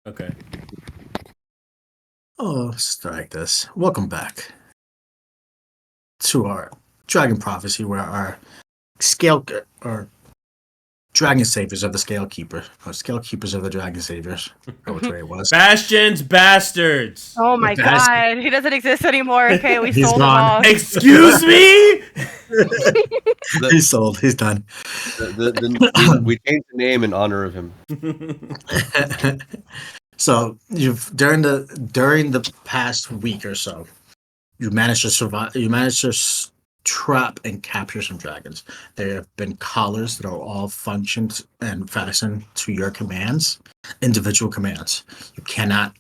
Okay. Oh, strike this. Welcome back to our Dragon Prophecy, where our Dragon Saviors of the Scale Keeper, or Scale Keepers of the Dragon Saviors, or which way it was. Bastion's bastards. Oh my god, he doesn't exist anymore. Okay, we He's sold him gone. off. Excuse me. He's sold. He's done. We changed the name in honor of him. So you've during the past week or so, you managed to survive. You managed to trap and capture some dragons. There have been collars that are all functioned and fastened to your commands, individual commands. You cannot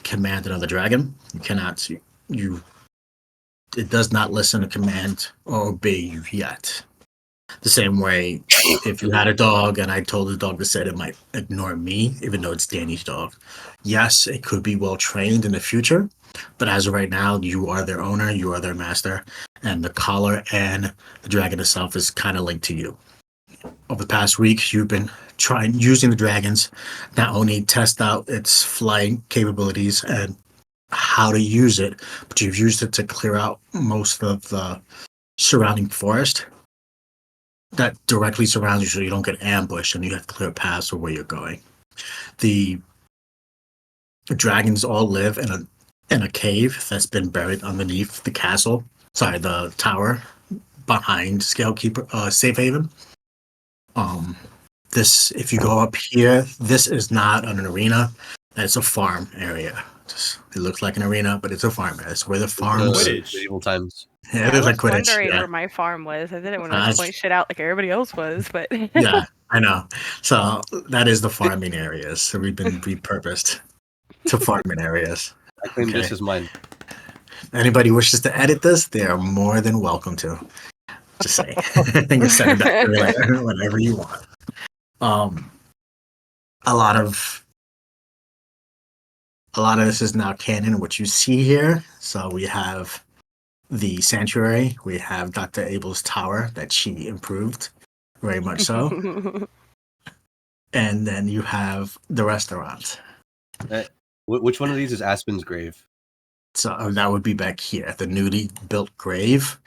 command another dragon. You cannot. It does not listen to command or obey you yet. The same way, if you had a dog and I told the dog to sit, it might ignore me, even though it's Danny's dog. Yes, it could be well trained in the future, but as of right now, you are their owner, you are their master, and the collar and the dragon itself is kind of linked to you. Over the past week, you've been using the dragons, not only test out its flying capabilities and how to use it, but you've used it to clear out most of the surrounding forest that directly surrounds you so you don't get ambushed and you have clear paths of where you're going. The dragons all live in a cave that's been buried underneath the castle. Sorry, the tower behind Scalekeeper Safe Haven. This, if you go up here, this is not an arena. It's a farm area. It looks like an arena, but it's a farm area. It's where the farms. Medieval times. Yeah, it I is was like Quidditch. wondering Yeah. where my farm was. I didn't want to point shit out like everybody else was, but Yeah, I know. So that is the farming areas. So we've been repurposed to farming areas. I claim this is mine. Anybody wishes to edit this, they are more than welcome to. Just saying. You can send it back to me later, whenever you want. A lot of this is now canon, what you see here. So we have the sanctuary, we have Dr. Abel's tower that she improved, very much so. And then you have the restaurant. Which one of these is Aspen's grave? So that would be back here, the newly built grave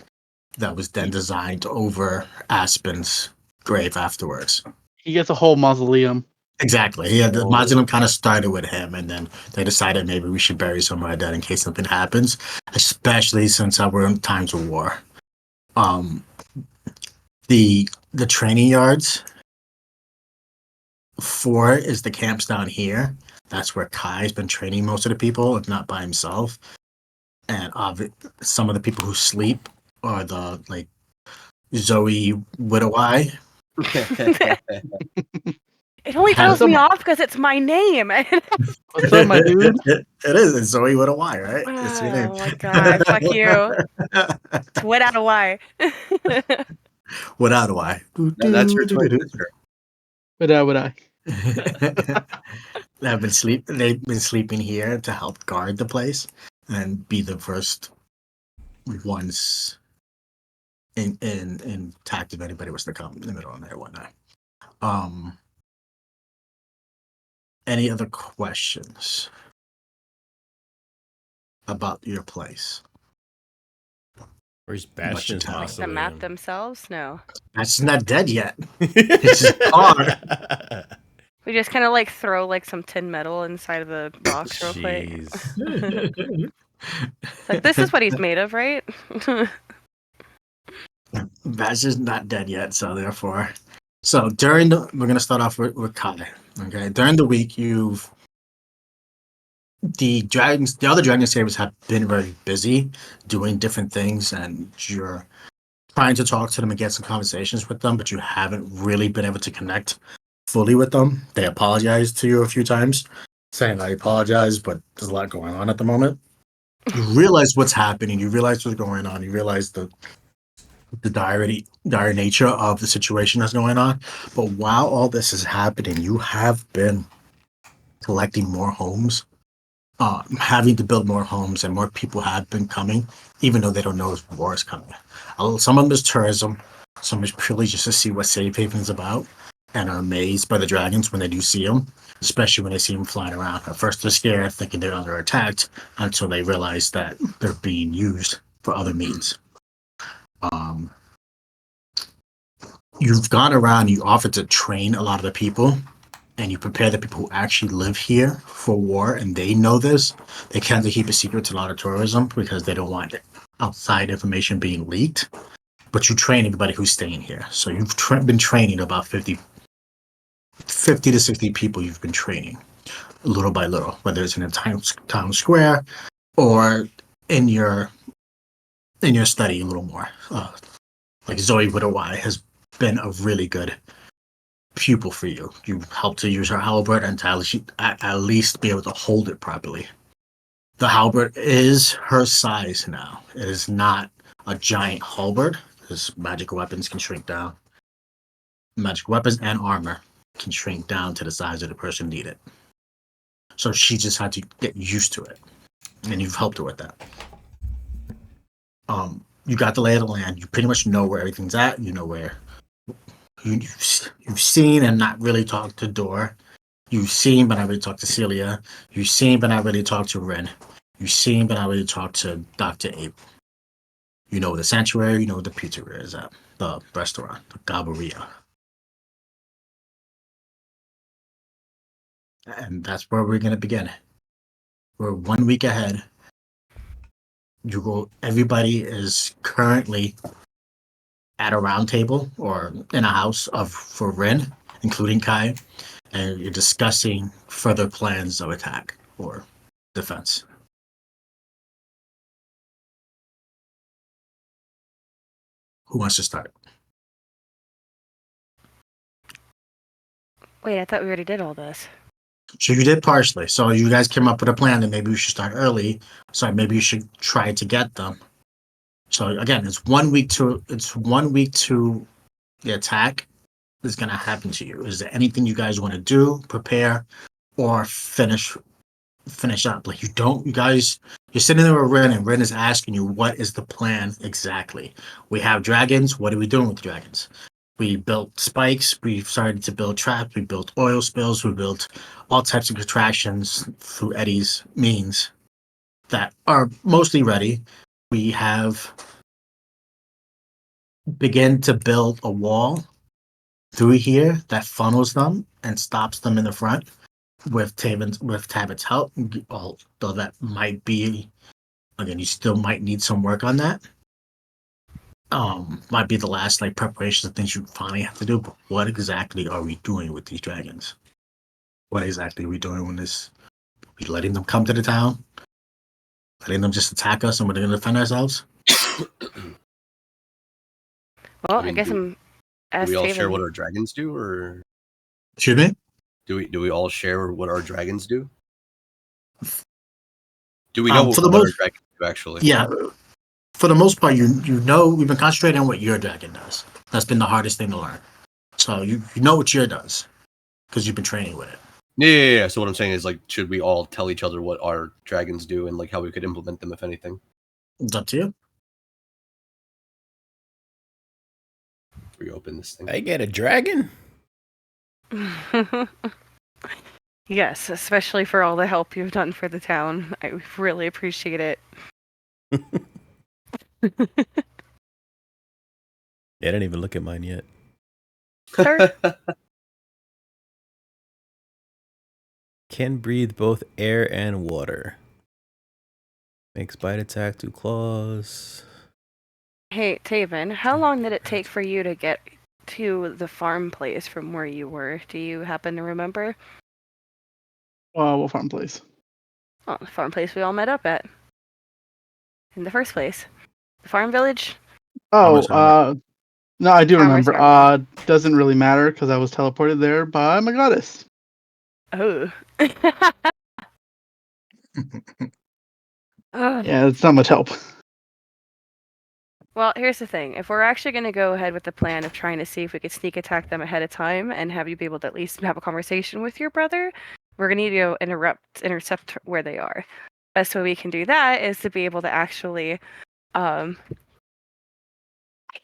that was then designed over Aspen's grave afterwards. He gets a whole mausoleum. Exactly. Yeah, the mausoleum kind of started with him, and then they decided maybe we should bury somewhere dead in case something happens, especially since we're in times of war. The training yards. 4 is the camps down here. That's where Kai's been training most of the people, if not by himself. And some of the people who sleep are the Zoe Widoweye. It only throws me off because it's my name. What's up, my dude? It is. It's Zoe with a Y, right? It's your name. Oh my god, fuck you. It's without a Y. Without a Y. That's your Twitter. Would I? They've been sleeping here to help guard the place and be the first ones in tact if anybody was to come in the middle of the night or whatnot. Any other questions about your place? Where's Bastion's The mausoleum? map themselves? No. That's not dead yet. It's just gone. We just kind of throw some tin metal inside of the box real quick. This is what he's made of, right? That's just not dead yet, so therefore. So we're gonna start off with Kai. Okay, during the week, the other Dragon Savers have been very busy doing different things, and you're trying to talk to them and get some conversations with them, but you haven't really been able to connect fully with them. They apologized to you a few times, saying I apologize, but there's a lot going on at the moment. You realize what's happening. You realize what's going on. You realize the dire nature of the situation that's going on. But while all this is happening, you have been collecting more homes, having to build more homes, and more people have been coming, even though they don't know war is coming. Some of them is tourism, some is purely just to see what Safe Haven is about. and are amazed by the dragons when they do see them, especially when they see them flying around. At first, they're scared, thinking they're under attack, until they realize that they're being used for other means. You've gone around, you offered to train a lot of the people, and you prepare the people who actually live here for war, and they know this. They tend to keep it secret to a lot of tourism because they don't want outside information being leaked. But you train everybody who's staying here. So you've been training about 50 to 60 people you've been training little by little, whether it's in a town square or in your study a little more. Like Zoe Widoweye has been a really good pupil for you. You helped to use her halberd and to at least be able to hold it properly. The halberd is her size now. It is not a giant halberd, because magic weapons can shrink down. Magic weapons and armor can shrink down to the size of the person needed. So she just had to get used to it, and you've helped her with that. You got the lay of the land. You pretty much know where everything's at. You know where you've seen and not really talked to Dor. You've seen but not really talked to Celia. You've seen but not really talked to Ren. You've seen but not really talked to Dr. Abe. You know the sanctuary. You know where the pizzeria is at. The restaurant, the Gabaria. And that's where we're going to begin. We're 1 week ahead. Everybody is currently at a round table or in a house for Ren, including Kai, and you're discussing further plans of attack or defense. Who wants to start? Wait, I thought we already did all this. So you did partially. So you guys came up with a plan that maybe we should start early. So maybe you should try to get them. So again, it's 1 week to the attack is going to happen to you. Is there anything you guys want to do, prepare, or finish up? Like you're sitting there with Ren, and Ren is asking you, what is the plan exactly? We have dragons. What are we doing with the dragons? We built spikes. We've started to build traps. We built oil spills. We built all types of contractions through Eddie's means that are mostly ready. We have begun to build a wall through here that funnels them and stops them in the front with Tabit's help. Although that might be, again, you still might need some work on that. Might be the last preparations of things you finally have to do. But what exactly are we doing with these dragons? What exactly are we doing when this? We letting them come to the town? Letting them just attack us and we're going to defend ourselves? Well, I mean, I guess do we all share what our dragons do, or Excuse me? do we all share what our dragons do? Do we know what for the our most dragons do, actually? Yeah, for the most part, you know, we've been concentrating on what your dragon does. That's been the hardest thing to learn. So you know what your does because you've been training with it. Yeah. So what I'm saying is, should we all tell each other what our dragons do and how we could implement them, if anything? It's up to you. Reopen this thing. I get a dragon? Yes, especially for all the help you've done for the town. I really appreciate it. I didn't even look at mine yet. Sir? Can breathe both air and water. Makes bite attack 2 claws. Hey, Taven, how long did it take for you to get to the farm place from where you were? Do you happen to remember? What farm place? Oh, the farm place we all met up at. In the first place. The farm village? Oh, no, I do Farmer's remember. market. Doesn't really matter because I was teleported there by my goddess. Oh. Ugh. Yeah, it's not much help. Well, here's the thing. If we're actually going to go ahead with the plan of trying to see if we could sneak attack them ahead of time and have you be able to at least have a conversation with your brother, we're going to need to go intercept where they are. Best way we can do that is to be able to actually, I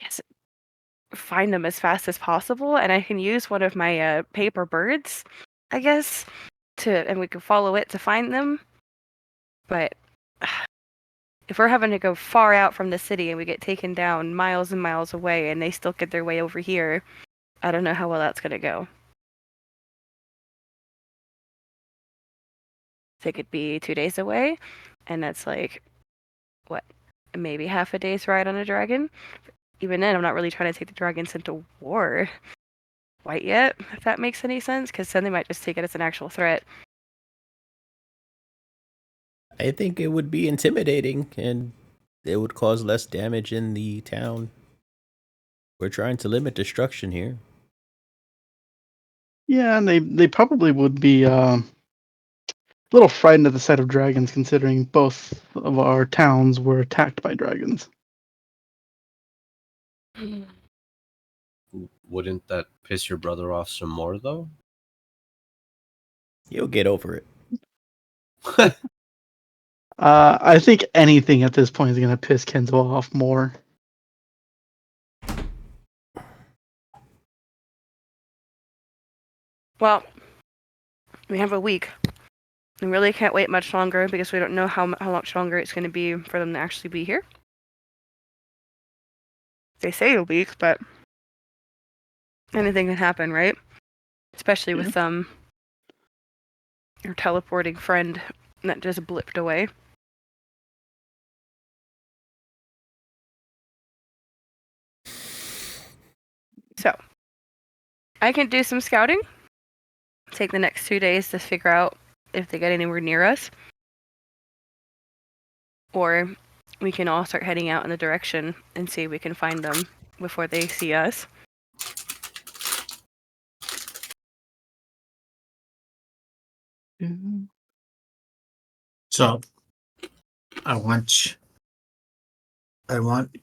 guess, find them as fast as possible, and I can use one of my paper birds, I guess, and we can follow it to find them. But if we're having to go far out from the city and we get taken down miles and miles away and they still get their way over here, I don't know how well that's going to go. They could be 2 days away, and that's like, what, maybe half a day's ride on a dragon? Even then, I'm not really trying to take the dragons into war quite yet, if that makes any sense, because then they might just take it as an actual threat. I think it would be intimidating and it would cause less damage in the town. We're trying to limit destruction here. Yeah, and they probably would be a little frightened at the sight of dragons, considering both of our towns were attacked by dragons. Wouldn't that piss your brother off some more, though? You'll get over it. I think anything at this point is going to piss Kenzo off more. Well, we have a week. We really can't wait much longer because we don't know how much longer it's going to be for them to actually be here. They say a week, but anything can happen, right? Especially with your teleporting friend that just blipped away. So, I can do some scouting. Take the next 2 days to figure out if they get anywhere near us. Or we can all start heading out in the direction and see if we can find them before they see us. So, I want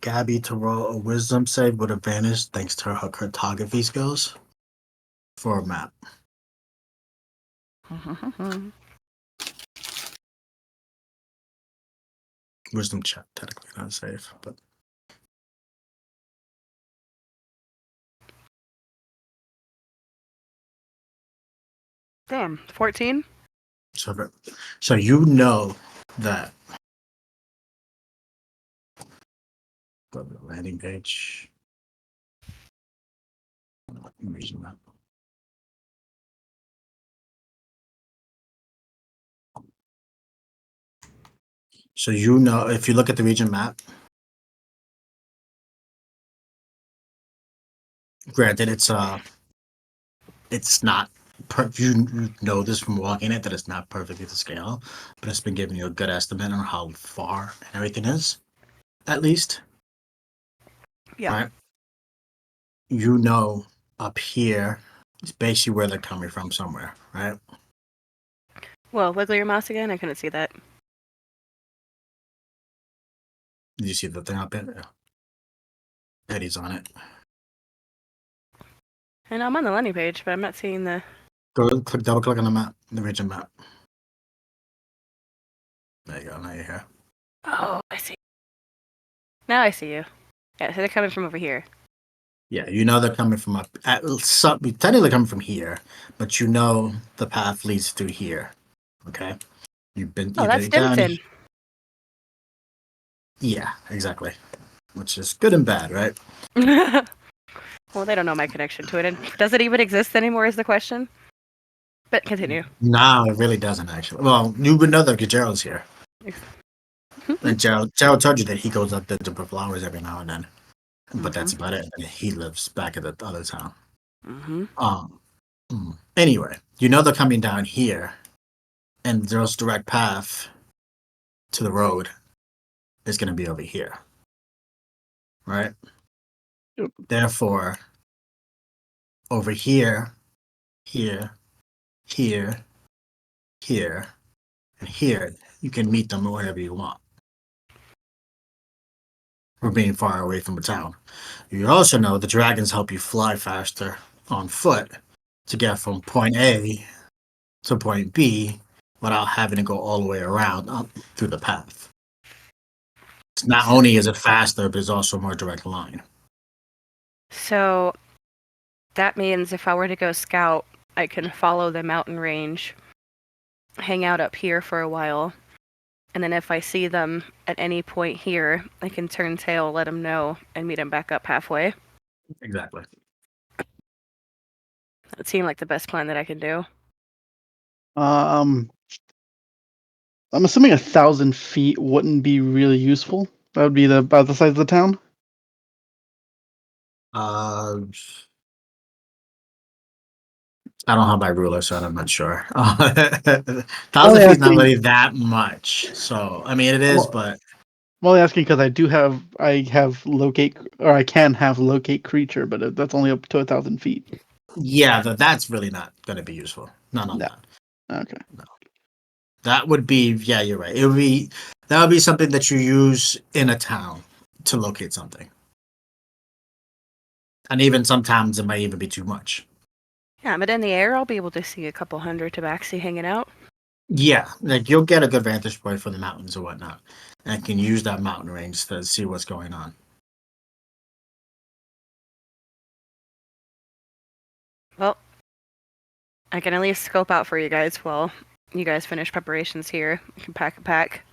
Gabby to roll a wisdom save with advantage thanks to her cartography skills for a map. Wisdom check, technically not safe, but Damn, 14? so you know that. Go to the landing page. Region map. So you know, if you look at the region map, granted, it's not. You know this from walking it that it's not perfectly to scale, but it's been giving you a good estimate on how far and everything is, at least. Yeah. Right. You know, up here is basically where they're coming from somewhere, right? Well, wiggle your mouse again. I couldn't see that. Did you see the thing up there? Eddie's on it. And I'm on the landing page, but I'm not seeing the... Go double click on the map, the region map. There you go. Now you're here. Oh, I see. Now I see you. Yeah, so they're coming from over here. Yeah, you know they're coming from technically coming from here, but you know the path leads through here. Okay, you've been. Oh, that's down. Dimfin. Yeah, exactly. Which is good and bad, right? Well, they don't know my connection to it. And does it even exist anymore is the question. But continue. No, it really doesn't actually. Well, you would know that because Gerald's here. And Gerald told you that he goes up there to put flowers every now and then. But that's about it. And he lives back at the other town. Anyway, you know they're coming down here, and the most direct path to the road is going to be over here, right? Yep. Therefore, over here, here, here, here, and here, you can meet them wherever you want. For being far away from the town. You also know the dragons help you fly faster on foot to get from point A to point B without having to go all the way around up through the path. Not only is it faster, but it's also a more direct line. So that means if I were to go scout, I can follow the mountain range, hang out up here for a while, and then if I see them at any point here, I can turn tail, let them know, and meet them back up halfway. Exactly. That seemed like the best plan that I could do. I'm assuming 1,000 feet wouldn't be really useful. That would be about the size of the town. I don't have my ruler, so I'm not sure. 1,000 Only feet is not asking. really that much. So I mean, it I'm is, o- but I'm only asking because I have locate, or I can have locate creature, but that's only up to 1,000 feet. yeah, that's really not going to be useful. None on No. that. Okay. That would be, yeah, you're right. It would be that would be something that you use in a town to locate something, and even sometimes it might even be too much. Yeah, but in the air, I'll be able to see a couple hundred tabaxi hanging out. Yeah, like you'll get a good vantage point from the mountains or whatnot, and can use that mountain range to see what's going on. Well, I can at least scope out for you guys while you guys finish preparations here. You can pack a pack.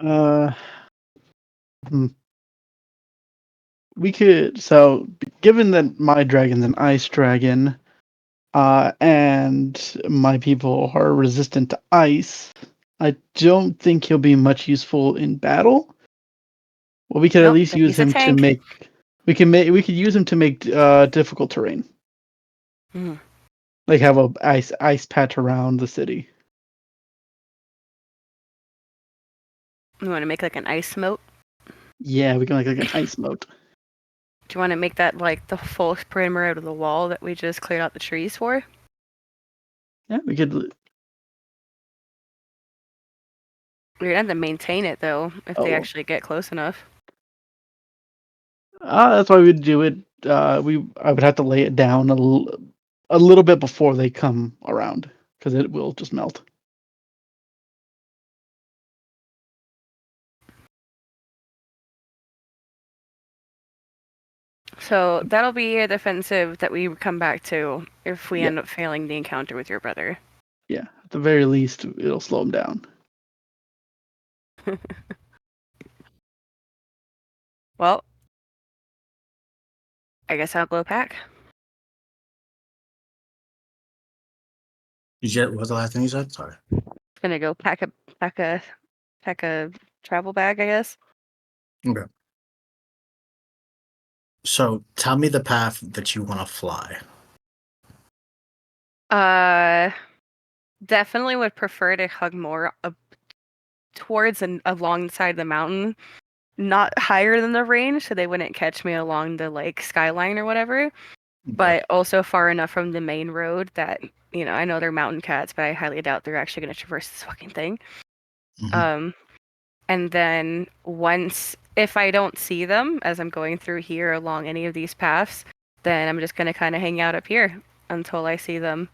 Uh, hmm. We could. So, given that my dragon's an ice dragon, and my people are resistant to ice, I don't think he'll be much useful in battle. Well, we could at Nope, least then use he's a him to tank. make. We could use him to make difficult terrain, Mm. like have a ice patch around the city. You want to make like an ice moat? Yeah, we can make like an ice moat. Do you want to make that like the full perimeter out of the wall that we just cleared out the trees for? Yeah, we could. We're gonna have to maintain it though if they Oh, actually get close enough. that's why we'd do it. I would have to lay it down a little bit before they come around because it will just melt. So that'll be a defensive that we come back to if we Yeah. end up failing the encounter with your brother. Yeah, at the very least, it'll slow them down. Well, I guess I'll go pack. What was the last thing you said? Sorry. Gonna go pack a travel bag, I guess. Okay. So tell me the path that you want to fly. Definitely would prefer to hug more up towards and along the side of the mountain, not higher than the range, so they wouldn't catch me along the like skyline or whatever, but also far enough from the main road that I know they're mountain cats, but I highly doubt they're actually going to traverse this fucking thing. Mhm. And then once if I don't see them as I'm going through here along any of these paths, then I'm just going to kind of hang out up here until I see them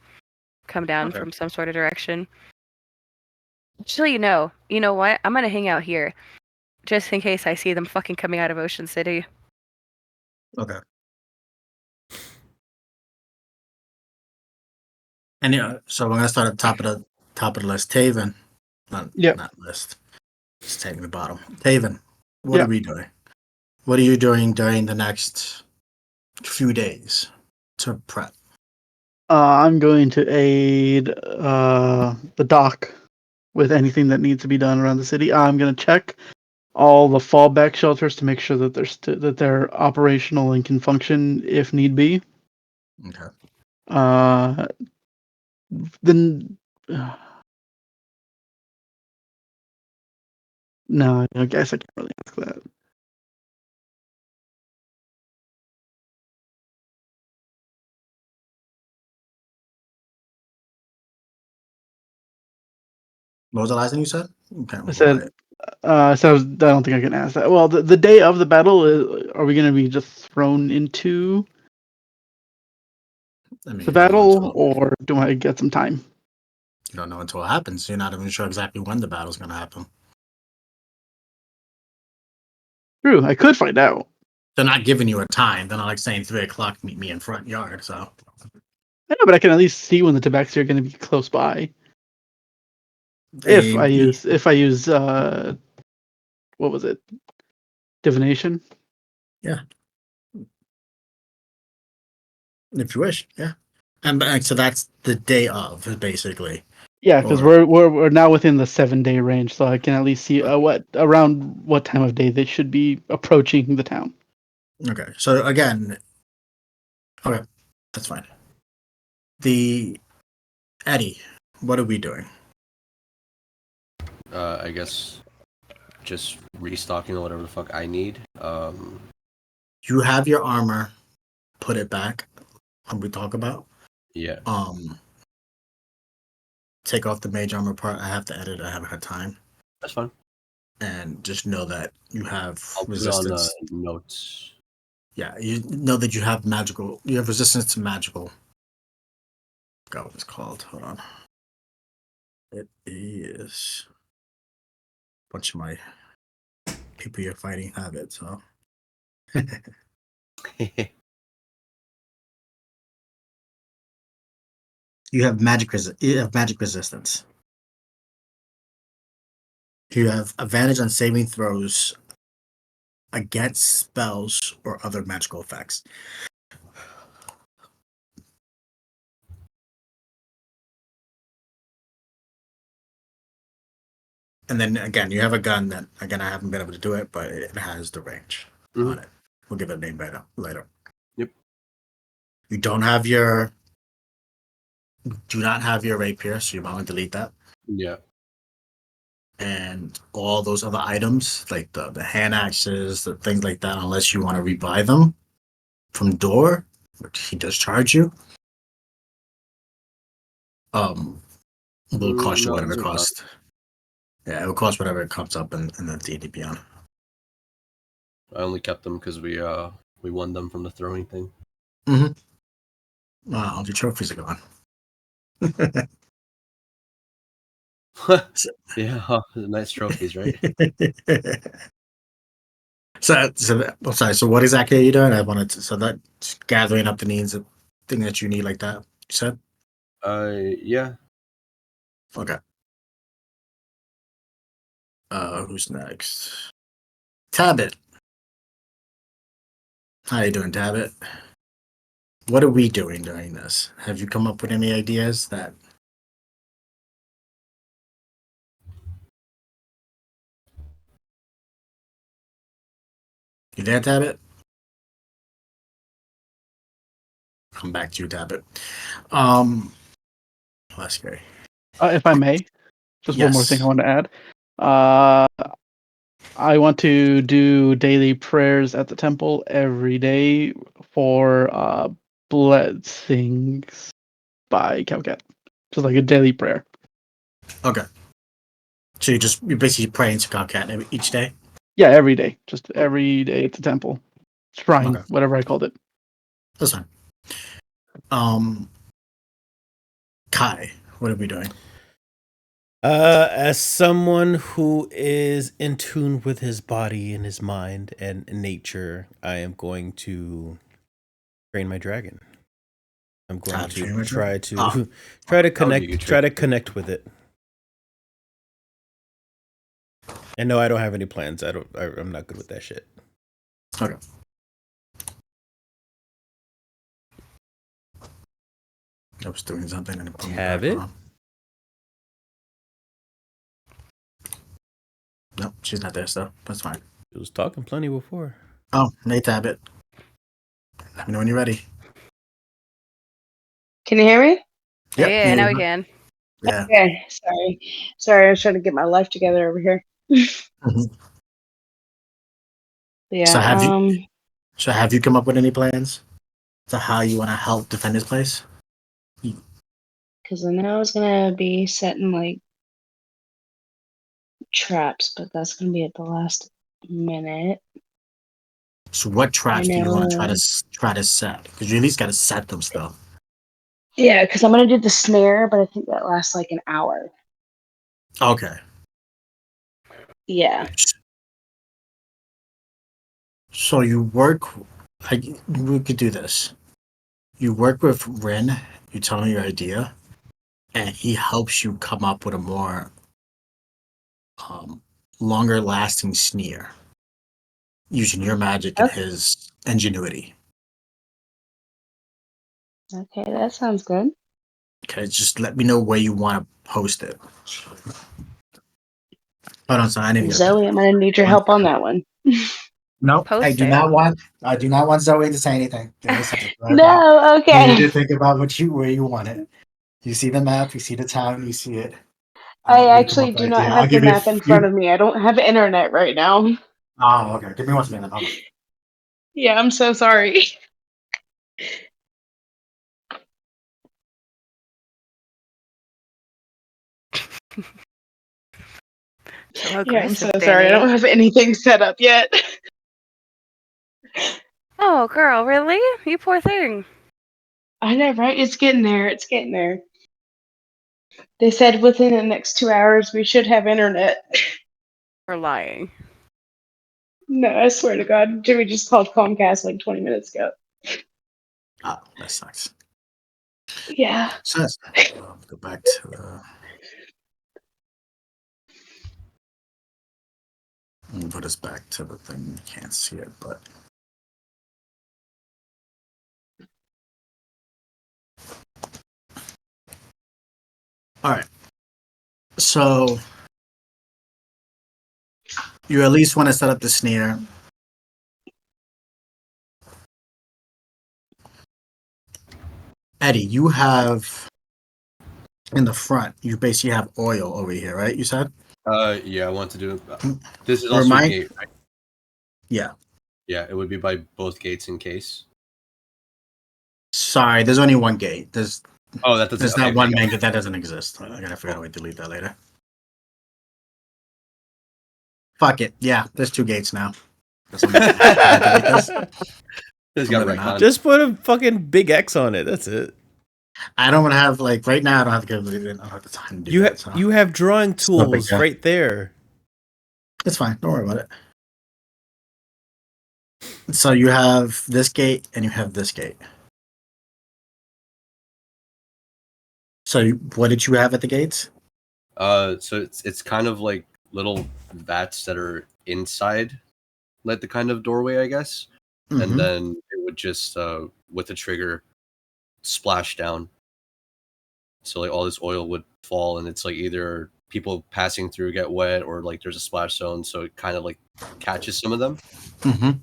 come down Okay. from some sort of direction. Actually, you know what? I'm gonna hang out here just in case I see them fucking coming out of Ocean City. Okay. And so we're gonna start at the top of the list. Taven, Yep. not list. It's taking the bottom. Taven, what Yeah. are we doing? What are you doing during the next few days to prep? I'm going to aid the dock with anything that needs to be done around the city. I'm going to check all the fallback shelters to make sure that they're operational and can function if need be. Okay. Then no, I guess I can't really ask that. What was the last thing you said? Okay. I said, I don't think I can ask that. Well, the day of the battle, are we going to be just thrown into I mean, the you don't know battle, until or do I get some time? it happens. You're not even sure exactly when the battle's gonna happen. True, I could find out. They're not giving you a time. They're not like saying 3 o'clock, meet me in front yard. So I know, but I can at least see when the tabaxi are going to be close by. they, If I use what was it? Divination. if you wish, yeah. And so that's the day of, basically. Yeah, because Or- we're now within the 7-day range, so I can at least see around what time of day they should be approaching the town. Okay. So again, okay, that's fine. The Eddie, what are we doing? I guess just restocking or whatever the fuck I need. You have your armor. Put it back. We talk about. Yeah. Take off the mage armor part. I have to edit. I haven't had time. That's fine. And just know that you have I'll resistance. put it on notes. Yeah, you know that you have magical. You have resistance to magical. I forgot what it's called. Hold on. It is. A bunch of my people you're fighting have it. So. You have You have magic resistance. You have advantage on saving throws against spells or other magical effects. And then again, you have a gun that again I haven't been able to do it, but it has the range on it. We'll give it a name later. Yep. You don't have your. Do not have your rapier, so you might want to delete that. Yeah. And all those other items, like the hand axes, the things like that, unless you want to rebuy them from Door, which he does charge you. Will cost you No, whatever it those are costs. Yeah, it will cost whatever it comes up in the D&D Beyond. I only kept them because we won them from the throwing thing. Wow, the trophies are gone. Yeah, nice trophies, right? So I'm sorry. So what exactly are you doing? I wanted to. So that gathering up the needs, of thing that you need, like that. You said. Yeah. Okay. Who's next? Tabit. How you doing, Tabit? What are we doing during this? Have you come up with any ideas that? You there, Tabit? Come back to you, Tabit. That's scary. If I may, just one more thing Yes. I want to add. I want to do daily prayers at the temple every day for blessings by Calcat. Just like a daily prayer. Okay. So you're basically praying to Calcat each day. Yeah, every day. Just every day at the temple. Shrine, Okay. whatever I called it. That's fine. Kai, what are we doing? As someone who is in tune with his body and his mind and nature, I am going to train my dragon. I'm going to try to try to connect with it. And no, I don't have any plans. I'm not good with that shit. Okay. I was doing something and Have it? Nope, she's not there, so that's fine. She was talking plenty before. Oh, Nate Tabit. Let me know when you're ready. Can you hear me? Yep, Yeah, now we can. Yeah. Okay, sorry, I was trying to get my life together over here. Mhm. Yeah. So have you come up with any plans to how you want to help defend this place? Because I know I was gonna be setting like traps, but that's gonna be at the last minute. So what traps do you want to know. try to set? Because you at least got to set them still. Yeah, because I'm gonna do the snare, but I think that lasts like an hour. Okay. Yeah. So you work. We could do this. You work with Rin. You tell him your idea, and he helps you come up with a more longer-lasting sneer using your magic and Okay. his ingenuity. Okay, that sounds good. Okay, just let me know where you want to post it. Hold on, so I need to get a pen. Zoe, I'm gonna need your help on that one. No, I Post do it. not want. I do not want Zoe to say anything. Give me a second. Okay? No, You okay. need to think about where you want it. You see the map. You see the town. You see it. I I want you to come up actually with do an not idea. I'll have the give you. map in front of me. I don't have internet right now. Oh, okay. Give me 1 minute. Hold on. Yeah, I'm so sorry. So Yeah, I'm aggressive, so sorry. I don't Danny. have anything set up yet. Oh, girl, really? You poor thing. I know, right? It's getting there. It's getting there. They said within the next 2 hours we should have internet. For lying. No, I swear to God, Jimmy just called Comcast like 20 minutes ago. Oh, that sucks. Yeah. So let's go back to the. Let me put us back to the thing. You can't see it, but. All right. So you at least want to set up the snare. Eddie, you have in the front. You basically have oil over here, right? You said. Yeah, I want to do. This is also a Remind. gate, right? Yeah. Yeah, it would be by both gates in case. Sorry, there's only one gate. There's Oh, that doesn't. that Okay, one got main it. gate that doesn't exist. I gotta figure out a way to delete that later. Fuck it. Yeah, there's 2 gates now. Delete this. This I'm got really not. retconned. Just put a fucking big X on it. That's it. I don't want to have like right now. I don't have to I don't have the time to do that. So You have drawing no big tools deal. right there. It's fine. Don't worry about it. So you have this gate and you have this gate. So what did you have at the gates? So it's kind of like little vats that are inside, like the kind of doorway, I guess, and Mhm. then it would just with the trigger splash down. So like all this oil would fall, and it's like either people passing through get wet, or like there's a splash zone, so it kind of like catches some of them, Mhm.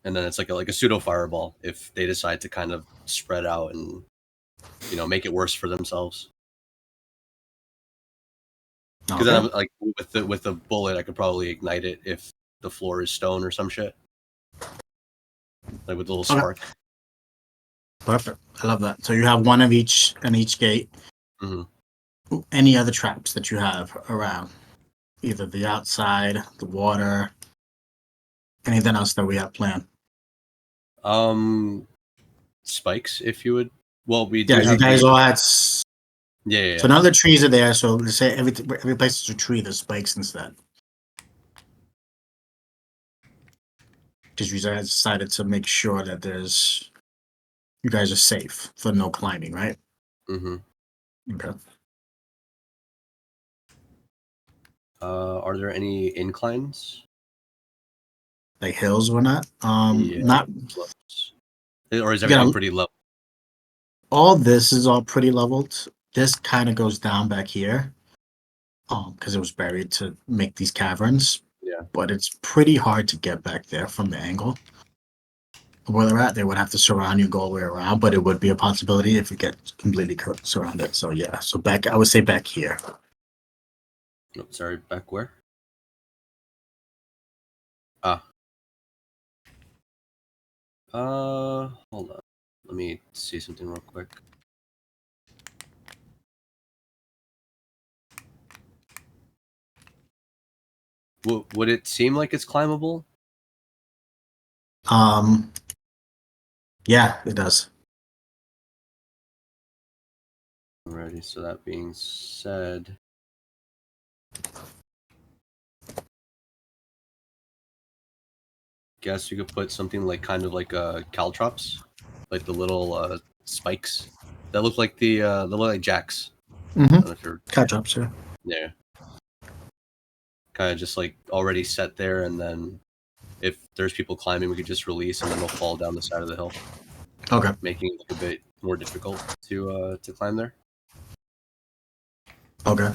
and then it's like a pseudo fireball if they decide to kind of spread out and make it worse for themselves. Because then I'm like with the bullet, I could probably ignite it if the floor is stone or some shit, like with a little spark. Perfect. I love that. So you have one of each in each gate. Mm-hmm. Any other traps that you have around, either the outside, the water, anything else that we have planned? Spikes, if you would. Well, we do Yeah, you have guys the. all had. Yeah. So none of the trees are there. So let's say every place is a tree. There's spikes instead. Because you guys decided to make sure that you guys are safe for no climbing, right? Mm-hmm. Okay. Are there any inclines? Like hills or not? Yeah. Not. Or is You gotta, everything pretty low? all this is all pretty leveled. This kind of goes down back here, because it was buried to make these caverns. Yeah. But it's pretty hard to get back there from the angle where they're at. They would have to surround you, go all the way around, but it would be a possibility if you get completely surrounded. So yeah, so back, I would say back here. No, sorry, back where? Ah. Hold on. Let me see something real quick. Would it seem like it's climbable? Yeah, it does. Alrighty, so that being said, guess you could put something like kind of like caltrops, like the little spikes that look like they look like jacks. I don't know if you're Catch-ups, yeah. Yeah. Kind of just like already set there, and then if there's people climbing, we could just release, and then they'll fall down the side of the hill. Okay. Making it a bit more difficult to climb there. Okay.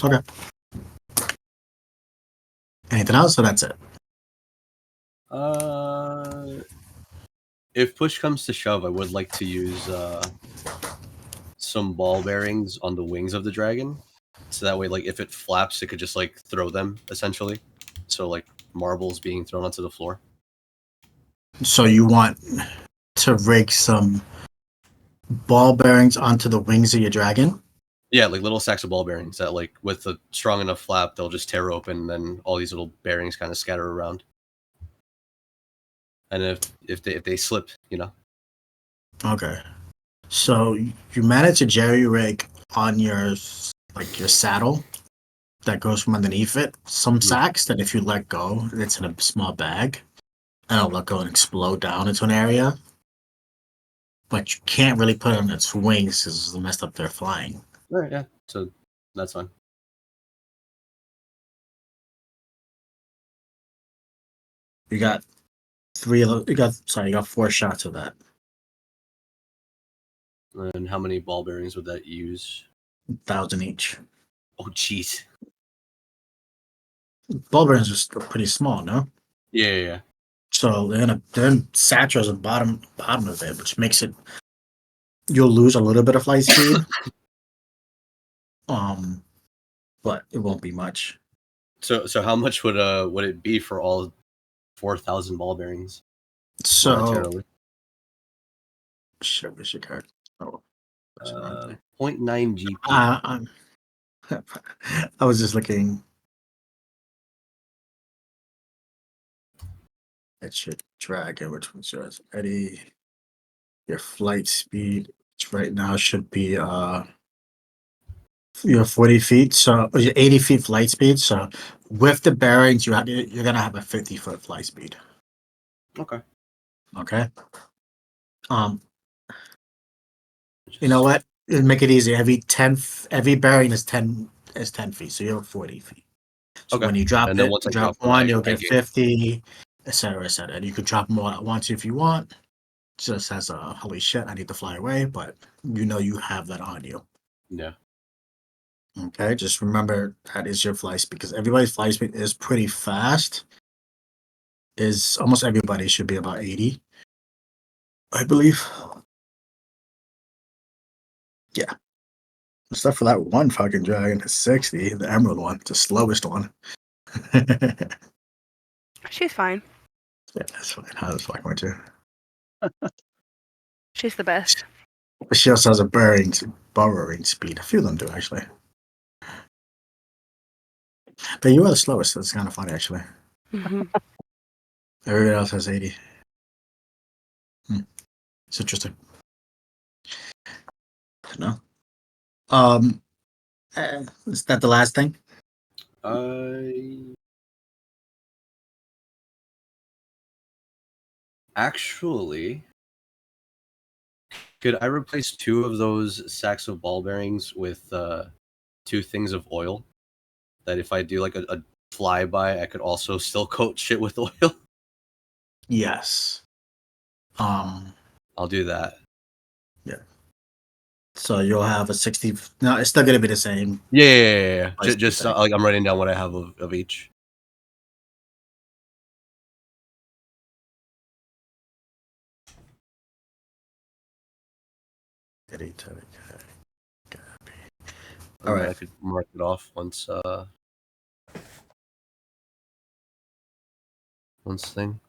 Okay. Anything else, or that's it? If push comes to shove, I would like to use some ball bearings on the wings of the dragon, so that way, like if it flaps, it could just like throw them essentially. So like marbles being thrown onto the floor. So you want to rig some ball bearings onto the wings of your dragon? Yeah, like little sacks of ball bearings that, like, with a strong enough flap, they'll just tear open, and then all these little bearings kind of scatter around. And if they slip, you know. Okay. So you manage a jerry rig on your saddle that goes from underneath it. Some sacks that if you let go, it's in a small bag, and it'll let go and explode down into an area. But you can't really put it on its wings because it's messed up they're flying. Right, yeah. So that's fine. You got 4 shots of that. And how many ball bearings would that use? 1,000 each. Oh, jeez. Ball bearings are still pretty small, no? Yeah. So they're in satchels at the bottom of it, which makes it you'll lose a little bit of flight speed. But it won't be much. So how much would it be for all 4,000 ball bearings? So monetarily? Shit, where's your card? Oh, 0.9 GP. I was just looking. It's your dragon, which one's yours? Eddie. Your flight speed, which right now should be you're 40 feet, so you're 80 feet flight speed. So with the bearings, you're gonna have a 50-foot flight speed. Okay. Okay. You know what? It'll make it easy. Every bearing is 10 feet, so you have 40 feet. So Okay. when you drop And then it, once I drop drop one, I you'll get gain. 50, etc., etc. And you could drop them all at once if you want. Just as a holy shit, I need to fly away, but you know you have that on you. Yeah. Okay, just remember that is your flight speed because everybody's flight speed is pretty fast. Is almost everybody should be about 80, I believe. Yeah. Except for that one fucking dragon is 60, the emerald one, the slowest one. She's fine. Yeah, that's fine. How the fuck would you? She's the best. She also has a burrowing speed. A few of them do, actually. But you are the slowest, so it's kind of funny, actually. Mm-hmm. Everybody else has 80. It's interesting. No. Is that the last thing? Actually, could I replace 2 of those sacks of ball bearings with 2 things of oil? That if I do like a flyby, I could also still coat shit with oil. Yes. I'll do that. Yeah. So you'll have a 60. No, it's still gonna be the same. Yeah. Just like I'm writing down what I have of each. All right. I could mark it off once thing.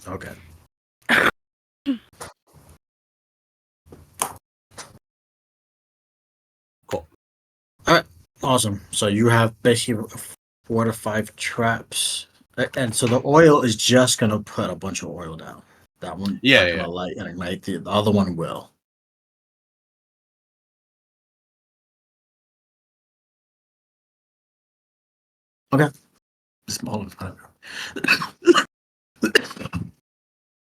Okay. Cool. All right. Awesome. So you have basically 4 to 5 traps, and so the oil is just gonna put a bunch of oil down. That one Yeah, not gonna light and ignite. The other one will. Okay. Small.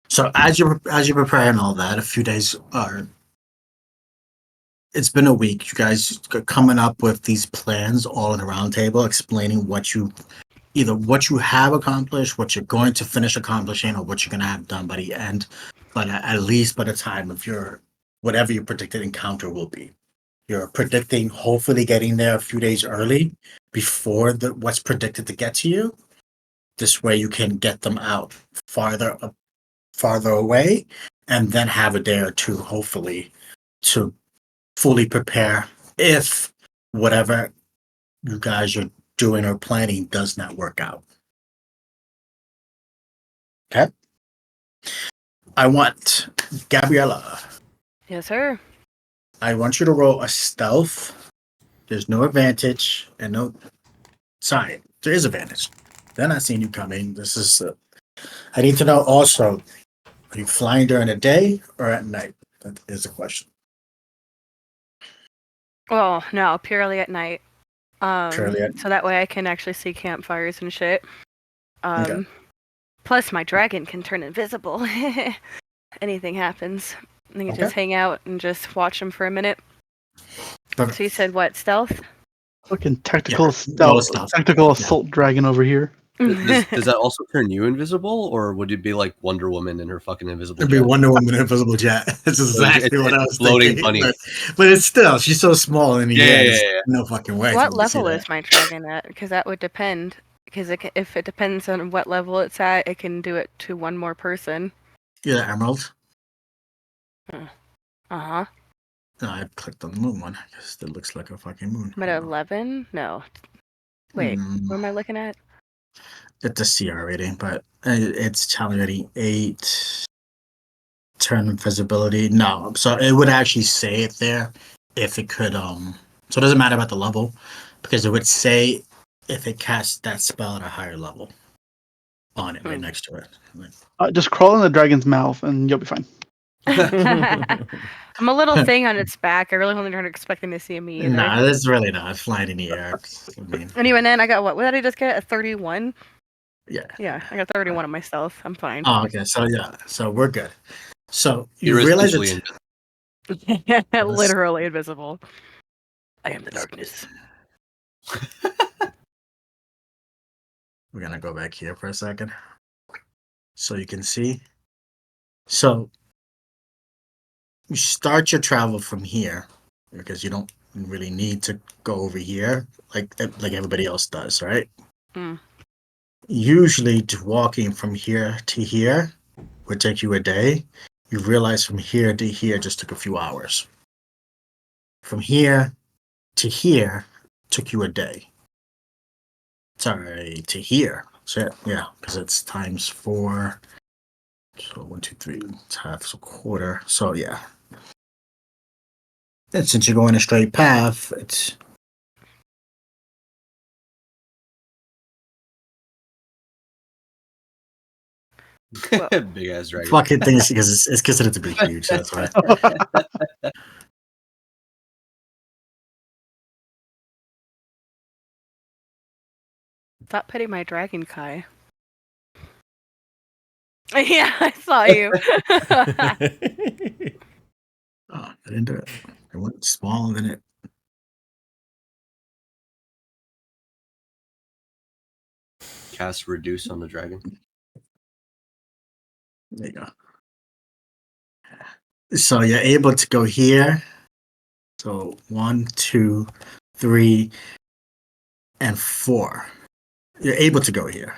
So as you're preparing all that, a few days are. It's been a week. You guys are coming up with these plans all in a round table, explaining what you have accomplished, what you're going to finish accomplishing, or what you're going to have done by the end. But at least by the time of your whatever your predicted encounter will be, you're predicting hopefully getting there a few days early before what's predicted to get to you. This way, you can get them out farther away, and then have a day or two, hopefully, to fully prepare if whatever you guys are doing or planning does not work out. Okay? I want Gabriella. Yes, sir. I want you to roll a stealth. There's no advantage and no. Sorry, there is advantage. They're not seeing you coming. This is. I need to know also. Are you flying during the day or at night? That is the question. Well, no, purely at night. Purely at So that way I can actually see campfires and shit. Okay. Plus my dragon can turn invisible. Anything happens. I can just hang out and just watch them for a minute. Perfect. So you said what, stealth? Fucking tactical roll stealth, stealth. tactical assault dragon over here. Does that also turn you invisible, or would it be like Wonder Woman in her fucking invisible It'd be jet? Wonder Woman Invisible Jet. That's exactly what I was floating thinking. bunny. But it's still, she's so small in the air. Yeah. No fucking way. What level is my dragon at? Because that would depend. Because if it depends on what level it's at, it can do it to one more person. Yeah, Emerald. Uh-huh. No, I clicked on the moon one because it looks like a fucking moon. I'm at 11? No. Wait, what am I looking at? It's a CR rating, but it's challenge rating 8. Turn invisibility. No, so it would actually say it there if it could. So it doesn't matter about the level because it would say if it casts that spell at a higher level on it right next to it. Just crawl in the dragon's mouth and you'll be fine. I'm a little thing on its back. I really wasn't expecting to see me either. Nah, this is really not flying in the air. I mean, and even then, I got what? What did I just get? A 31? Yeah. Yeah, I got 31 on myself. I'm fine. Oh, okay. So yeah, so we're good. So you You're realize essentially it's literally invisible. I am the darkness. We're gonna go back here for a second, so you can see. So you start your travel from here because you don't really need to go over here like everybody else does, right? Mm. Usually, walking from here to here would take you a day. You realize from here to here just took a few hours. From here to here took you a day. Sorry, to here. So yeah, because it's times 4. So 1, 2, 3, it's half, so quarter. So yeah. And since you're going a straight path, it's big ass dragon. fucking thing is because it's considered to be huge. That's why. Stop petting my dragon, Kai. Yeah, I saw you. Oh, I didn't do it. I went smaller than it. Cast reduce on the dragon. There you go. So you're able to go here. So 1, 2, 3, and 4. You're able to go here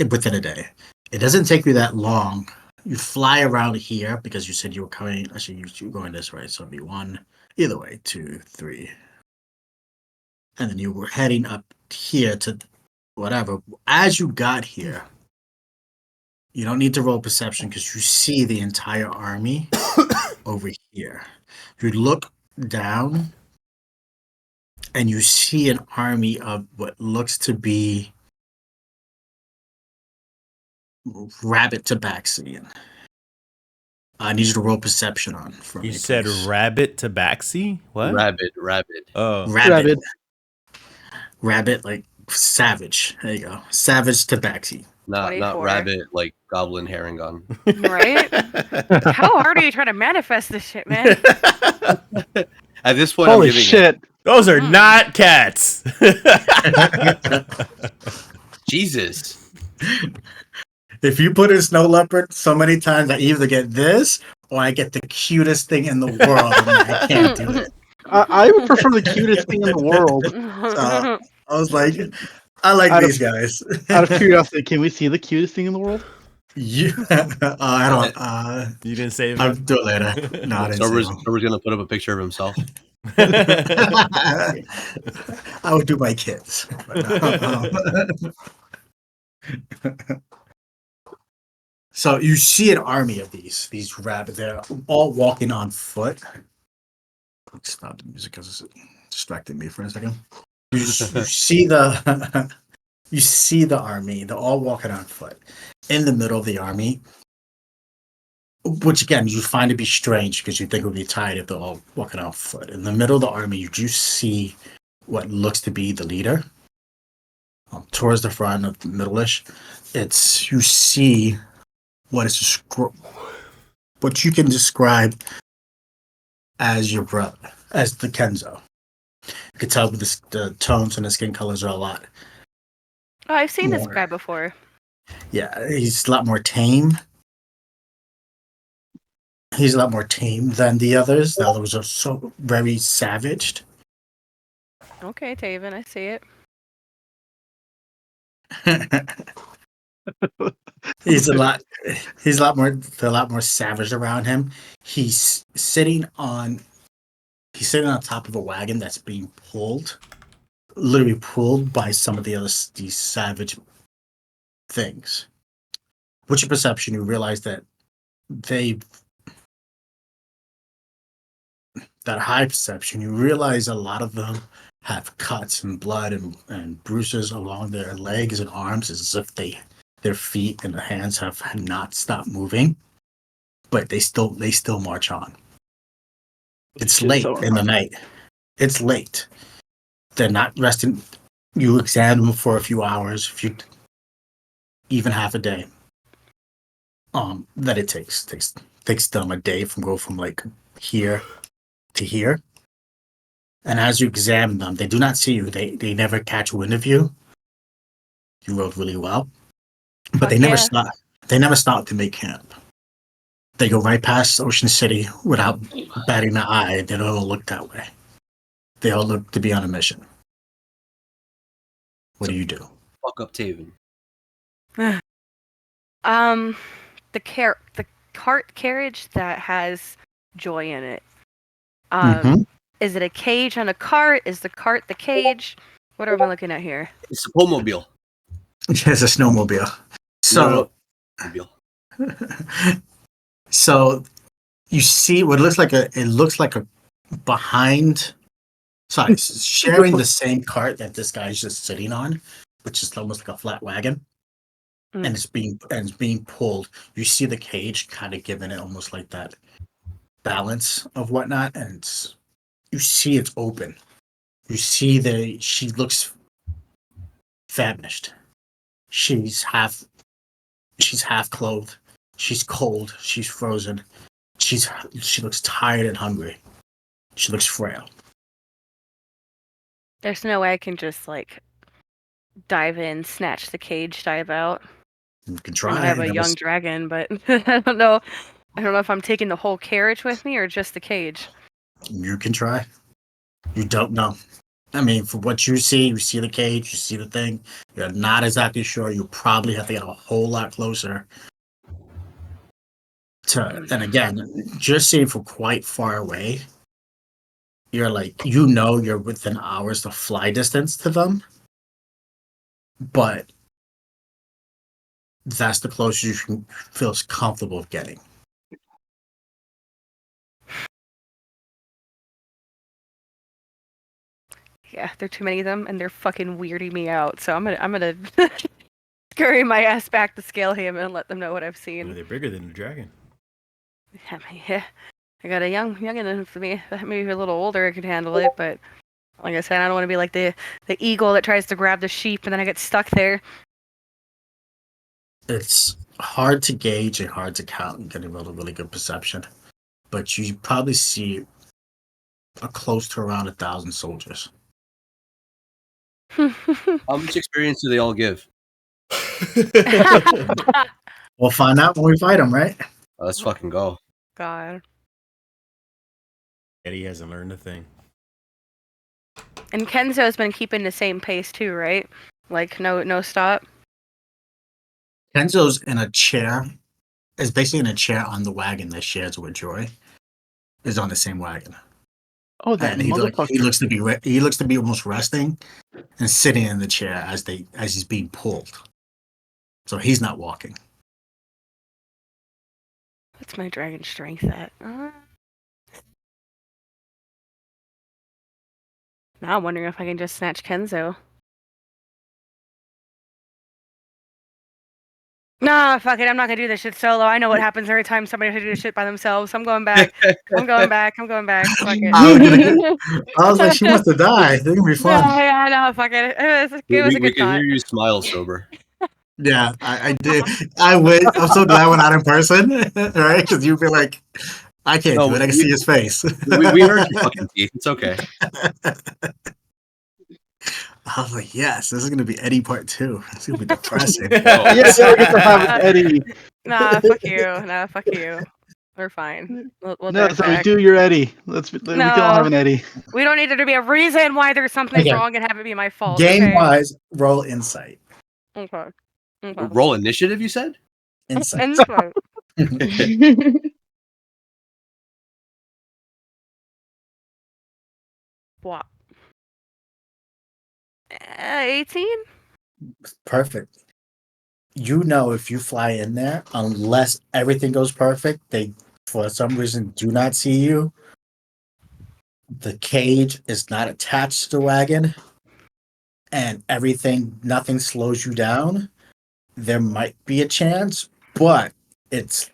within a day. It doesn't take you that long. You fly around here because you said you were coming. Actually, you were going this way. So it'd be 1, either way, 2, 3. And then you were heading up here to whatever. As you got here, you don't need to roll perception because you see the entire army over here. You look down and you see an army of what looks to be rabbit tabaxian. I need you to roll perception on for You me, said please. rabbit tabaxi? What? Rabbit. Oh. Rabbit. Rabbit, like savage. There you go. Savage tabaxi. Not 24. rabbit like goblin Harangon. Right? How hard are you trying to manifest this shit, man? At this point, Holy I'm giving shit! Those are not cats. Jesus. If you put in snow leopard so many times, I either get this or I get the cutest thing in the world. And I can't do it. I would prefer the cutest thing in the world. So I was like, I like Out of- these guys. Out of curiosity, can we see the cutest thing in the world? You, I don't. You didn't save I'll him? do it later. No, I didn't say Sober's gonna put up a picture of himself. I would do my kids. So you see an army of these rabbits. They're all walking on foot. Stop the music because it's distracting me for a second. You see the you see the army. They're all walking on foot. In the middle of the army, which again you find to be strange because you think it would be tied if they're all walking on foot. In the middle of the army, you do see what looks to be the leader. Towards the front of the middle-ish, you see what you can describe as your brother, as the Kenzo. You can tell with the tones and the skin colors are a lot. Oh, I've seen this More. guy before. Yeah, he's a lot more tame. He's a lot more tame than the others. The others are so very savaged. Okay, Taven, I see it. He's a lot more savage around him. He's sitting on top of a wagon that's being literally pulled by some of these savage things. With your perception, you realize that that high perception, you realize a lot of them have cuts and blood and bruises along their legs and arms as if their feet and their hands have not stopped moving, but they still march on. It's late in the night. It's late. They're not resting. You examine them for a few hours, even half a day. That it takes them a day from like here to here. And as you examine them, they do not see you. They never catch wind of you. You rode really well, but they never stop. They never stop to make camp. They go right past Ocean City without batting an eye. They don't look that way. They all look to be on a mission. What do you do? Fuck up Taven. The cart carriage that has Joy in it. Is it a cage on a cart? Is the cart the cage? What are we looking at here? It's a snowmobile. It's a snowmobile. So, so you see what looks like a behind. Sorry, sharing the same cart that this guy's just sitting on, which is almost like a flat wagon, and it's being pulled. You see the cage kind of giving it almost like that balance of whatnot, and you see it's open. You see she looks famished. She's half clothed. She's cold. She's frozen. She looks tired and hungry. She looks frail. There's no way I can just like dive in, snatch the cage, dive out. You can try. I have a young dragon, but I don't know. I don't know if I'm taking the whole carriage with me or just the cage. You can try. You don't know. I mean, for what you see the cage, you see the thing. You're not exactly sure. You probably have to get a whole lot closer. And again, just seeing from quite far away, you're like, you're within hours of fly distance to them, but that's the closest you can feel comfortable getting. Yeah, there are too many of them, and they're fucking weirding me out. So I'm gonna scurry my ass back to Scaleham and let them know what I've seen. They're bigger than a dragon. Yeah, I got a youngin' for me. Maybe a little older, I could handle it. But like I said, I don't want to be like the eagle that tries to grab the sheep and then I get stuck there. It's hard to gauge and hard to count and get a really good perception. But you probably see close to around 1,000 soldiers. How much experience do they all give? We'll find out when we fight them, right? Let's fucking go. God. Eddie hasn't learned a thing. And Kenzo's been keeping the same pace too, right? Like no stop. Kenzo's in a chair. Is basically in a chair on the wagon that shares with Joy. Is on the same wagon. Oh, that And he looks to be almost resting and sitting in the chair as he's being pulled. So he's not walking. What's my dragon strength at? Now I'm wondering if I can just snatch Kenzo. Nah, fuck it. I'm not gonna do this shit solo. I know what happens every time somebody has to do this shit by themselves. I'm going back. I'm going back. Fuck it. I was like, she wants to die. They're gonna be fun. Yeah, no, fuck it. It was a We good can thought. hear you smile sober. Yeah, I did. I'm so glad we're not in person, right? Because you'd be like, I can't do it. I can see his face. we heard your fucking teeth. It's okay. I was like, yes, this is going to be Eddie part 2. It's going to be depressing. Yes, I get to have Eddie. Nah, fuck you. Nah, fuck you. We're fine. We'll No, so we do your Eddie. We can all have an Eddie. We don't need there to be a reason why there's something wrong and have it be my fault. Game-wise, roll insight. Okay. Roll initiative, you said? Insight. What? 18? Perfect. You know, if you fly in there, unless everything goes perfect, they, for some reason, do not see you. The cage is not attached to the wagon, and nothing slows you down. There might be a chance, but it's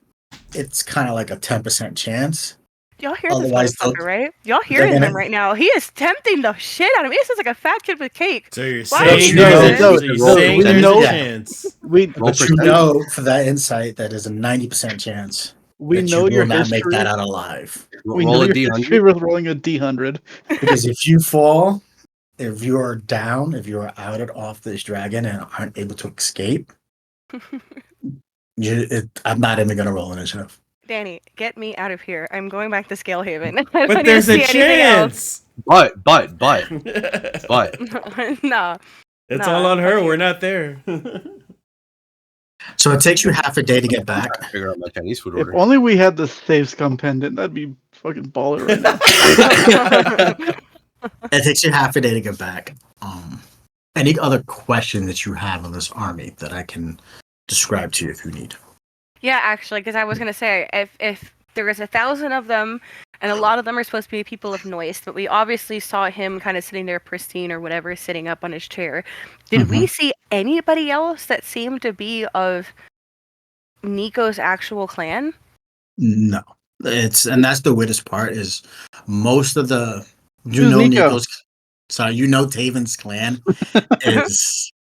kind of like a 10% chance. Y'all hear this motherfucker, right? Y'all hearing him right now. He is tempting the shit out of me. This is like a fat kid with cake. So you're saying there's a chance. But you know for that insight that is a 90% chance. We know you your will not history. make that out alive. We know your history with rolling a D100. Because if you fall, if you are down, if you are outed off this dragon and aren't able to escape, I'm not even going to roll initiative. Danny, get me out of here. I'm going back to Scalehaven. But there's a chance. But. No. It's all on her. We're not there. So it takes you half a day to get back. Figure out my Chinese food If order. only we had the save scum pendant, that'd be fucking baller right now. It takes you half a day to get back. Any other question that you have on this army that I can describe to you if you need? Yeah, actually, because I was gonna say if there was 1,000 of them, and a lot of them are supposed to be people of Noise, but we obviously saw him kind of sitting there pristine or whatever, sitting up on his chair. Did we see anybody else that seemed to be of Nico's actual clan? No. And that's the weirdest part is most of the Nico's Taven's clan is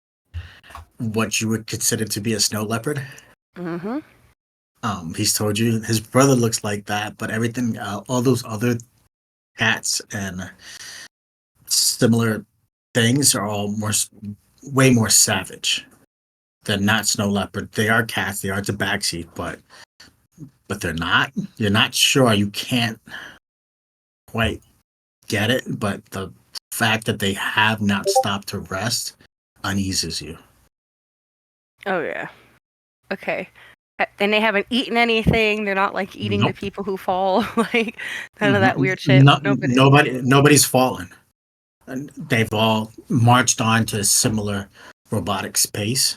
what you would consider to be a snow leopard. Mm-hmm. He's told you his brother looks like that, but everything, all those other cats and similar things are all way more savage. They're not snow leopard. They are cats. They are tabaxi, but they're not. You're not sure. You can't quite get it, but the fact that they have not stopped to rest uneases you. Oh yeah. Okay. And they haven't eaten anything. They're not like eating the people who fall, like none of that weird shit. Nobody's fallen. They've all marched on to a similar robotic space.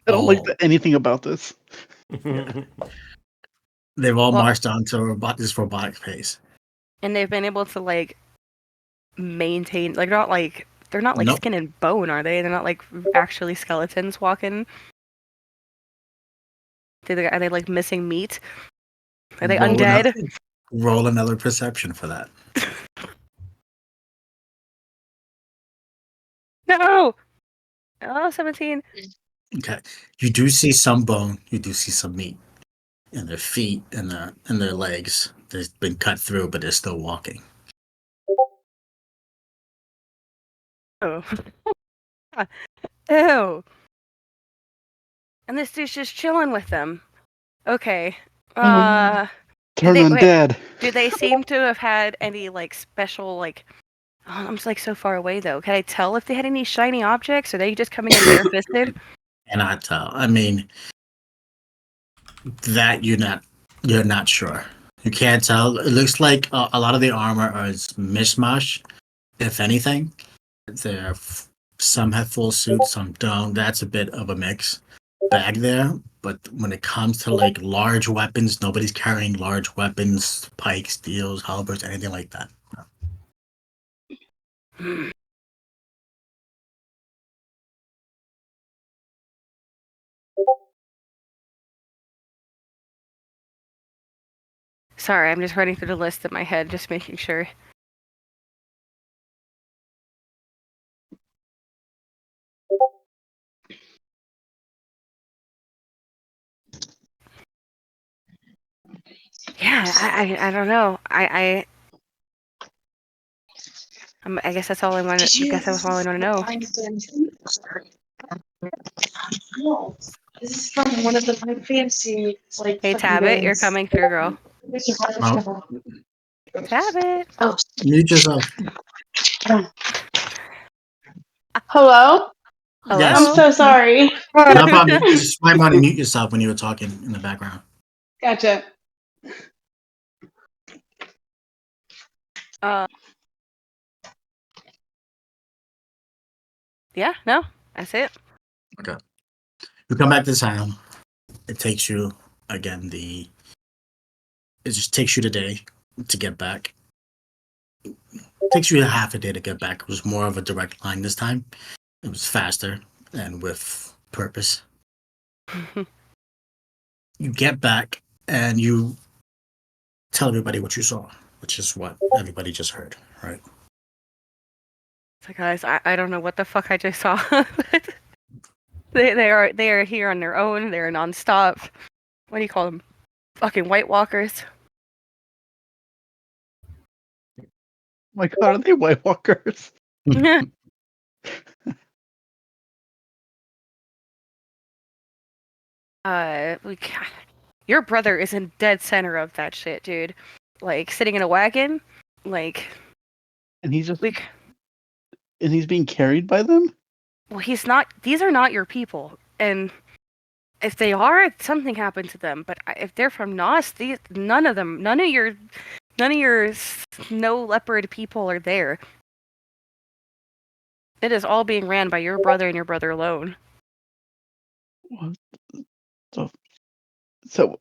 I don't like anything about this. They've all marched on to this robotic pace. And they've been able to like maintain, like they're not like skin and bone, are they? They're not like actually skeletons walking. Are they like missing meat? Are they undead? Roll another perception for that. No! Oh, 17. Okay. You do see some bone. You do see some meat in their feet and their legs. They've been cut through, but they're still walking. Oh. Ew. And this dude's just chilling with them. Okay. Turn undead. Do they seem to have had any like special like? Oh, I'm just like so far away though. Can I tell if they had any shiny objects? Are they just coming in bare-fisted? Cannot tell. I mean, that you're not sure. You can't tell. It looks like a lot of the armor is mishmash, if anything. Some have full suits, some don't. That's a bit of a mix bag there. But when it comes to like large weapons, nobody's carrying large weapons, pikes, steels, halberds, anything like that. No. Sorry, I'm just running through the list in my head, just making sure. Yeah, I don't know. I guess that's all I wanted. I guess that's all I want to know. No, this is from one of the fancy like. Hey, Tabit, you're coming through, girl. Oh, Tabit. Oh, mute yourself. hello. Yes. I'm so sorry. No problem. You just might want to mute yourself when you were talking in the background. Gotcha. Yeah, no, that's it. Okay. You come back to town. It takes you again. It just takes you the day to get back. It takes you a half a day to get back. It was more of a direct line this time. It was faster and with purpose. You get back and you tell everybody what you saw, which is what everybody just heard, right? So guys, I don't know what the fuck I just saw. they are here on their own. They're nonstop. What do you call them? Fucking White Walkers. My God, are they White Walkers? Your brother is in dead center of that shit, dude. Like sitting in a wagon, like. And he's just. And he's being carried by them? Well, he's not. These are not your people, and if they are, something happened to them. But if they're from Nos, none of them, none of your snow leopard people are there. It is all being ran by your brother and your brother alone. What? So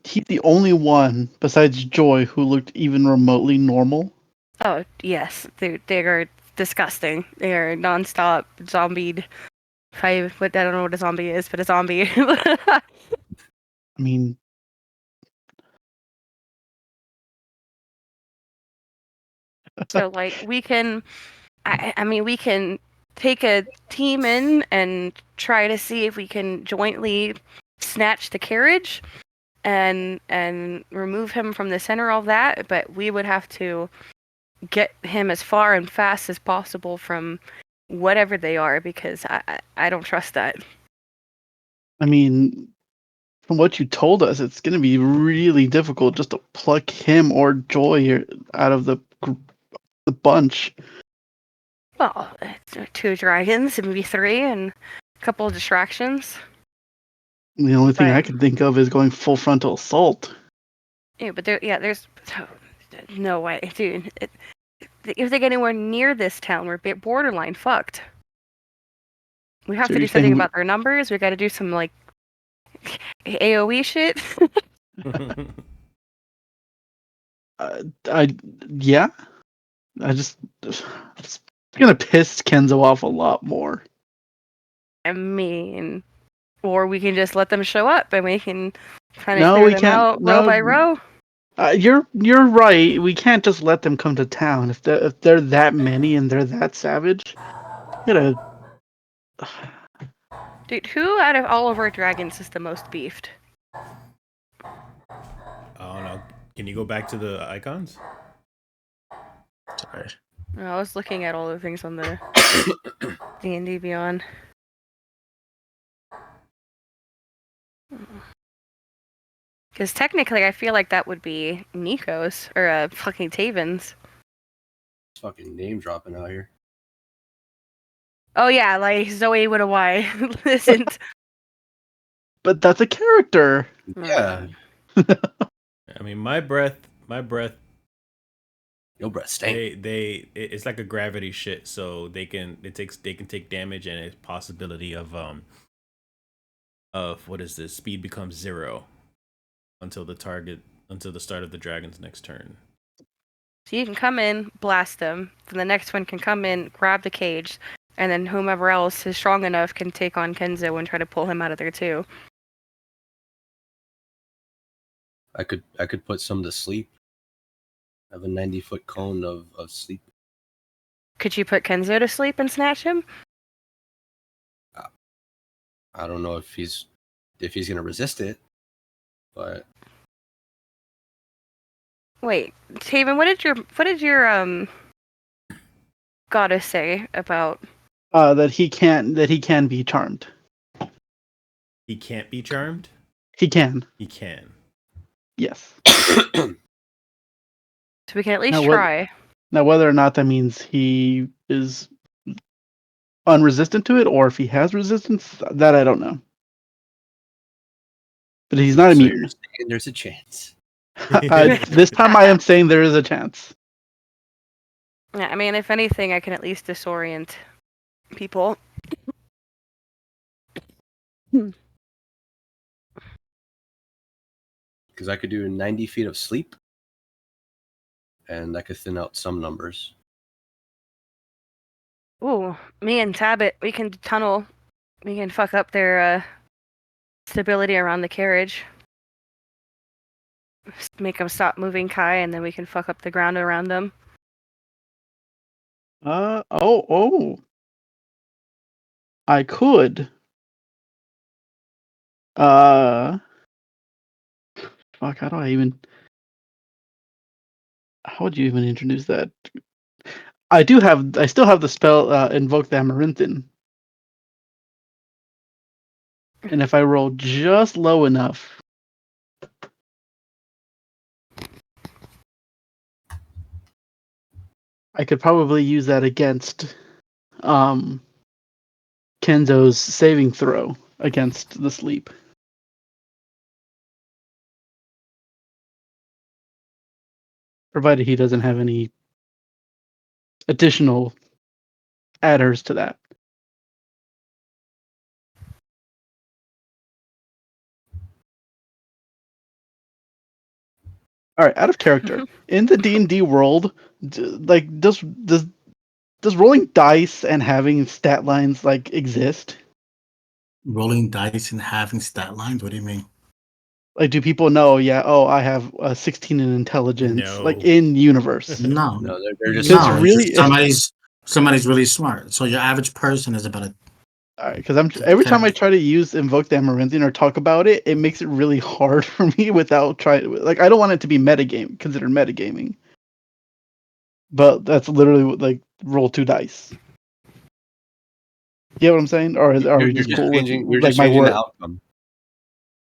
he's the only one besides Joy who looked even remotely normal. Oh yes, they are disgusting. They are nonstop zombied. I don't know what a zombie is, but a zombie. I mean, so like we can, I mean we can take a team in and try to see if we can jointly snatch the carriage and remove him from the center of that. But we would have to get him as far and fast as possible from whatever they are, because I don't trust that. I mean, from what you told us, it's going to be really difficult just to pluck him or Joy out of the bunch. Well, 2 dragons, maybe 3, and a couple of distractions. The only thing I can think of is going full frontal assault. Yeah, but there's no way, dude. If they get anywhere near this town, we're borderline fucked. We have to do something about their numbers. We got to do some like AOE shit. Yeah. It's gonna piss Kenzo off a lot more. I mean, or we can just let them show up and we can Kind of No, clear we them can't. out row No, by row. you're right. We can't just let them come to town if they're that many and they're that savage. You gotta. Dude, who out of all of our dragons is the most beefed? I don't know. Can you go back to the icons? Sorry. I was looking at all the things on the D&D Beyond. Because technically, I feel like that would be Nico's or fucking Taven's. Fucking name dropping out here. Oh yeah, like Zoe with a Y. Isn't. But that's a character. Yeah. I mean, my breath. Your breath stank. It's like a gravity shit, so they can take damage and a possibility of what is this? Speed becomes 0 until the start of the dragon's next turn. So you can come in, blast them. Then the next one can come in, grab the cage, and then whomever else is strong enough can take on Kenzo and try to pull him out of there too. I could put some to sleep. I have a 90-foot cone of sleep. Could you put Kenzo to sleep and snatch him? I don't know if he's gonna resist it, but Wait, Taven, what did your goddess say about? That he can be charmed. He can't be charmed. He can. He can. Yes. So we can at least try. Now, whether or not that means he is unresistant to it, or if he has resistance, that I don't know. But he's not so immune. you're saying there's a chance. This time I am saying there is a chance. Yeah, I mean, if anything, I can at least disorient people. Because I could do 90 feet of sleep, and that could thin out some numbers. Ooh, me and Tabit, we can tunnel. We can fuck up their stability around the carriage. Make them stop moving Kai, and then we can fuck up the ground around them. Oh. I could. Fuck, how would you even introduce that? I still have the spell, Invoke the Amaranthin. And if I roll just low enough, I could probably use that against Kenzo's saving throw against the sleep. Provided he doesn't have any additional adders to that. All right, out of character. In the D&D world, does rolling dice and having stat lines exist? Rolling dice and having stat lines? What do you mean? Do people know? Yeah. Oh, I have a 16 in intelligence. No. In universe. No, No, they're just no. really Somebody's really smart. So your average person is about a. All right, because every time I try to use Invoke the Amaranthian or talk about it, it makes it really hard for me without trying. I don't want it to be considered metagaming. But that's literally roll 2 dice. You get what I'm saying? Or are we just cool with my changing word? the outcome.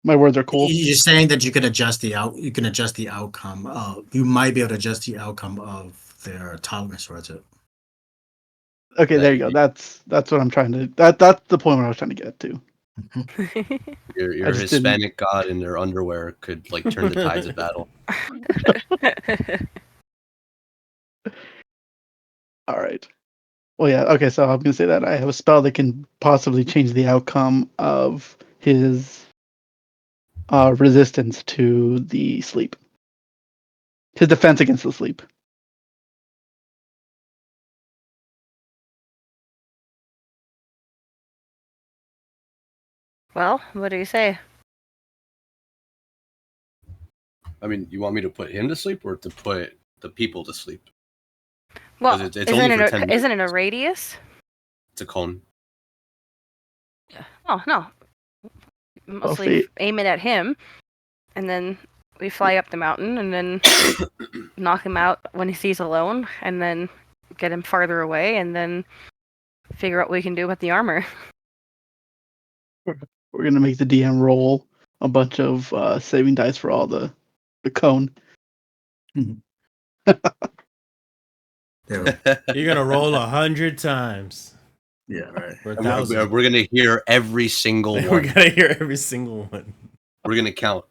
My words are cool. You're saying that you can adjust the outcome. You might be able to adjust the outcome of their tolerance towards it. Okay, there you go. That's what I'm trying to. That's the point where I was trying to get to. Your Hispanic god in their underwear could turn the tides of battle. All right. Well, yeah. Okay, so I'm gonna say that I have a spell that can possibly change the outcome of his resistance to the sleep. His defense against the sleep. Well, what do you say? I mean, you want me to put him to sleep or to put the people to sleep? Well, it's only for 10 minutes. Isn't it a radius? It's a cone. Yeah. Oh no. Mostly aim it at him, and then we fly up the mountain, and then knock him out when he's alone, and then get him farther away, and then figure out what we can do with the armor. We're gonna make the DM roll a bunch of saving dice for all the cone. You're gonna roll 100 times. Yeah, right. Or 1,000. We're gonna hear every single one. We're gonna hear every single one. We're gonna count.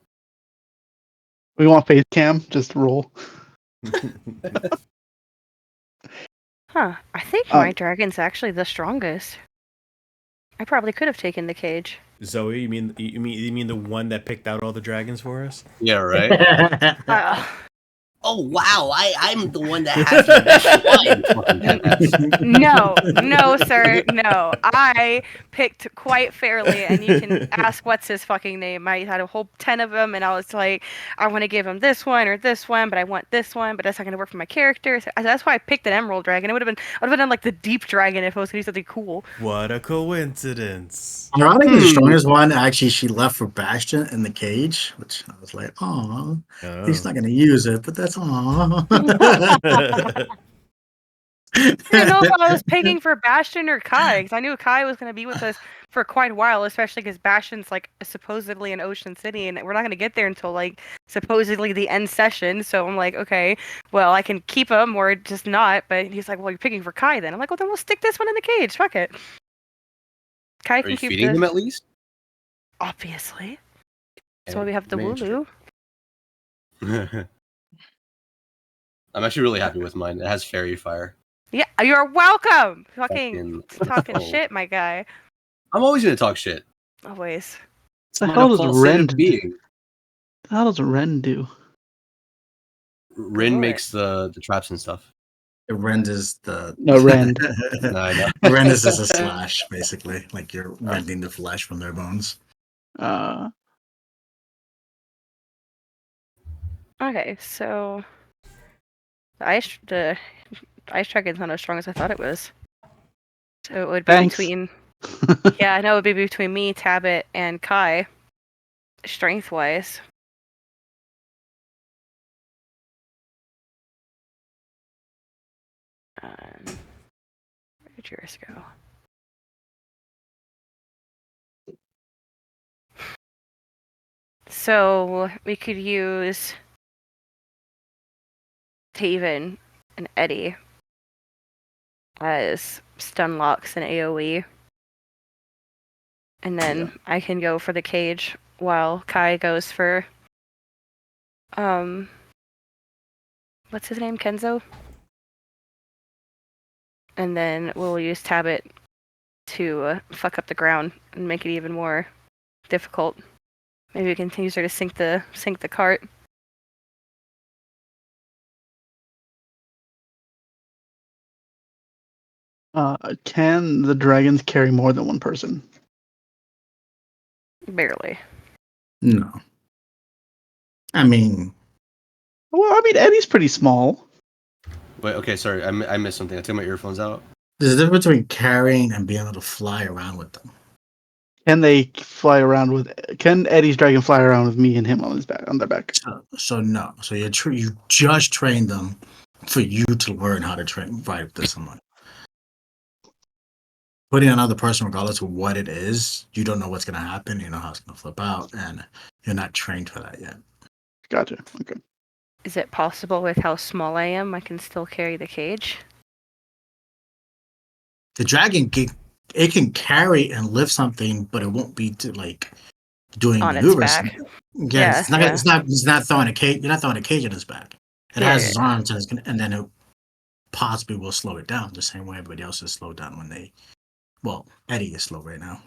We want face cam. Just roll. Huh. I think my dragon's actually the strongest. I probably could have taken the cage. Zoe, you mean the one that picked out all the dragons for us? Yeah, right. Oh wow! I'm the one that has the best wine. No, sir, no. I picked quite fairly, and you can ask what's his fucking name. I had a whole 10 of them, and I was like, I want to give him this one or this one, but I want this one, but that's not gonna work for my character. So that's why I picked an emerald dragon. I would have been like the deep dragon if I was gonna do something cool. What a coincidence! Ironically, the strongest one actually she left for Bastion in the cage, which I was like, oh, he's not gonna use it, but that's I didn't know if I was picking for Bastion or Kai, because I knew Kai was going to be with us for quite a while, especially because Bastion's like supposedly in Ocean City, and we're not going to get there until like supposedly the end session. So I'm like, okay, well I can keep him or just not. But he's like, well, you're picking for Kai then. I'm like, well then we'll stick this one in the cage. Fuck it. Kai can keep feeding him at least. Obviously. That's why we have the Wooloo. I'm actually really happy with mine. It has fairy fire. Yeah, you're welcome. Fucking talking shit, my guy. I'm always gonna talk shit. Always. What the hell does Ren do? What the hell does Ren do? Ren makes the traps and stuff. Rend is the Rend. No, I know. Rend is just a slash, basically. Like you're rending the flesh from their bones. Okay, so the ice dragon's not as strong as I thought it was. So it would be between yeah, I know it would be between me, Tabit, and Kai, strength wise. Where did yours go? So we could use Taven and Eddie as stun locks and AoE. And then I can go for the cage while Kai goes for what's his name? Kenzo? And then we'll use Tabit to fuck up the ground and make it even more difficult. Maybe we can use her to sink the cart. Can the dragons carry more than one person? Barely. No. I mean, Eddie's pretty small. Wait, okay, sorry, I missed something. I took my earphones out. there's a difference between carrying and being able to fly around with them. Can they fly around with? Can Eddie's dragon fly around with me and him on their back? So no. So you just trained them for you to learn how to ride with someone. Putting another person, regardless of what it is, you don't know what's going to happen. You know how it's going to flip out, and you're not trained for that yet. Gotcha. Okay. Is it possible with how small I am, I can still carry the cage? The dragon can carry and lift something, but it won't be like doing on maneuvers. Its back. Yeah, it's not throwing a cage. You're not throwing a cage in his back. It has his arms, and then it possibly will slow it down the same way everybody else is slowed down when they. Well, Eddie is slow right now.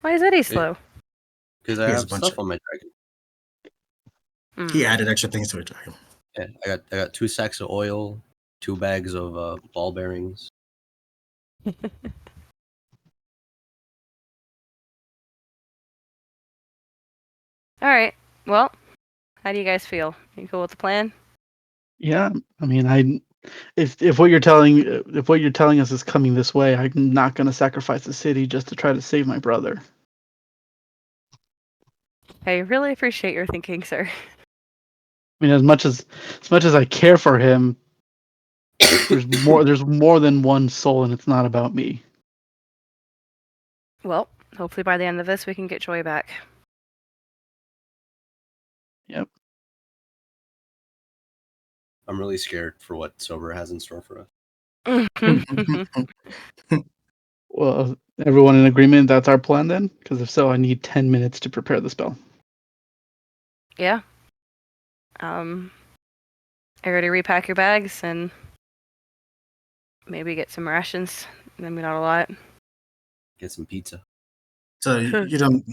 Why is Eddie slow? Because I have stuff on my dragon. He added extra things to his dragon. Yeah, I got 2 sacks of oil, 2 bags of ball bearings. All right. Well, how do you guys feel? You cool with the plan? Yeah, I mean, if what you're telling us is coming this way, I'm not going to sacrifice the city just to try to save my brother. I really appreciate your thinking, sir. I mean, as much as I care for him, there's more than one soul, and it's not about me. Well, hopefully by the end of this, we can get Joy back. Yep. I'm really scared for what Sober has in store for us. Well, everyone in agreement that's our plan then? Because if so, I need 10 minutes to prepare the spell. Yeah. Everybody repack your bags and maybe get some rations. Maybe not a lot. Get some pizza. So you don't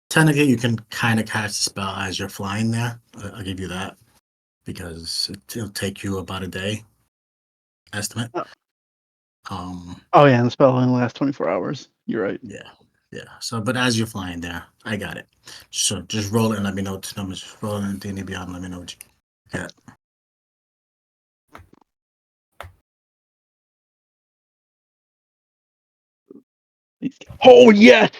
technically you can kind of cast the spell as you're flying there. I'll give you that because it'll take you about a day estimate. Oh yeah, and the spell only lasts 24 hours. You're right. Yeah. So, but as you're flying there, I got it. So just roll it and let me know what the numbers. Roll it in D&D Beyond. Let me know what you get. Oh yes!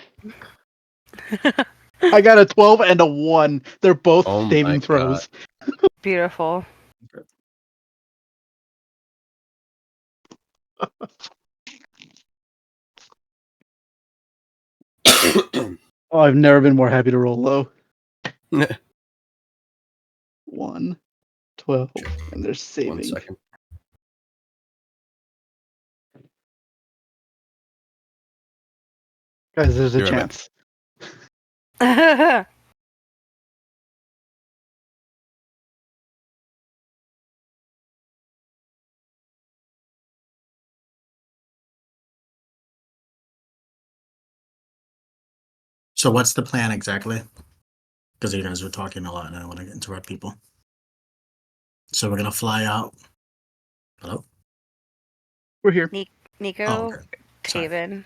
I got a 12 and a 1. They're both Oh my saving throws. Beautiful. Oh, I've never been more happy to roll low. 1, 12, and they're saving. 1 second. Guys, there's a You're right chance. So what's the plan exactly? Because you guys were talking a lot and I don't want to interrupt people. So we're gonna fly out. Hello? We're here. Nico, Oh, okay. Sorry. Taven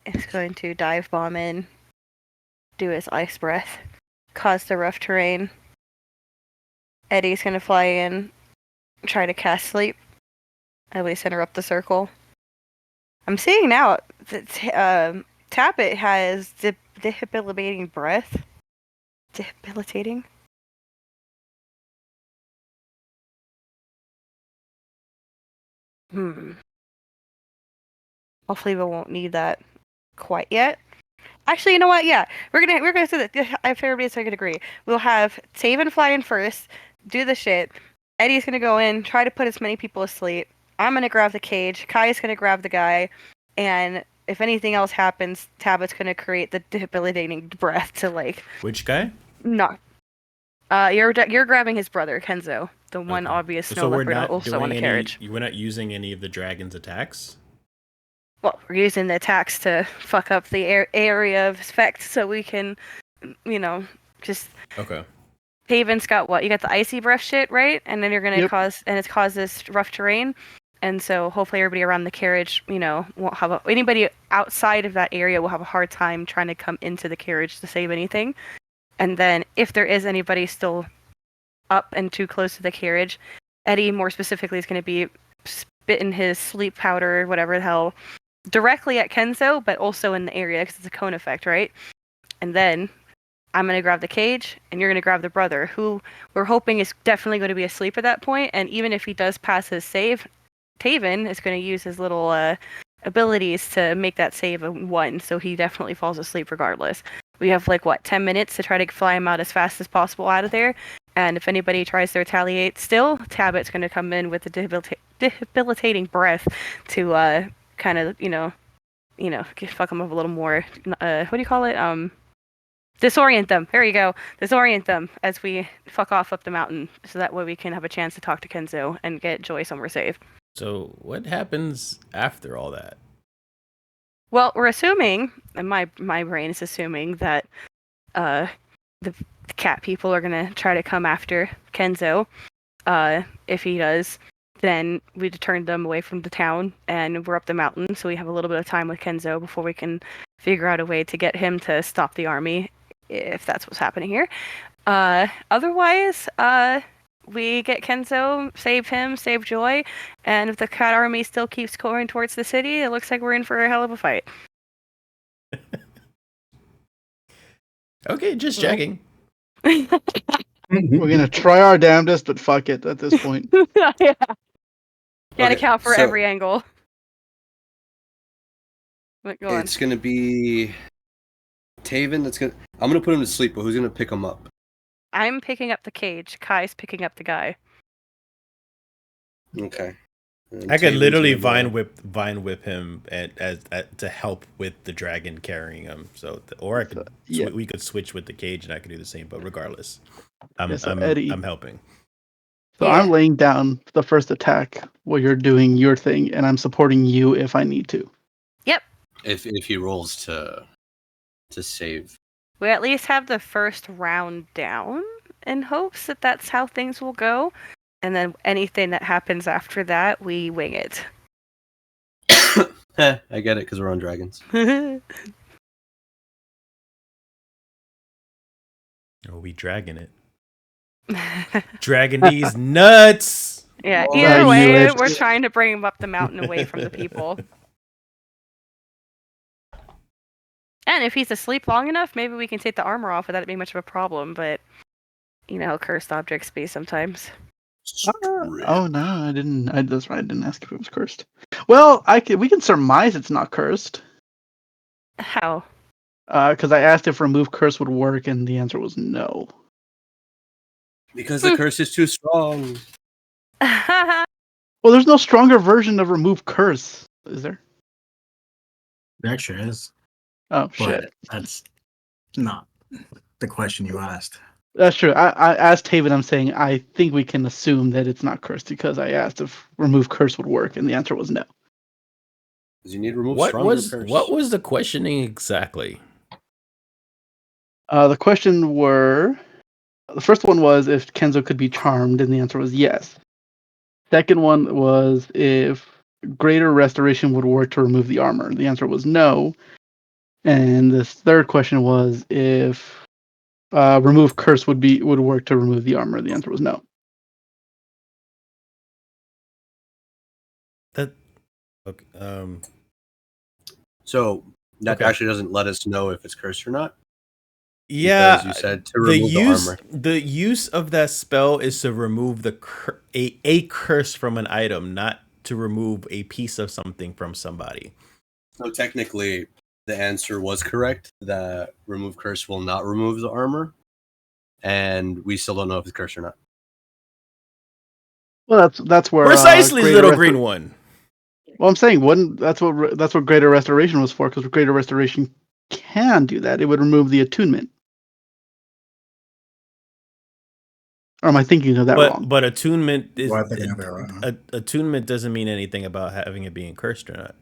is going to dive bomb in, do his ice breath, cause the rough terrain. Eddie's going to fly in, try to cast sleep, at least interrupt the circle. I'm seeing now that Tappet has debilitating breath. Debilitating? Hopefully we won't need that quite yet. Actually, you know what? Yeah, we're gonna say that if everybody's gonna agree, we'll have Taven fly in first, do the shit. Eddie's gonna go in, try to put as many people asleep. I'm gonna grab the cage. Kai's gonna grab the guy, and if anything else happens, Tabit's gonna create the debilitating breath to like. Which guy? No. You're grabbing his brother Kenzo, the one Okay. obvious snow So we're leopard, not also doing on the carriage. we're not using any of the dragon's attacks. Well, we're using the attacks to fuck up the area of effect so we can, just. Okay. Haven's got what? You got the icy breath shit, right? And then you're gonna Yep. it's caused this rough terrain. And so hopefully everybody around the carriage, won't have anybody outside of that area will have a hard time trying to come into the carriage to save anything. And then if there is anybody still up and too close to the carriage, Eddie more specifically is going to be spitting his sleep powder, whatever the hell, directly at Kenzo, but also in the area because it's a cone effect, right? And then I'm going to grab the cage, and you're going to grab the brother, who we're hoping is definitely going to be asleep at that point. And even if he does pass his save, Taven is going to use his little abilities to make that save a 1, so he definitely falls asleep regardless. We have 10 minutes to try to fly him out as fast as possible out of there. And if anybody tries to retaliate still, Tabit's going to come in with a debilitating breath to kind of, fuck them up a little more. What do you call it? Disorient them. There you go. Disorient them as we fuck off up the mountain, so that way we can have a chance to talk to Kenzo and get Joy somewhere safe. So what happens after all that? Well, we're assuming, and my brain is assuming that the cat people are gonna try to come after Kenzo. If he does, then we turn them away from the town and we're up the mountain, so we have a little bit of time with Kenzo before we can figure out a way to get him to stop the army. if that's what's happening here. Otherwise, we get Kenzo, save him, save Joy, and if the cat army still keeps going towards the city, it looks like we're in for a hell of a fight. Okay, just checking. We're gonna try our damnedest, but fuck it at this point. Yeah. Can't Okay, account for so- every angle. But go on. It's gonna be Taven. I'm gonna put him to sleep, but who's gonna pick him up? I'm picking up the cage. Kai's picking up the guy. Okay. And I could Taven's literally gonna vine whip him to help with the dragon carrying him. So, or I could we could switch with the cage, and I could do the same. But regardless, Eddie, I'm helping. So I'm laying down the first attack while you're doing your thing, and I'm supporting you if I need to. Yep. If he rolls to save. We at least have the first round down in hopes that that's how things will go. And then anything that happens after that, we wing it. I get it, because we're on dragons. Oh, we dragging it. Dragging these nuts. Yeah, Oh, either you way, wish. we're trying to bring him up the mountain away from the people. And if he's asleep long enough, maybe we can take the armor off without it being much of a problem, but you know how cursed objects be sometimes. Oh no, I didn't. That's right. I didn't ask if it was cursed. Well, we can surmise it's not cursed. How? Because I asked if remove curse would work, and the answer was no. Because the curse is too strong. Well, there's no stronger version of remove curse, is there? It actually is. Oh shit. But that's not the question you asked. That's true. I asked Taven, I'm saying I think we can assume that it's not cursed because I asked if remove curse would work, and the answer was no. Because you need to remove What stronger curse. was the questioning exactly? The question were the first one was if Kenzo could be charmed, and the answer was yes. Second one was if greater restoration would work to remove the armor. The answer was no. And the third question was if remove curse would work to remove the armor. The answer was no. Okay, So that Okay. actually doesn't let us know if it's cursed or not. yeah, Because you said to remove the armor. The use of that spell is to remove a curse from an item, not to remove a piece of something from somebody. So technically, the answer was correct. That remove curse will not remove the armor, and we still don't know if it's cursed or not. Well, that's where Precisely, greater little green one. Well, I'm saying that's what greater restoration was for, because greater restoration can do that. It would remove the attunement. Or am I thinking of that wrong? But attunement is Well, I think I have that wrong. attunement doesn't mean anything about having it being cursed or not.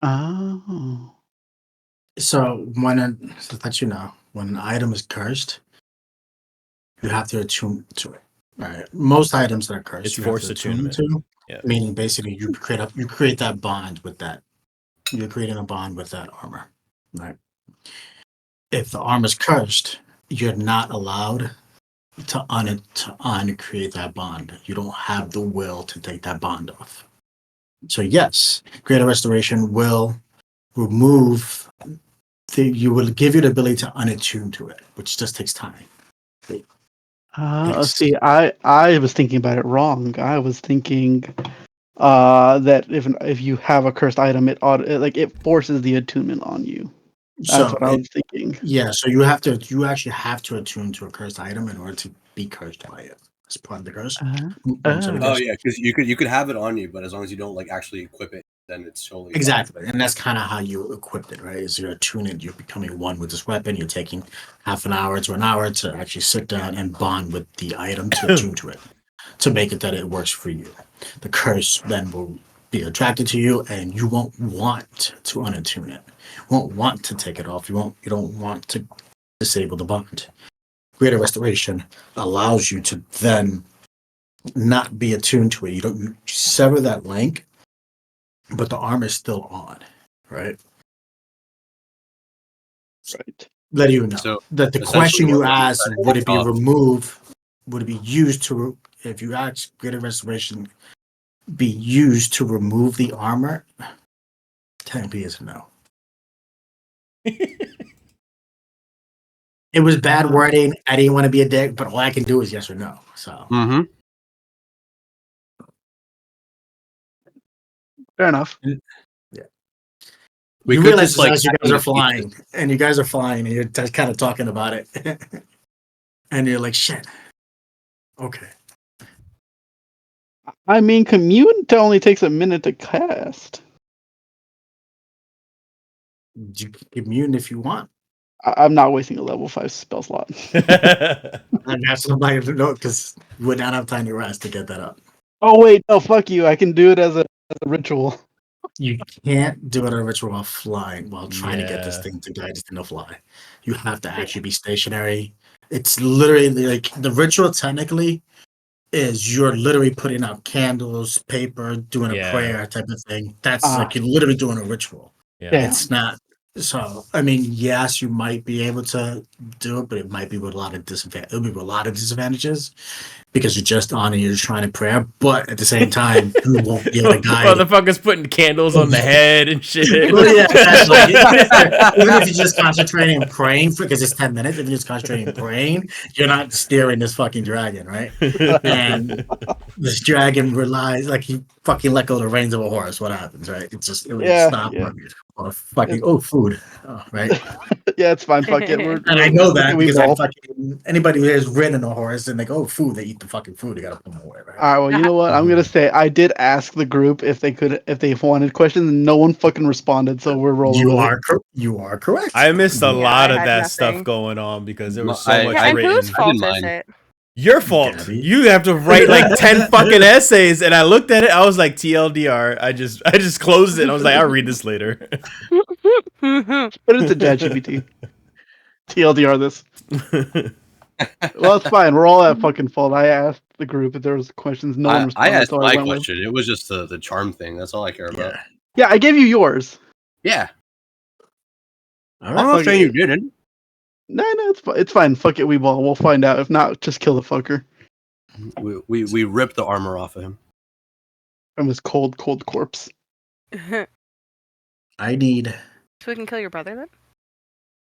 Oh. So to let you know, when an item is cursed, you have to attune to it. Right. Most items that are cursed, It's you have forced to attune attunement. to. Yeah. Meaning, basically, you create that bond with that. You're creating a bond with that armor, right? If the armor's cursed, you're not allowed to uncreate that bond. You don't have the will to take that bond off. So yes, greater restoration will remove you will give you the ability to unattune to it, which just takes time. Yes. See, I was thinking about it wrong. I was thinking that if you have a cursed item, it forces the attunement on you. That's what I was thinking. Yeah, so you actually have to attune to a cursed item in order to be cursed by it. That's part of the curse. Oh yeah, because you could have it on you, but as long as you don't like actually equip it, then it's totally Exactly, and that's kind of how you equip it, right? Is you're attuning, you're becoming one with this weapon. You're taking half an hour to an hour to actually sit down and bond with the item to attune to it, to make it that it works for you. The curse then will be attracted to you, and you won't want to unattune it. You won't want to take it off. You don't want to disable the bond. Greater restoration allows you to then not be attuned to it. You sever that link, but the armor is still on, right? Right. Let you know So that the essentially question you what we're asked, trying to would get it be off- removed? Would it be used to, if you ask greater restoration, be used to remove the armor? Technically, is a no. It was bad wording. I didn't want to be a dick, but all I can do is yes or no. So Mhm. Fair enough. yeah, We you could realize just this like as you hack guys them are to pieces. flying, and you're just kind of talking about it, and you're like, shit. Okay. I mean, commute only takes a minute to cast. You can immune if you want. I'm not wasting a level 5 spell slot. And that's somebody to know because you would not have time to rest to get that up. Oh wait, no, fuck you. I can do it as a ritual. You can't do it a ritual while flying, while trying to get this Yeah. thing to guide this thing to fly. You have to actually be stationary. It's literally like the ritual technically is you're literally putting out candles, paper, doing a Yeah. prayer type of thing. That's like you're literally doing a ritual. Yeah. It's not. So I mean, yes, you might be able to do it, but it might be with a lot of disadvantages. It'll be with a lot of disadvantages because you're just on and you're just trying to pray. But at the same time, you won't be able to guide. Motherfuckers putting candles on the head and shit. Well, yeah, exactly. Like, even if you're just concentrating and praying for, because it's 10 minutes, if you're just concentrating and praying, you're not steering this fucking dragon, right? And this dragon relies, like, you fucking let go of the reins of a horse. What happens, right? It's just, it would Yeah, stop yeah. or fucking, food, right? Yeah, it's fine. Fuck it. We're, And I know that we because I ball. fucking, anybody who has ridden a horse and they go, food, they eat the fucking food, they gotta put them away, right? All right. Well, you know what? I'm gonna say I did ask the group if they wanted questions, and no one fucking responded. So we're rolling. You with are it. you are correct. I missed a lot I of had that nothing. stuff going on because there was so I- much Yeah, and written. whose fault is mind. it? Your fault. Gabby. You have to write like 10 fucking essays, and I looked at it. I was like, TLDR. I just closed it. And I was like, I'll read this later. Put it to ChatGPT. TLDR this. Well, it's fine. We're all at fucking fault. I asked the group if there was questions. No one I responded. asked So my I went with. question. It was just the charm thing. That's all I care about. Yeah. Yeah, I gave you yours. Yeah. All I'm right. not fuck saying it. you didn't. No, it's fine. Fuck it. We ball. We'll find out. If not, just kill the fucker We ripped the armor off of him. from his cold corpse. So I need. we can kill your brother then?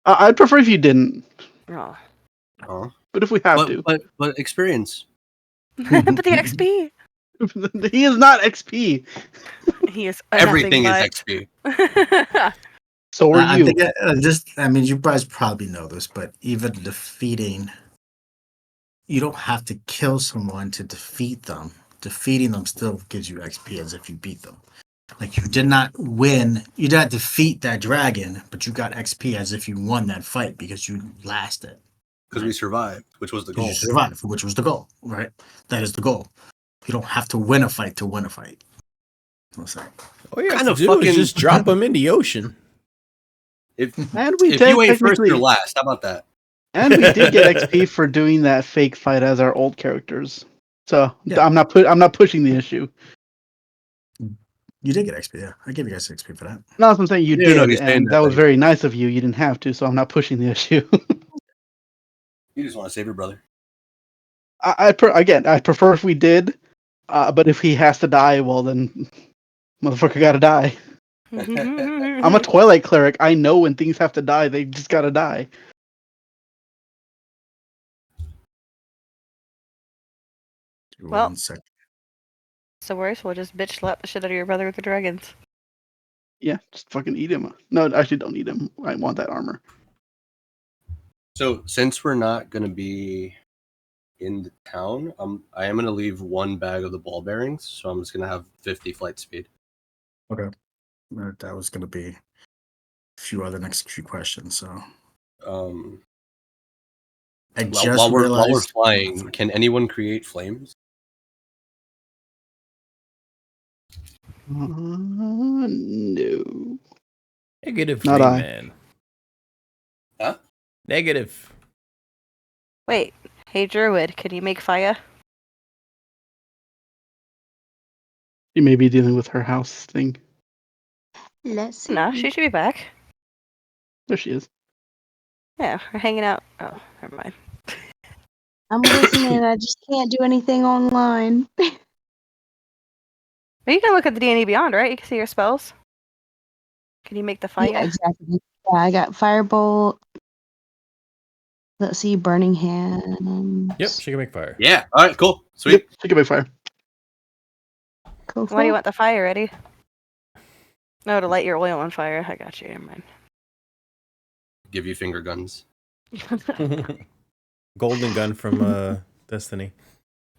I'd prefer if you didn't, Oh. Oh. but if we have to, But experience. But the XP. he is not XP. He is Everything is nothing XP. So are I you. think I mean, you guys probably know this, but even defeating, you don't have to kill someone to defeat them. Defeating them still gives you XP as if you beat them. Like you did not win, you did not defeat that dragon, but you got XP as if you won that fight because you lasted. Because we survived, which was the goal. You survived, which was the goal, right? That is the goal. You don't have to win a fight to win a fight. What's that? All you have Kind to of do fucking- is just drop them in the ocean. If And we if did you ain't first, technically, you're last. How about that? and we did get XP for doing that fake fight as our old characters. So Yeah. I'm not pushing the issue. You did get XP, yeah. I gave you guys XP for that. No, I'm saying you No, did, he's saying and that was like, very nice of you. You didn't have to, so I'm not pushing the issue. you just want to save your brother. I prefer if we did, but if he has to die, well then, motherfucker gotta die. I'm a Twilight cleric. I know when things have to die, they just gotta die. Well. 1 second. So worse, we'll just bitch slap the shit out of your brother with the dragons. Yeah, just fucking eat him. No, actually, don't eat him. I want that armor. So since we're not gonna be in the town, I am gonna leave one bag of the ball bearings. So I'm just gonna have 50 flight speed. Okay. That was going to be a few other next few questions. So I just While we're realized. flying, can anyone create flames? No. Negative Not three, I. man. Huh? Negative. Wait, hey Druid, can you make fire? You may be dealing with her house thing. Let's see. No, she should be back. There she is. Yeah, we're hanging out. Oh, never mind. I'm listening. I just can't do anything online. But you can look at the D&D Beyond, right? You can see your spells. Can you make the fire? Yeah, exactly. Yeah, I got Firebolt. Let's see, Burning Hands. Yep, she can make fire. Yeah. All right. Cool. Sweet. Yep, she can make fire. Cool. Why do you want the fire ready? No, to light your oil on fire. I got you. Never mind. Give you finger guns. Golden gun from Destiny.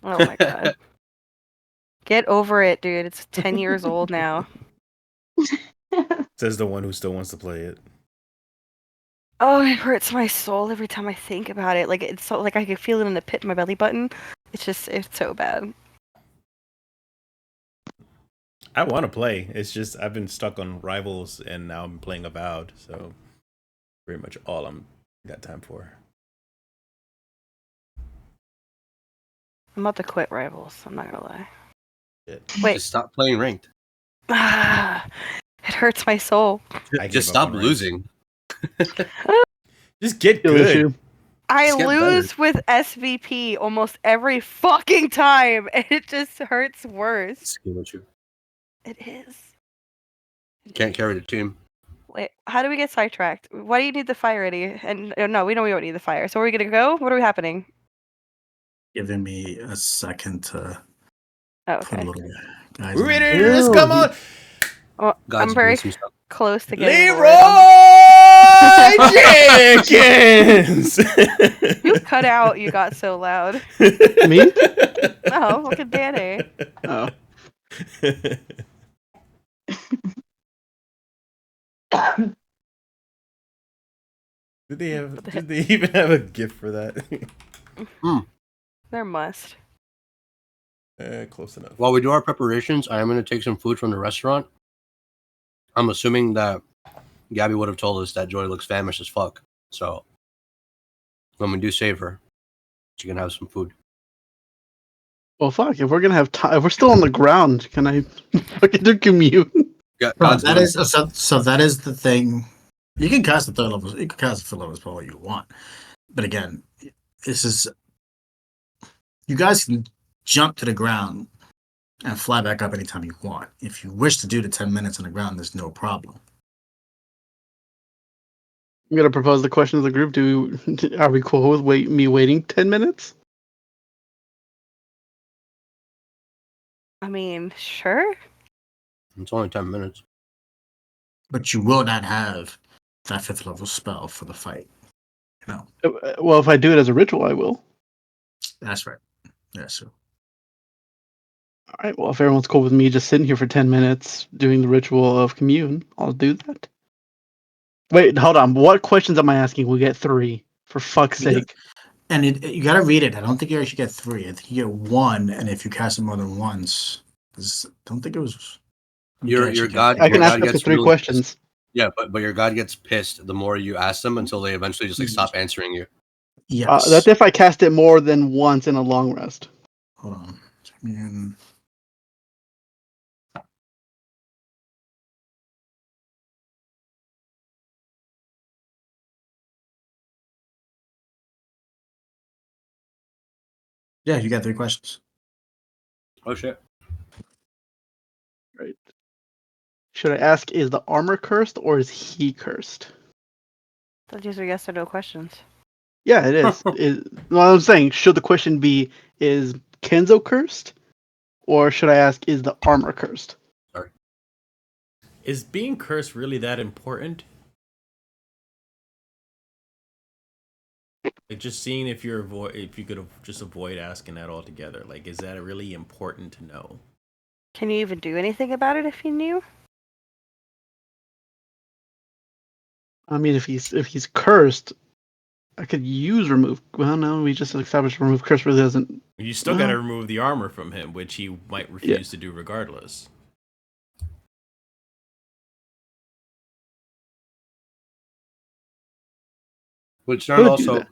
Oh my god. Get over it, dude. It's 10 years old now. Says the one who still wants to play it. Oh, it hurts my soul every time I think about it. Like it's so like I can feel it in the pit of my belly button. It's so bad. I want to play. It's just I've been stuck on Rivals and now I'm playing Avowed, so pretty much all I'm got time for. I'm about to quit Rivals. I'm not gonna lie. Shit. Wait. Just stop playing ranked. It hurts my soul. Just stop losing. Just get Kill good. issue. I Just get lose with SVP almost every fucking time, and it just hurts worse. Skill issue. It is. Can't carry the team. Wait, how do we get sidetracked? Why do you need the fire ready? And no, we don't need the fire. So where are we gonna go? What are we happening? Giving me a second to Oh, put a okay. little guys. We're on. ready to do this. Come on, Well, God's I'm very doing some stuff. close to getting Leroy Jenkins. You cut out. You got so loud. Me? Oh, look at Danny. Oh. Did they even have a gift for that? There must. Close enough. While we do our preparations, I am going to take some food from the restaurant. I'm assuming that Gabby would have told us that Joy looks famished as fuck. So when we do save her, she can have some food. Well, fuck. If we're gonna have time, if we're still on the ground, can I fucking do commune? God's That doing- is so. That is the thing. You can cast the third level. You can cast the fifth level spell all you want, but again, this is. You guys can jump to the ground and fly back up anytime you want. If you wish to do the 10 minutes on the ground, there's no problem. I'm gonna propose the question to the group. Are we cool with me waiting 10 minutes? I mean, sure. It's only 10 minutes. But you will not have that fifth level spell for the fight. No, Well, if I do it as a ritual, I will. that's right. Yes, sir. All right. Well, if everyone's cool with me just sitting here for 10 minutes doing the ritual of commune, I'll do that. Wait, hold on. What questions am I asking? We get 3. For fuck's You get- sake. And you got to read it. I don't think you actually get 3. I think you get 1, and if you cast it more than once, I don't think it was. Your god. I can your ask god up to gets 3 really questions. pissed. Yeah, but your god gets pissed the more you ask them until they eventually just like stop answering you. Yes. That's if I cast it more than once in a long rest. Hold on. Commune. Yeah, you got 3 questions. Oh shit. Right. Should I ask, is the armor cursed or is he cursed? Those are yes or no questions. Yeah, it is. Well, I'm saying, should the question be, is Kenzo cursed? Or should I ask, is the armor cursed? Sorry. Is being cursed really that important? Like just seeing if you could just avoid asking that altogether. Like, is that really important to know? Can you even do anything about it if you knew? I mean, if he's cursed, I could use remove. Well, no, we just established remove curse really doesn't. You still got to remove the armor from him, which he might refuse to do regardless. Which are also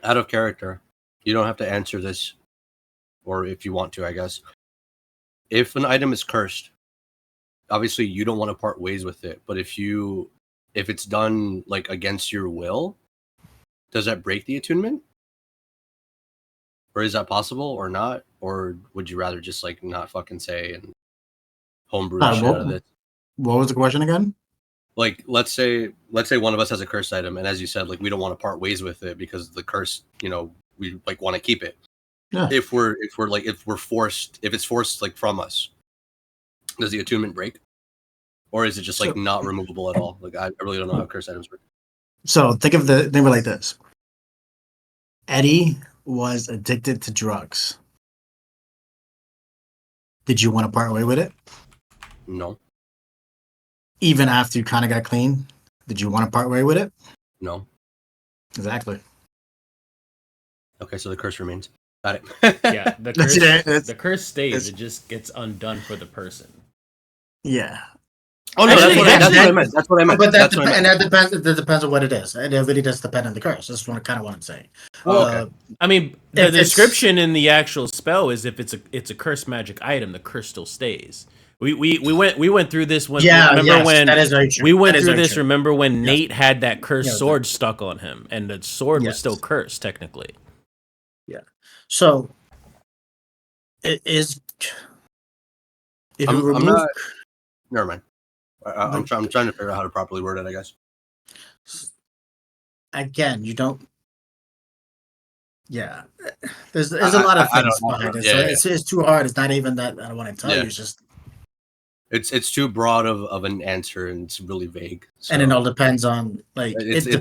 out of character. You don't have to answer this, or if you want to, I guess. If an item is cursed, obviously you don't want to part ways with it. But if it's done like against your will, Does that break the attunement? Or is that possible or not? Or would you rather just like not fucking say and homebrew the shit out of this? What was the question again? Like let's say one of us has a cursed item, and as you said, like we don't want to part ways with it because the curse, we like want to keep it. Yeah. If it's forced like from us, does the attunement break? Or is it just like not removable at all? Like I really don't know how cursed items work. So think of it like this. Eddie was addicted to drugs. Did you want to part way with it? No. Even after you kind of got clean, did you want to part way with it? No. Exactly. Okay, so the curse remains. Got it. Yeah, the curse stays. It just gets undone for the person. Yeah. Oh no, that's what I meant. That's what I meant. But that depends on what it is. It really does depend on the curse. That's what I'm saying. Well, okay. I mean, the description in the actual spell is if it's a cursed magic item, the curse still stays. We went through this when that is very true. We went through this. Remember when Nate had that cursed sword stuck on him, and the sword was still cursed technically. Yeah. So it is. If you remove, I'm not. Never mind. I'm trying to figure out how to properly word it, I guess. Again, you don't. Yeah, there's a lot of things behind it. So it's too hard. It's not even that I don't want to tell you. It's just it's too broad of an answer, and it's really vague. So. And it all depends on it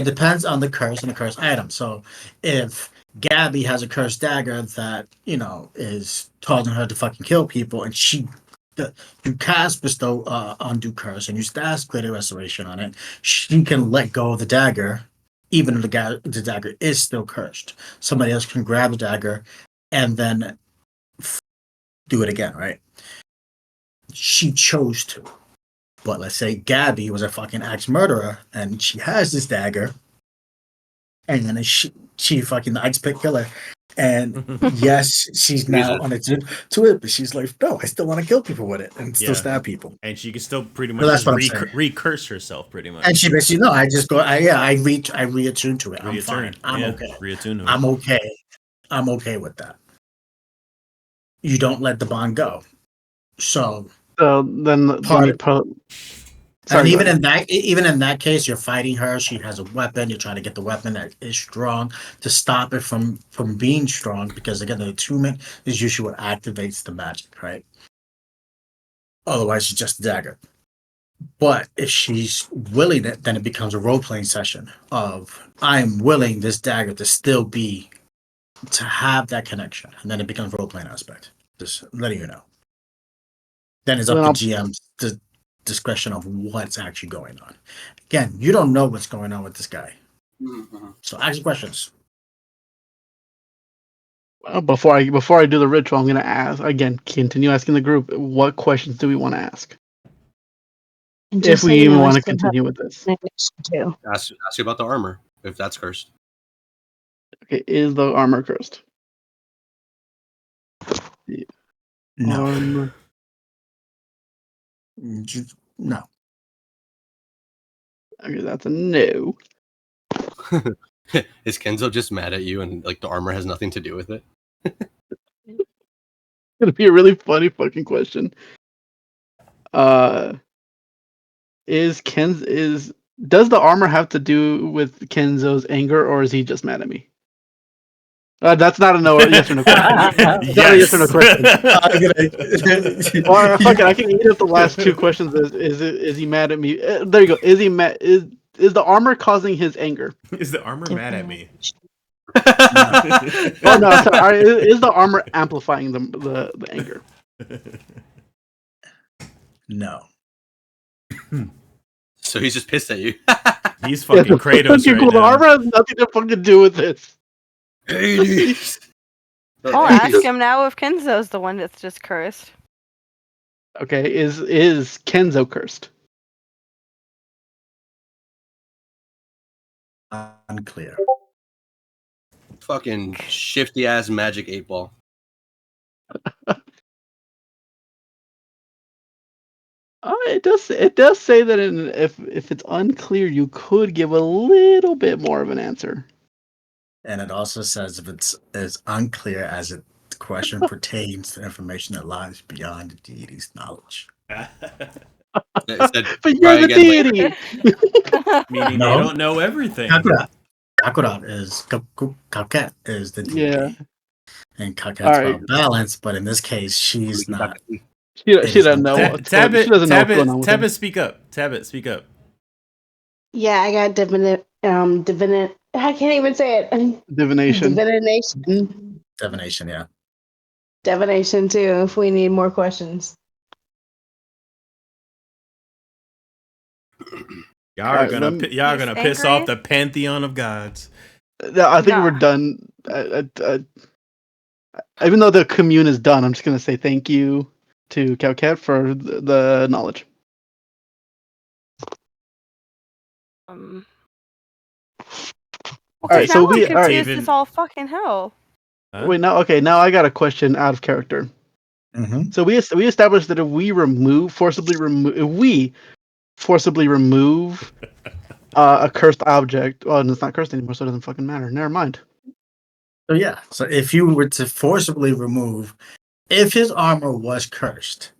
depends on the curse and the cursed item. So if Gabby has a cursed dagger that is causing her to fucking kill people, and you cast bestow undo curse and you cast greater restoration on it, she can let go of the dagger, even if the dagger is still cursed. Somebody else can grab the dagger and then do it again, right? She chose to. But let's say Gabby was a fucking axe murderer and she has this dagger, and then she fucking the ice pick killer. And yes, she's now on it to it, but she's like, no, I still want to kill people with it and still stab people. And she can still pretty much just recurse herself, pretty much. And she basically, no, I just go, I reattune to it. I'm fine. I'm okay. Reattune to it. I'm okay. I'm okay with that. You don't let the bond go. So then and even in that case, you're fighting her. She has a weapon. You're trying to get the weapon that is strong to stop it from being strong. Because again, the attunement is usually what activates the magic, right? Otherwise, it's just a dagger. But if she's willing it, then it becomes a role playing session of I am willing this dagger to have that connection, and then it becomes role playing aspect. Just letting you know. Then it's up to GM's discretion of what's actually going on. Again, you don't know what's going on with this guy. Mm-hmm. So ask questions. Well, before I do the ritual, I'm going to ask again. Continue asking the group. What questions do we want to ask? If we even want to continue with this. Ask you about the armor if that's cursed. Okay, is the armor cursed? No. Armor. No. Okay, that's a no. Is Kenzo just mad at you and like the armor has nothing to do with it? It's gonna be a really funny fucking question. Does the armor have to do with Kenzo's anger, or is he just mad at me? That's not a no. Yes or no question. Yes or no question. Or fuck it, I can eat up the last two questions. Is he mad at me? There you go. Is he mad? Is the armor causing his anger? Is the armor mad at me? Oh no, sorry. Is the armor amplifying the anger? No. So he's just pissed at you. He's fucking Kratos right now. The armor has nothing to fucking do with this. I'll ask him now if Kenzo's the one that's just cursed. Okay, is Kenzo cursed? Unclear. Fucking shifty ass magic 8-ball. It does say that if it's unclear, you could give a little bit more of an answer. And it also says if it's as unclear as the question pertains to information that lies beyond the deity's knowledge. It said, But try you're the again later. deity. Meaning they No. don't know everything. Kakurat is Kaket is the deity. Yeah. And Kaket's Alright. about balance, but in this case, she's not. She doesn't know what's going on. She doesn't know what's going on with him. Tabit, speak up. Tabit, speak up. Yeah, I got divinate. I can't even say it. Divination. Divination, yeah. Divination too. If we need more questions. Y'all are gonna piss angry? off the pantheon of gods. I think we're done. Even though the commune is done, I'm just gonna say thank you to Cowcat for the knowledge. Alright, so I'm confused as all fucking hell. Huh? Wait, now I got a question out of character. Mm-hmm. So we established that if we forcibly remove a cursed object, well, it's not cursed anymore, so it doesn't fucking matter. Never mind. So yeah, so if you were to forcibly remove, if his armor was cursed,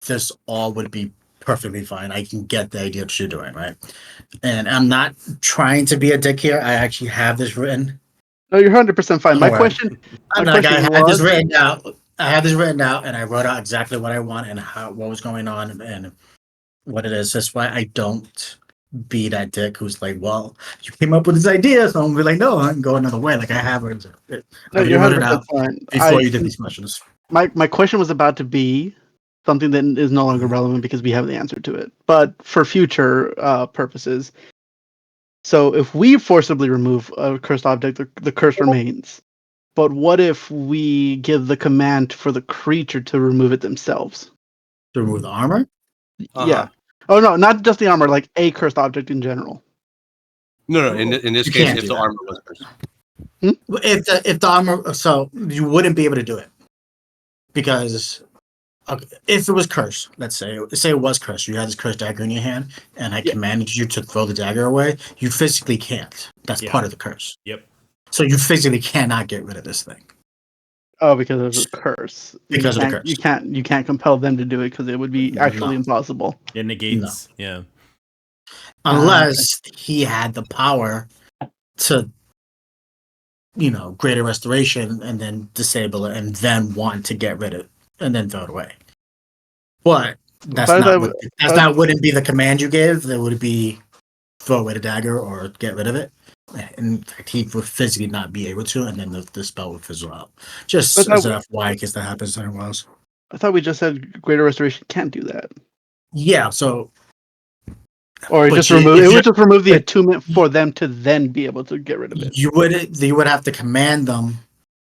this all would be perfectly fine. I can get the idea of what you're doing, right? And I'm not trying to be a dick here. I actually have this written. No, you're 100% fine. My question I have this written out. I have this written out, and I wrote out exactly what I want and what was going on and what it is. That's why I don't be that dick who's like, well, you came up with this idea, so I'm gonna be like, no, I can go another way. Like I have it. No, you're 100% fine. Before you did these questions. My question was about to be something that is no longer relevant because we have the answer to it. But for future purposes, so if we forcibly remove a cursed object, the curse remains. But what if we give the command for the creature to remove it themselves? To remove the armor? Yeah. Oh no, not just the armor, like a cursed object in general. No. In this case, if the armor was cursed. If the armor, so you wouldn't be able to do it because if it was cursed, let's say it was cursed, you had this cursed dagger in your hand, and I commanded you to throw the dagger away. You physically can't. That's part of the curse. Yep. So you physically cannot get rid of this thing. Oh, because of the curse. Because of the curse. You can't compel them to do it because it would be actually impossible. It negates. No. Yeah. Unless he had the power to, greater restoration and then disable it and then want to get rid of it and then throw it away. But that wouldn't be the command you gave. That would be throw away the dagger or get rid of it. In fact, he would physically not be able to, and then the spell would fizzle out. Just as an FYI, in case that happens anywhere else. I thought we just said greater restoration can't do that. Yeah, so. Or it would just remove the attunement for them to then be able to get rid of it. You would have to command them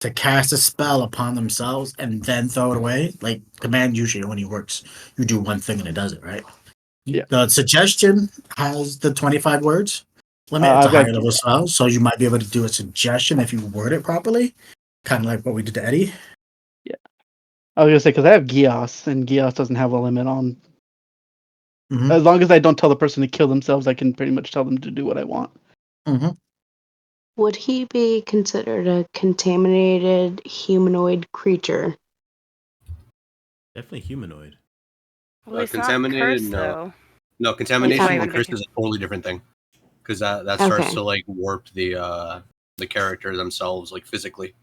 to cast a spell upon themselves and then throw it away. Like command usually only works. You do one thing and it does it, right? Yeah. The suggestion has the 25 words limit. It's a higher level spell, so you might be able to do a suggestion if you word it properly, kind of like what we did to Eddie. Yeah, I was gonna say because I have Gios, and Gios doesn't have a limit on. Mm-hmm. As long as I don't tell the person to kill themselves, I can pretty much tell them to do what I want. Mm-hmm. Would he be considered a contaminated humanoid creature? Definitely humanoid. Well, contaminated, cursed, no. Though. No, contamination and curse is a totally different thing. Because that starts to like warp the character themselves like physically.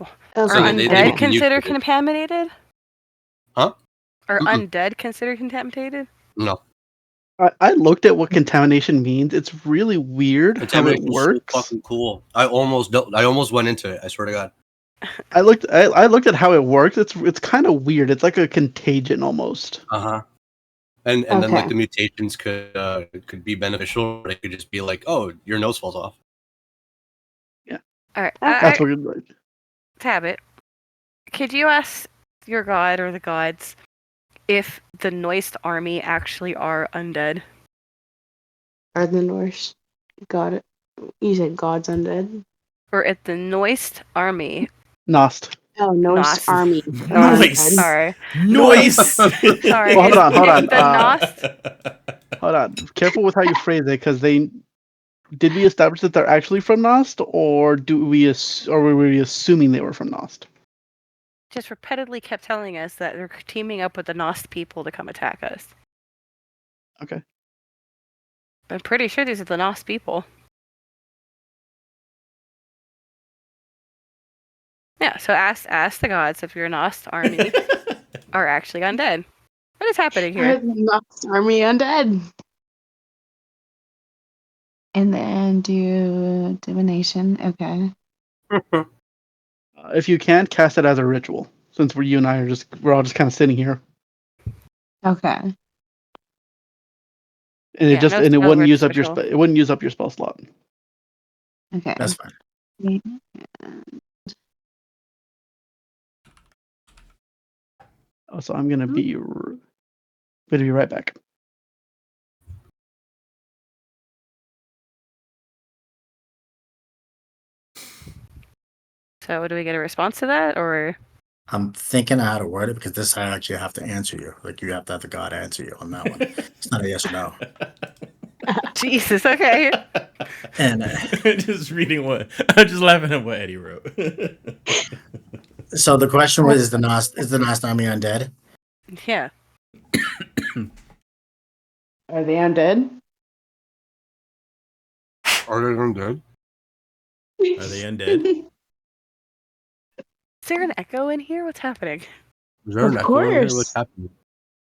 Are undead considered contaminated? Huh? Are undead considered contaminated? No. I looked at what contamination means. It's really weird how it works. So fucking cool. I almost went into it. I swear to God. I looked at how it works. It's kind of weird. It's like a contagion almost. And then like the mutations could be beneficial. Or it could just be like, oh, your nose falls off. Yeah. All right. That's what it's like. Tabit, could you ask your god or the gods if the Noist army actually are undead? Are the Norse? Got it. You said gods undead? Or if the Noist army... Nost. Oh, Norse Nos. army. Noise. Sorry. Noise. Sorry. Well, hold on, hold on. The Nos. Hold on. Careful with how you phrase it, because did we establish that they're actually from Nost, or were we assuming they were from Nost? Just repeatedly kept telling us that they're teaming up with the Nos people to come attack us. Okay. I'm pretty sure these are the Nos people. Yeah, so ask the gods if your Nos army are actually undead. What is happening here? Norse army undead. And then do divination. Okay. If you can, cast it as a ritual. Since you and I we're all just kind of sitting here, Okay. and Yeah, no it spell wouldn't use up ritual. it wouldn't use up your spell slot. Okay. That's fine. So I'm gonna be right back. So do we get a response to that, or? I'm thinking how to word it because this I actually have to answer you. Like you have to have the God answer you on that one. It's not a yes or no. Jesus, okay. And just reading I'm just laughing at what Eddie wrote. so the question was: is the Nost army undead? Yeah. Are they undead? Are they undead? Are they undead? Is there an echo in here? What's happening? Is there an Of echo in here? course. What's happening?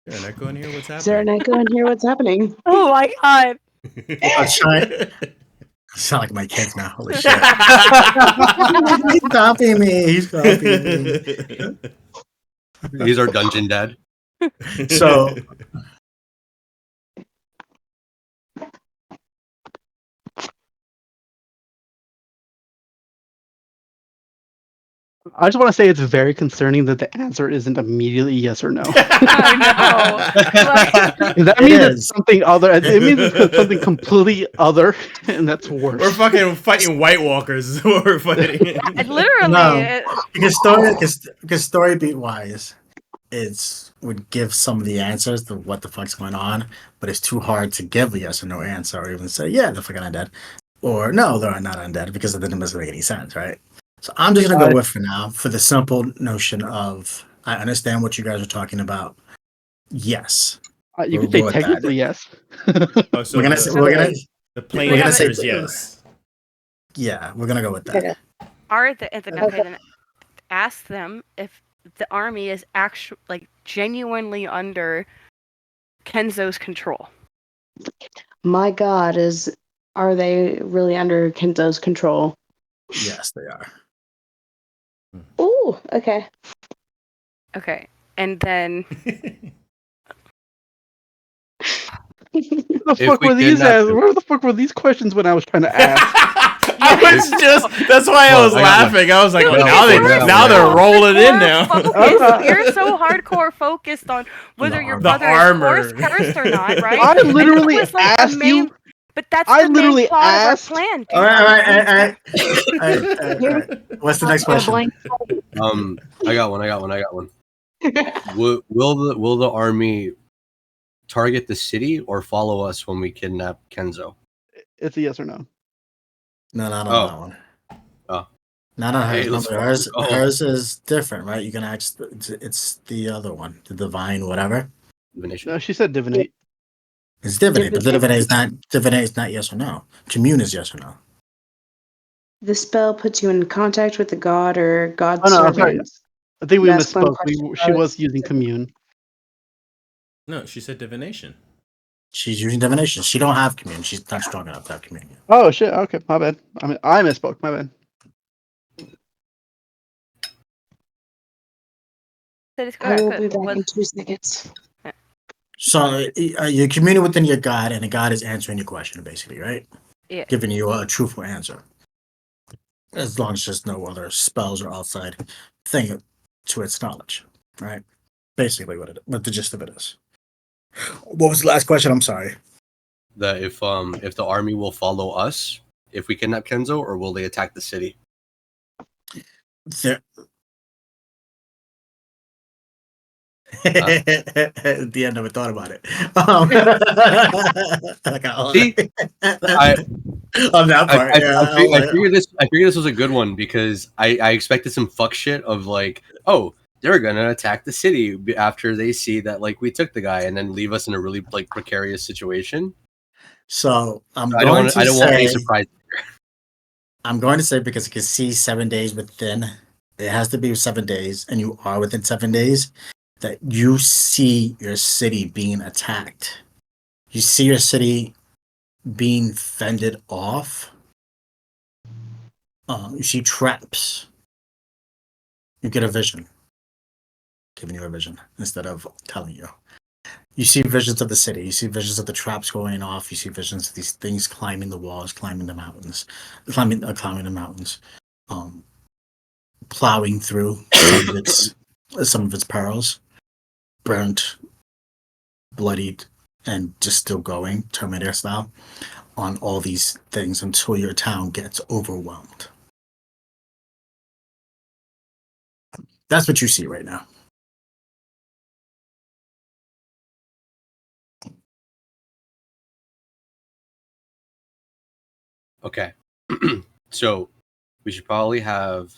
Is there an echo in here? What's Is there an happening? echo in here? What's happening? Oh my god. I'll try. I sound like my kids now. Holy shit! He's copying me. He's copying me. He's our dungeon dad. So I just want to say it's very concerning that the answer isn't immediately yes or no. I know. That It means is. it's something other. It means it's something completely other, and that's worse. We're fucking fighting White Walkers. Is what we're fighting. Literally. No. because story beat wise, it's would give some of the answers to what the fuck's going on, but it's too hard to give a yes or no answer or even say yeah they're fucking undead or no they're not undead because it doesn't make any sense, right? So I'm just gonna go with for now for the simple notion of I understand what you guys are talking about. Yes, You we'll could say go with that. technically yes. Oh, so We're gonna the plain we're gonna answer say is yes. yeah, we're gonna go with that. Okay, then ask them if the army is actually genuinely under Kenzo's control. My God, are they really under Kenzo's control? Yes, they are. Ooh, okay. Okay, and then Where the fuck were these questions when I was trying to ask? That's why I was laughing. I was like, now they're rolling in now. You're so hardcore focused on whether your brother is cursed or not, right? I literally asked you. But that's the main plot of our plan, dude. All right. What's the next question? I got one. Will the army target the city or follow us when we kidnap Kenzo? It's a yes or no. No, not on that one. Oh. Not on hers. Hey, hers is different, right? You can ask. It's the other one, the divine, whatever. Divination. No, she said divinate. It's divinate, but divinate is not yes or no. Commune is yes or no. The spell puts you in contact with the god or god servant. Sorry. I think we misspoke. She was using commune. No, she said divination. She's using divination. She don't have commune. She's not strong enough to have commune. Oh shit! Okay, my bad. I misspoke. My bad. I will be back in 2 seconds. So you're communing within your god, and the god is answering your question, basically, right? Yeah. Giving you a truthful answer. As long as there's no other spells or outside thing to its knowledge, right? Basically, what the gist of it is. What was the last question? I'm sorry. That if the army will follow us if we kidnap Kenzo, or will they attack the city? The end, never thought about it. See, on that part, I figured this was a good one because I expected some fuck shit of like, oh, they're gonna attack the city after they see that like we took the guy and then leave us in a really like precarious situation. So I don't want any surprise. I'm going to say because you can see 7 days within. It has to be 7 days, and you are within 7 days. That you see your city being attacked. You see your city being fended off. You see traps. You get a vision. Giving you a vision instead of telling you. You see visions of the city. You see visions of the traps going off. You see visions of these things climbing the walls, climbing the mountains, climbing the mountains, plowing through some of its perils, burnt, bloodied, and just still going, Terminator style, on all these things until your town gets overwhelmed. That's what you see right now. Okay. So we should probably have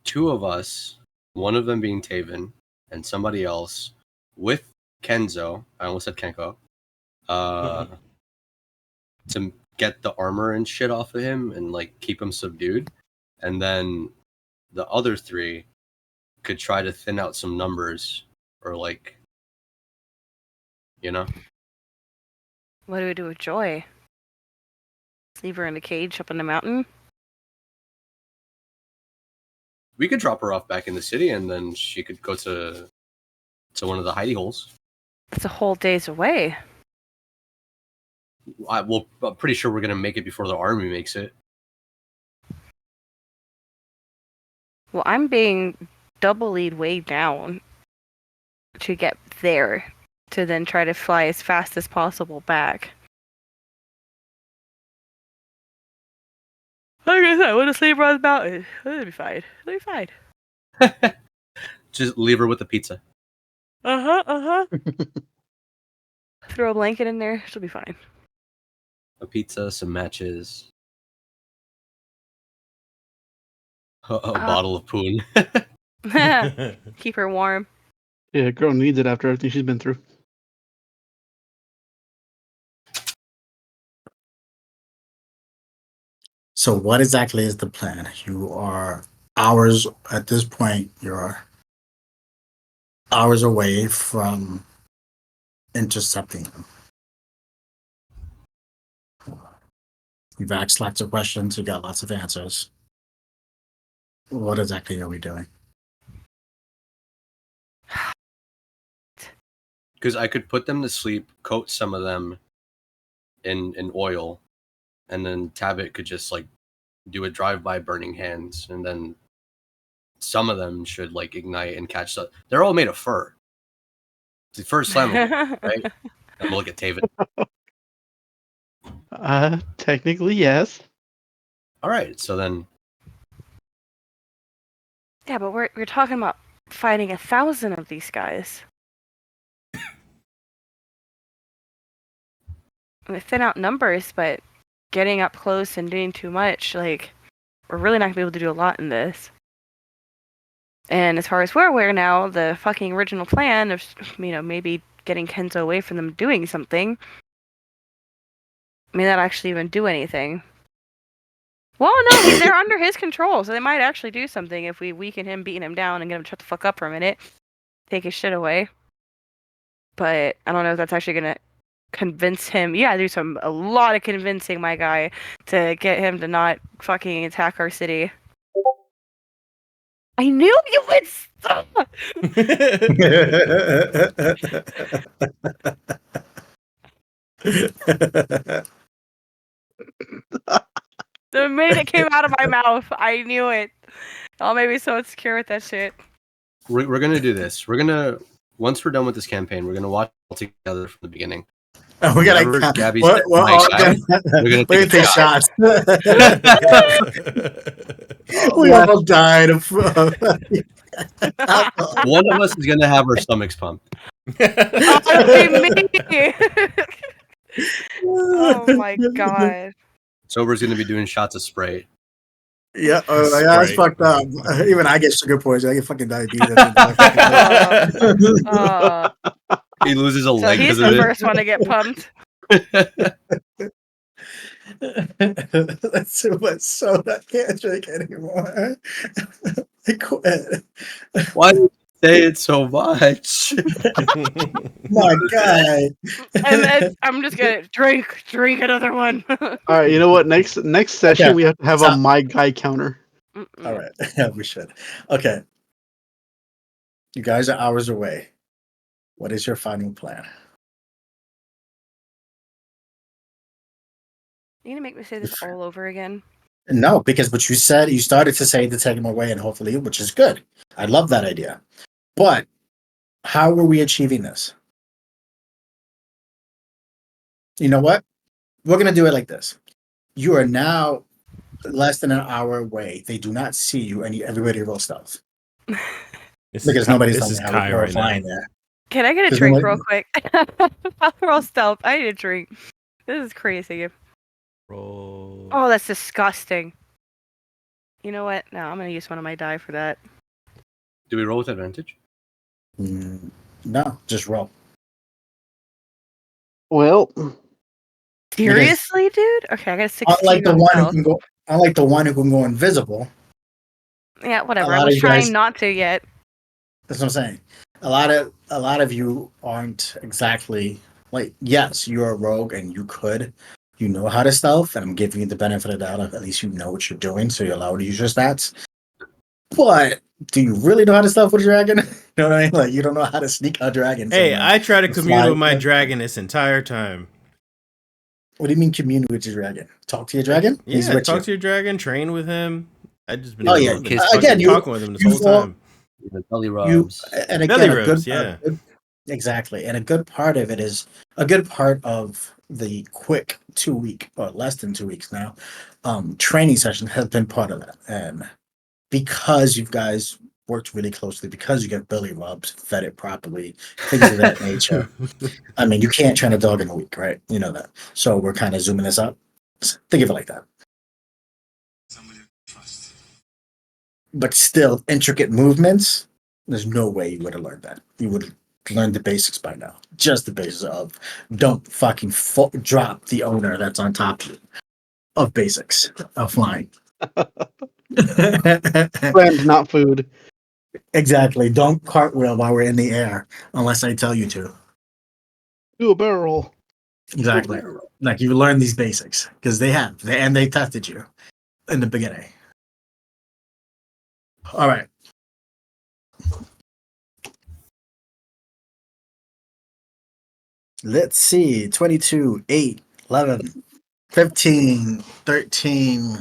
2 of us, one of them being Taven, and somebody else with Kenzo. I almost said Kenko. To get the armor and shit off of him and like keep him subdued. And then the other 3 could try to thin out some numbers or like, you know. What do we do with Joy? Leave her in a cage up in the mountain? We could drop her off back in the city and then she could go to one of the hidey holes. It's a whole day's away. I'm pretty sure we're going to make it before the army makes it. Well, I'm being doubly weighed down to get there, to then try to fly as fast as possible back. Like I said, I want to sleep on the mountain. It'll be fine. It'll be fine. Just leave her with the pizza. Throw a blanket in there. She'll be fine. A pizza, some matches. A bottle of poon. Keep her warm. Yeah, girl needs it after everything she's been through. So what exactly is the plan? You are hours at this point. You're hours away from intercepting them. You've asked lots of questions. You got lots of answers. What exactly are we doing? Because I could put them to sleep, coat some of them in oil, and then Tabit could just like do a drive-by burning hands, and then some of them should like ignite and catch the. They're all made of fur. The fur's flammable, right? I'm gonna look at Taven. Technically, yes. All right, so then. Yeah, but we're talking about fighting 1,000 of these guys. We thin out numbers, but getting up close and doing too much, like, we're really not gonna be able to do a lot in this. And as far as we're aware now, the fucking original plan of, maybe getting Kenzo away from them doing something may not actually even do anything. Well, no, they're under his control, so they might actually do something if we weaken him, beating him down, and get him to shut the fuck up for a minute. Take his shit away. But I don't know if that's actually gonna convince him. You gotta do a lot of convincing, my guy, to get him to not fucking attack our city. I knew you would stop! The minute it came out of my mouth, I knew it. Oh, maybe so insecure with that shit. We're gonna do this. Once we're done with this campaign, we're gonna watch all together from the beginning. We gotta. We're gonna take shots. We all died of. One of us is gonna have our stomachs pumped. Oh, it'll be me. Oh my god. Sober's gonna be doing shots of Sprite. Yeah, that's fucked up. Even I get sugar poison. I get fucking diabetes. He loses a So leg he's because of the it. first one to get pumped. That's too much soda. I can't drink anymore. I quit. Why do you say it so much? My God. And I'm just gonna drink another one. All right, you know what? Next session Okay. we have to have a my guy counter. All right. Yeah, we should. Okay. You guys are hours away. What is your final plan? You gonna make me say this all over again? No, because what you said, you started to say to take him away and hopefully, which is good. I love that idea. But how are we achieving this? You know what? We're going to do it like this. You are now less than an hour away. They do not see you, and everybody rolls stealth. Because nobody's this is Kai right flying now. there. Can I get a drink real quick? We're all stealth. I need a drink. This is crazy. Roll. Oh, that's disgusting. You know what? No, I'm gonna use one of my die for that. Do we roll with advantage? No, just roll. Well, seriously, dude? Okay, I got a 16. Unlike the one who can go invisible. Yeah, whatever. I was trying not to yet. That's what I'm saying. A lot of you aren't exactly like, yes, you're a rogue and you know how to stealth, and I'm giving you the benefit of the doubt of at least you know what you're doing, so you're allowed to use your stats. But do you really know how to stealth with a dragon? You know what I mean? Like, you don't know how to sneak a dragon. Hey, I try to commune with my dragon this entire time. What do you mean commune with your dragon? Talk to your dragon? Yeah, talk to your dragon, train with him. I just been again, talking with him this whole time. Belly rubs. And again, belly rubs, yeah. Exactly. And a good part of it is a good part of the quick 2 week or less than 2 weeks now training session has been part of that. And because you guys worked really closely, because you get belly rubs, fed it properly, things of that nature. I mean, you can't train a dog in a week, right? You know that. So we're kind of zooming this up. Think of it like that. But still, intricate movements, there's no way you would have learned that. You would have learned the basics by now. Just the basics of don't fucking drop the owner that's on top of basics of flying. Friend, not food. Exactly. Don't cartwheel while we're in the air unless I tell you to. Do a barrel roll. Exactly. Like, you learn these basics because they tested you in the beginning. All right. Let's see. 22, 8, 11, 15, 13,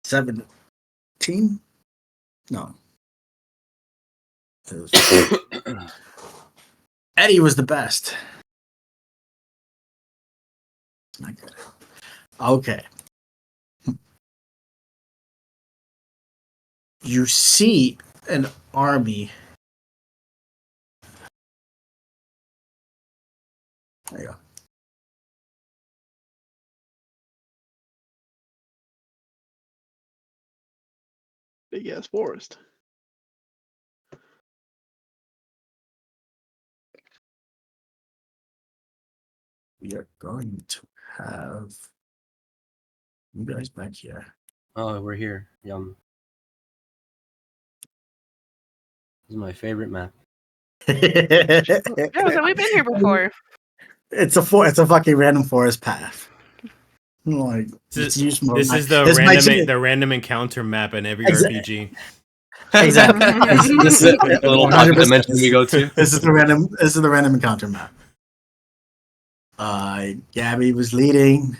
17? No. Eddie was the best. Not good. Okay. You see an army. There you go. Big ass forest. We are going to have you guys back here. Oh, we're here. Yum. This is my favorite map. Yeah, so we've been here before. It's a fucking random forest path. Like, this is the random encounter map in every RPG. Exactly. This is a little pocket dimension we go to. This is the random encounter map. Gabby was leading.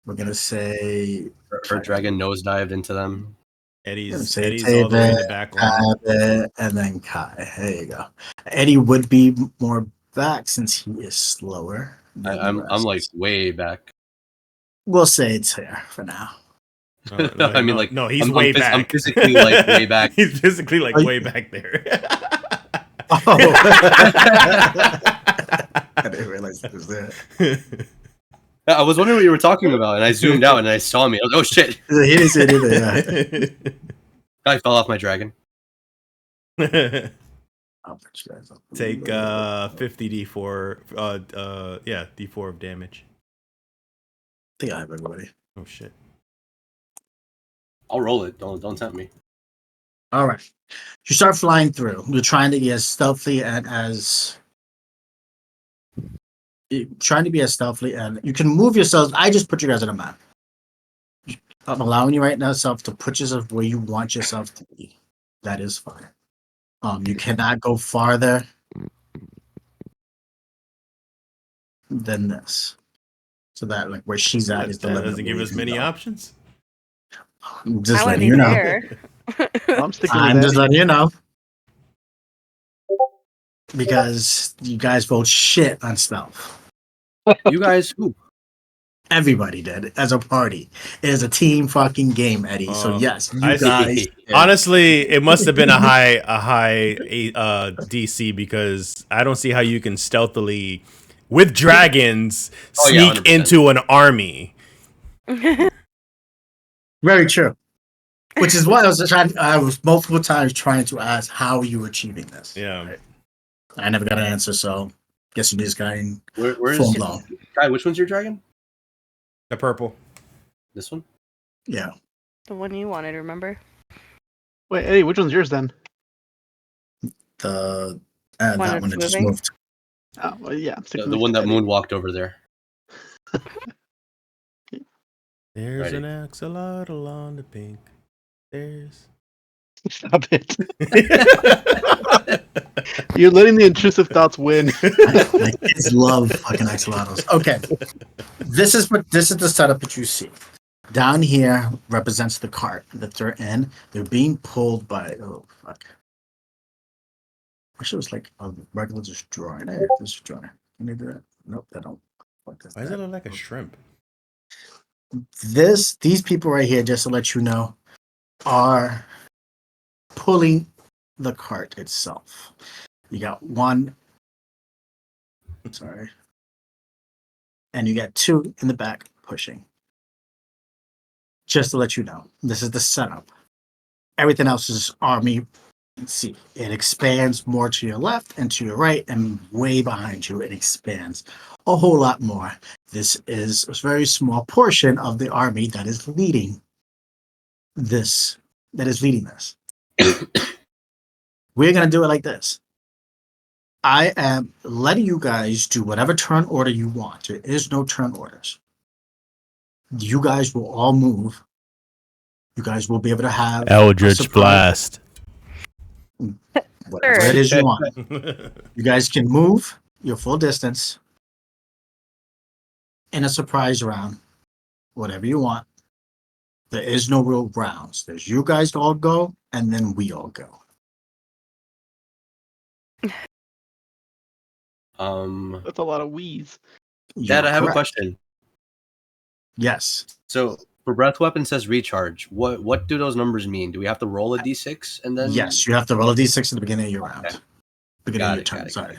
We're gonna say her dragon nosedived into them. Eddie's all the way in the back line. And then Kai. There you go. Eddie would be more back since he is slower. I'm like way back. We'll say it's here for now. No, I mean, like, no, he's I'm way back. I'm physically like way back. He's physically like Oh, way back there. Oh. I didn't realize it was there. I was wondering what you were talking about, and I zoomed out and I saw me. I was like, oh shit! He didn't say anything. Yeah. I fell off my dragon. I'll put you guys up. Take 50 d4. Yeah, d4 of damage. I think I have everybody. Oh shit. I'll roll it. Don't tempt me. All right. You start flying through. You're trying to be as stealthy and as you can move yourselves. I just put you guys on a map. I'm allowing you right now self to put yourself where you want yourself to be. That is fine. You cannot go farther than this. So that like where she's at is the That limit. doesn't give us many options. I'm just I wanna letting be you know. there. I'm sticking I'm with just that. letting you know. Because you guys both shit on stealth. You guys, who? Everybody did as a party. It is a team fucking game, Eddie. So yes, you I see. guys. did. Honestly, it must have been a high DC because I don't see how you can stealthily with dragons Oh, yeah, sneak 100%. into an army. Very true. Which is why I was multiple times trying to ask how are you achieving this. Yeah. Right? I never got an answer, so guess you just got in Where's full blown. Guy? Which one's your dragon? The purple. This one? Yeah. The one you wanted, remember? Wait, Eddie, which one's yours then? The One that one that's that just moving? moved. Oh, well, yeah, I'm sticking The with one that Eddie. moonwalked over there. There's Ready. an axolotl on the pink. There's. Stop it. You're letting the intrusive thoughts win. My kids love fucking axolotls. Okay. This is the setup that you see. Down here represents the cart that they're in. They're being pulled by fuck. I wish it was like a regular destroyer. There, destroyer. Can they do that? Nope, they don't. What does Why does that? it look like a shrimp? These people right here, just to let you know, are pulling the cart itself. You got one. Sorry. And you got two in the back pushing. Just to let you know, this is the setup. Everything else is army. See, it expands more to your left and to your right, and way behind you, it expands a whole lot more. This is a very small portion of the army that is leading this. We're going to do it like this. I am letting you guys do whatever turn order you want. There is no turn orders. You guys will all move. You guys will be able to have Eldritch Blast. Whatever it is you want. You guys can move your full distance in a surprise round, whatever you want. There is no real rounds. There's you guys all go, and then we all go. That's a lot of wheeze. Dad, I have Correct. a question. Yes. So for breath weapon says recharge. What do those numbers mean? Do we have to roll a d6 and then? Yes, you have to roll a d6 at the beginning of your round. Okay. Beginning of your Got turn. it. Sorry.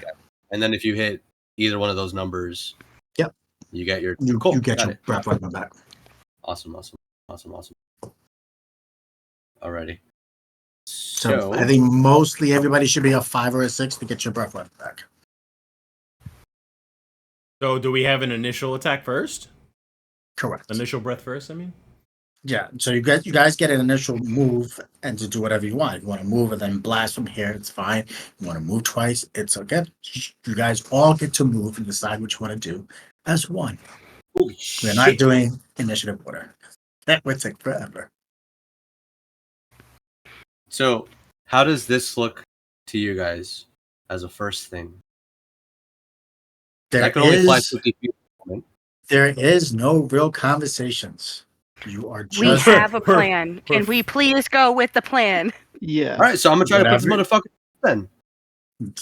And then if you hit either one of those numbers, Yep, you get your you get got your it. breath weapon back. Awesome. Alrighty. So I think mostly everybody should be a 5 or a 6 to get your breath weapon back. So, do we have an initial attack first? Correct. Initial breath first, I mean? Yeah, so you guys get an initial move and to do whatever you want. If you want to move and then blast from here, it's fine. You want to move twice, it's okay. You guys all get to move and decide what you want to do as one. Holy We're shit. not doing initiative order. That would take forever. So how does this look to you guys as a first thing? I can only fly 50 feet. There is no real conversations. You are just. We have a plan. Can we please go with the plan? Yeah. All right, so I'm gonna try to put this motherfucker then.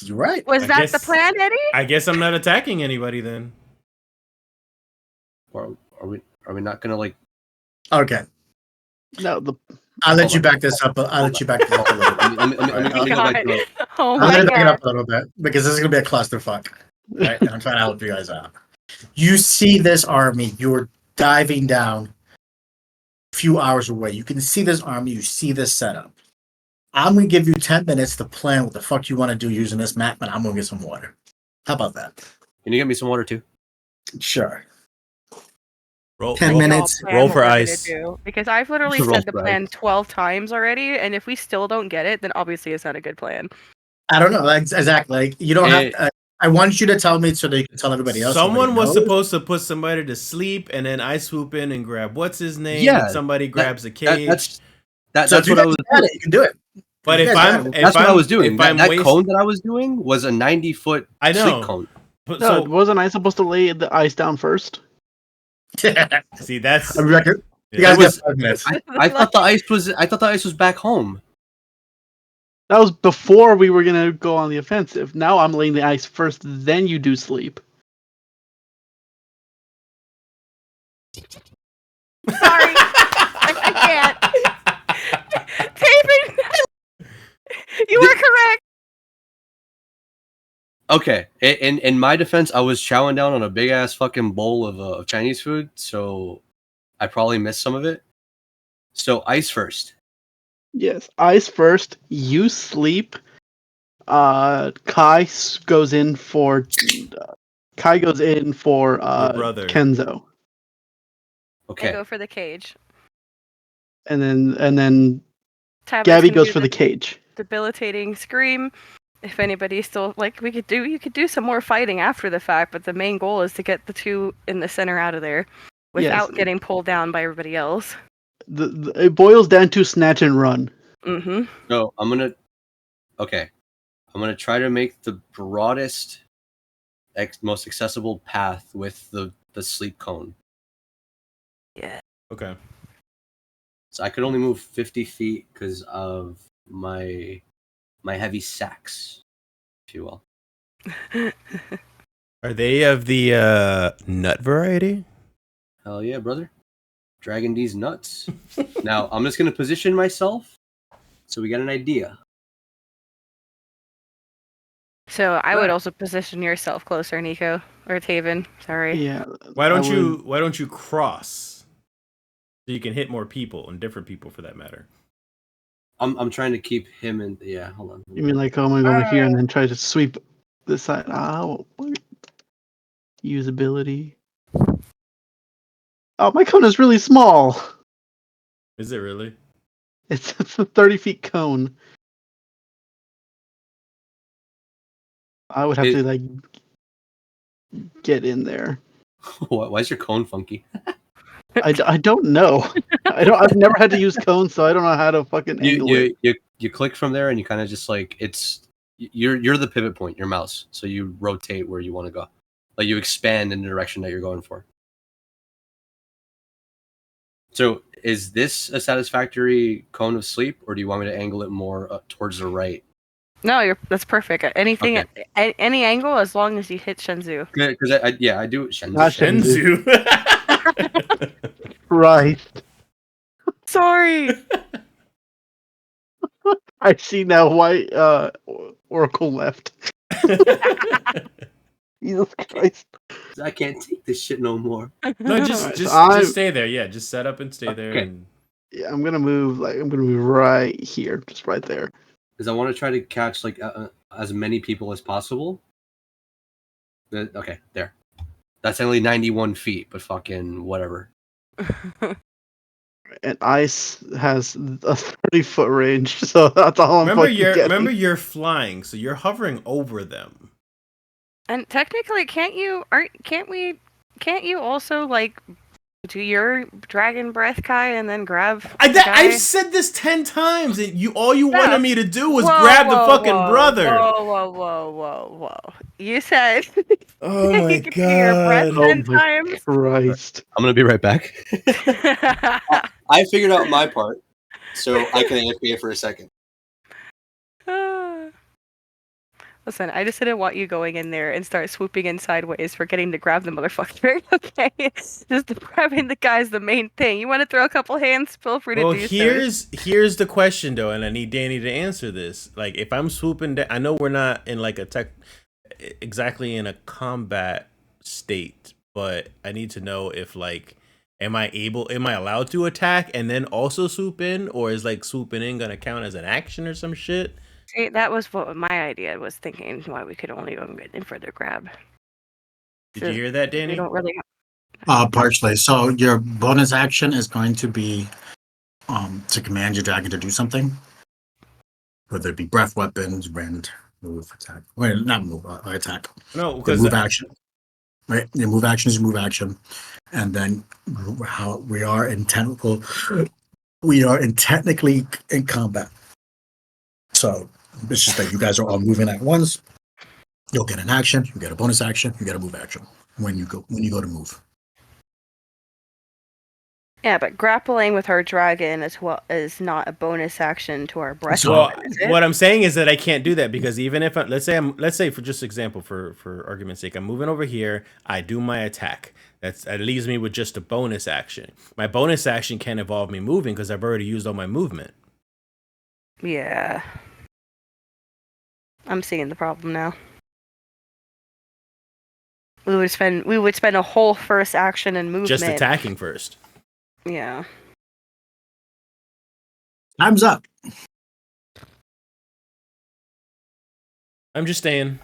You're right. Was that the plan, Eddie? I guess I'm not attacking anybody then. Or are we? Are we not gonna like? Okay. No, the I'll let Hold you on. back this up. I'll let you back this up a little bit. Let me go back to it. Oh I'll let my it back it god. up a little bit because this is gonna be a clusterfuck. Right? And I'm trying to help you guys out. You see this army, you're diving down a few hours away. You can see this army, you see this setup. I'm gonna give you 10 minutes to plan what the fuck you want to do using this map, and I'm gonna get some water. How about that? Can you get me some water too? Sure. Roll, 10 roll, minutes. Plan roll what for we're gonna ice. do, because I've literally Roll said the for plan ice. 12 times already, and if we still don't get it, then obviously it's not a good plan. I don't know. Like, exactly. Like, you don't have. I want you to tell me so that you can tell everybody else. Someone was knows. supposed to put somebody to sleep, and then I swoop in and grab what's his name. Yeah, and somebody grabs a cage. That's So if you what I guys was. got it, you can do it. But You if guys got I'm, it. if That's what I I'm, was doing. if I'm That waste- cone that I was doing was a 90-foot I sleep know. cone. no, So wasn't I supposed to lay the ice down first? see, that's I'm record. You yeah, guys It was- got 5 minutes. I thought the ice was back home. That was before we were gonna go on the offensive. Now I'm laying the ice first, then you do sleep. Sorry. I can't. David, you are correct. Okay, in my defense, I was chowing down on a big ass fucking bowl of Chinese food, so I probably missed some of it. So ice first. Yes, ice first. You sleep. Goes in for Kai goes in for Your brother. Kenzo, Okay. I go for the cage. and then Tabitha's Gabby gonna goes do for the cage. debilitating scream. If anybody's still like, you could do some more fighting after the fact, but the main goal is to get the two in the center out of there without Yes. getting pulled down by everybody else. It boils down to snatch and run. Mm-hmm. So I'm gonna try to make the broadest, most accessible path with the sleep cone. Yeah. okay. So I could only move 50 feet because of my heavy sacks, if you will. Are they of the nut variety? Hell yeah, brother. Dragging these nuts. Now, I'm just going to position myself so we get an idea. So I would also position yourself closer, Nico or Taven. Sorry. Yeah. Why don't you cross so you can hit more people and different people for that matter? I'm trying to keep him in. Yeah, hold on. You mean like going over here and then try to sweep this side? Usability. Oh, my cone is really small. Is it really? It's a 30 feet cone. I would have to like get in there. Why is your cone funky? I don't know. I've never had to use cones, so I don't know how to fucking angle it. You click from there and you kind of just like you're the pivot point, your mouse. So you rotate where you want to go. Like you expand in the direction that you're going for. So is this a satisfactory cone of sleep, or do you want me to angle it more towards the right? No, that's perfect. Anything Okay. at any angle, as long as you hit Shenzhou. Because I do Not Shenzhou. Shenzu. Right. Sorry. I see now why Oracle left. Jesus Christ. I can't take this shit no more. No, Alright, just so stay there. Yeah, just set up and stay there. Okay. And Yeah, I'm gonna move right here, just right there. Because I want to try to catch like as many people as possible. Okay, there. That's only 91 feet, but fucking whatever. And ice has a 30-foot range, so that's all I'm fucking getting. remember you're flying, so you're hovering over them. And technically, can't you also like do your dragon breath, Kai, and then grab? I've said this 10 times, and all you No. wanted me to do was grab the fucking brother. Whoa! You said. Oh my you could do your breath god! 10 times. Christ. I'm gonna be right back. I figured out my part, so I can AFK it for a second. Listen, I just didn't want you going in there and start swooping in sideways, forgetting to grab the motherfucker. Okay, just grabbing the guy's the main thing. You want to throw a couple hands? Feel free to Well, do so. here's the question though, and I need Danny to answer this. Like, if I'm swooping down, I know we're not in like a tech exactly in a combat state, but I need to know if like, am I allowed to attack and then also swoop in, or is like swooping in gonna count as an action or some shit? See, that was what my idea was thinking. Why we could only go in for the grab. Did you hear that, We Danny? don't really. Partially. So your bonus action is going to be to command your dragon to do something, whether it be breath weapons, rend, move, attack. Wait, not move, attack. No, The because move action. Right, your move action is move action, and then how we are in technically in combat. So it's just that you guys are all moving at once. You'll get an action, you get a bonus action, you get a move action when you go to move. Yeah, but grappling with our dragon as well is not a bonus action to our breath. well, weapon, is it? what I'm saying is that I can't do that because even if let's say for just example for argument's sake, I'm moving over here, I do my attack. That leaves me with just a bonus action. My bonus action can't involve me moving because I've already used all my movement. Yeah. I'm seeing the problem now. We would spend a whole first action and movement Just attacking first. Yeah. Time's up. I'm just staying.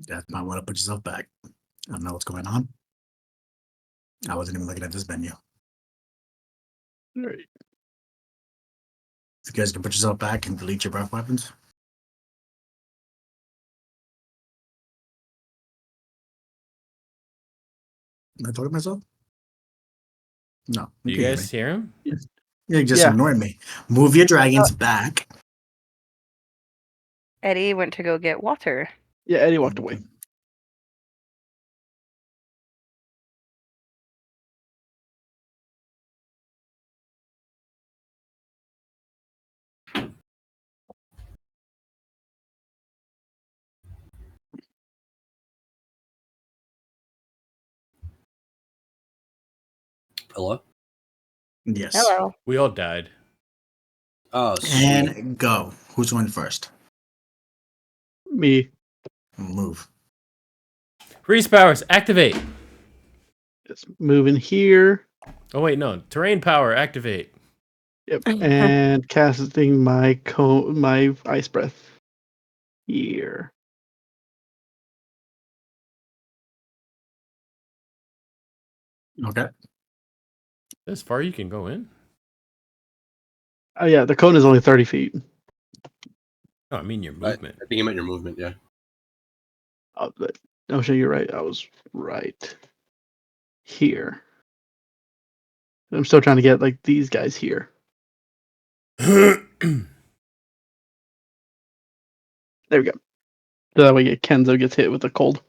You might want to put yourself back. I don't know what's going on. I wasn't even looking at this menu. All right. If you guys can put yourself back and delete your breath weapons. Am I talking to myself? No. Do you guys hear him? You just ignored me. Move your dragons back. Eddie went to go get water. Yeah, Eddie walked away. Hello? Yes. Hello. We all died. Oh, sweet. And go. Who's going first? Me. Move. Freeze powers, activate. Just moving here. Oh wait, no. Terrain power, activate. Yep. And casting my ice breath here. Okay. As far you can go in? Oh yeah, the cone is only 30 feet. Oh, I mean your movement. I think you meant your movement, yeah. Oh, sure, you're right. I was right here. I'm still trying to get like these guys here. There we go. So that way Kenzo gets hit with a cold.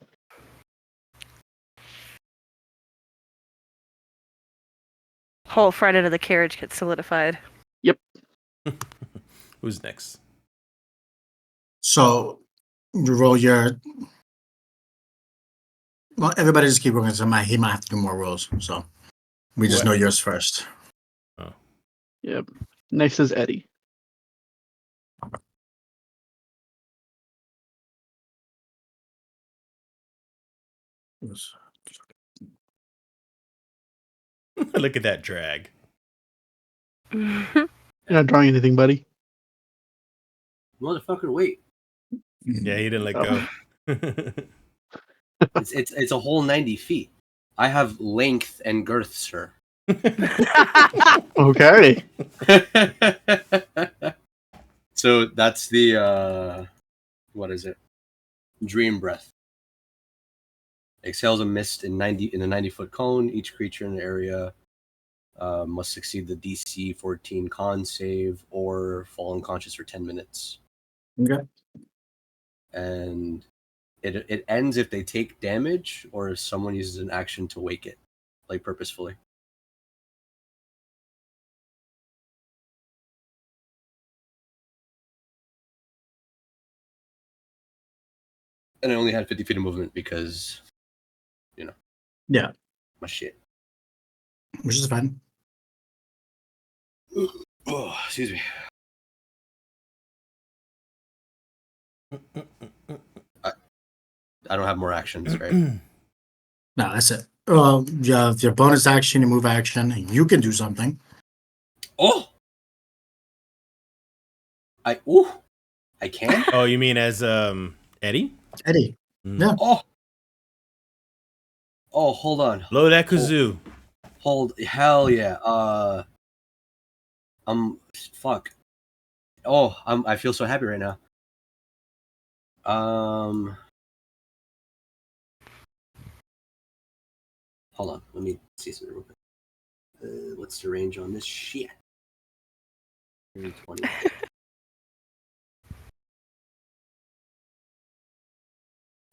Whole front end of the carriage gets solidified. Yep. Who's next? So you roll your. Well, everybody just keep rolling. So he might have to do more rolls. So we just know yours first. Oh. Yep. Next is Eddie. Look at that drag. You're not drawing anything, buddy. Motherfucker, wait. Yeah, he didn't let go. It's a whole 90 feet. I have length and girth, sir. Okay. So that's the what is it? Dream breath. Exhales a mist in a 90-foot cone. Each creature in the area must succeed the DC 14 con save or fall unconscious for 10 minutes. Okay. And it ends if they take damage or if someone uses an action to wake it, like purposefully. And I only had 50 feet of movement because, Yeah, my shit. which is fine. Oh, excuse me. I don't have more actions, right? No, that's it. You have your bonus action, your move action. You can do something. Oh! I can? Oh, you mean as Eddie? Eddie. Yeah. Oh, hold on. Blow that kazoo. Hell yeah. Fuck. Oh, I feel so happy right now. Hold on. Let me see something real quick. What's the range on this shit? 20.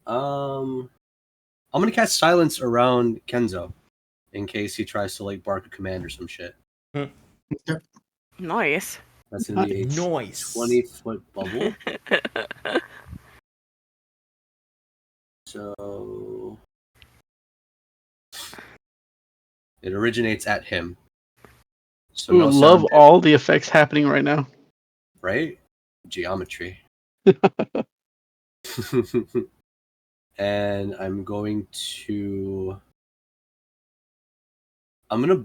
I'm gonna cast silence around Kenzo in case he tries to like bark a command or some shit. Nice. That's gonna be a Nice. 20-foot bubble. So it originates at him. So Ooh, no love sound, all the effects happening right now. right? Geometry. And I'm gonna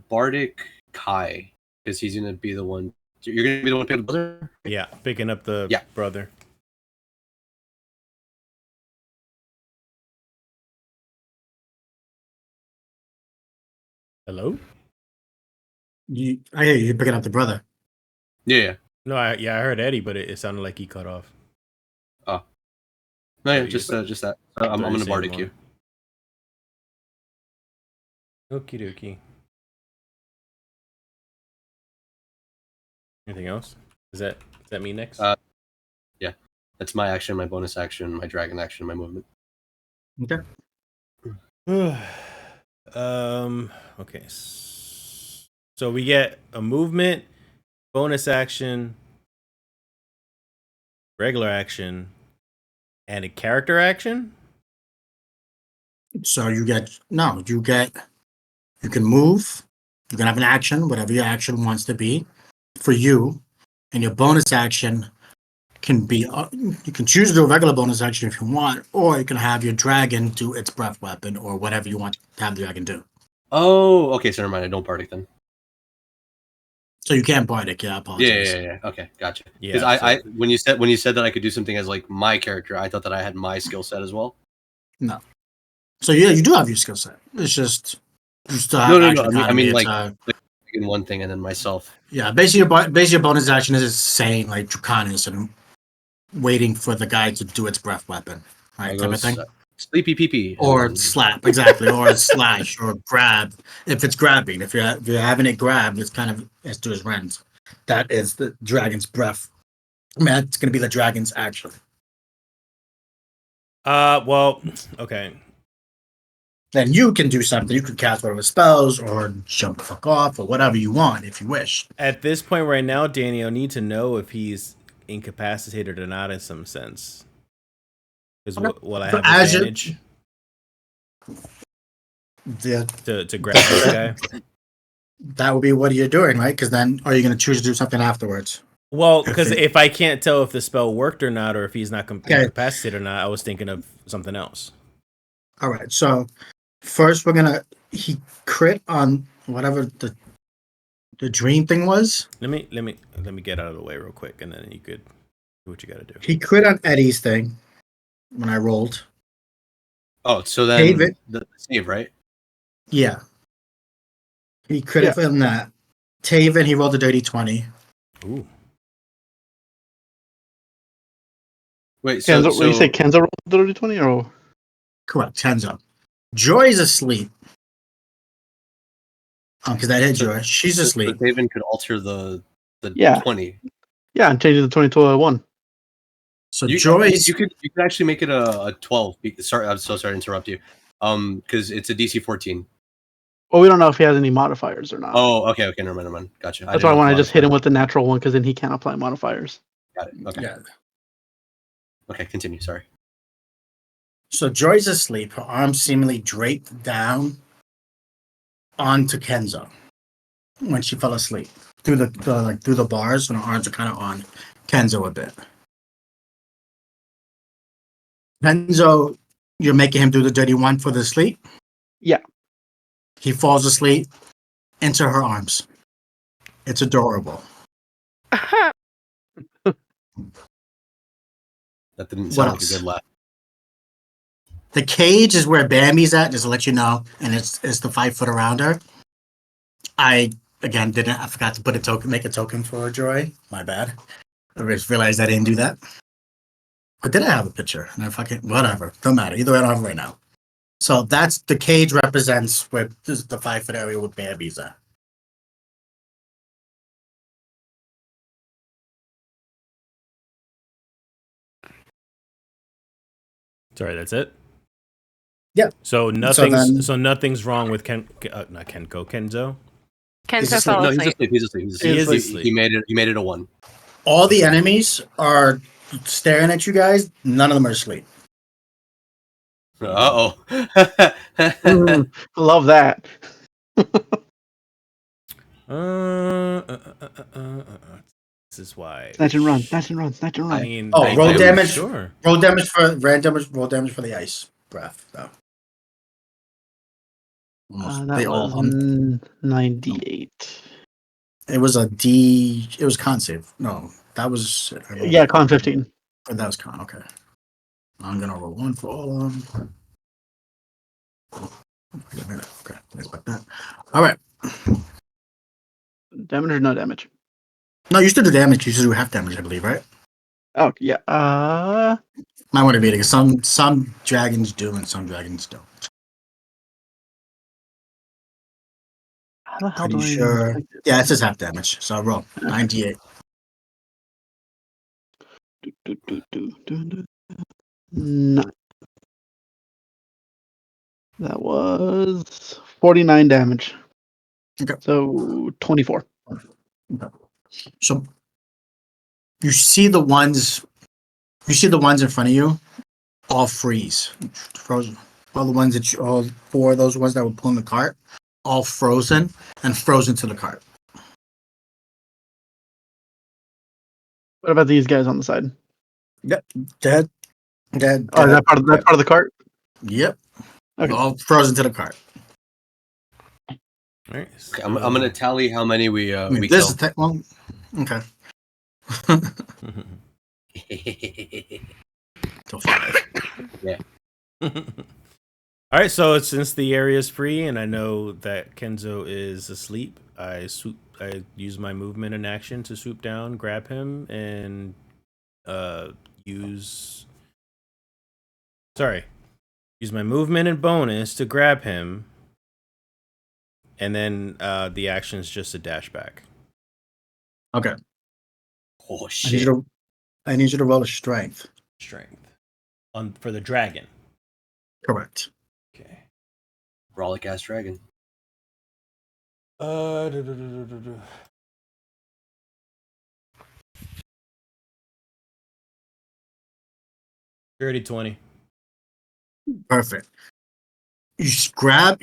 Bardic Kai because he's gonna be the one. You're gonna be the one picking the brother? Yeah, picking up the brother. Hello? I hear you picking up the brother. Yeah. No, I heard Eddie, but it sounded like he cut off. Oh. No, yeah, So just that. thought I'm you were gonna saying Bardic more. you. Okie dokie. Anything else? Is that me next? Yeah. That's my action, my bonus action, my dragon action, my movement. Okay. Okay. So we get a movement, bonus action, regular action, and a character action. So you can move, you can have an action, whatever your action wants to be for you, and your bonus action can be, you can choose to do a regular bonus action if you want, or you can have your dragon do its breath weapon or whatever you want to have the dragon do. Oh, okay, so never mind, I don't Bardic then. So you can't Bardic, I apologize. Yeah. Okay, gotcha. Yeah, Because I when you said that I could do something as like my character, I thought that I had my skill set as well. No. So yeah, you do have your skill set. It's just you still have No. action I economy. mean It's, like in one thing and then myself. yeah, basically your bonus action is saying like Draconis and waiting for the guy to do its breath weapon, right? Type of thing. Sleepy pee Or then... slap, exactly, or slash, or grab. If it's grabbing, if you're having it grabbed, it's kind of as to his rends. That is the dragon's breath. I mean, it's going to be the dragon's action. Well, okay. Then you can do something. You can cast whatever spells, or jump the fuck off, or whatever you want if you wish. At this point right now, Danny, I need to know if he's incapacitated or not in some sense. Because will I have advantage to grab this guy? That would be what you're doing, right? Because then, are you going to choose to do something afterwards? Well, because if I can't tell if the spell worked or not, or if he's not incapacitated or not, I was thinking of something else. All right. So first, he crit on whatever the dream thing was. Let me get out of the way real quick, and then you could do what you got to do. He crit on Eddie's thing when I rolled. Oh, so then the save, right? Yeah. He crit on that. Taven, he rolled a dirty 20. Ooh. Wait, Kenzo, what you say? Kenzo rolled the dirty 20 or? Correct, Kenzo. Joy's asleep. Because that hit Joy. She's asleep. So Taven could alter the 20. Yeah, and change it to 20 to a 1. So Joy's... You could actually make it a 12. Sorry, I'm so sorry to interrupt you. Because it's a DC 14. Well, we don't know if he has any modifiers or not. Oh, okay, never mind. Gotcha. That's why I want to just hit him with the natural one, because then he can't apply modifiers. Got it. Okay. Yeah. Okay, continue. Sorry. So Joy's asleep, her arms seemingly draped down onto Kenzo when she fell asleep. Through the bars, and her arms are kind of on Kenzo a bit. Kenzo, you're making him do the dirty one for the sleep? Yeah. He falls asleep into her arms. It's adorable. That didn't What sound like a else? good laugh. The cage is where Bambi's at, just to let you know, and it's the 5 foot around her. I forgot to put make a token for Joy. My bad. I just realized I didn't do that. Or did I have a picture? And I fucking whatever. Don't matter. Either way, I don't have it right now. So that's the cage represents where this is the 5 foot area with Bambi's at. Sorry, that's it. Yeah. So nothing's wrong with Kenzo. Kenzo fell No, he's asleep. asleep. He is asleep. He made it a 1. All the enemies are staring at you guys. None of them are asleep. Uh-oh. Love that. This is why. Snatch and run. Snatch and run. Snatch and run. I mean, roll damage. Sure. Roll damage for the ice breath though. That was 98. It was a D. It was con save. No, that was Con 15. That was con. Okay. I'm gonna roll 1 for all of them. Okay, expect that. All right. Damage or no damage? No, you still do damage. You still do half damage, I believe, right? Oh yeah. Might want to beat it. Some dragons do and some dragons don't. How the hell Pretty do I sure. inflict it? Yeah, it's just half damage. So I roll 98. No. That was 49 damage. Okay. So 24. So you see the ones in front of you all freeze. Frozen. All all 4 of those ones that were pulling the cart, all frozen and frozen to the cart. What about these guys on the side? Yep. Dead. Oh, that part of the cart? Yep. Okay. All frozen to the cart. All right. Okay, I'm gonna tally how many we we this killed. Okay. So 5. Yeah. All right. So since the area is free and I know that Kenzo is asleep, I use my movement and action to swoop down, grab him, and use my movement and bonus to grab him, and then the action is just a dash back. Okay. Oh shit! I need you to roll a strength. Strength for the dragon. Correct. Okay. Brolic ass dragon. 30-20. Perfect. You grab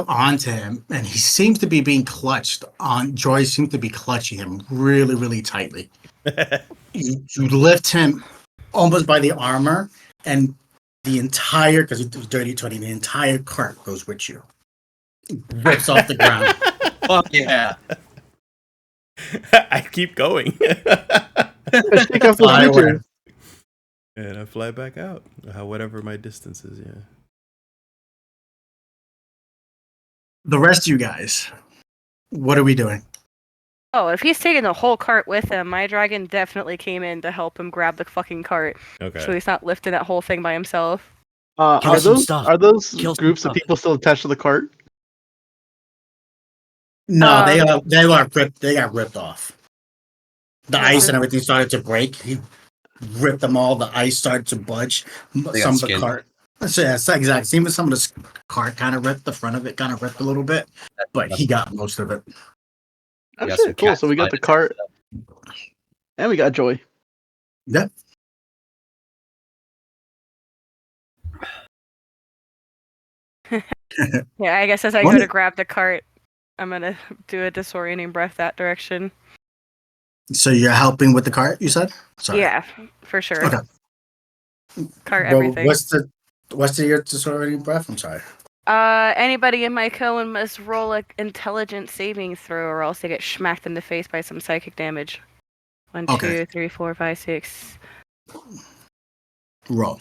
onto him, and he seems to be being clutched on. Joy seems to be clutching him really, really tightly. You lift him almost by the armor, and the entire, because it was dirty 20, the entire cart goes with you. Rips off the ground. Fuck yeah! I keep going. Take off Fly the away. switcher. And I fly back out. Whatever my distance is, yeah. The rest of you guys, what are we doing? Oh, if he's taking the whole cart with him, my dragon definitely came in to help him grab the fucking cart. Okay. So he's not lifting that whole thing by himself. Are those Kill some groups of stuff. people still attached to the cart? No, they got ripped off. The ice and everything started to break. He ripped them all. The ice started to budge. They Some got of the skinned. cart. So, yeah, exactly. Even some of the cart kind of ripped. The front of it kind of ripped a little bit, but he got most of it. Oh, got shit, some cool. So we got the cart, and we got Joy. Yep. Yeah, I guess as I go to grab the cart, I'm gonna do a disorienting breath that direction. So you're helping with the cart, you said? Sorry. Yeah, for sure. Okay. Cart Well, everything. what's your disorienting breath? I'm sorry. Anybody in my cone must roll an intelligence saving throw, or else they get smacked in the face by some psychic damage. 1, Okay. 2, 3, 4, 5, 6. Roll.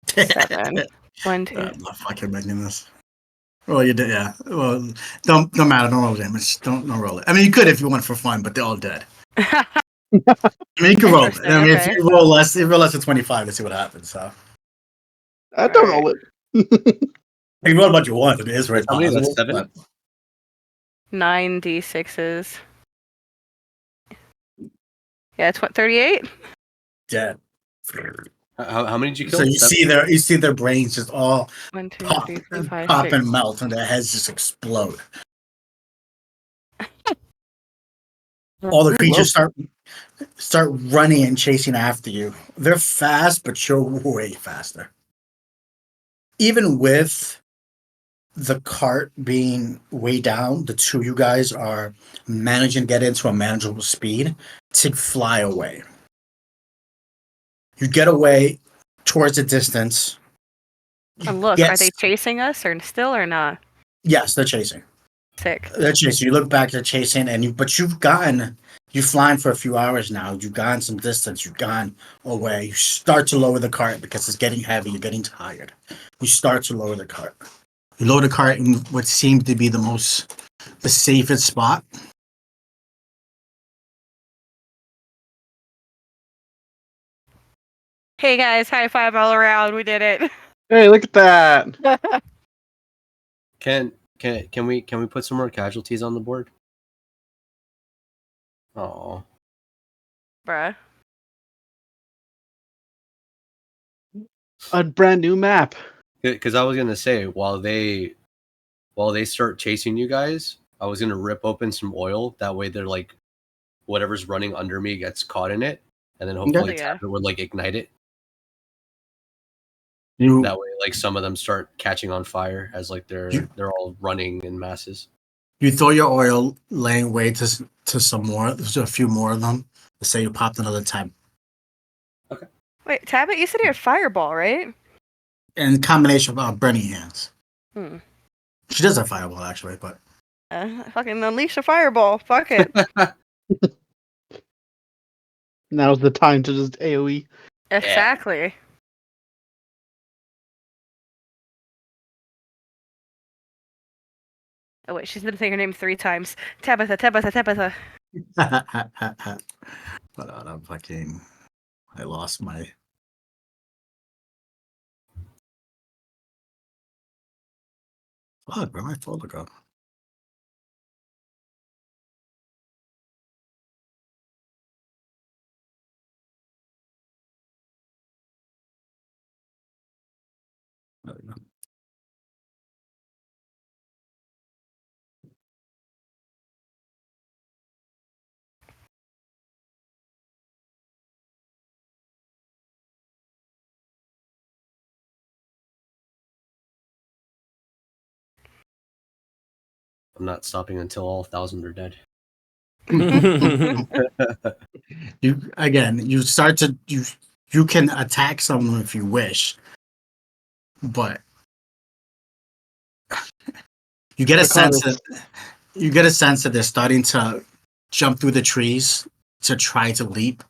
7. 1, 2. I'm not fucking making this. Well, you did, yeah. Well, don't matter. Don't roll damage. Don't roll it. I mean, you could if you want for fun, but they're all dead. I mean, you can roll it. I mean, okay. if you roll less than 25, let's see what happens. So Don't roll it. you roll what you want. It is very How many? possible. That's 7? But 9 d6s. Yeah, it's what, 38? dead. How many did you kill? So you see their brains just all 1, 2, pop, 3, 4, 5, pop 6. and melt, and their heads just explode. All the creatures start running and chasing after you. They're fast, but you're way faster. Even with the cart being way down, the two of you guys are managing to get into a manageable speed to fly away. You get away towards the distance. And look, Yes. are they chasing us or still or not? Yes, they're chasing. Sick. They're chasing. You look back, they're chasing, but you're flying for a few hours now. You've gone some distance. You've gone away. You start to lower the cart because it's getting heavy. You're getting tired. You start to lower the cart. You lower the cart in what seemed to be the safest spot. Hey guys, high five all around. We did it. Hey, look at that. Can we put some more casualties on the board? Oh, Bruh. A brand new map. because I was gonna say while they start chasing you guys, I was gonna rip open some oil. That way, they're like whatever's running under me gets caught in it, and then hopefully Yeah. Tabitha would like ignite it. You That way, like some of them start catching on fire as like they're all running in masses. you throw your oil, laying way to some more. There's a few more of them. Let's say you popped another 10. Wait, Tabit, you said you had fireball, right? In combination of burning hands. Hmm. She does have fireball actually, but Fucking unleash a fireball. Fuck it. Now's the time to just AoE. Exactly. Oh wait, she's been saying her name 3 times. Tabitha, Tabitha, Tabitha. Hold on, I lost my. Fuck, where my folder go? There we go. I'm not stopping until all 1,000 are dead. You start to you can attack someone if you wish, but you get a sense that they're starting to jump through the trees to try to leap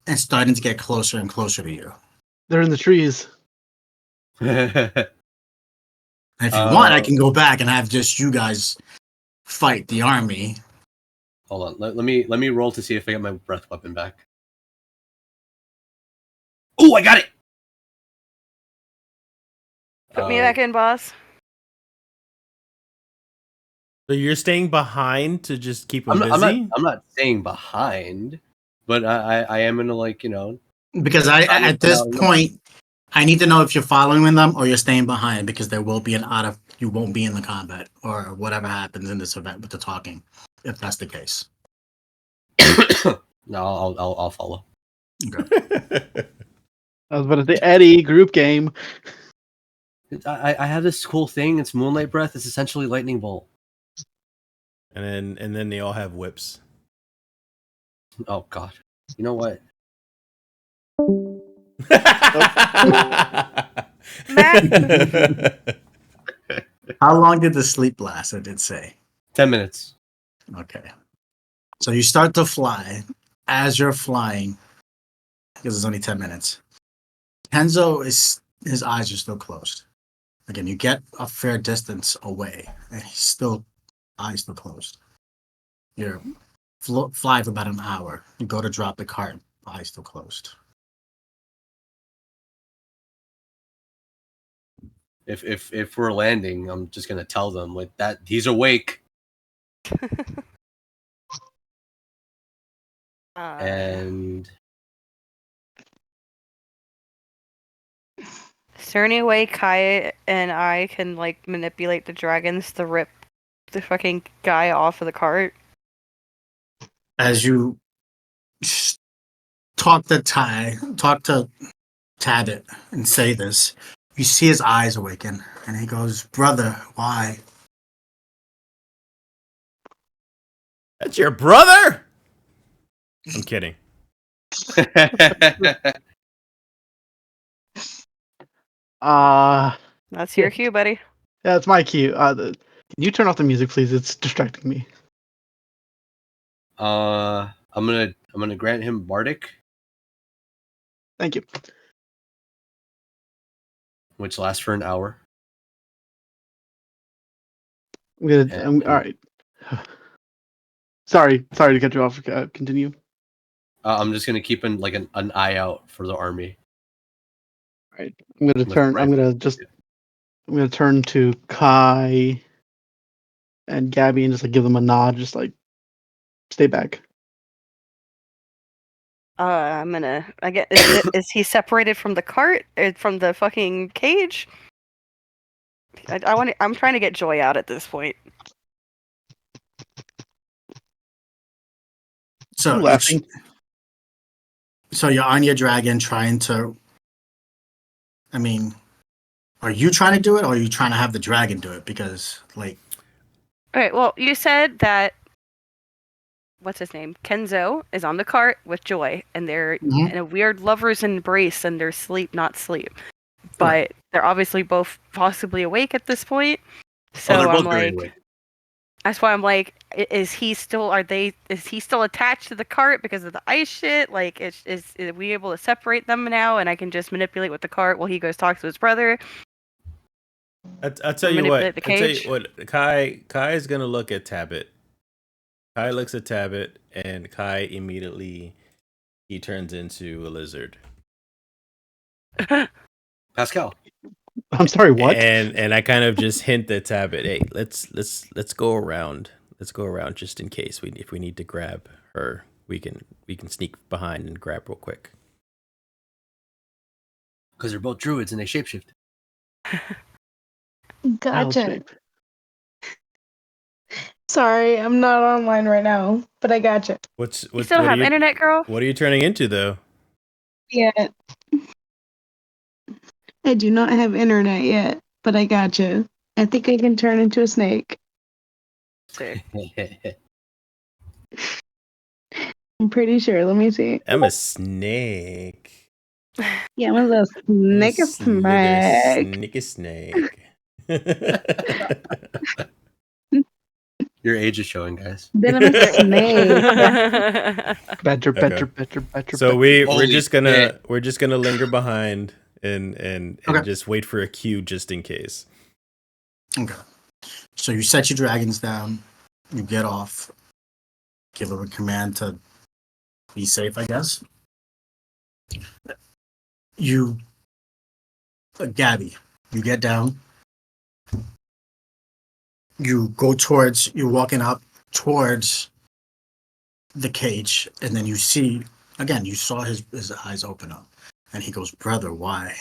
and starting to get closer and closer to you. They're in the trees. And if you want, I can go back and have just you guys fight the army. Hold on. Let me roll to see if I get my breath weapon back. Oh, I got it. Put me back in, boss. So you're staying behind to just keep them busy? I'm not staying behind, but I am gonna Because at this point I need to know if you're following them or you're staying behind, because there will be you won't be in the combat or whatever happens in this event with the talking, if that's the case. No, I'll follow. Okay. I was about to say Eddie group game. I have this cool thing. It's moonlight breath. It's essentially lightning bolt. And then they all have whips. Oh God! You know what? How long did the sleep last? I did say 10 minutes. Okay. So you start to fly. As you're flying, because it's only 10 minutes, Kenzo his eyes are still closed. Again, you get a fair distance away, and he's still eyes still closed. You're fly for about an hour. You go to drop the cart, eyes still closed. If we're landing, I'm just gonna tell them like that he's awake. And is there any way Kai and I can like manipulate the dragons to rip the fucking guy off of the cart? As you talk to Tabit and say this, you see his eyes awaken, and he goes, "Brother, why?" That's your brother? I'm kidding. That's your cue, buddy. Yeah, it's my cue. Can you turn off the music, please? It's distracting me. I'm gonna grant him Bardic, Thank you. which lasts for an hour. All right. Sorry to cut you off. Continue. I'm just gonna keep an eye out for the army. All right. I'm gonna turn to Kai and Gabby and just like give them a nod, just like stay back. I get. Is he separated from the cart? From the fucking cage? I'm trying to get Joy out at this point. So laughing. So you're on your dragon trying to. I mean, are you trying to do it, or are you trying to have the dragon do it? Because like. All right. Well, you said that. What's his name? Kenzo is on the cart with Joy, and they're in a weird lover's embrace, and they're sleep, not sleep. But they're obviously both possibly awake at this point. So I'm like, that's why I'm like, is he still attached to the cart because of the ice shit? Like, is we able to separate them now, and I can just manipulate with the cart while he goes talk to his brother? I'll tell you what. Kai is gonna look at Tabit. Kai looks at Tabit, and Kai immediately he turns into a lizard. Pascal. I'm sorry, what? And I kind of just hint at Tabit, hey, let's go around. Let's go around just in case if we need to grab her, we can sneak behind and grab real quick. Because they're both druids and they shapeshift. Gotcha. Sorry, I'm not online right now, but I gotcha. You still have internet, girl? What are you turning into, though? Yeah. I do not have internet yet, but I gotcha. I think I can turn into a snake. Sick. I'm pretty sure. Let me see. I'm a snake. Yeah, I'm a little snake. Snake. Your age is showing, guys. Then I'm a snake. Better. So we're just gonna linger behind and just wait for a cue just in case. Okay. So you set your dragons down, you get off, give them a command to be safe, I guess. Gabby, you get down. You're walking up towards the cage, and then you see, again, you saw his eyes open up, and he goes, "Brother, why?"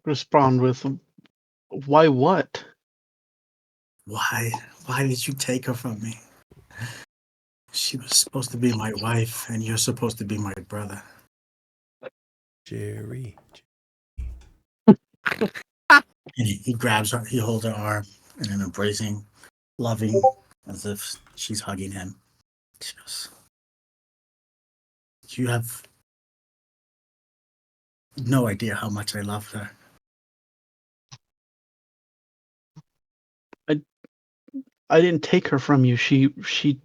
Respond with, "Why what?" Why did you take her from me? She was supposed to be my wife, and you're supposed to be my brother. Jerry. And he grabs her, he holds her arm in an embracing, loving, as if she's hugging him. She goes, you have no idea how much I love her. I didn't take her from you. She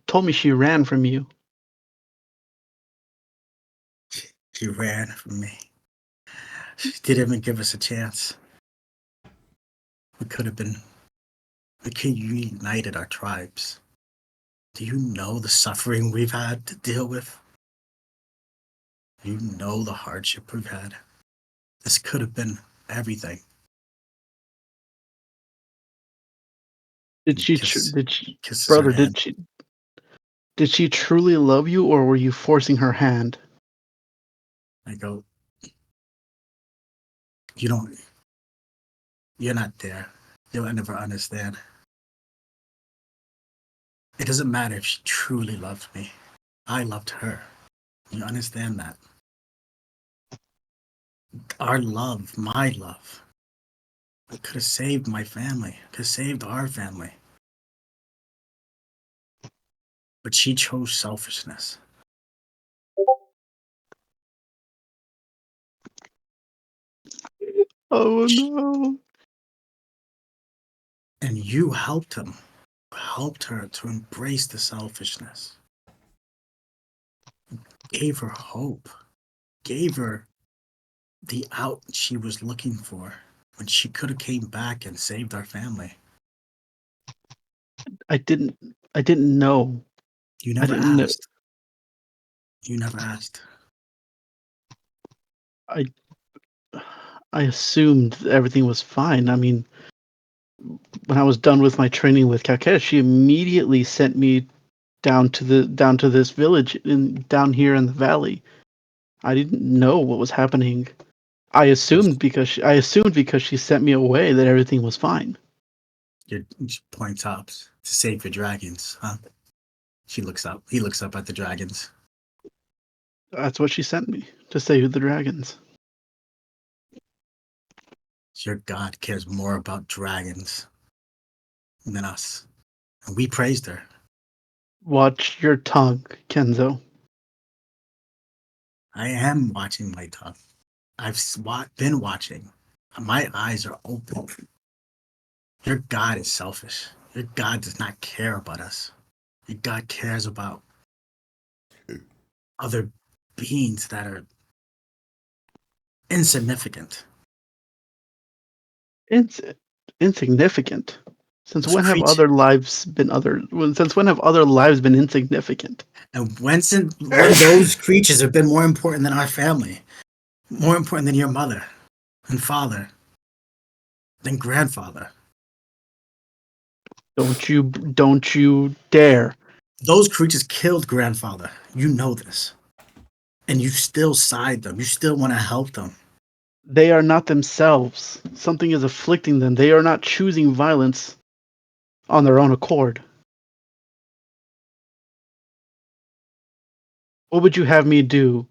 told me she ran from you. She ran from me. She didn't even give us a chance. We could have reunited our tribes. Do you know the suffering we've had to deal with? You know the hardship we've had. This could have been everything. Did she, Kisses her brother? hand. Did she truly love you, or were you forcing her hand? I go, you're not there. You'll never understand. It doesn't matter if she truly loved me. I loved her. You understand that? Our love, my love, it could have saved my family, could have saved our family. But she chose selfishness. Oh no. And you helped her to embrace the selfishness. Gave her hope. Gave her the out she was looking for when she could have came back and saved our family. I didn't know. You never asked. You never asked. I assumed everything was fine. I mean, when I was done with my training with Kakesh, she immediately sent me down to this village down here in the valley. I didn't know what was happening. I assumed because she sent me away that everything was fine. Your point tops to save your dragons, huh? She looks up. He looks up at the dragons. That's what she sent me, to save the dragons. Your god cares more about dragons than us. And we praised her. Watch your tongue, Kenzo. I am watching my tongue. I've been watching. My eyes are open. Your God is selfish. Your God does not care about us. Your God cares about other beings that are insignificant. Insignificant. Since Those when have creatures. other lives been insignificant? And when those creatures have been more important than our family, more important than your mother and father, than grandfather. Don't you dare. Those creatures killed grandfather. You know this. And you still side them. You still want to help them. They are not themselves. Something is afflicting them. They are not choosing violence on their own accord. What would you have me do?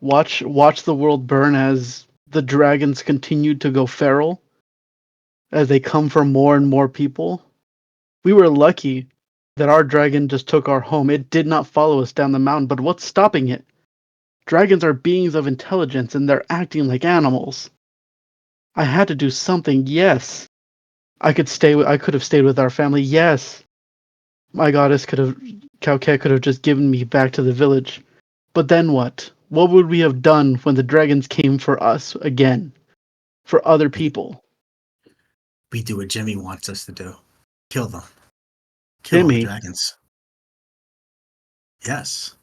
Watch the world burn as the dragons continue to go feral? As they come for more and more people? We were lucky that our dragon just took our home. It did not follow us down the mountain, but what's stopping it? Dragons are beings of intelligence and they're acting like animals. I had to do something, yes. I could have stayed with our family, yes. My goddess Kauke could have just given me back to the village. But then what? What would we have done when the dragons came for us again? For other people? We do what Jimmy wants us to do. Kill them. Kill all the dragons. Yes.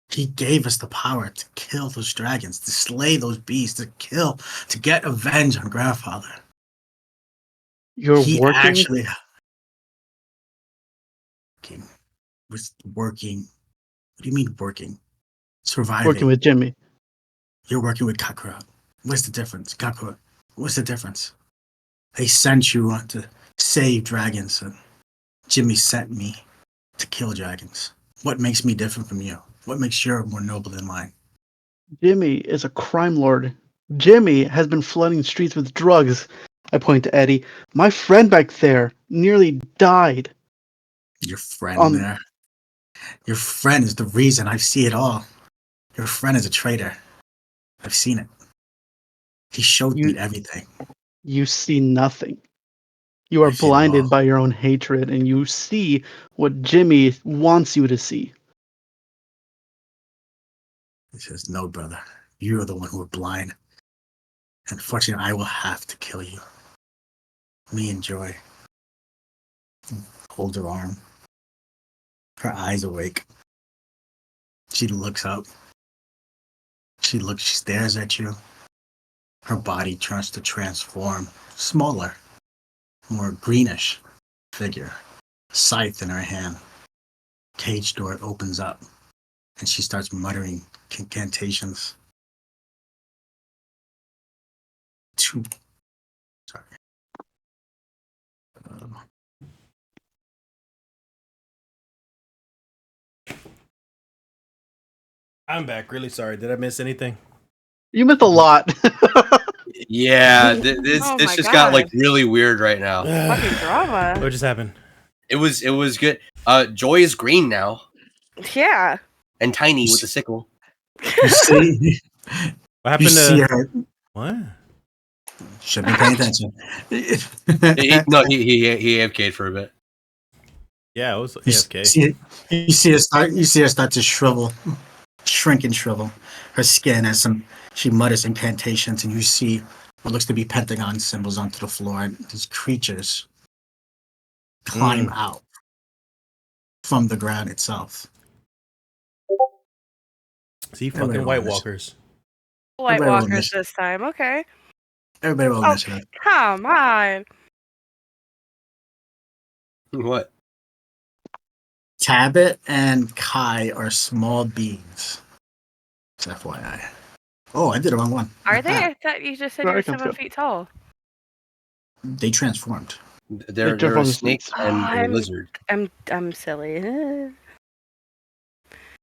He gave us the power to kill those dragons, to slay those beasts, to get revenge on grandfather. He actually was working. What do you mean working? Surviving. Working with Jimmy. You're working with Kakura. What's the difference? Kakura, what's the difference? They sent you to save dragons, and Jimmy sent me to kill dragons. What makes me different from you? What makes yours more noble than mine? Jimmy is a crime lord. Jimmy has been flooding the streets with drugs. I point to Eddie. My friend back there nearly died. Your friend there. Your friend is the reason I see it all. Your friend is a traitor. I've seen it. He showed me everything. You see nothing. You are blinded by your own hatred, and you see what Jimmy wants you to see. He says, no, brother. You're the one who are blind. Unfortunately, I will have to kill you. Me and Joy. Hold her arm. Her eyes awake. She looks up. She stares at you. Her body tries to transform. Smaller. More greenish figure. Scythe in her hand. Cage door opens up. And she starts muttering incantations. Sorry. I'm back. Really sorry. Did I miss anything? You missed a lot. Yeah, this Oh this my just got like gosh. really weird right now. Fucking drama. What just happened? It was good. Joy is green now Yeah. and tiny with the sickle. You see? What happened see to her. what? Should be paying attention. No, he AFK'd for a bit. Yeah, it was You AFK. you see her start to shrivel, shrink and shrivel. Her skin has some. She mutters incantations, and you see what looks to be pentagon symbols onto the floor. And these creatures climb out from the ground itself. See, fucking White Walkers. White Walkers this time. Okay. Everybody roll initiative. Come on. What? Tabit and Kai are small beings. It's FYI. Oh, I did the wrong one. Are they? I thought you just said you were 7 feet tall. They transformed. They're a snake and a lizard. I'm silly.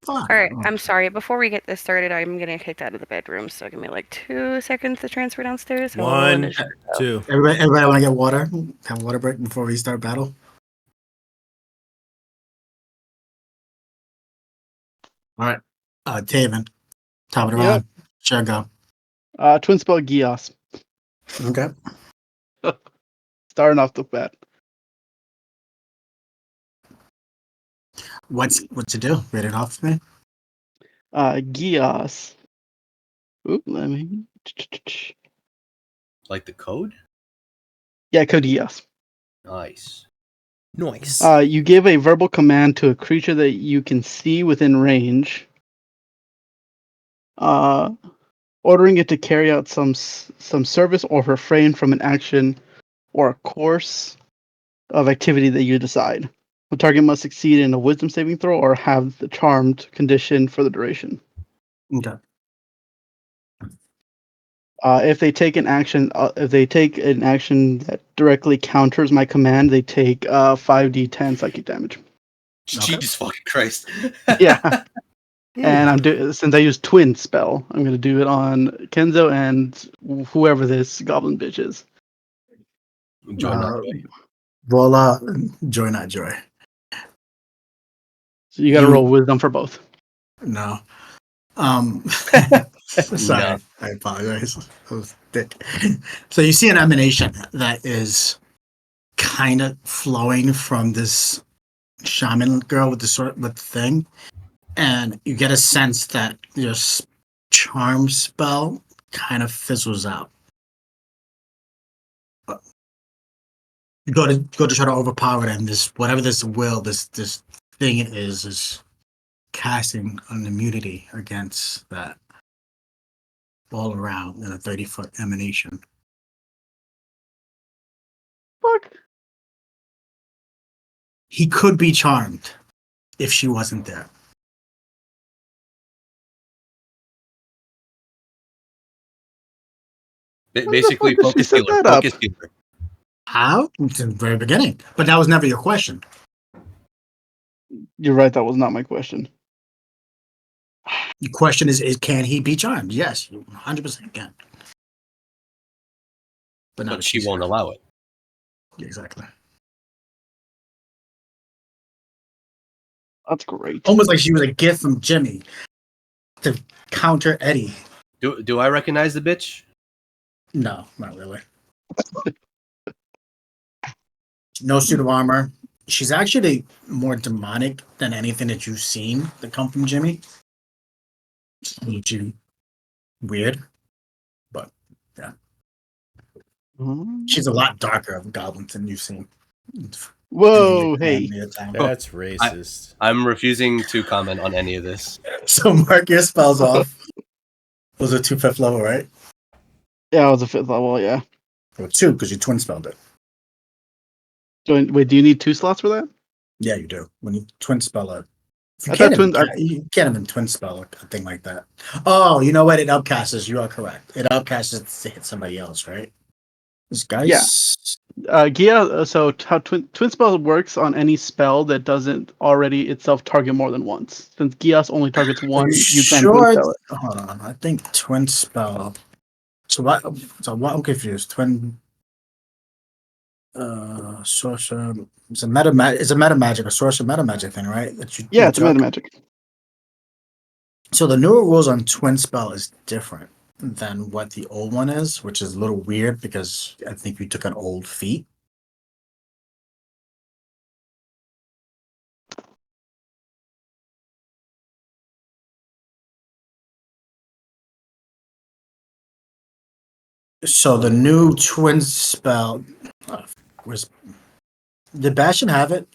All right, I'm sorry. Before we get this started, I'm getting kicked out of the bedroom, so give me like 2 seconds to transfer downstairs. 1, 2. Everybody want to get water? Have a water break before we start battle? All right. Taven, top of the round. Sure, go. Twin spell Gios. Okay. Starting off the bat. What's to do? Read it off for me. Gios. Oop, let me. Like the code? Yeah, code Gios. Nice. You give a verbal command to a creature that you can see within range. Ordering it to carry out some service or refrain from an action or a course of activity that you decide. The target must succeed in a wisdom saving throw or have the charmed condition for the duration. Okay. If they take an action, that directly counters my command, they take 5d10 psychic damage. Jesus fucking Christ! Yeah. And since I use twin spell, I'm gonna do it on Kenzo and whoever this goblin bitch is. Joy, not joy. Roll joy, not joy. So you got to roll wisdom for both. No. Sorry, No. I apologize. I was thick. So you see an emanation that is kind of flowing from this shaman girl with the thing, and you get a sense that your charm spell kind of fizzles out. You go to try to overpower it, and this whatever this thing is casting an immunity against that all around in a 30-foot emanation. Fuck. He could be charmed if she wasn't there. Basically, focus healer. Focus healer. How? It's in the very beginning. But that was never your question. You're right, that was not my question. The question is can he be charmed? Yes, 100% can. But she won't allow it. Exactly. That's great. Almost like she was a gift from Jimmy to counter Eddie. Do I recognize the bitch? No, not really. No suit of armor. She's actually more demonic than anything that you've seen that come from Jimmy. Which is weird, but yeah. She's a lot darker of a goblin than you've seen. Whoa, hey. That's racist. I'm refusing to comment on any of this. So mark your spells off. Those are 2 5th level, right? Yeah, it was a 5th level, yeah. Or 2, because you twin spelled it. Wait, do you need 2 slots for that? Yeah, you do. When you twin spell it. You I can't, thought even, you can't even twin spell a thing like that. Oh, you know what? It upcasts. You are correct. It upcasts to hit somebody else, right? This guy's... Gia, so how twin spell works on any spell that doesn't already itself target more than once. Since Gias only targets one, you can twin spell it. Hold on, I think twin spell. So what? So what? I'm confused. Twin. Sorcerer. It's a meta magic, a sorcerer meta magic thing, right? That you it's a meta magic. So the newer rules on twin spell is different than what the old one is, which is a little weird because I think you took an old feat. So the new twin spell, did Bastion have it?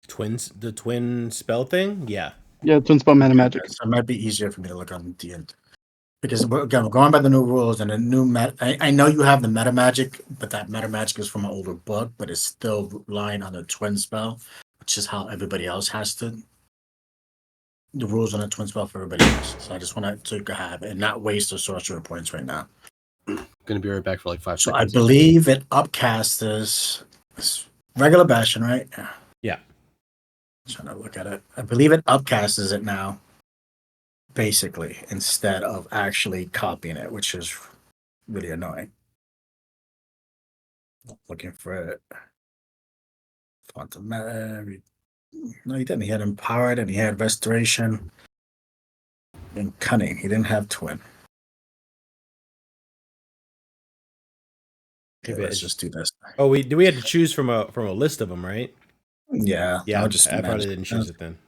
The twin spell thing? Yeah. Yeah, twin spell meta magic. So it might be easier for me to look on the end. Because again, we're going by the new rules and the new I know you have the meta magic, but that meta magic is from an older book, but it's still relying on the twin spell, which is how everybody else has to. The rules on the twin spell for everybody else. So I just want to have and not waste the sorcerer points right now. Gonna be right back for like 5 So seconds. I believe it upcast is regular Bastion, right? Yeah. Trying to look at it. I believe it upcasts it now. Basically, instead of actually copying it, which is really annoying. Looking for it. Font of Mary. No, he didn't. He had empowered and he had restoration and cunning. He didn't have twin. Okay, let's just do this. Oh, we had to choose from a list of them, right? Yeah. Yeah. I probably didn't choose it then.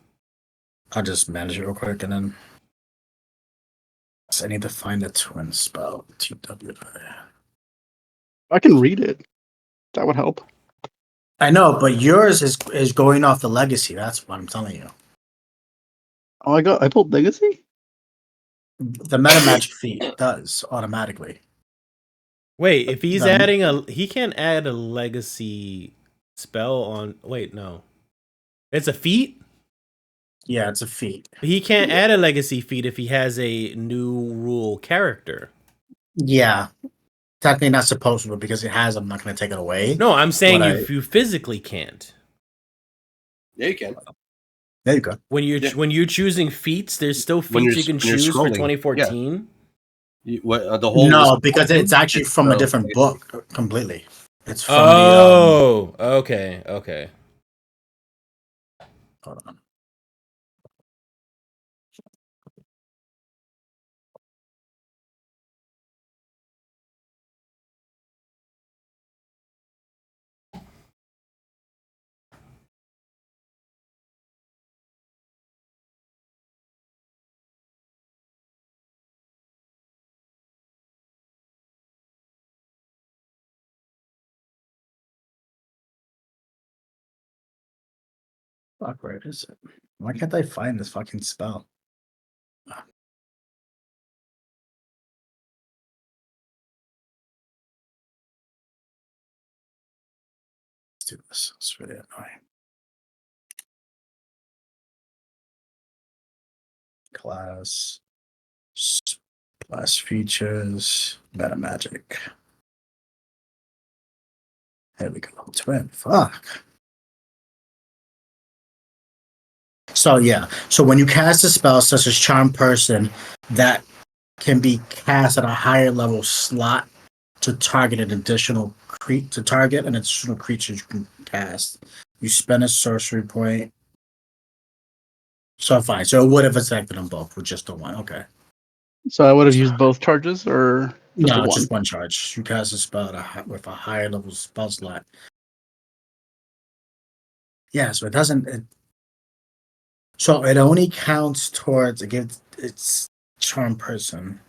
I'll just manage it real quick and then. So I need to find the twin spell. TWI. I can read it. That would help. I know, but yours is going off the legacy. That's what I'm telling you. Oh, I pulled legacy? The meta magic feat does automatically. Wait, if he's adding he can't add a legacy spell on. Wait, no, it's a feat. Yeah, it's a feat. But he can't add a legacy feat if he has a new rule character. Yeah, technically not supposed to, because it has. I'm not going to take it away. No, I'm saying you physically can't. Yeah, you can. There you go. When you're choosing feats, there's still feats you can choose for 2014. Yeah. The whole no, because it's actually from a different book completely. It's from okay. Hold on. Fuck, where is it? Why can't I find this fucking spell? Let's do this. It's really annoying. Class features, meta magic. There we go. Twin. Fuck. So when you cast a spell such as Charm Person, that can be cast at a higher level slot to target an additional creature you can cast. You spend a sorcery point. So fine. So it would have affected them both with just the one. Okay. So I would have used both charges or just the No, one? just one charge. You cast a spell with a higher level spell slot. Yeah, so it doesn't. So it only counts towards its Charm Person.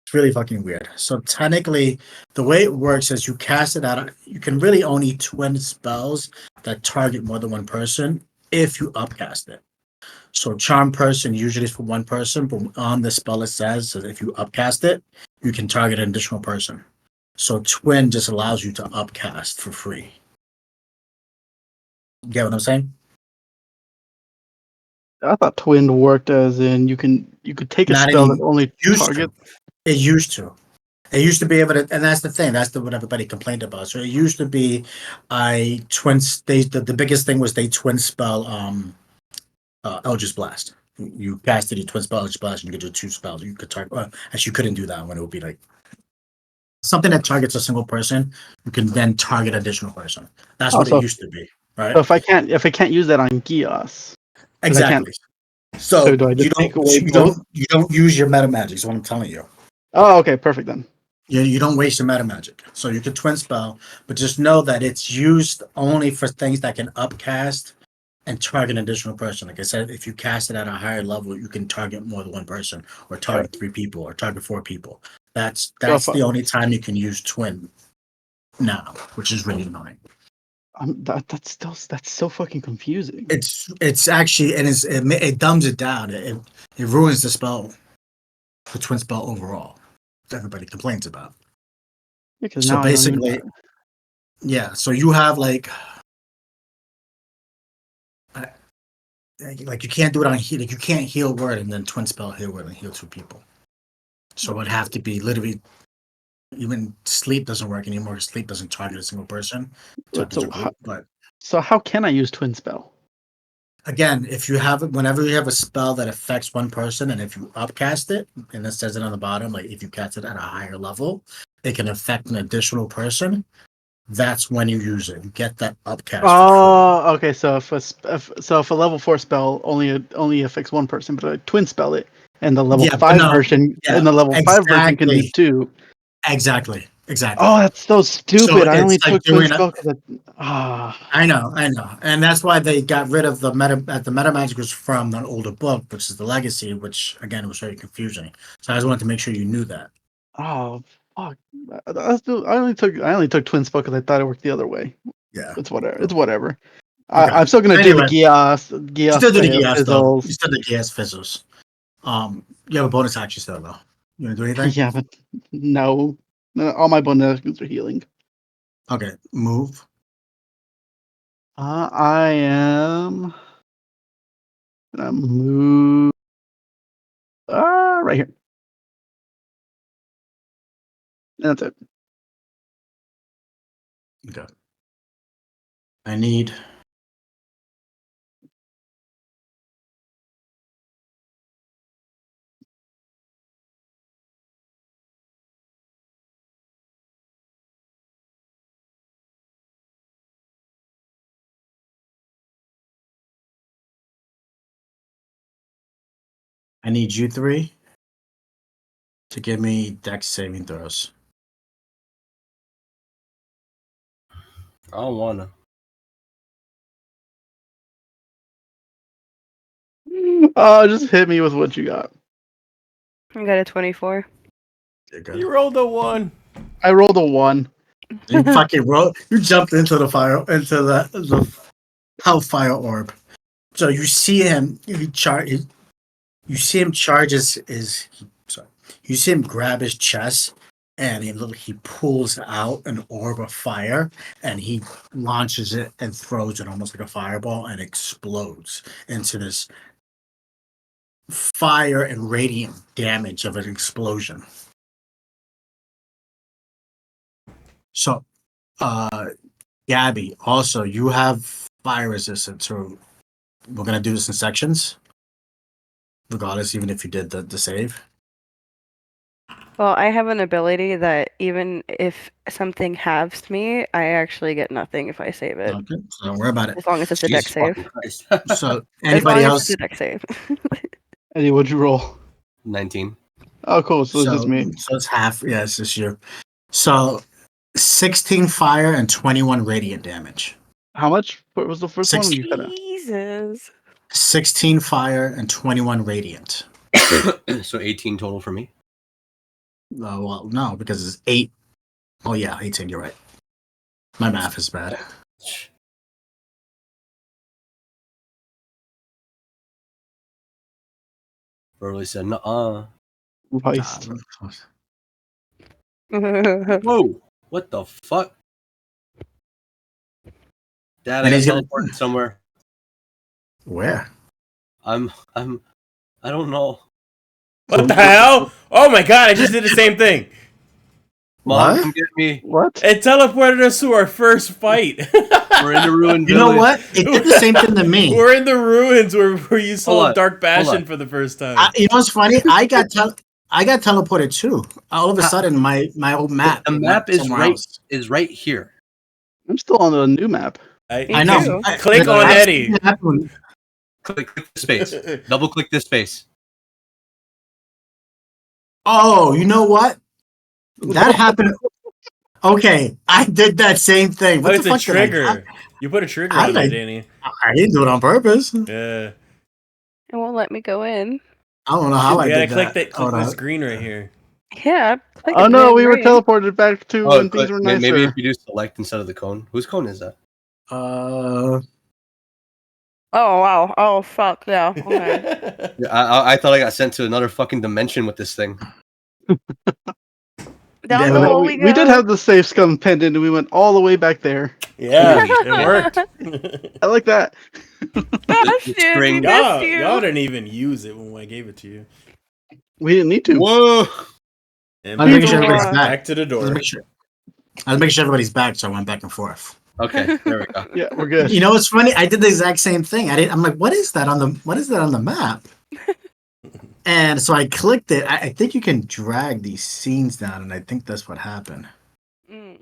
It's really fucking weird. So technically, the way it works is you cast it out. You can really only twin spells that target more than one person if you upcast it. So Charm Person usually is for one person, but on the spell it says that if you upcast it, you can target an additional person. So Twin just allows you to upcast for free. You get what I'm saying? I thought Twin worked as in you could take a Not spell that any only used target. to. It used to. It used to be able to, and that's the thing. That's what everybody complained about. So it used to be, the biggest thing was they twin spell Eldritch Blast. You casted your twin spell Eldritch Blast, and you could do two spells. You could target. Actually, you couldn't do that when it would be like something that targets a single person. You can then target additional person. That's Oh, what it so used to be, right? so if I can't use that on Gios, because I can't. Exactly. So So do I you just take don't away you both? don't you don't use your meta magic. Is what I'm telling you. Oh, okay, perfect then. You don't waste your meta magic. So you can twin spell, but just know that it's used only for things that can upcast and target an additional person. Like I said, if you cast it at a higher level, you can target more than one person, or Right. target 3 people, or target 4 people. That's So if the only time you can use twin now, which is really annoying. that's so fucking confusing. It's actually, and it dumbs it down. It ruins the spell, the twin spell overall. That everybody complains about. Because So now I don't even. basically, yeah. So you have like you can't do it on heal. Like you can't heal word and then twin spell heal word and heal 2 people. So it'd have to be literally. Even sleep doesn't work anymore. Sleep doesn't target a single person, targets a group. But So how can I use twin spell? again, whenever you have a spell that affects one person, and if you upcast it, and it says it on the bottom, like if you cast it at a higher level, it can affect an additional person. That's when you use it. You get that upcast. Oh, okay. So if a level 4 spell only affects one person, but I twin spell it, and the level Yeah, but 5 no, version yeah, and the level 5 version can do exactly, 2. exactly. Oh, that's so So stupid. I it's only like took twin doing a. spell because I know, and that's why they got rid of the meta. The meta magic was from an older book, which is the Legacy, which again was very confusing. So I just wanted to make sure you knew that. oh fuck. I only took twin spell because I thought it worked the other way. Yeah. It's whatever. So, It's whatever. okay. I'm still gonna do the Anyway, you Gios still do the Gias though. You fizzles. still do the Gias fizzles. You have a bonus action still though. You want to do anything? Yeah, but no. All my bonus actions are healing. Okay. Move. I am gonna move right here. That's it. Okay. I need. I need you three to give me dex saving throws. I don't wanna. Just hit me with what you got. I got a 24. You're good. You rolled a 1. I rolled a 1. You fucking roll. You jumped into the fire, into the hellfire orb. So you see him. You see him charge his. Sorry. You see him grab his chest, and he pulls out an orb of fire, and he launches it and throws it almost like a fireball, and explodes into this fire and radiant damage of an explosion. So, Gabby, also, you have fire resistance, so we're gonna do this in sections, regardless, even if you did the save. Well, I have an ability that even if something halves me, I actually get nothing if I save it. Okay, so don't worry about it. As long as it's a deck Jesus save. fucking Christ. So, As long anybody as it's else? a deck save. Eddie, what'd you roll? 19. Oh, cool. So it's just So, me. so it's half. Yeah, it's just you. So, 16 fire and 21 radiant damage. How much? What was the first one? You cut out. Jesus. 16 fire and 21 radiant. So 18 total for me. Well, no, because it's 8. Oh, yeah, 18. You're right. My math is bad. Burley said, "Nuh-uh." Heist. Whoa! What the fuck? Dad, I And got he's gonna. teleported somewhere. Where? I don't know. What the hell? Oh my god! I just did the same thing. Mom, What? come get me. What? It teleported us to our first fight. We're in the ruined You know village. what? It did the same thing to me. We're in the ruins where you saw Hold on, Dark Bastion on. for the first time. You know what's funny? I got teleported too. All of a sudden, my old map. The it map went is somewhere right else. right here. I'm still on the new map. Me I know. too. Click on I've Eddie. seen it happen. Click this space. Double click this space. Oh, you know what? That happened. Okay, I did that same thing. Oh, What the it's a fuck trigger. You put a trigger how on did there, I? Danny. I didn't do it on purpose. Yeah. It won't let me go in. I don't know how I You gotta did click that. click Hold this on. green right here. Yeah, click Oh and no, then we were green. teleported back to Oh, when things were maybe if nicer. you do select instead of the cone. Whose cone is that? Uh, Oh wow. Oh fuck. Yeah. Okay. Yeah, I thought I got sent to another fucking dimension with this thing. Down Yeah, the but- No, hole we did go. have the safe scum pendant, and we went all the way back there. Yeah, it worked. I like that. Bastion, we string- missed y'all you. didn't even use it when I gave it to you. We didn't need to. Whoa! And Let's make sure Door. everybody's back. back to the door. Let's make sure everybody's back. So I went back and forth. Okay, there we go. Yeah, we're good. You know what's funny? I did the exact same thing. I'm like, what is that on the map? And so I clicked it. I think you can drag these scenes down, and I think that's what happened. Mm.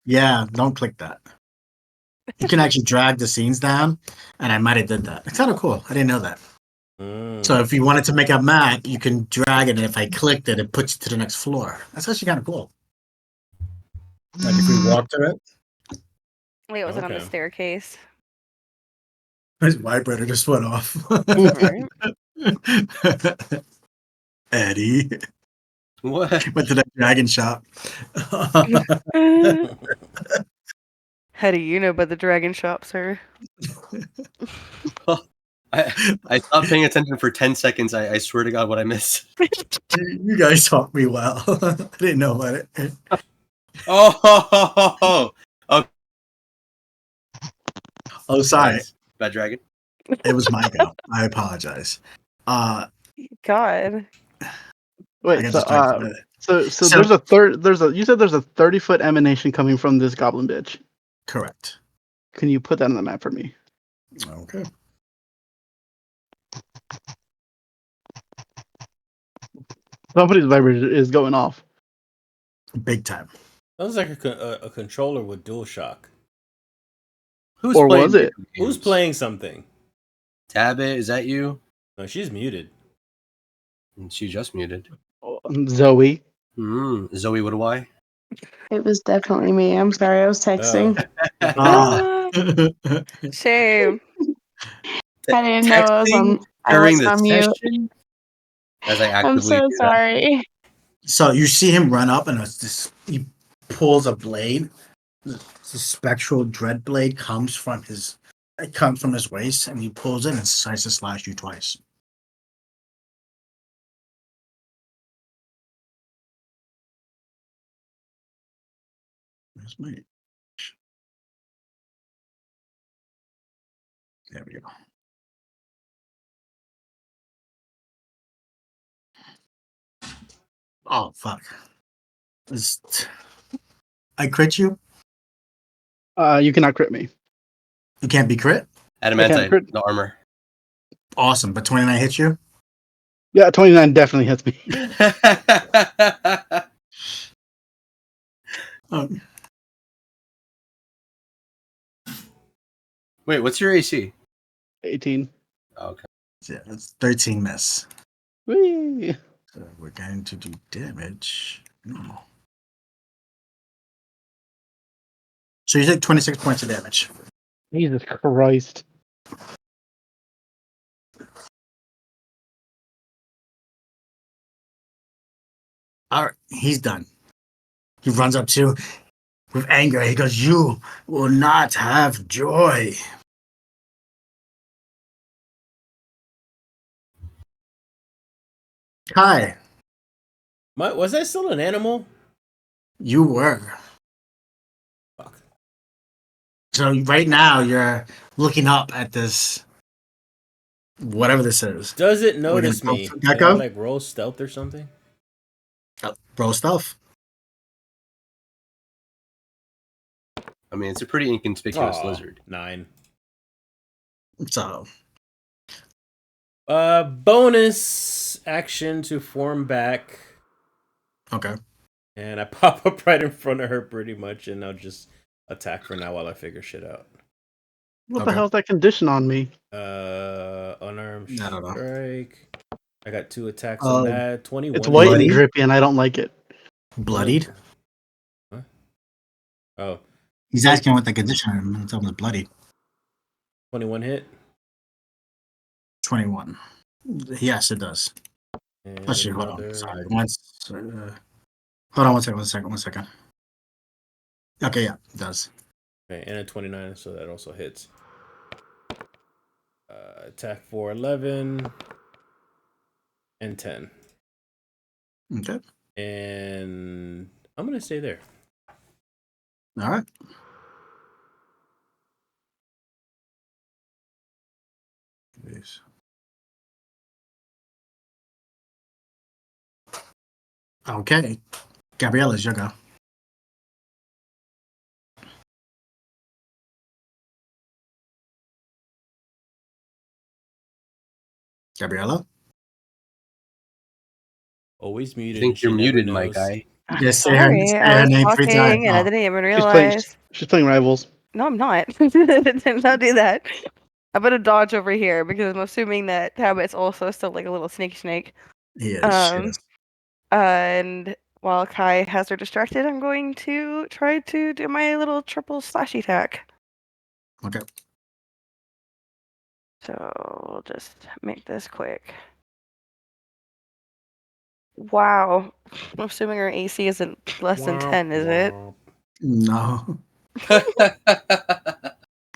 Yeah, don't click that. You can actually drag the scenes down, and I might have did that. It's kind of cool. I didn't know that. So if you wanted to make a map, you can drag it, and if I clicked it, it puts you to the next floor. That's actually kind of cool. Like if we walk to it, Wait, was it on the Okay. staircase? his vibrator just went off. Right. Eddie What? went to that dragon shop. How do you know about the dragon shop, sir? I stopped paying attention for 10 seconds. I swear to God, what I missed. You guys taught me well. I didn't know about it. Oh, Oh, sorry. Bad dragon. It was my go. I apologize. God. I Wait, got so distracted. so there's a you said there's a 30-foot emanation coming from this goblin bitch. Correct. Can you put that on the map for me? Okay. Somebody's vibrator is going off. Big time. Sounds like a controller with DualShock. Who's Or playing was it? video Who's games? playing something? Tabit, is that you? No, she's muted. She just muted. Zoe. Zoe, what do I? It was definitely me. I'm sorry, I was texting. Ah. Shame. I didn't know I was Texting on. I during was the on mute. session? As I I'm actively so do that. sorry. So you see him run up, and it's this. He pulls a blade. The spectral dread blade comes from his. It comes from his waist, and he pulls it and decides to slash you twice. Where's my? There we go. Oh fuck! I crit you. You cannot crit me. You can't be crit? Adamantite, crit. the armor. Awesome. But 29 hits you? Yeah, 29 definitely hits me. Oh. Wait, what's your AC? 18. Okay. Yeah, that's 13 miss. Whee! So we're going to do damage. No. So you take 26 points of damage. Jesus Christ. All right, he's done. He runs up to you with anger. He goes, "You will not have joy." Kai, Was I still an animal? you were. Fuck. So right now you're looking up at this, whatever this is. Does it We're gonna notice go me? for Can I Gecko. like roll stealth or something? Roll stuff. I mean, it's a pretty inconspicuous lizard. 9. So Bonus action to form back, okay. and I pop up right in front of her pretty much, and I'll just attack for now while I figure shit out. What the Okay. hell's that condition on me? Unarmed I don't know. strike. I got 2 attacks on that. 21. It's white Bloody? and drippy, and I don't like it. Bloodied. Huh? Oh, He's asking what the condition is. Tell him it's bloodied. 21 hit. 21. Yes, it does. And Actually, hold on. another. Sorry. Hold on 1 second. Okay, yeah, it does. Okay, and a 29, so that also hits. Attack for 11 and 10. Okay. And I'm going to stay there. All right. Jeez. Okay. Gabriella, it's your go. Gabriella? Always I muted. think you're she never muted, my knows. guy. Just Sorry, say I her was name 3 times. talking and I Oh, didn't even She's playing. realize. She's playing Rivals. No, I'm not. Did not do that. I'm gonna dodge over here because I'm assuming that Habit's also still like a little snake. he is. Um, Yes. and while Kai has her distracted, I'm going to try to do my little triple slash attack. Okay. So we'll just make this quick. Wow. I'm assuming her AC isn't less than 10, is it? No. I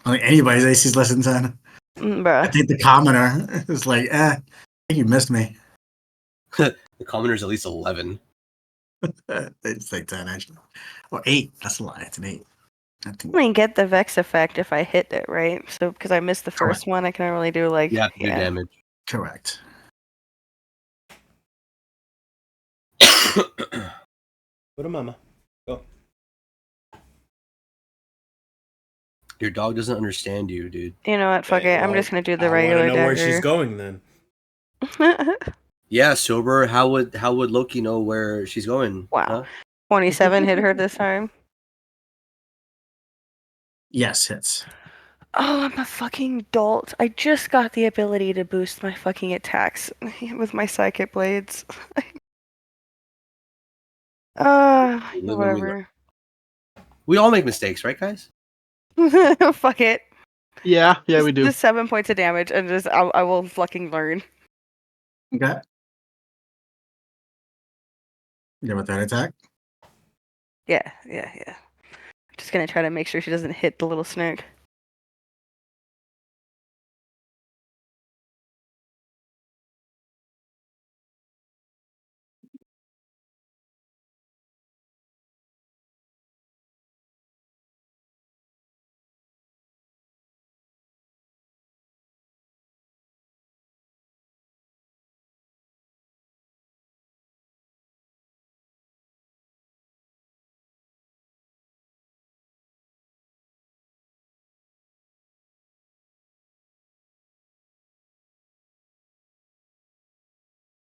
think anybody's AC is less than 10. I Bruh. think the commoner is like, I think you missed me. The commoner's at least 11. It's like 10, actually. Or 8. That's a lie. It's an 8. I I think. mean, get the Vex effect if I hit it, right? So because I missed the first one, I can only do like You have to do damage. Correct. Go to mama. Go. Your dog doesn't understand you, dude. You know what? Fuck Okay, it. I'm well, just gonna do the I want to regular know where she's dagger. going then. Yeah, sober. How would Loki know where she's going? Wow. Huh? 27 hit her this time. Yes, hits. Oh, I'm a fucking dolt. I just got the ability to boost my fucking attacks with my psychic blades. Whatever. We all make mistakes, right, guys? Fuck it. Yeah, we do. Just 7 points of damage, and just I will fucking learn. Okay. Yeah, with that attack? Yeah. Just gonna try to make sure she doesn't hit the little snake.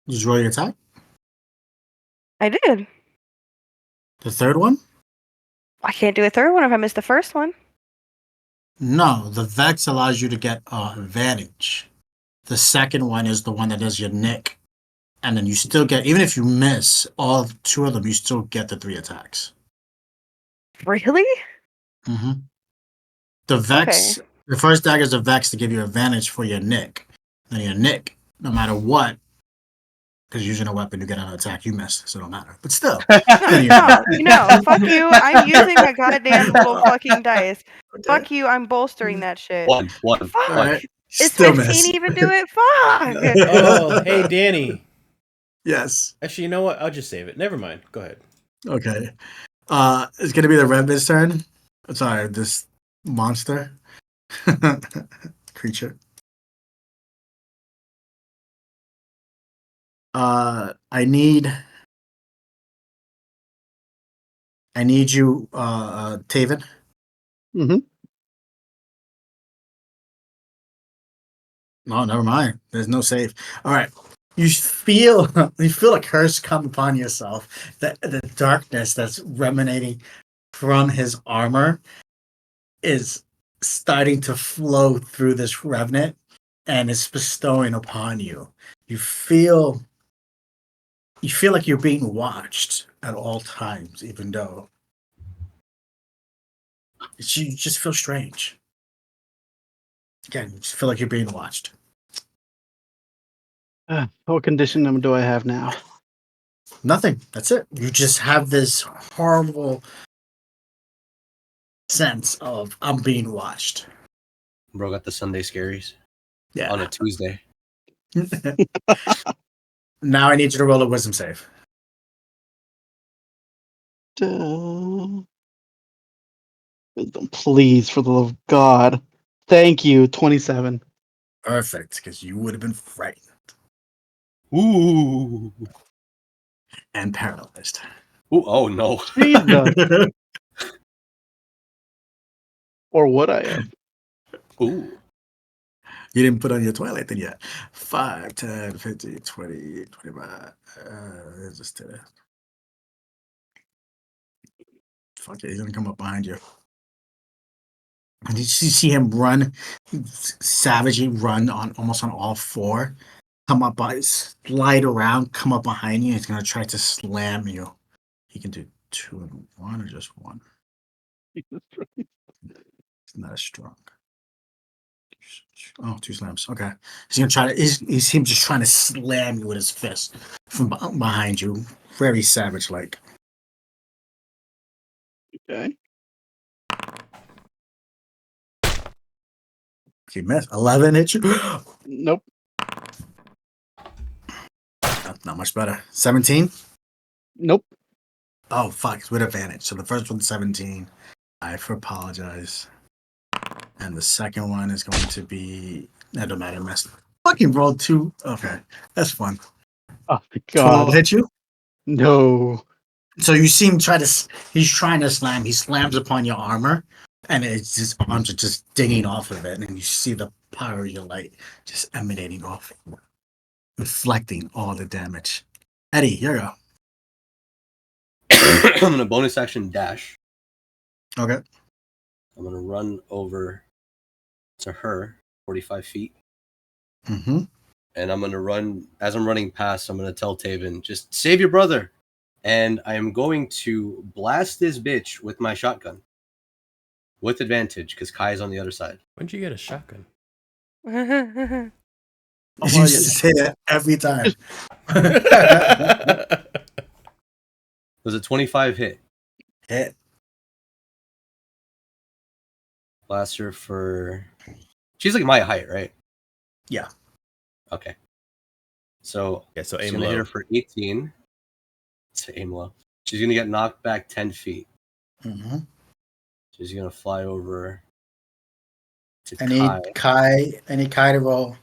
Did you roll your attack? I did. The third one? I can't do a third one if I missed the first one. No, the Vex allows you to get advantage. The second one is the one that does your nick. And then you still get, even if you miss all 2 of them, you still get the 3 attacks. Really? Mm-hmm. The Vex, Okay. the first dagger is the Vex to give you advantage for your nick. Then your nick, no matter what, because using a weapon to get an attack, you miss, so it don't matter. But still. No, fuck you. I'm using my goddamn little fucking dice. Okay. Fuck you, I'm bolstering that shit. One. Fuck! Right. Is Still 15 miss. even do it? Fuck! Oh, hey, Danny. Yes. Actually, you know what? I'll just save it. Never mind. Go ahead. Okay. It's gonna be the Redman's turn. Sorry, this monster creature. I need you, Taven. Mm-hmm. No, never mind. There's no save. All right. You feel a curse come upon yourself. The darkness that's emanating from his armor is starting to flow through this revenant and is bestowing upon you. You feel like you're being watched at all times, even though you just feel strange. Again, you just feel like you're being watched. What condition do I have now? Nothing. That's it. You just have this horrible sense of I'm being watched. Bro got the Sunday scaries. Yeah. On a Tuesday. Now I need you to roll a wisdom save. Wisdom, please, for the love of God. Thank you. 27. Perfect, because you would have been frightened Ooh. and paralyzed. Ooh. Oh no. Jesus. Or would I have? Ooh. You didn't put on your twilight then yet. 5, 10, 15, 20, 25. Just fuck it, he's gonna come up behind you. And you see him run, savagely run on almost on all 4. Come up, slide around, come up behind you. He's gonna try to slam you. He can do 2 and 1 or just 1. It's not as strong. Oh, 2 slams. Okay. He's gonna try to. He's him just trying to slam you with his fist from behind you, very savage like. Okay. He missed. 11 hit you. Nope. Not much better. 17. Nope. Oh fuck! It's with advantage. So the first one's 17. I apologize. And the second one is going to be. That don't matter. Mess. Fucking rolled 2. Okay, that's fun. Oh my 12 God. hit you. No. So you see him try to. He's trying to slam. He slams upon your armor, and it's his arms are just dinging off of it, and you see the power of your light just emanating off, reflecting all the damage. Eddie, here you go. I'm gonna bonus action dash. Okay. I'm gonna run over to her 45 feet. Mm-hmm. And I'm gonna run as I'm running past. I'm gonna tell Taven, just save your brother. And I am going to blast this bitch with my shotgun with advantage because Kai is on the other side. When'd you get a shotgun? You used to say that every time. Was a 25 hit? Hit. Blast her for. She's like my height, right? Yeah. Okay. So Yeah, so she's aim gonna low. hit her for 18. It's aim low. She's gonna get knocked back 10 feet. Mm-hmm. She's gonna fly over to I need Kai. I need Kai to roll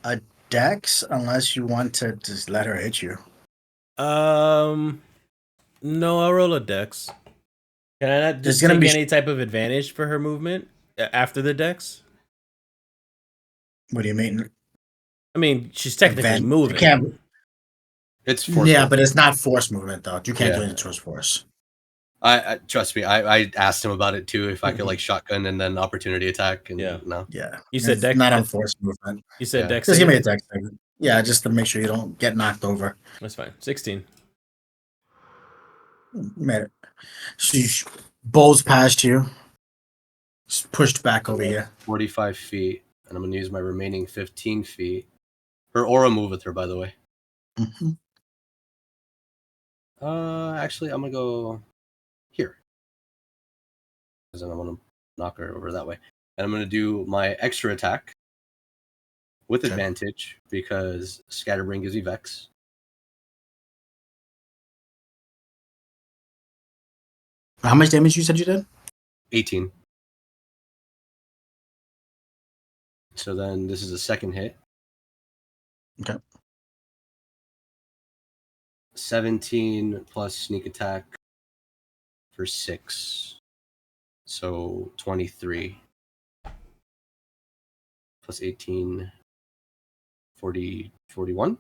a dex unless you want to just let her hit you. No, I'll roll a dex. Can I not just take any type of advantage for her movement after the dex? What do you mean? I mean, she's technically moving. It's force. Yeah, movement. but it's not force movement though. You can't do Yeah. it towards force. I trust me. I asked him about it too. If I could like shotgun and then opportunity attack. And Yeah. no. Yeah, You said it's dex. not on force movement. You said Yeah. dex Just give me a save? dex save. Yeah, just to make sure you don't get knocked over. That's fine. 16. You made it. She bowls past you. Just pushed back over here. 45 feet, and I'm gonna use my remaining 15 feet. Her aura move with her, by the way. Mhm. Actually, I'm gonna go here, because then I'm gonna knock her over that way, and I'm gonna do my extra attack with Okay. advantage because Scatterbrain gives me Vex. How much damage you said you did? 18. So then this is a second hit. Okay. 17 plus sneak attack for 6. So 23 plus 18, 40, 41.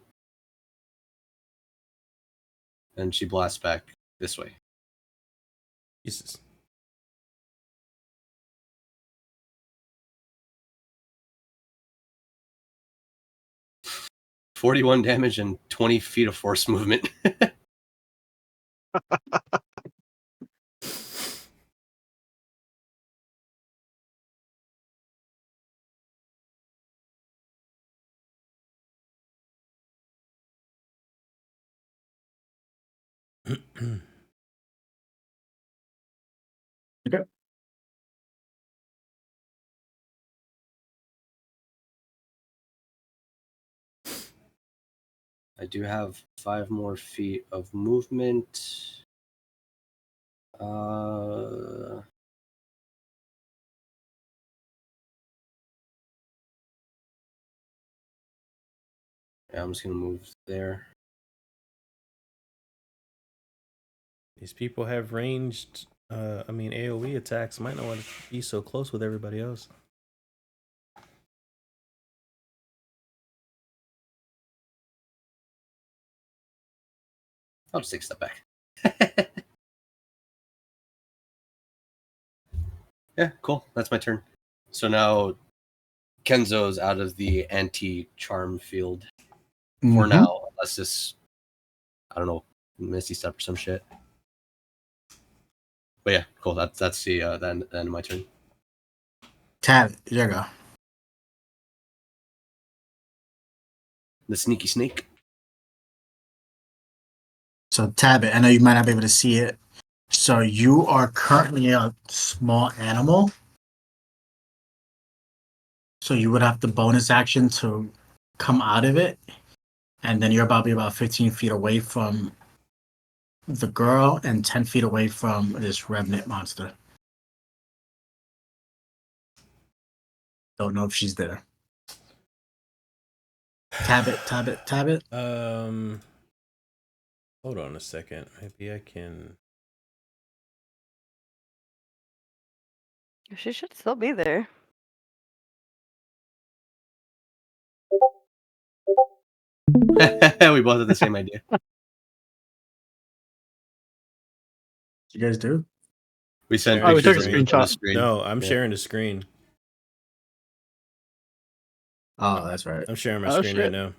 And she blasts back this way. Jesus. $41 damage and 20 feet of force movement. Okay. I do have 5 more feet of movement. Yeah, I'm just gonna move there. These people have ranged, AoE attacks. Might not want to be so close with everybody else. I'll just take a step back. Yeah, cool. That's my turn. So now Kenzo's out of the anti-charm field for Mhm. now, unless this, I don't know, Misty Step or some shit. But yeah, cool. That's the end of my turn. Tab, there you go. The sneaky snake. So Tabit, I know you might not be able to see it. So you are currently a small animal. So you would have the bonus action to come out of it. And then you're about to be about 15 feet away from the girl and 10 feet away from this revenant monster. Don't know if she's there. Tabit. Hold on a second. Maybe I can. She should still be there. We both have the same idea. You guys do? We sent Oh, we took pictures a of the screenshot. screen. No, I'm Yeah. sharing the screen. Oh, that's right. I'm sharing my Oh, screen right shit. now.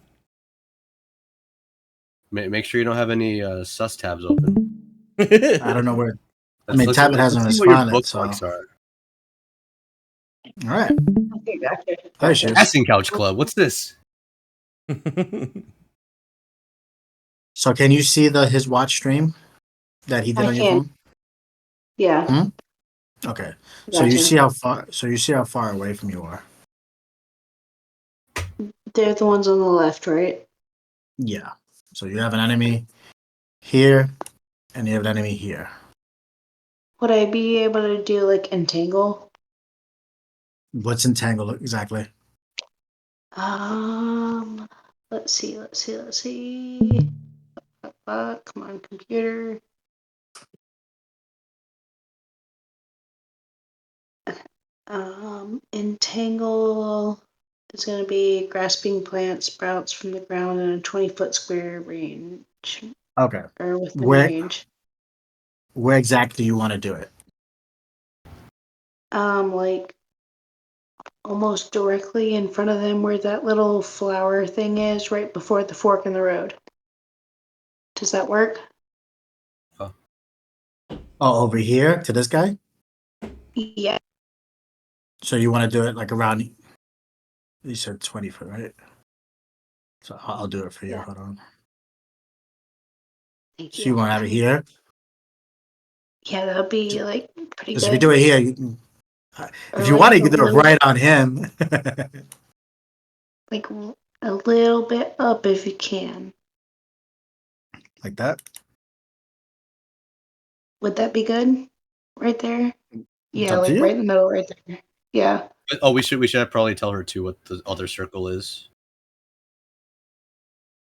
Make sure you don't have any sus tabs open. I don't know where. Let's Tabit hasn't see what your responded, so. bookmarks are. All right. Okay, gotcha. There she is. Casting Couch Club. What's this? So can you see his watch stream that he did I on your can. phone? Yeah, Okay. So you see how far away from you are. they're the ones on the left, right? Yeah. So you have an enemy here, and you have an enemy here. Would I be able to do like entangle? What's entangle exactly? Let's see. Come on, computer. Entangle is going to be grasping plant sprouts from the ground in a 20-foot square range. Okay. Or within Where range. where exactly do you want to do it? Like almost directly in front of them where that little flower thing is, right before the fork in the road. Does that work? Oh, over here to this guy? Yeah. So you want to do it like around, you said 20 foot, right? So I'll do it for you. Yeah. Hold on. Thank So you. you want to have it here? Yeah, that'll be like pretty Because if you good. do it here, if you want to, you can do it right on him. Like a little bit up if you can. Like that? Would that be good? Right there? It's Yeah, up to like you. right in the middle, right there. Yeah. Oh, we should probably tell her too what the other circle is.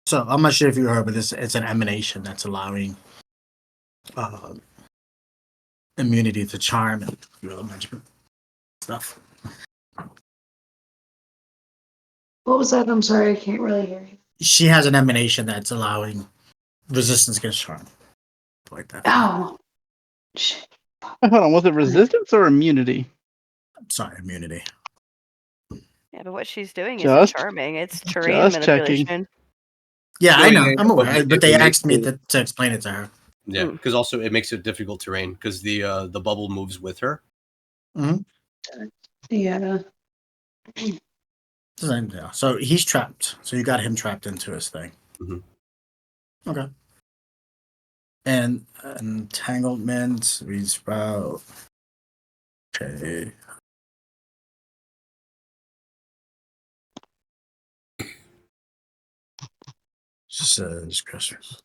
So I'm not sure if you heard, but it's an emanation that's allowing immunity to charm and management stuff. What was that? I'm sorry, I can't really hear you. She has an emanation that's allowing resistance against charm, like that. Oh. Hold on, was it resistance or immunity? Sorry, immunity. Yeah, but what she's doing isn't Just- charming. It's terrain just checking. manipulation. Yeah, No, I know. yeah, I'm aware, but they it asked me makes to explain it to her. Yeah, because also it makes it difficult terrain because the bubble moves with her. Yeah. Yeah. So he's trapped. So you got him trapped into his thing. Mhm. Okay. And entanglement, read sprout. Okay. Says Christmas.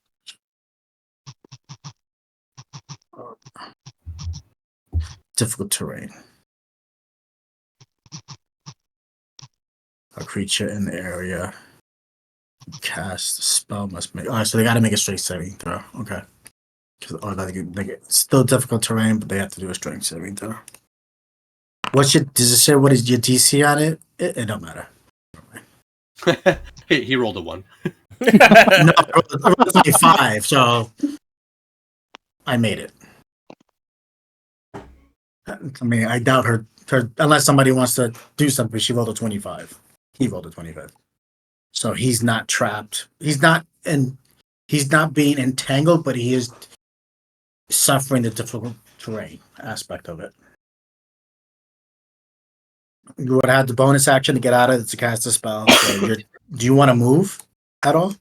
Difficult terrain. A creature in the area cast a spell must make. All right, so they got to make a strength saving throw. Okay. It's still difficult terrain, but they have to do a strength saving throw. Does it say what is your DC on it? It don't matter. He rolled a 1. No, I rolled 25, so I made it. I mean, I doubt her unless somebody wants to do something. She rolled a 25. He rolled a 25. So he's not trapped. He's not being entangled, but he is suffering the difficult terrain aspect of it. You would have the bonus action to get out of it to cast a spell. So do you want to move at all?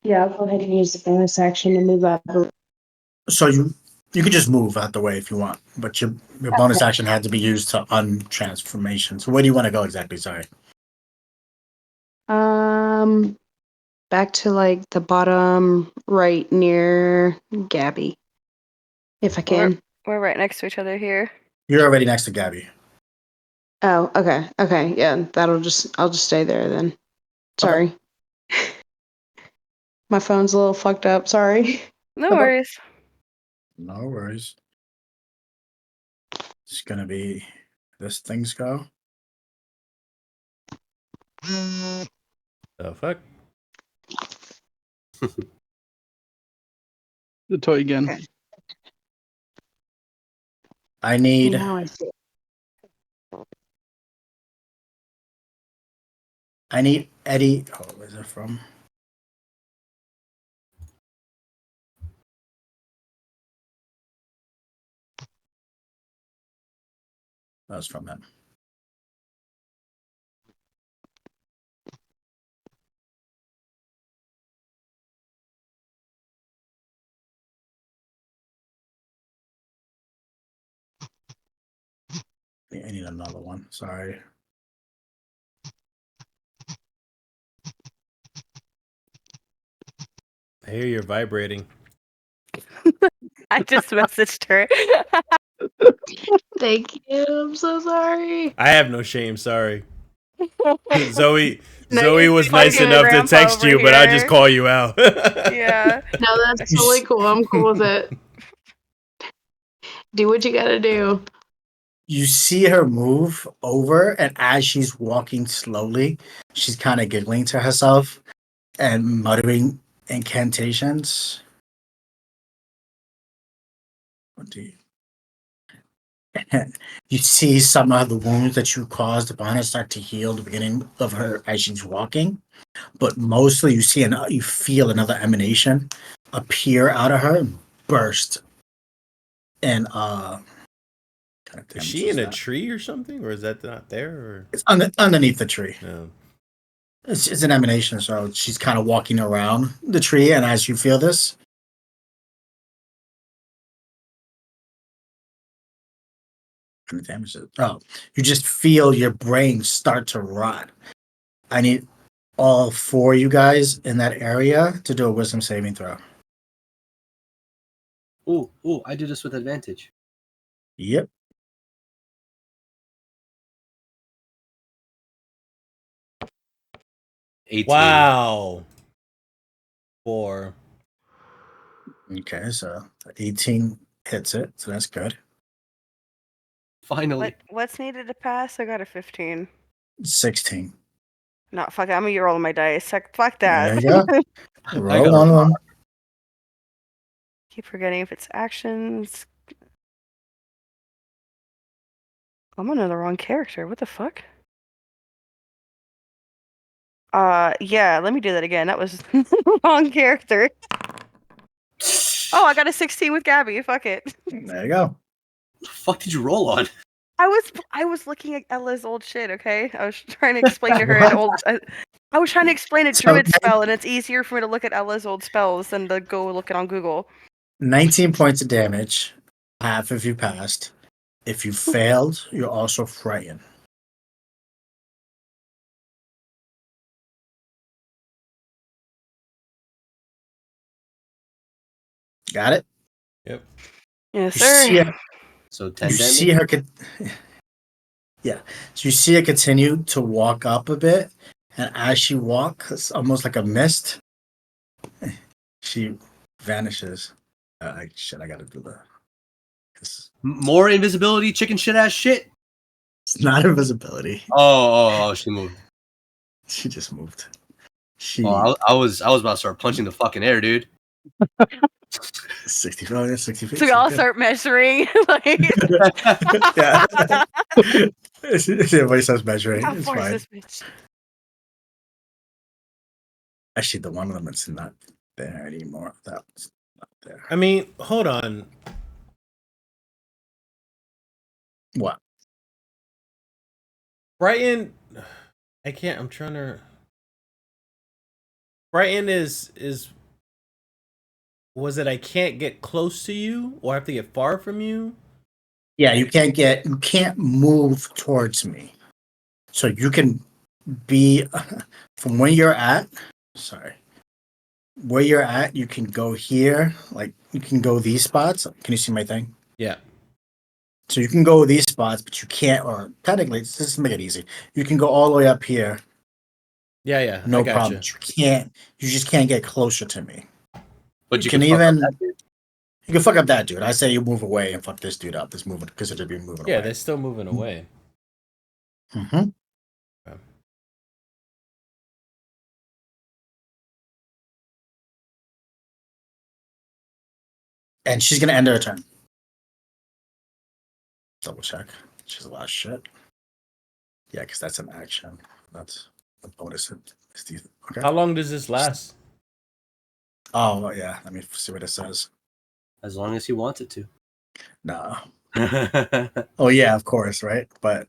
Yeah, I'll go ahead and use the bonus action to move up. So you could just move out the way if you want, but your bonus action had to be used to untransformation. So where do you want to go exactly? Sorry. Back to like the bottom right near Gabby, if I can. We're right next to each other here. You're already next to Gabby. Oh, okay. Okay, yeah, I'll just stay there then. Sorry. My phone's a little fucked up, sorry. No Okay. worries. No worries. It's gonna be this thing's go. The fuck? The toy again. Okay. I need Now I see. Eddie. Oh, where's it from? That was from him. I need another one. Sorry. I hear you're vibrating. I just messaged her. Thank you. I'm so sorry. I have no shame. Sorry. Zoe No, Zoe was nice fucking enough to grandpa text over you, but I just here. call you out. Yeah. No, that's totally cool. I'm cool with it. Do what you gotta do. You see her move over, and as she's walking slowly, she's kind of giggling to herself and muttering incantations. What do you? You see some of the wounds that you caused upon her start to heal the beginning of her as she's walking, but mostly you feel another emanation appear out of her and burst. And Is she in a tree or something, or is that not there? Or it's underneath the tree. no? It's an emanation, so she's kind of walking around the tree, and as you feel this, how many damage is it? Oh, you just feel your brain start to rot. I need all four of you guys in that area to do a wisdom saving throw. Ooh, I do this with advantage. Yep. 18. Wow. 4. Okay, so 18 hits it, so that's good. Finally. What's needed to pass? I got a 15. 16. No, fuck it. I'm gonna roll my dice. Fuck There that. you go. I Roll got one of them. Keep forgetting if it's actions. I'm on the wrong character. What the fuck? Yeah, let me do that again. That was the wrong character. Oh, I got a 16 with Gabby. Fuck it. There you go. The fuck did you roll on? I was looking at Ella's old shit, okay? I was trying to explain to her an old I was trying to explain a druid spell, and it's easier for me to look at Ella's old spells than to go look it on Google. 19 points of damage. Half if you passed. If you failed, you're also frightened. Got it? Yep. Yes, You sir. see her, So 10 you damage? see her yeah. So you see her continue to walk up a bit, and as she walks, it's almost like a mist. She vanishes. I gotta do that. More invisibility, chicken shit ass shit? It's not invisibility. Oh, she moved. She just moved. I was about to start punching the fucking air, dude. 60 feet. So we all start measuring. Like, yeah. Everybody starts measuring. how It's far is fine. this bitch? Actually, the one of them is not there anymore. That's not there. I mean, hold on. What? Brighton, I can't. I'm trying to. Brighton is was it? I can't get close to you, or I have to get far from you. Yeah, you can't move towards me. So you can be from where you're at. Sorry. Where you're at, you can go here. Like you can go these spots. Can you see my thing? Yeah. So you can go these spots, but you can't, or technically, just to make it easy, you can go all the way up here. Yeah. No I got problem. You just can't get closer to me. But You can can fuck up even, that dude. you can fuck up that dude. I say you move away and fuck this dude up. This moving, consider being moving Yeah, away. they're still moving away. Mm-hmm. Okay. And she's gonna end her turn. Double check. She's a lot of shit. Yeah, because that's an action. That's a bonus. Okay. How long does this last? Oh yeah. Let me see what it says. As long as he wants it to. No. Oh yeah, of course, right? But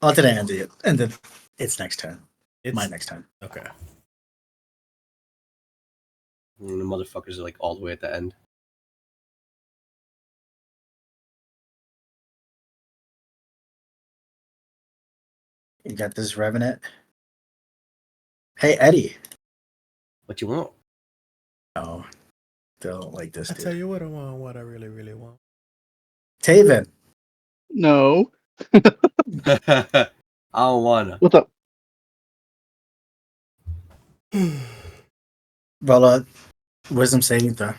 I'll today end it. And then it's next turn. It's My next turn. Okay. And the motherfuckers are like all the way at the end. You got this Revenant. Hey Eddie. What you want? Oh, don't like this I dude. tell you what I want. What I really, really want. Taven. No. I don't wanna. What's up? Roll wisdom saving throw.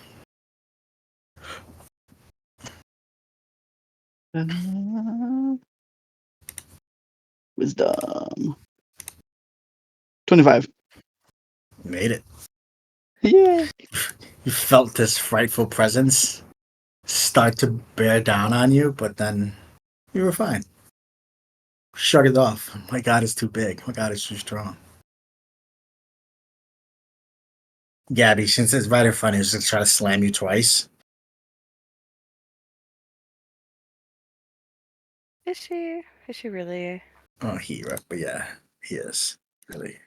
Wisdom. 25. Made it. Yeah. You felt this frightful presence start to bear down on you, but then you were fine. Shrug it off. My God is too big. My God is too strong. Gabby, since it's right in front of you, just try to slam you twice. Is she? Is she really? Oh, but yeah, he is. Really.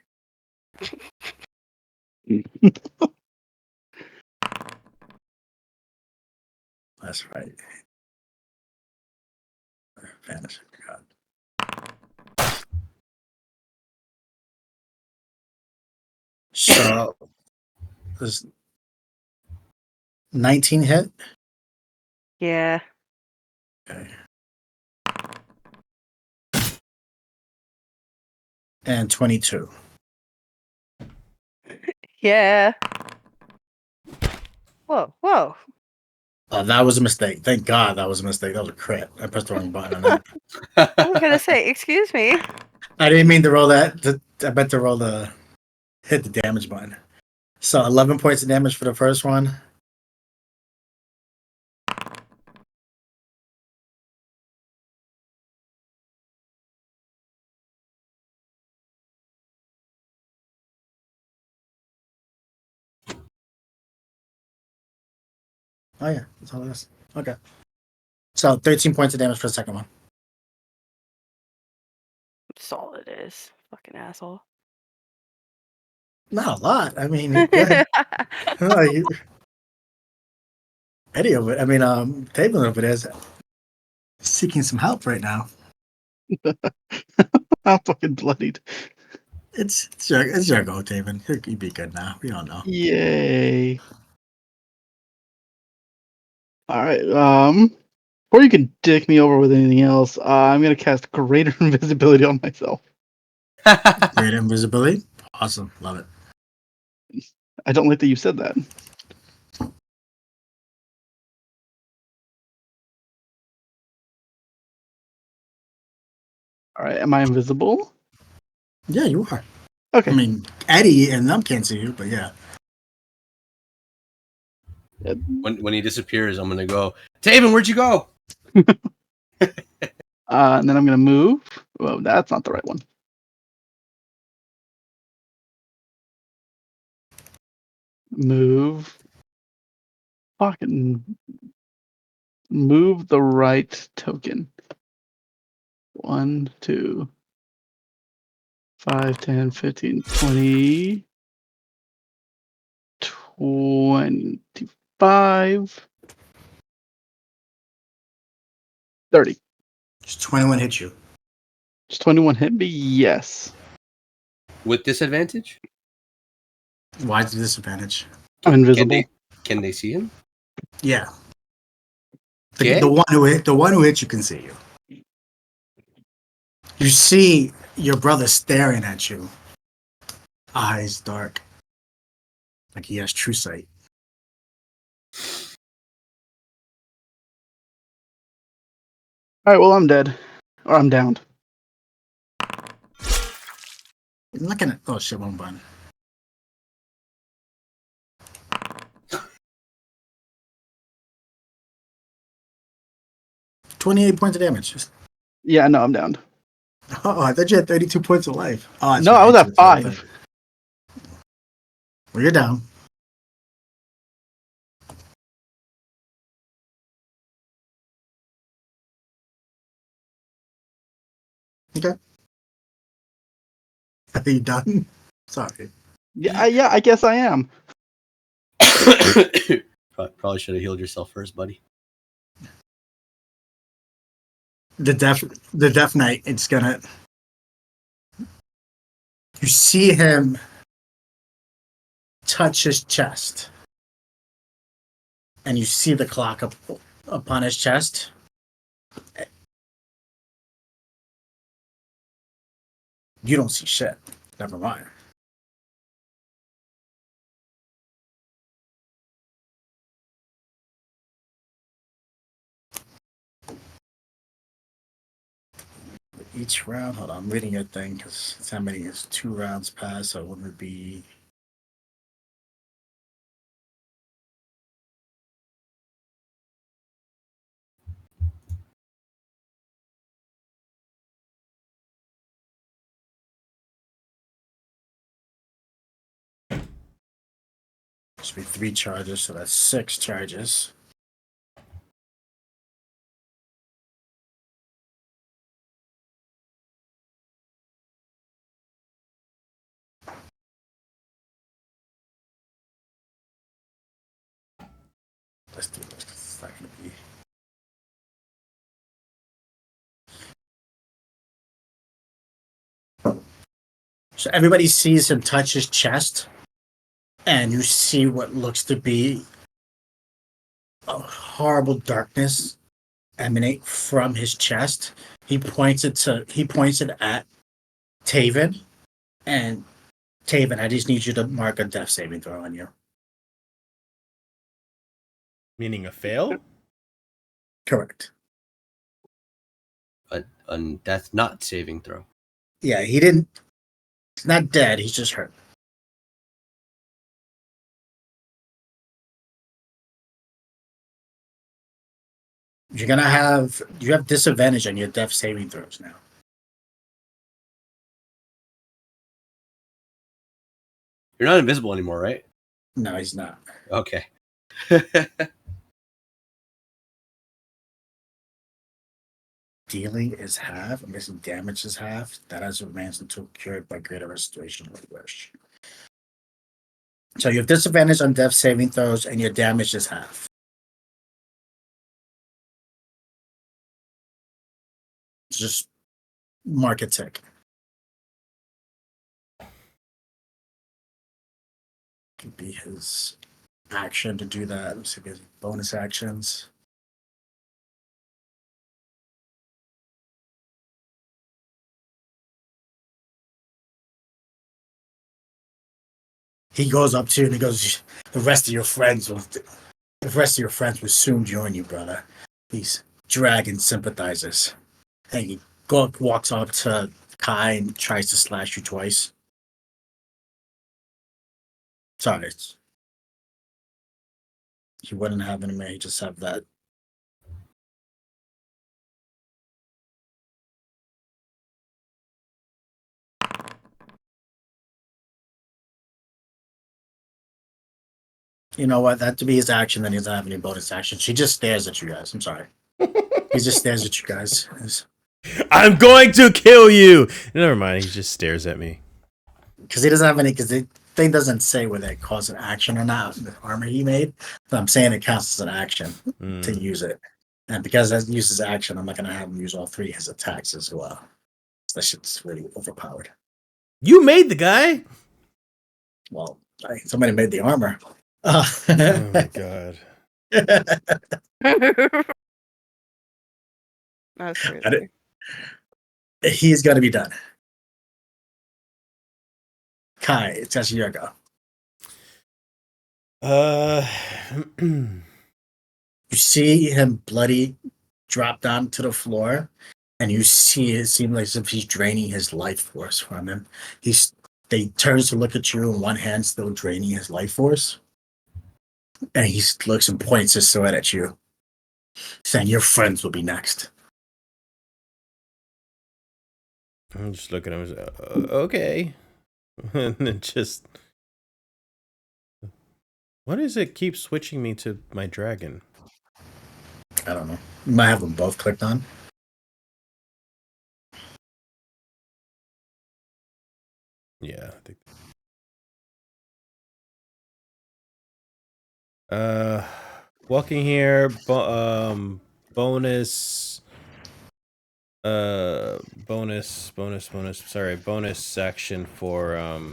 That's right. Vanish. God. So, does 19 hit? Yeah. Okay. And 22. Yeah. Whoa, whoa. Oh, that was a mistake. Thank God that was a mistake. That was a crit. I pressed the wrong button on that. I was gonna say, excuse me. I didn't mean to roll that. I meant to roll hit the damage button. So 11 points of damage for the first one. Oh yeah, that's all it is. Okay. So 13 points of damage for the second one. That's all it is. Fucking asshole. Not a lot. I mean, you're good. Like, Eddie over I mean, Taven over there's seeking some help right now. I'm fucking bloodied. It's your go, Taven. You'd be good now. We all know. Yay. All right. Before you can dick me over with anything else, I'm gonna cast Greater Invisibility on myself. Great invisibility. Awesome. Love it. I don't like that you said that. All right. Am I invisible? Yeah, you are. Okay. I mean, Eddie and them can't see you, but yeah. When he disappears, I'm gonna go, Taven, where'd you go? And then I'm gonna move. Well, that's not the right one. Move. Fucking move the right token. 1, 2, 5, 10, 15, 20, 25, 30. Just 21 hit you. Does 21 hit me? Yes. With disadvantage? Why is the disadvantage? I'm invisible. Can they see him? Yeah. Okay. The one who hit you can see you. You see your brother staring at you. Eyes dark. Like he has true sight. All right. Well, I'm dead, or I'm downed. You're looking at shit, one button. $28 points of damage. Yeah. No, I'm downed. Oh, I thought you had 32 points of life. Oh, that's No, I right. was at It's the other 5. thing. Well, you're down. Okay. Are you done? Sorry. Yeah. I guess I am. Probably should have healed yourself first, buddy. The Death Knight, it's gonna. You see him touch his chest, and you see the clock upon his chest. You don't see shit. Never mind. each round. Hold on, I'm reading your thing because how many is 2 rounds past, so it would be. Should be 3 charges, so that's 6 charges. Let's do this. It's not gonna be. So everybody sees him touch his chest, and you see what looks to be a horrible darkness emanate from his chest. He points it at Taven, and Taven, I just need you to mark a death saving throw on you. Meaning a fail? Correct. A death not saving throw. Yeah, he didn't. He's not dead. He's just hurt. You're gonna have you have disadvantage on your death saving throws now. You're not invisible anymore, right? No, he's not. Okay. Dealing is half. I'm guessing damage is half. That has remains until cured by greater restoration of wish. So you have disadvantage on death saving throws, and your damage is half. Just mark a tick. Could be his action to do that. Let's see if he has bonus actions. He goes up to you and he goes, the rest of your friends will soon join you, brother. These dragon sympathizers. And he walks up to Kai and tries to slash you twice. Sorry. He wouldn't have any may just have that. You know what? That to be his action, then he doesn't have any bonus action. She just stares at you guys. I'm sorry. He just stares at you guys. I'm going to kill you. Never mind. He just stares at me. Because he doesn't have any. Because the thing doesn't say whether it calls an action or not. The armor he made. So I'm saying it counts as an action to use it. And because that uses action, I'm not going to have him use all 3 his attacks as well. That shit's really overpowered. You made the guy. Well, somebody made the armor. Oh my god. That's crazy. He's got to be done. Kai, it's actually your go. You see him bloody drop down to the floor, and you see it seems like as if he's draining his life force from him. They turns to look at you, and one hand still draining his life force. And he looks and points his sword at you, saying, "Your friends will be next." I'm just looking at him. Okay. And then just. What is it keep switching me to my dragon? I don't know. You might have them both clicked on. Yeah, I think. Walking here, bonus, bonus action for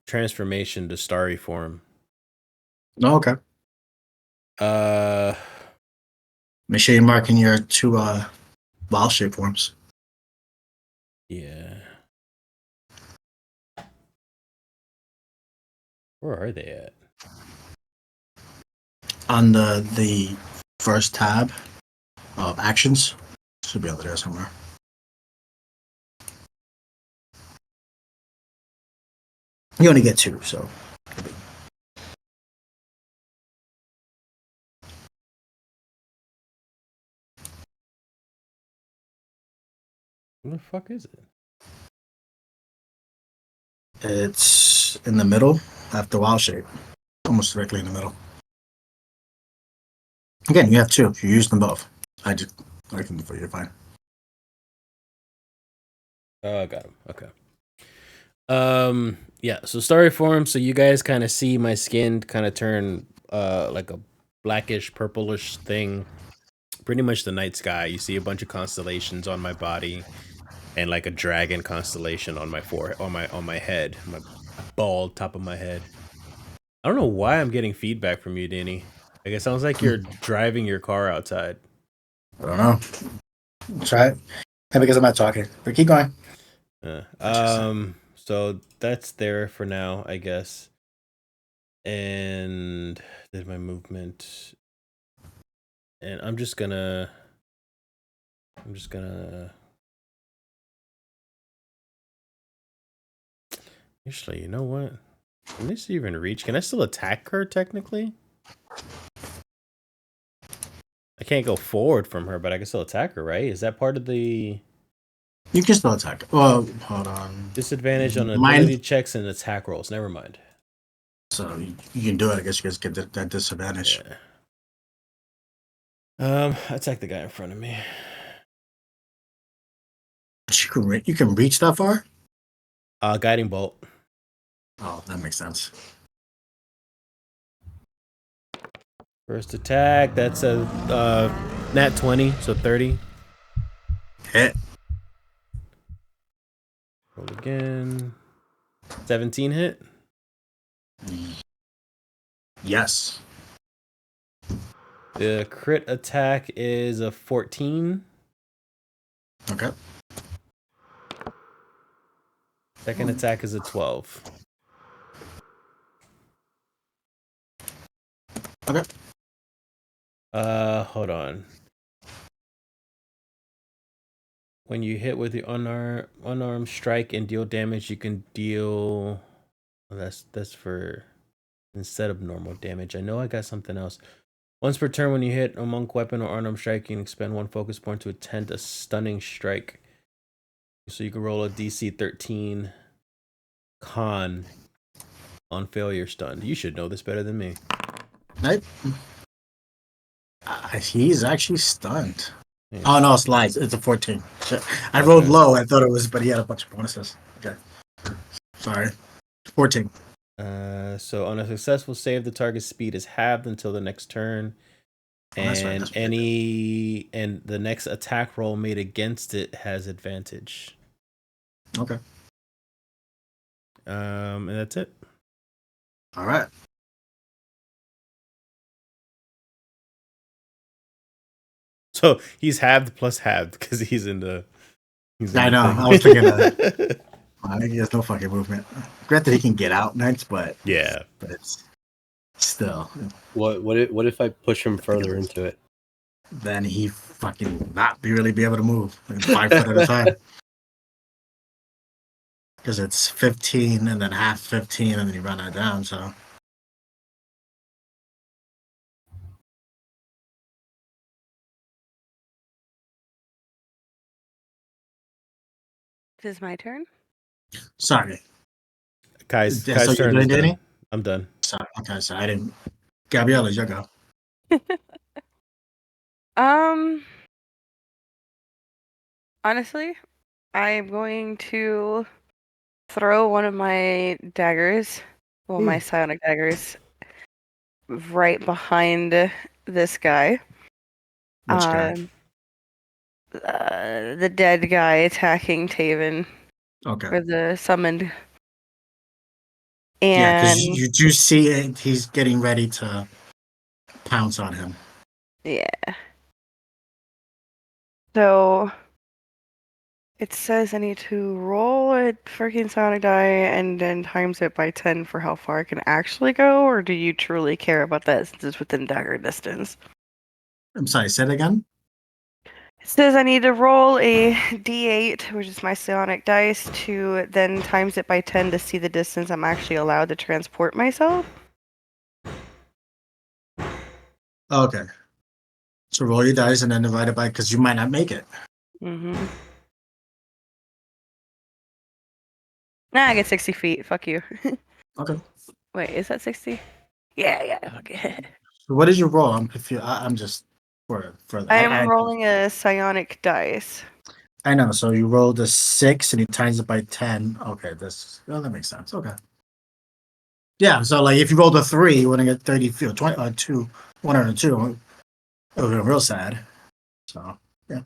transformation to starry form. Oh, okay. Make sure you're marking your 2 wild shape forms. Yeah. Where are they at? On the first tab of actions. Should be over there somewhere. You only get 2, so. What the fuck is it? It's in the middle after wild shape. Almost directly in the middle. Again, you have 2. You use them both. I can for you, fine. Oh, I got him. Okay. Yeah, so story form, so you guys kind of see my skin kind of turn like a blackish purplish thing. Pretty much the night sky. You see a bunch of constellations on my body and like a dragon constellation on my forehead, on my head, my bald top of my head. I don't know why I'm getting feedback from you, Danny. Like it sounds like you're driving your car outside. I don't know. Try it. Yeah, because I'm not talking. But keep going. So that's there for now, I guess. And did my movement. And I'm just gonna actually, you know what? Can this even reach? Can I still attack her technically? I can't go forward from her, but I can still attack her, right? Is that part of the You can still attack. Well, hold on. disadvantage on ability checks and attack rolls? Never mind. So you can do it. I guess you guys get that disadvantage. Yeah. Attack the guy in front of me. You can reach that far? Guiding bolt. Oh, that makes sense. First attack, that's a nat 20, so 30. Hit. Roll again. 17 hit. Yes. The crit attack is a 14. Okay. Second attack is a 12. Okay. Hold on. When you hit with the unarmed strike and deal damage, you can deal. That's for instead of normal damage. I know I got something else. Once per turn, when you hit a monk weapon or unarmed strike, you can expend 1 focus point to attempt a stunning strike. So you can roll a DC 13 con on failure stunned. You should know this better than me. He's actually stunned. Yeah. Oh no, it's lies. It's a 14. I rolled low. I thought it was, but he had a bunch of bonuses. Okay. Sorry. 14. So on a successful save, the target's speed is halved until the next turn. And and the next attack roll made against it has advantage. Okay. And that's it. All right. So he's halved plus halved because he's in the. I know. I was thinking that. I think he has no fucking movement. Granted, he can get out next, but yeah. But it's still. What if I push him further into it? Then he fucking not really be able to move like 5 foot at a time. Because it's 15 and then half 15 and then you run that down, so. This is my turn. Sorry. Kai's so turn you're is doing done. I'm done. Sorry. Okay, so I didn't. Gabriella, you go. Honestly, I'm going to throw one of my daggers, well, my psionic daggers, right behind this guy. Which guy? The dead guy attacking Taven. Okay. Or the summoned. And yeah, because And you do see it. He's getting ready to pounce on him. yeah. So it says I need to roll a freaking sonic die and then times it by 10 for how far I can actually go, or do you truly care about that since it's within dagger distance? I'm sorry, say it again. It says I need to roll a d8, which is my psionic dice, to then times it by 10 to see the distance I'm actually allowed to transport myself. Okay. So roll your dice and then divide it by, because you might not make it. Mm-hmm. Nah, I get 60 feet. Fuck you. Okay. Wait, is that 60? Yeah. Okay. So what is your roll? I'm confused. I'm just for I am rolling a psionic dice. I know. So you rolled a 6 and you times it by 10. Okay, that makes sense. Okay. Yeah. So like if you rolled a 3, you wouldn't get 30 feet. 2, 102. It would have been real sad. So yeah.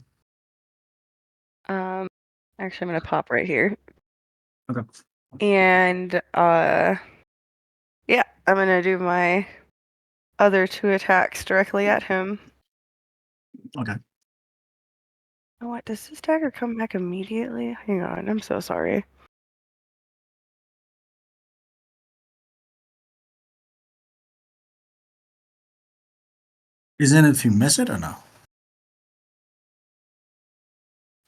Actually, I'm gonna pop right here. Okay. And yeah, I'm gonna do my other 2 attacks directly at him. Okay. Oh, what, does this dagger come back immediately? Hang on, I'm so sorry. Isn't it if you miss it or no?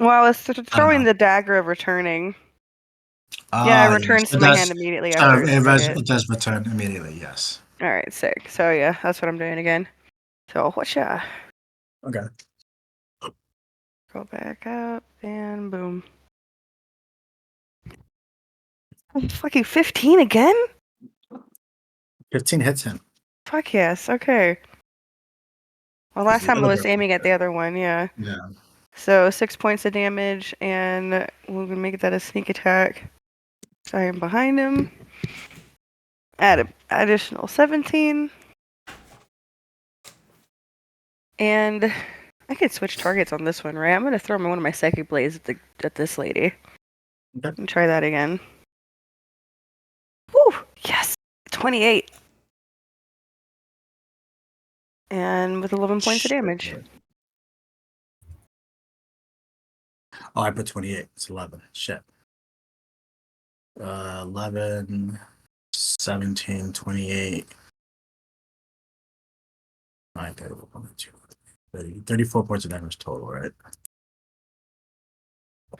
Well, I was throwing the dagger of returning. Yeah, it returns to my hand immediately after I strike it. It does return immediately. Yes. All right, sick. So yeah, that's what I'm doing again. So whatcha? Okay. Go back up and boom. Oh, fucking 15 again? 15 hits him. Fuck yes. Okay. Well, last time I was aiming at the other one. Yeah. Yeah. So 6 points of damage, and we're gonna make that a sneak attack. So I am behind him. Add an additional 17. And I can switch targets on this one, right? I'm gonna throw one of my psychic blades at this lady. Okay. And try that again. Woo! Yes! 28. And with 11 points of damage. Oh, I put 28. It's 11. Shit. 11, 17, 28. 9, 30, 34 points of damage total, right?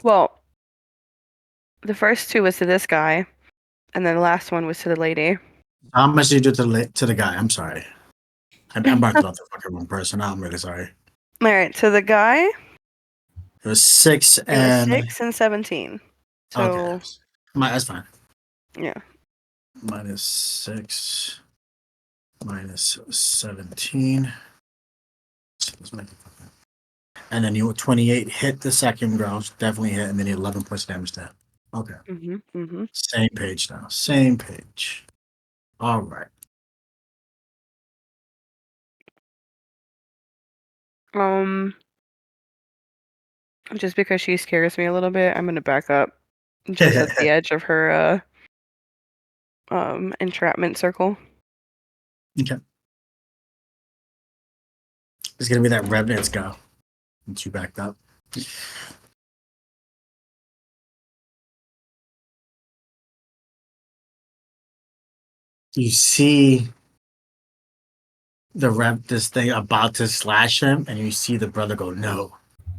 Well, the first 2 was to this guy, and then the last one was to the lady. How much did you do to the guy? I'm sorry. I'm barking off the fucking wrong person. I'm really sorry. All right, so the guy. It was 6 It was 6 and 17. So. Okay. That's fine. Yeah. Minus 6. Minus 17. And then you 28 hit the second girl, definitely hit, and then you 11 points of damage to him. Okay. Same page now. Same page. All right. Just because she scares me a little bit, I'm gonna back up just at the edge of her entrapment circle. Okay. It's gonna be that Revenant's go. Once you backed up. You see this thing about to slash him, and you see the brother go, "No,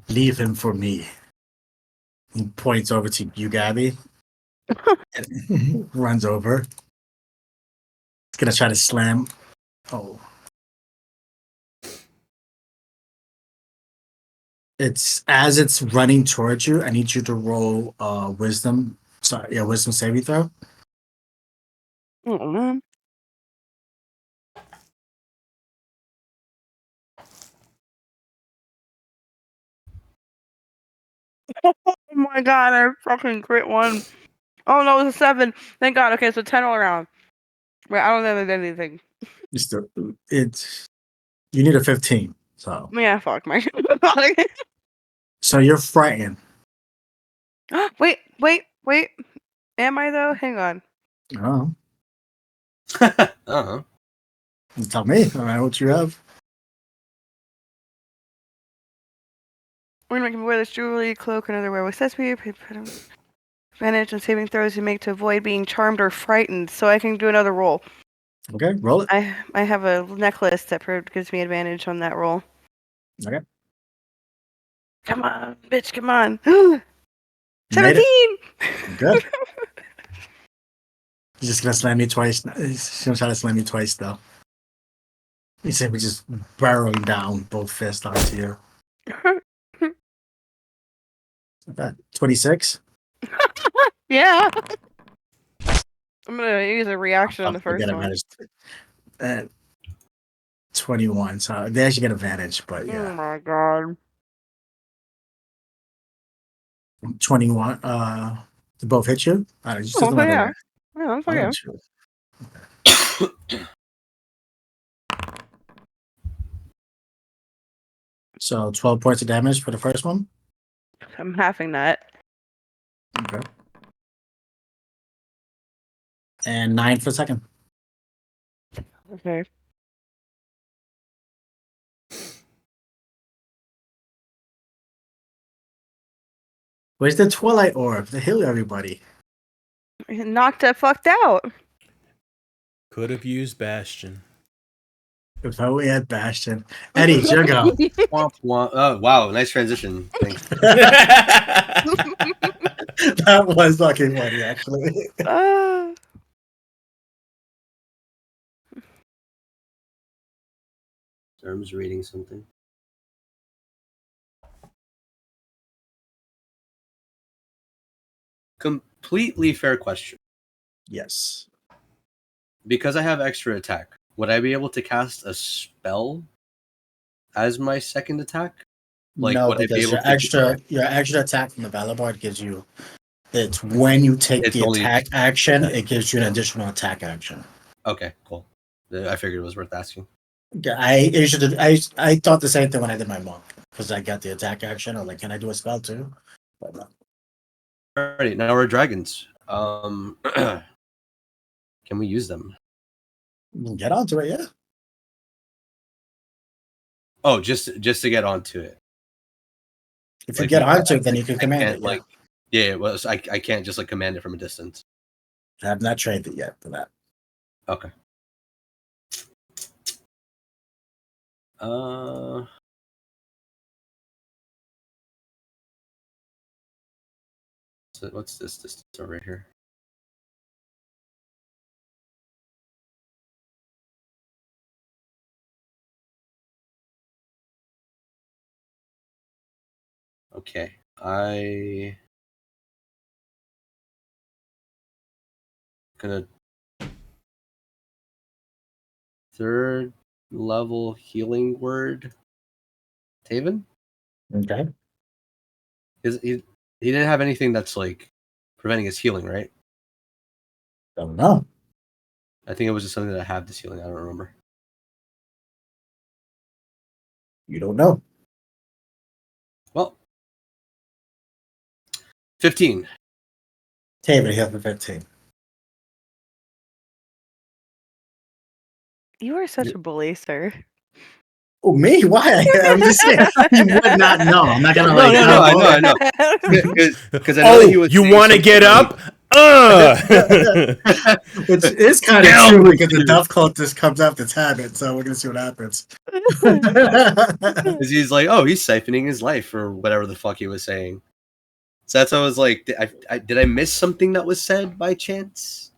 leave him for me." He points over to you, Gabby, and runs over. It's gonna try to slam. Oh. It's running towards you. I need you to roll wisdom. Sorry, yeah, wisdom saving throw. Oh man. Oh my god, I fucking crit one. Oh no, it was a 7. Thank god. Okay, so 10 all around. Wait, I don't have anything. You need a 15. So Yeah, fuck my. So you're frightened. Wait. Am I though? Hang on. Oh. Uh-huh. You tell me. All right, what you have? We're gonna make him wear this jewelry, cloak, and other accessory. Advantage on saving throws you make to avoid being charmed or frightened. So I can do another roll. Okay, roll it. I have a necklace that gives me advantage on that roll. Okay. Come on, bitch, come on. You made 17! it. Good. He's just gonna slam you twice. He's gonna try to slam you twice, though. He said we just barreling down both fists onto you. Okay. 26. Yeah. I'm gonna use a reaction on the first one. Uh, 21. So they actually get advantage, but Oh yeah. my god. 21. To both hit you? It just doesn't matter. Yeah. Yeah, that's okay. So 12 points of damage for the first one. I'm halving that. Okay. And 9 for the second. Okay. Where's the Twilight Orb to heal everybody? Knocked it fucked out. Could have used Bastion. If only had Bastion. Eddie, it's your go. Womp womp. Oh, wow. Nice transition. Thanks. That was fucking funny, actually. Terms reading something. Completely fair question. Yes. Because I have extra attack, would I be able to cast a spell as my second attack? Like, No, would I be because able your extra attack from the Valor Board gives you. It's when you take It's the only- attack action, it gives you an additional attack action. Okay, cool. I figured it was worth asking. Yeah, I thought the same thing when I did my monk because I got the attack action. I'm like, can I do a spell too? But no. Alrighty, now we're dragons. Can we use them? Get onto it, yeah. Oh, just to get onto it. If you get onto it, then you can command it. Like, yeah, well, I can't just like command it from a distance. I have not trained it yet for that. Okay. So what's this distance over here? Okay, gonna third level healing word. Taven? Okay. He didn't have anything that's like preventing his healing, right? Don't know. I think it was just something that had this healing. I don't remember. You don't know. Well, 15. Taven, you have a 15. You are such a bully, sir. Oh, me? Why? I'm just saying. You would not know. I'm not gonna like. No, I know. Because I know that he was. You want to get up? Which is kind of true because the Duff Cultist comes up its habit, so we're gonna see what happens. Because he's like, oh, he's siphoning his life or whatever the fuck he was saying. So that's why I was like, did I miss something that was said by chance?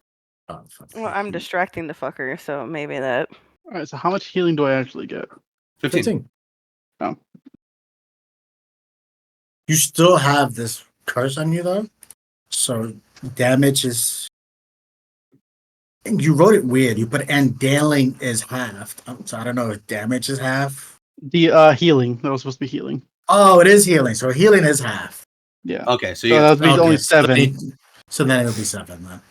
Oh, Well, I'm distracting the fucker, so maybe that. All right. So how much healing do I actually get? 15. Oh. You still have this curse on you though, so damage is. You wrote it weird. You put and dealing is half. So I don't know if damage is half. The healing. That was supposed to be healing. Oh, it is healing. So healing is half. Yeah. Okay, so that would be only 7. So then it'll be 7 then.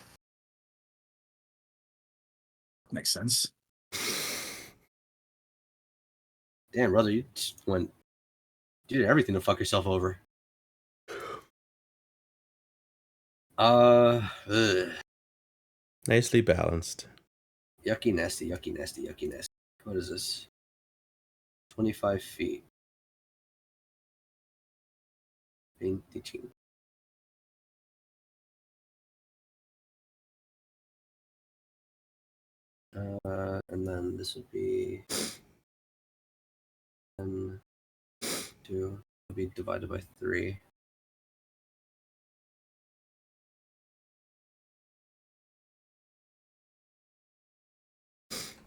Makes sense. Damn, brother, you did everything to fuck yourself over. Ugh. Nicely balanced. Yucky, nasty. What is this? 25 feet. 22. And then this would be 2 will be divided by 3.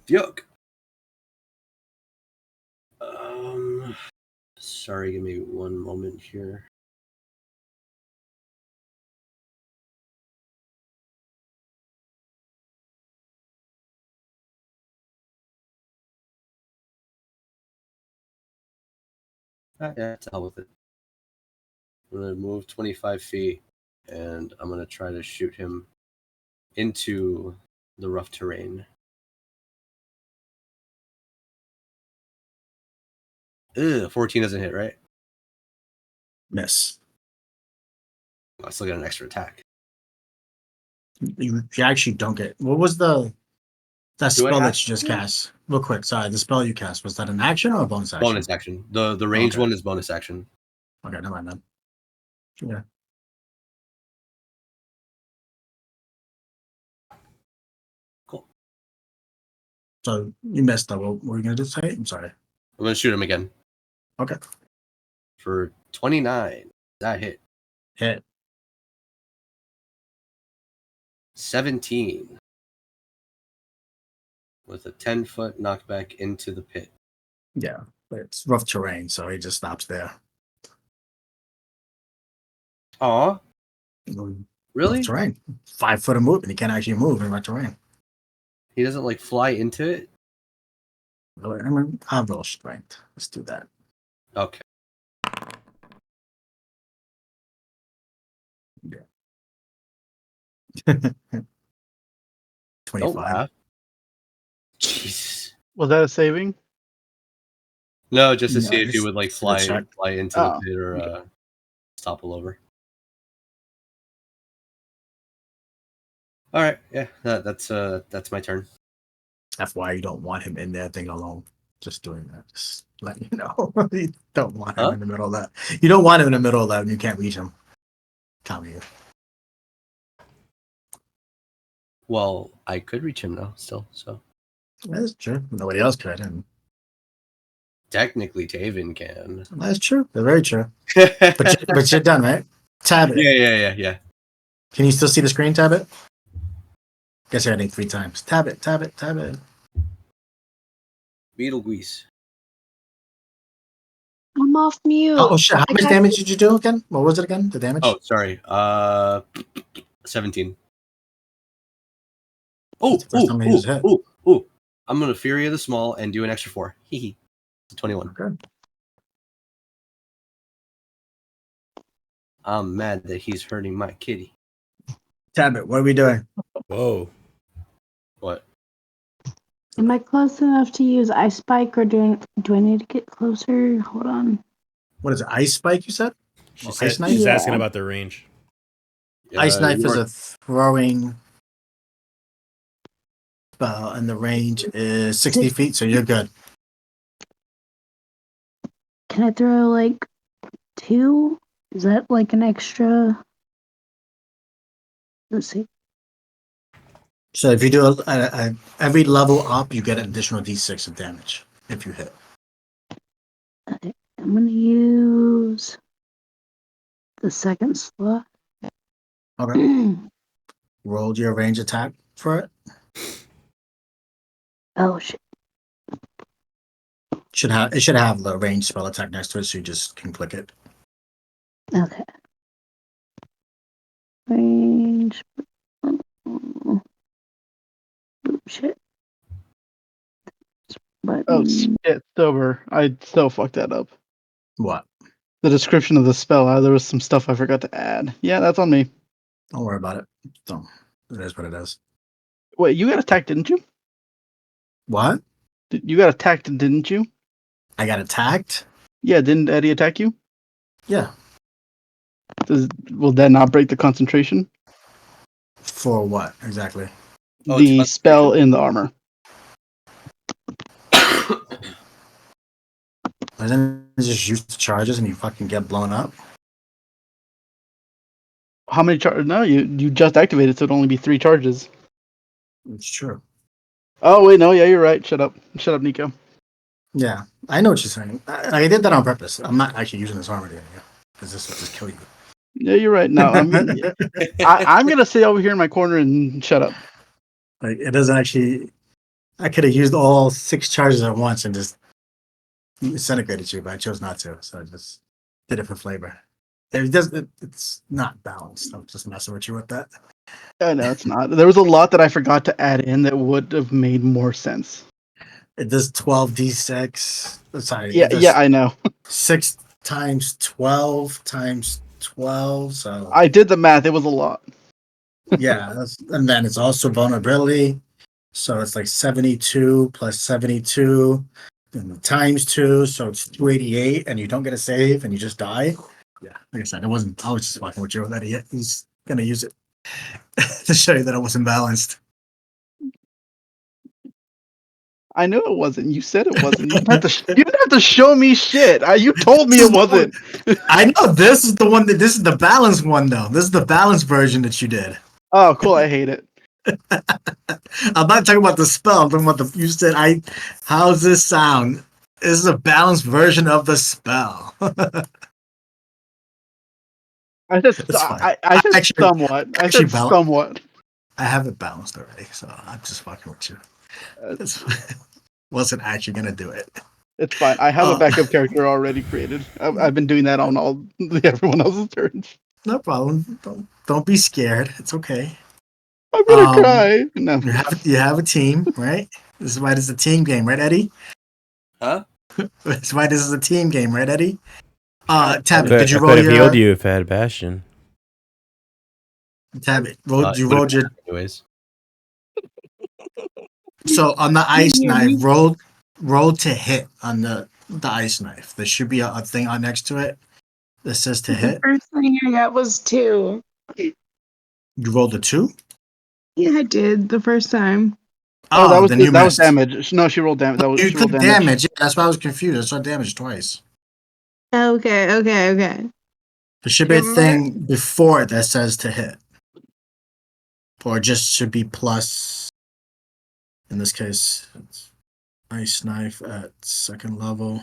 Yuck. Sorry, give me one moment here. Yeah, to hell with it. I'm going to move 25 feet, and I'm going to try to shoot him into the rough terrain. Ugh, 14 doesn't hit, right? Miss. I still get an extra attack. You actually don't get. What was that spell that you just cast? Real quick, sorry. The spell you cast, was that an action or a bonus action? Bonus action. The range Okay. one is bonus action. Okay, never mind then. Yeah. Cool. So you missed that. What were you gonna say? I'm sorry. I'm going to shoot him again. Okay. For 29. That hit. Hit. 17. With a 10-foot knockback into the pit. Yeah. But it's rough terrain, so he just stops there. Aw. Really? Rough terrain. 5 foot of movement. He can't actually move in rough terrain. He doesn't like fly into it? Really? I mean, I'll roll strength. Let's do that. Okay. Yeah. Don't 25. laugh. Jesus. Was that a saving? No, just to No, see if you it's would like for the fly check. into the Oh, pit or topple over. All right, yeah, that's my turn. That's why you don't want him in that thing alone. Just doing that. Just let you know. You don't want him Huh? in the middle of that. You don't want him in the middle of that and you can't reach him. Tell me. Well, I could reach him now, still. So That's true. Nobody else could. And technically, Taven can. that's true. They're very true. but But you're done, right? Tab it. yeah. Can you still see the screen, tab it? Guess I need 3 times. Tab it. Beetlejuice. I'm off mute. Oh shit! How I much got damage did you do again? What was it again? The damage? Oh, sorry. 17. Oh, That's the first time he was hit. ooh. I'm gonna Fury of the Small and do an extra 4. Hee. 21. Okay. I'm mad that he's hurting my kitty. Tab it. What are we doing? Whoa. What? Am I close enough to use ice spike, or do I need to get closer? Hold on. What is it? Ice spike? You said? She Ice said knife? she's Yeah. asking about the range. Ice knife is you're- a throwing spell, and the range is 60 feet, so you're good. Can I throw like 2? Is that like an extra? Let's see. So if you do every level up, you get an additional d6 of damage if you hit. Okay, I'm gonna use the second slot. Okay. Rolled your range attack for it. Oh shit. It should have the range spell attack next to it, so you just can click it. Okay. Range. Oh shit. But Oh, shit, sober. I so fucked that up. What? The description of the spell, there was some stuff I forgot to add. Yeah, that's on me. Don't worry about it. So it is what it is. Wait, you got attacked, didn't you? What? You got attacked, didn't you? I got attacked? Yeah, didn't Eddie attack you? Yeah. Will that not break the concentration? For what exactly? Oh, The it's spell in the armor. Doesn't it just use the charges and you fucking get blown up? How many charges? No, you just activated, so it'd only be 3 charges. It's true. Oh wait, no, yeah, you're right. Shut up, Nico. Yeah, I know what you're saying. I did that on purpose. I'm not actually using this armor to because this will just kill you. Yeah, you're right. No, I'm gonna stay over here in my corner and shut up. Like it doesn't actually. I could have used all 6 charges at once and just disintegrated you, but I chose not to. So I just did it for flavor. It's not balanced. I'm just messing with you with that. No, it's not. There was a lot that I forgot to add in that would have made more sense. It does 12d6. Sorry, Yeah, it does yeah, I know. 6 times 12 times 12. So I did the math. It was a lot. yeah, and then it's also vulnerability. So it's like 72 plus 72 and times 2. So it's 288, and you don't get a save and you just die. Yeah, like I said, I was just fucking with you with that idiot. He's gonna use it to show you that it wasn't balanced. I know it wasn't. You said it wasn't. You didn't have to show me shit. You told me it wasn't. I know this is the one this is the balanced one though. This is the balanced version that you did. Oh, cool. I hate it. I'm not talking about the spell. I'm talking about you said how's this sound? This is a balanced version of the spell. I said It's fine. I said Actually- somewhat. I actually said somewhat. I have it balanced already, so I'm just fucking with you. Wasn't actually gonna do it. It's fine. I have a backup character already created. I've been doing that on all everyone else's turns. No problem. Don't be scared. It's okay. I'm gonna cry. No. You have a team, right? This is why this is a team game, right, Eddie? Huh? That's why this is a team game, right, Eddie? Tabit, I did you could roll have your healed you if I had Bastion. Tabit? It You would've rolled your been anyways. so on the ice hear knife, me? roll to hit on the ice knife. There should be a thing on next to it that says to The hit. first thing I got was 2. You rolled a 2? Yeah, I did the first time. Oh, Then you that was missed. damage. No, she rolled damage. You She rolled took damage. damage. Yeah, that's why I was confused. I saw damage twice. Okay. There should be a Remember? thing before it that says to hit. Or it just should be plus. In this case, it's ice knife at 2nd level.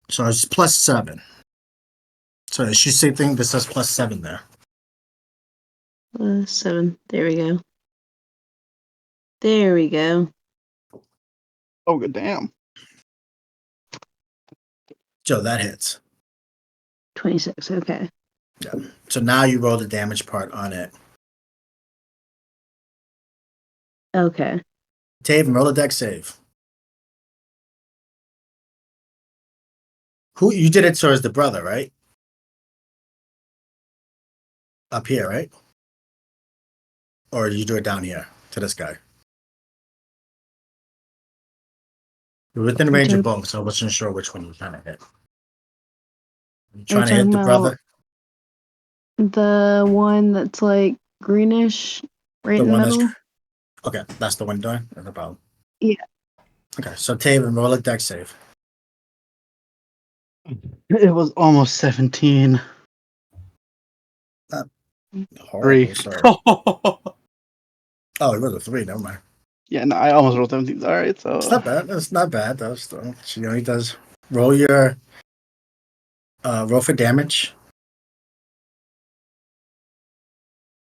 So it's plus 7. So it should say thing that says plus 7 there. 7. There we go. There we go. Oh, good damn. So that hits. 26. Okay. So now you roll the damage part on it. Okay. Taven, roll a deck save. Who you did it towards the brother, right? Up here, right? Or you do it down here to this guy? You're within range of both, so I wasn't sure which one you're trying to hit. You trying to hit the brother? The one that's like greenish, right The in the one middle. Okay, that's the one doing. No problem. Yeah. Okay, so Taven, roll a deck save. It was almost 17. Horrible. 3. Sorry. Oh, it was a 3. Never mind. Yeah, no, I almost rolled 17. All right, so It's not bad. It's not bad though. Still, she only does roll your roll for damage.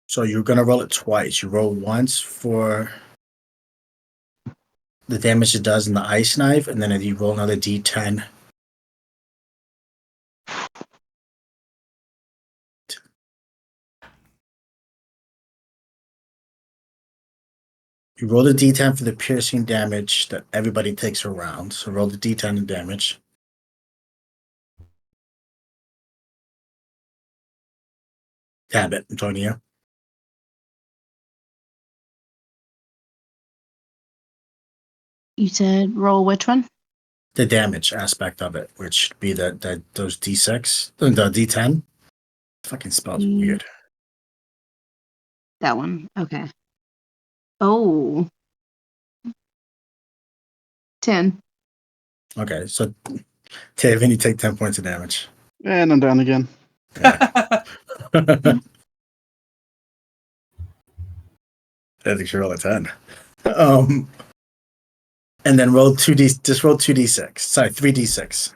So you're gonna roll it twice. You roll once for the damage it does in the ice knife, and then you roll another D10. You roll the D10 for the piercing damage that everybody takes around. So roll the D10 of damage. Tab it, Antonio. You said roll which one? The damage aspect of it, which would be those D6, the D10. Fucking spell's weird. That one. Okay. Oh. 10. Okay, so Taven, you take 10 points of damage. and I'm down again. I think she rolled a 10. And then roll 2d. Just roll 2d6. Sorry, 3d6.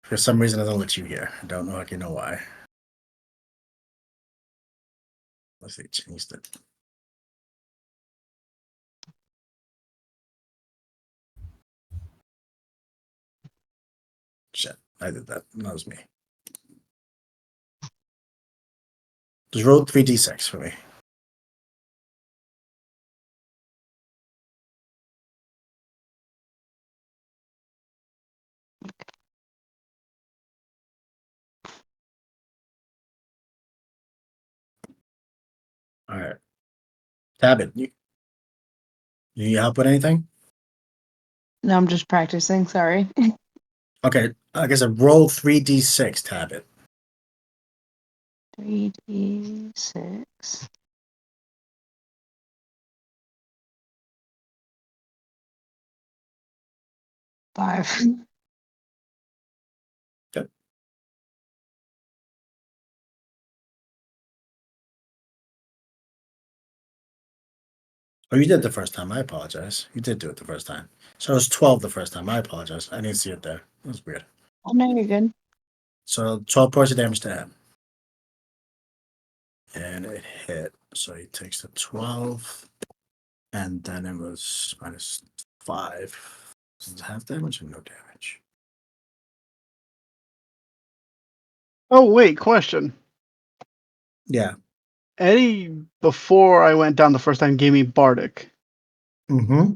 For some reason, I don't let you here. I don't know if you know why. Let's see, changed it. Shit, I did that. That was me. Just roll 3d6 for me. All right. Tabit, you need help with anything? No, I'm just practicing. Sorry. Okay, I guess I roll 3d6, Tabit. 3d6. 5. Okay. Oh, you did the first time. I apologize. You did do it the first time. So it was 12 the first time. I apologize. I didn't see it there. That was weird. Oh, no, you're good. So 12 points of damage to him. And it hit. So he takes the 12. And then it was -5. Does it have damage or no damage? Oh wait, question. Yeah. Eddie, before I went down the first time, gave me Bardic. Mm-hmm.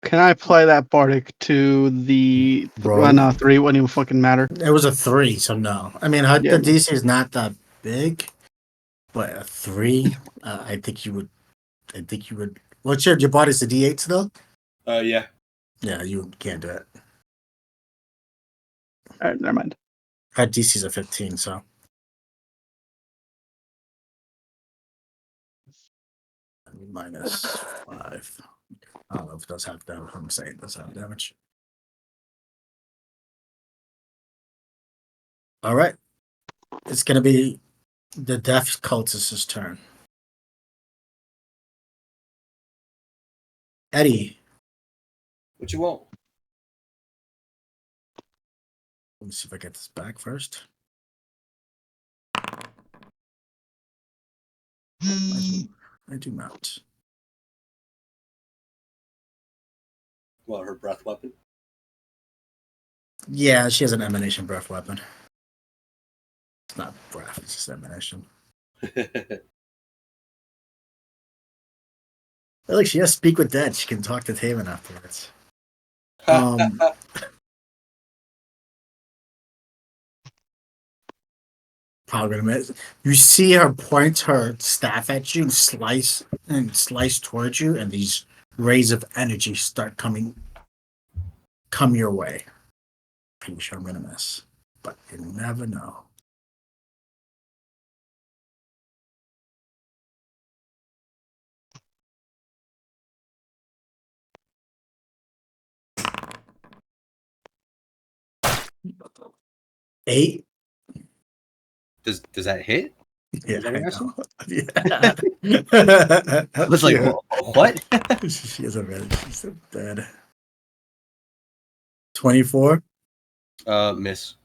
Can I apply that Bardic to the Roll. no, 3? Wouldn't even fucking matter. It was a 3, so no. I mean, Yeah. the DC is not that big, but a 3, I think you would. I think you would. What's your body's a D8 still? Yeah. Yeah, you can't do it. All right, never mind. Our DC's a 15, so. -5. I don't know if it does have damage. I'm saying it does have damage. All right. It's going to be the deaf cultist's turn. Eddie. What you want? Let me see if I get this back first. I do not. What, her breath weapon? Yeah, she has an emanation breath weapon. It's not breath, it's just emanation. Look, she has speak with dead. She can talk to Taven afterwards. Probably gonna miss. You see her point her staff at you and slice towards you, and these rays of energy start come your way. Pretty sure I'm gonna miss, but you never know. Eight. Does that hit? Yeah, Is that I interesting? know. Yeah. I was like, Yeah. what? She is already. She's dead. 24. Miss.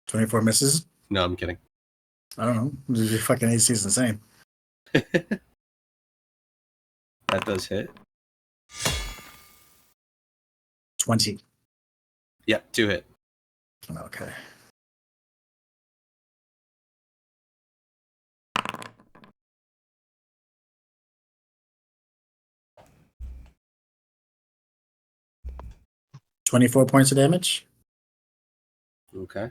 24 misses. No, I'm kidding. I don't know. Your fucking AC is the same. That does hit. 20. Yeah, 2 hit. Okay. $24 points of damage. Okay.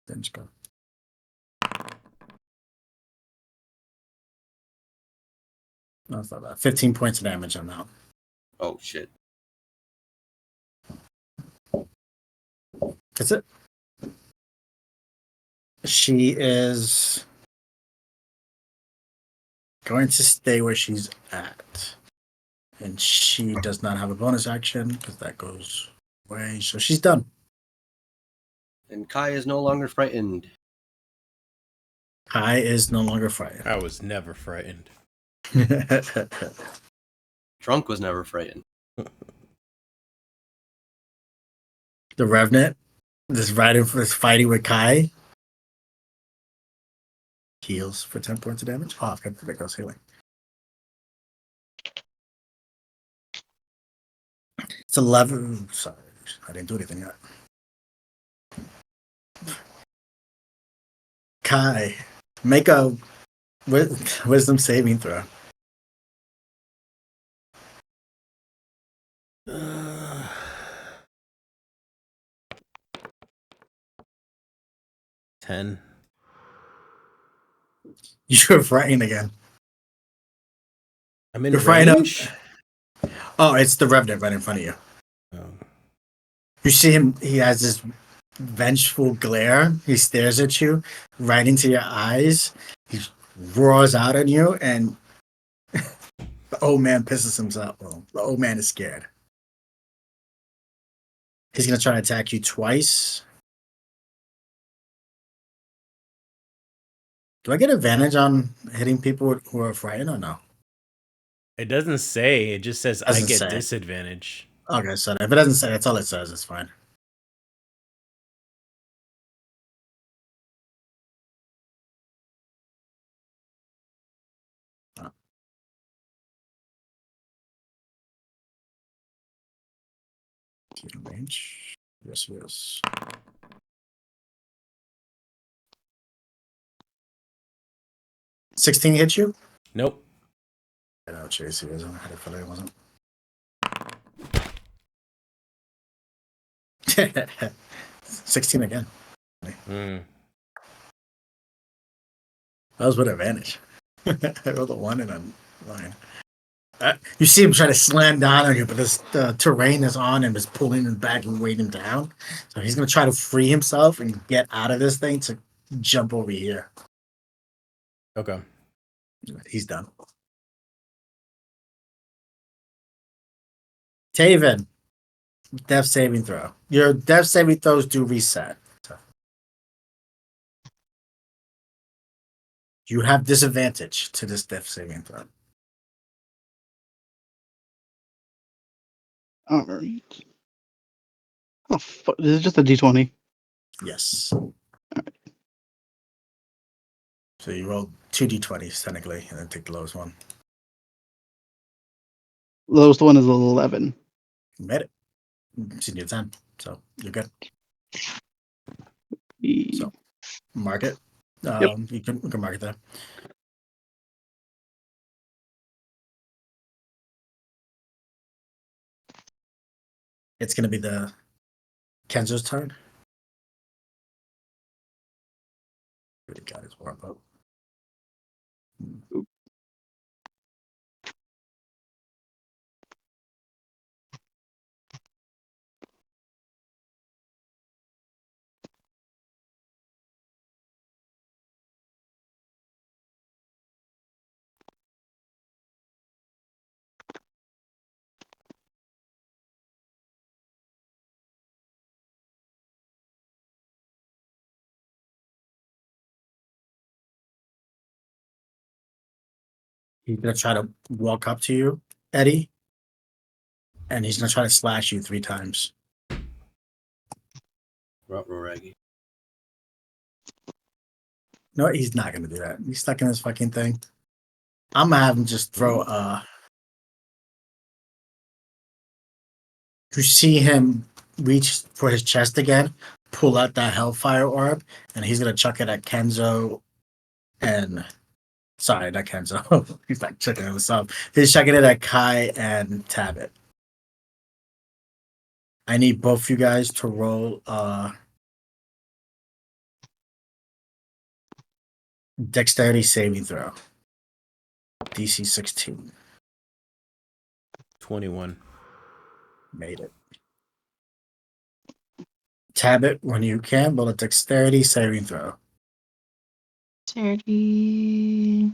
Then just go. No, it's not bad. 15 points of damage on that. Oh shit. That's it. She is going to stay where she's at. And she does not have a bonus action because that goes away. So she's done. And Kai is no longer frightened. Kai is no longer frightened. I was never frightened. Drunk was never frightened. The Revenant is fighting with Kai. Heals for 10 points of damage. Oh, I've got the goes healing. It's 11. Sorry, I didn't do anything yet. Kai, make a wisdom saving throw. $10. You're frightened again. I'm in You're frightened range? Oh, it's the Revenant right in front of you. Oh. You see him, he has this vengeful glare. He stares at you right into your eyes. He roars out at you, and the old man pisses himself. Well, the old man is scared. He's going to try to attack you twice. Do I get advantage on hitting people who are frightened or no? It doesn't say. It just says Doesn't I get say. disadvantage. Okay, so if it doesn't say, that's all it says. It's fine. Oh. Range. Yes. 16 hit you? Nope. I know Chase is. I had a feeling it wasn't. 16 again. Mm. That was with advantage. I rolled a 1 and a 9. You see him try to slam down on you, but the terrain is on him, is pulling him back and weighing him down. So he's going to try to free himself and get out of this thing to jump over here. Okay. He's done. Taven, death saving throw. Your death saving throws do reset. So. You have disadvantage to this death saving throw. All right. Oh, fuck. This is just a d20. Yes. So you roll 2d20s technically, and then take the lowest one. Lowest one is 11. You made it. It's in your 10, so you're good. So mark it. Yep. You can mark it there. It's going to be the Kenzo's turn. Really got his warp up. He's going to try to walk up to you, Eddie, and he's going to try to slash you 3 times. Raggy. No, he's not going to do that. He's stuck in this fucking thing. I'm going to have him just throw You see him reach for his chest again, pull out that Hellfire Orb, and he's going to chuck it at Kenzo and... Sorry, not Kenzo. He's like chucking it himself. He's chucking it at Kai and Tabit. I need both you guys to roll dexterity saving throw. DC 16. 21. Made it. Tabit, when you can, roll a dexterity saving throw. 30.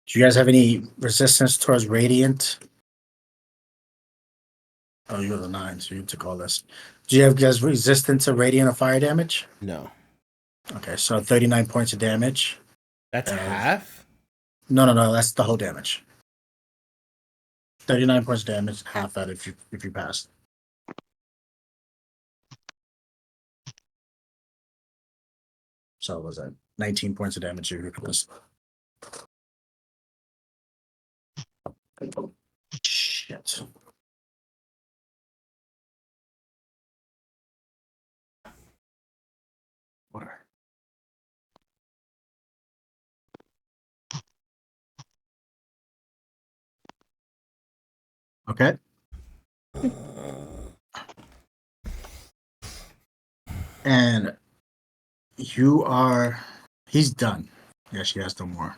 Do you guys have any resistance towards radiant Oh, you're the 9, so you took all this. Do you have guys resistance to radiant or fire damage? No. Okay, so 39 points of damage. That's half? No, that's the whole damage. 39 points of damage, half that if you pass. So was that 19 points of damage if you pass? Shit. Water. Okay. And he's done. Yeah, she has no more.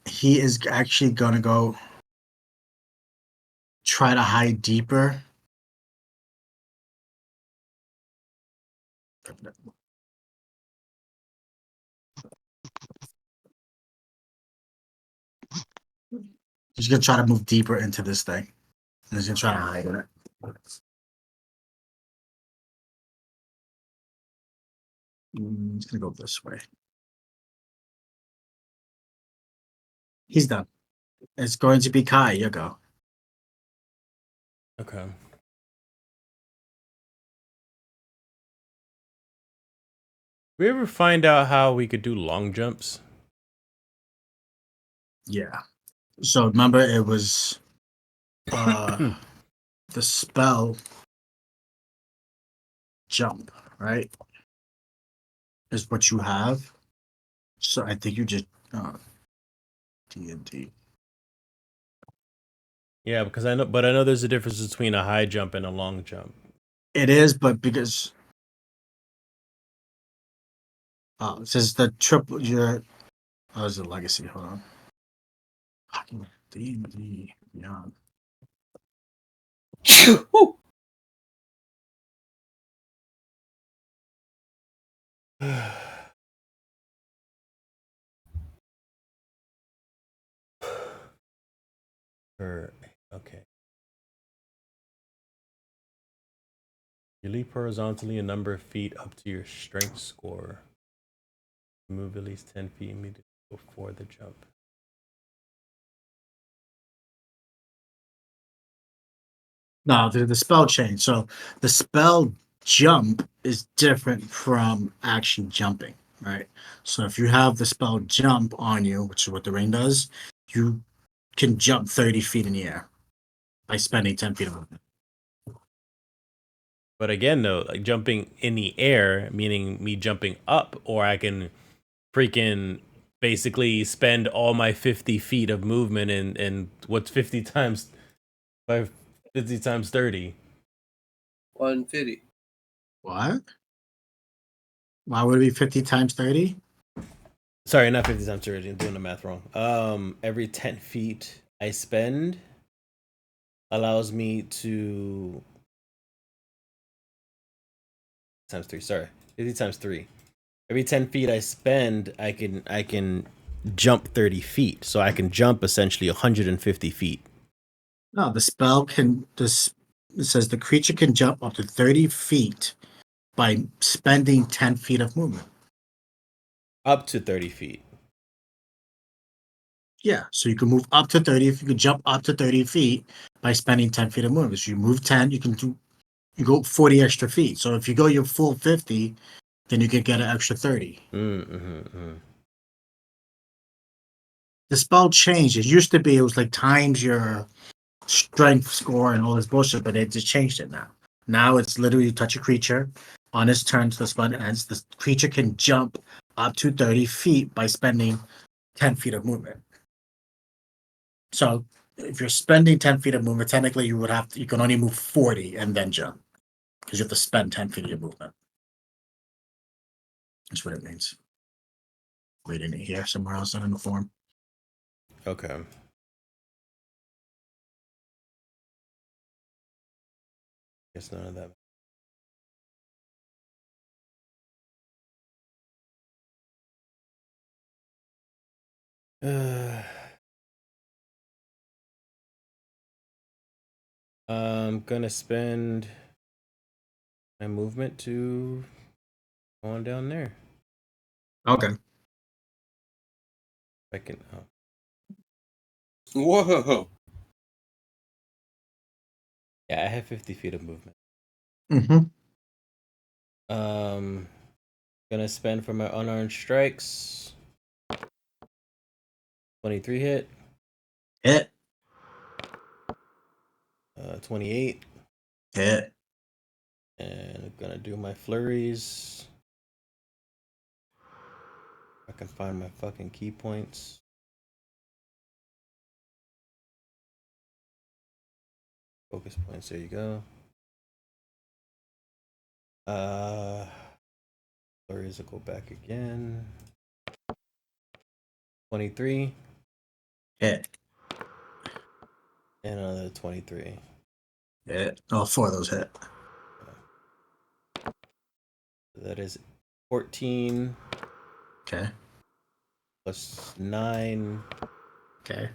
He is actually gonna go try to hide deeper. He's gonna try to move deeper into this thing. And he's gonna try to hide in it. He's gonna go this way. He's done. It's going to be Kai. You go. Okay. We ever find out how we could do long jumps? Yeah. So remember, it was the spell jump, right? Is what you have. So I think you just D&D. Yeah, because I know there's a difference between a high jump and a long jump. It is, but because it says the triple your is it legacy? Hold on. Fucking D&D Beyond. Okay. You leap horizontally a number of feet up to your strength score. Move at least 10 feet immediately before the jump. No, the spell change. So the spell jump is different from actually jumping, right? So if you have the spell jump on you, which is what the ring does, you can jump 30 feet in the air by spending 10 feet of movement. But again, though, like jumping in the air, meaning me jumping up, or I can freaking basically spend all my 50 feet of movement and what's 50 times by 50 times 30? 150. What? Why would it be 50 times 30? Sorry, not 50 times 30. I'm doing the math wrong. Every 10 feet I spend allows me to times 3. Sorry, 50 times 3. Every 10 feet I spend, I can jump 30 feet. So I can jump essentially 150 feet. No, the spell can this it says the creature can jump up to 30 feet by spending 10 feet of movement. Up to 30 feet. Yeah, so you can move up to 30 if you can jump up to 30 feet by spending 10 feet of movement. So you move 10, you go 40 extra feet. So if you go your full 50, then you can get an extra 30. The spell changed. It used to be it was like times your strength score and all this bullshit, but they just changed it now. Now it's literally you touch a creature on its turn to the spell ends. The creature can jump up to 30 feet by spending 10 feet of movement. So if you're spending 10 feet of movement, technically you can only move 40 and then jump because you have to spend 10 feet of your movement. That's what it means. Reading it here somewhere else in the form. Okay. Guess none of that. I'm gonna spend my movement to go on down there. Okay. I can. Oh. Whoa. Yeah, I have 50 feet of movement. Mm-hmm. Gonna spend for my unarmed strikes. 23 hit. Hit. 28. Hit. And I'm gonna do my flurries. I can find my fucking key points. Focus points, there you go. Flurries will go back again. 23. Hit. And another 23. Hit. Oh, 4 of those hit. That is 14. Okay. Plus 9. Okay.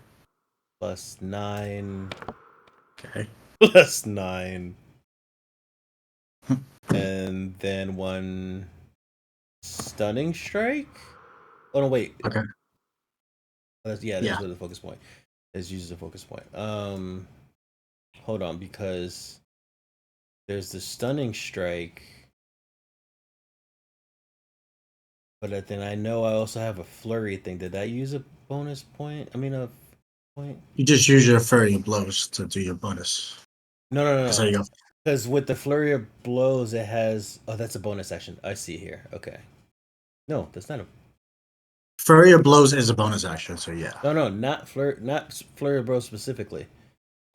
Plus 9. Okay. Plus 9. And then 1 stunning strike? Oh, no, wait. Okay. That's where the focus point. This uses a focus point. Hold on, because there's the stunning strike, but then I know I also have a flurry thing. Did that use a bonus point? I mean, a point? You just use your flurry of blows to do your bonus. No. That's how you go. Because with the flurry of blows, it has. Oh, that's a bonus action. I see here. Okay. No, that's not a. Flurry of blows is a bonus action, so yeah. No, not flurry of blows specifically.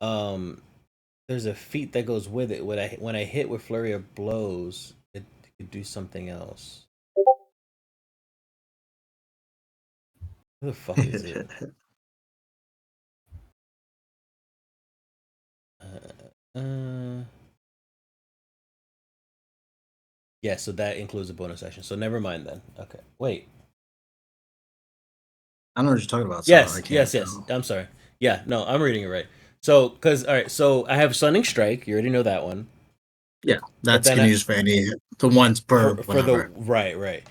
There's a feat that goes with it. When I hit with flurry of blows, it could do something else. Who the fuck is it? Yeah, so that includes a bonus action. So never mind then. Okay, wait. I know what you're talking about. So Yes, I can't. yes. I'm sorry. Yeah, no, I'm reading it right. So, all right, so I have Stunning Strike. You already know that one. Yeah, that's then gonna use for any the ones per for the whatever. right.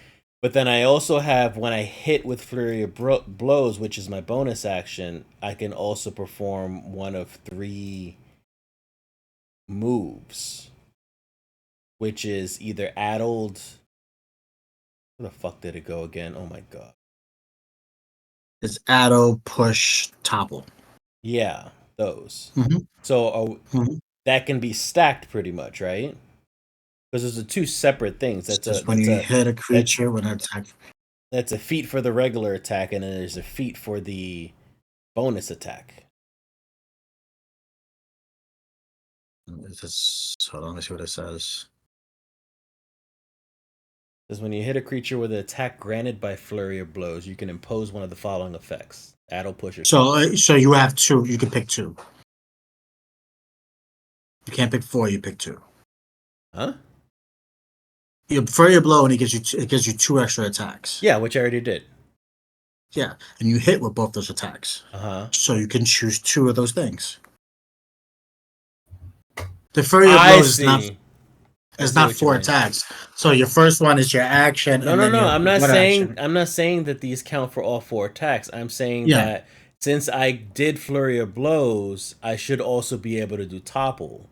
But then I also have when I hit with Flurry of Blows, which is my bonus action, I can also perform one of 3 moves, which is either addled. Where the fuck did it go again? Oh my god. It's addle, push, topple. Yeah, those. Mm-hmm. So that can be stacked pretty much, right? Because those are 2 separate things. It's just when you hit a creature when it attacks. That's a feat for the regular attack, and then there's a feat for the bonus attack. Hold on, let me see what it says. Because when you hit a creature with an attack granted by Flurry of Blows, you can impose one of the following effects: Addle, push, or so you have 2. You can pick 2. You can't pick 4. You pick 2. Huh? You flurry a blow, and it gives you 2 extra attacks. Yeah, which I already did. Yeah, and you hit with both those attacks. So you can choose 2 of those things. The flurry of blows is not 4 attacks. So your first one is your action. No. I'm not saying that these count for all 4 attacks. I'm saying that since I did Flurry of Blows, I should also be able to do Topple.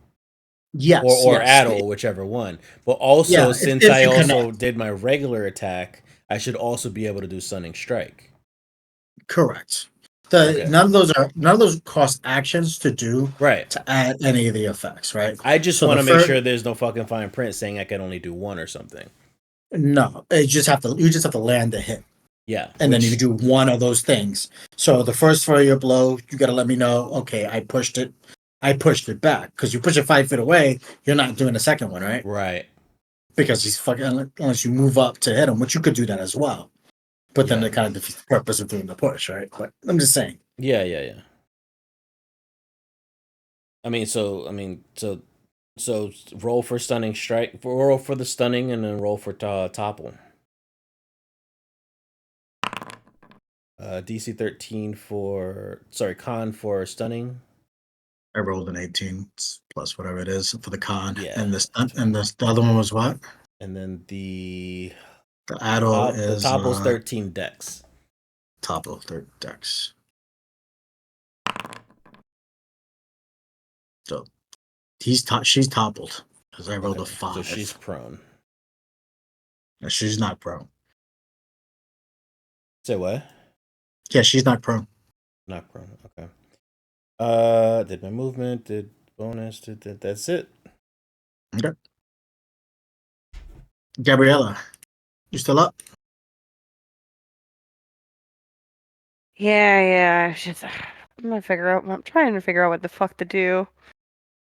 Yes. Or Addle, whichever one. But also, since I also did my regular attack, I should also be able to do Stunning Strike. Correct. None of those cost actions to do to add any of the effects, right? I just want to make sure there's no fucking fine print saying I can only do 1 or something. No, you just have to land the hit. Yeah. And then you can do 1 of those things. So the first flurry of blow, you gotta let me know, okay, I pushed it back. Because you push it 5 feet away, you're not doing the second one, right? Right. Because he's fucking unless you move up to hit him, which you could do that as well. But then it kind of defeats the purpose of doing the push, right? But I'm just saying. Yeah. So roll for Stunning Strike, roll for the stunning, and then roll for Topple. DC 13 con for stunning. I rolled an 18 plus whatever it is for the con. Yeah. And the other one was what? And then the adult is Topo's 13 dex. Topo 3 dex. So she's toppled because I rolled a 5. So she's prone. No, she's not prone. Say what? Yeah, she's not prone. Not prone. Okay. Did my movement? Did bonus? Did that's it? Okay. Gabriella, you still up? Yeah. I'm trying to figure out what the fuck to do.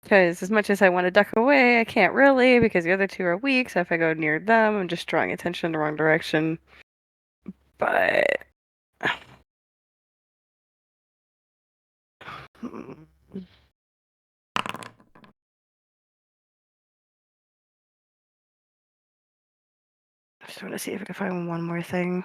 Because as much as I want to duck away, I can't really because the other two are weak. So if I go near them, I'm just drawing attention in the wrong direction. But I just want to see if I can find one more thing.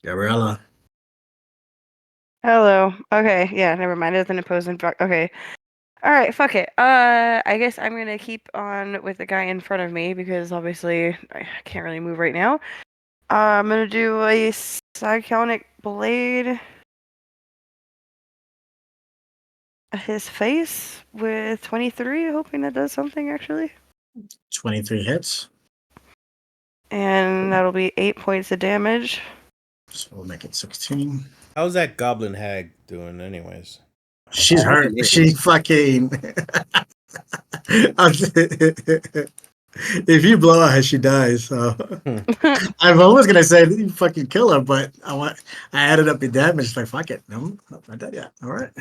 Gabriella. Hello. Okay, yeah, never mind. It doesn't impose on okay. Alright, fuck it. I guess I'm gonna keep on with the guy in front of me because obviously I can't really move right now. I'm gonna do a cyclonic blade at his face with 23, hoping that does something actually. 23 hits. And that'll be 8 points of damage. So we'll make it 16. How's that goblin hag doing, anyways? She's hurt. She fucking. If you blow her, she dies. So I'm almost gonna say you fucking kill her, but I added up the damage. Like fuck it, no, not dead yet. All right.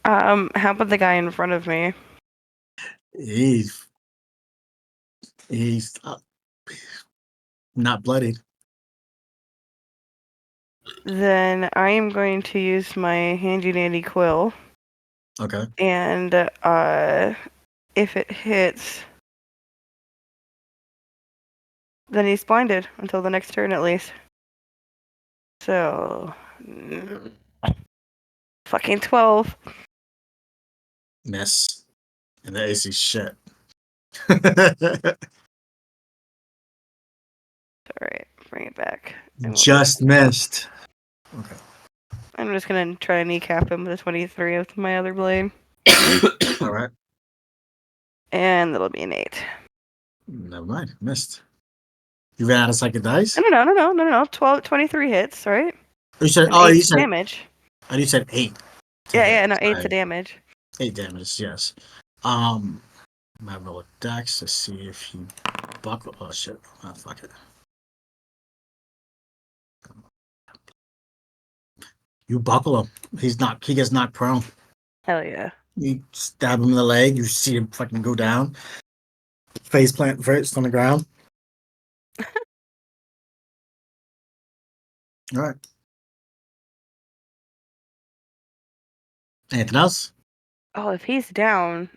How about the guy in front of me? He's not bloodied. Then I am going to use my handy dandy quill. Okay. And if it hits, then he's blinded until the next turn at least. So fucking 12. Miss. And the AC shit. Alright, bring it back. Just missed. Okay. I'm just gonna try to kneecap him with a 23 with my other blade. All right. And that'll be an 8. Never mind. Missed. You ran out of psychic dice? No. 23 hits, right? You said, and you said damage. Oh, you said 8. Yeah, no, 8 to damage. 8 damage, yes. I roll a dex to see if he buckle. Oh shit! Oh, fuck it. You buckle him. He gets knocked prone. Hell yeah. You stab him in the leg. You see him fucking go down. Face plant first on the ground. All right. Anything else? Oh, if he's down,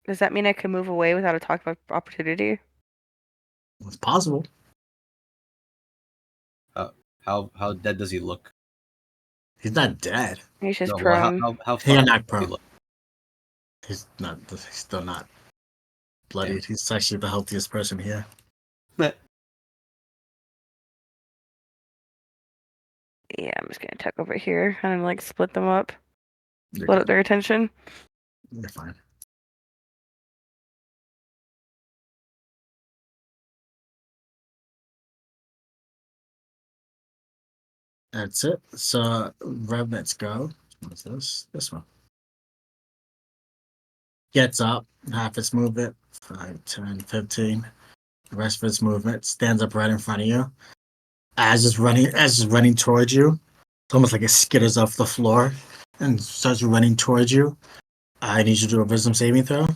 does that mean I can move away without a talk of opportunity? It's possible. How dead does he look? He's not dead. He's just No, prone. how He's far not does he prone. look? He's still not bloodied. He's actually the healthiest person here. Yeah, I'm just gonna tuck over here and like split them up. Split up their attention. You're fine. That's it. So, Revenants go. What's this? This one. Gets up, half its movement, 5, 10, 15. The rest of its movement stands up right in front of you. As it's running towards you. It's almost like it skitters off the floor and starts running towards you. I need you to do a wisdom saving throw.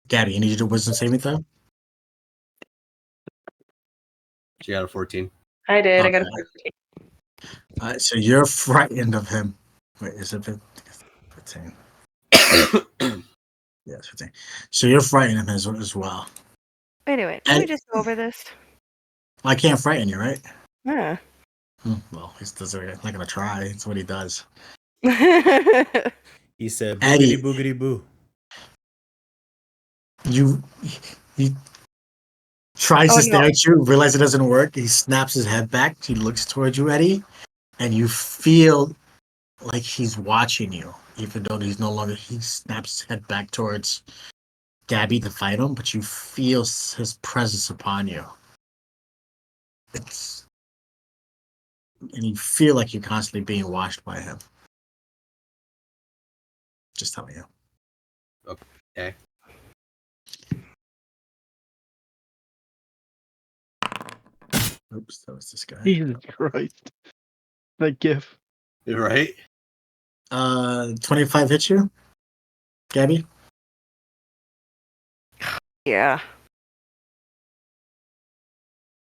Gabby, you need to do a wisdom saving throw. She got a 14. I did. Okay. I got a 14. So you're frightened of him. Wait, is it 15? Yeah, it's 15. So you're frightened of him as well. Anyway, can we just go over this? I can't frighten you, right? Yeah. Well, he's not gonna try. It's what he does. He said, Eddie. "Boogity boogity boo." You tries to stare at you, realize it doesn't work. He snaps his head back. He looks towards you, Eddie, and you feel like he's watching you, even though he's no longer. He snaps his head back towards Gabby to fight him, but you feel his presence upon you. And you feel like you're constantly being watched by him. Just telling you. Okay. Oops, that was this guy. Jesus Christ. That gif. You're right. 25 hits you, Gabby? Yeah.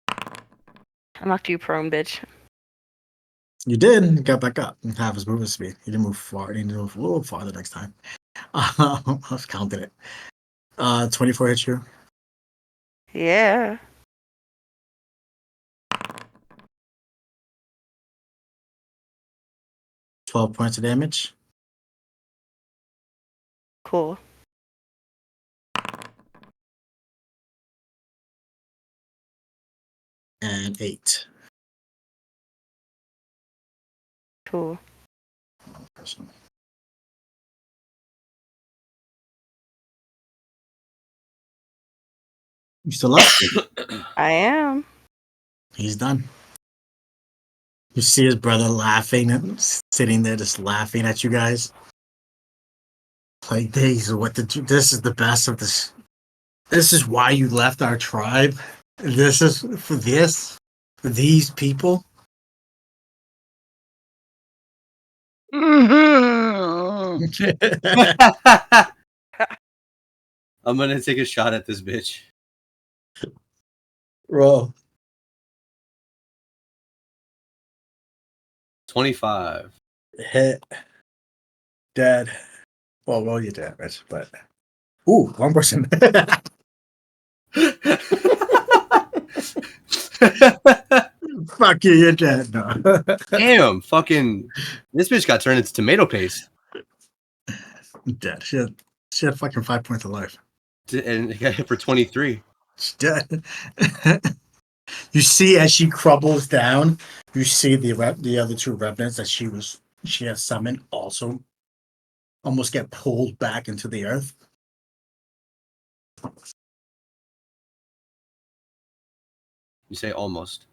I knocked you prone, bitch. You did. Got back up and have his movement speed. He didn't move far. He didn't move a little farther next time. I was counting it. 24 hits you. Yeah. $12 points of damage. Cool. And 8. Cool. You still up? I am. He's done. You see his brother laughing and sitting there just laughing at you guys. Like, this is the best of this. This is why you left our tribe. This is for these people. I'm gonna take a shot at this bitch. Roll. 25. Hit. Dead. Well, roll your damage, but ooh, one person. Fuck you, you're dead. No. Damn, fucking this bitch got turned into tomato paste. Dead. She had fucking 5 points of life. And got hit for 23. She's dead. You see as she crumbles down, you see the other two revenants that she has summoned also almost get pulled back into the earth. You say almost.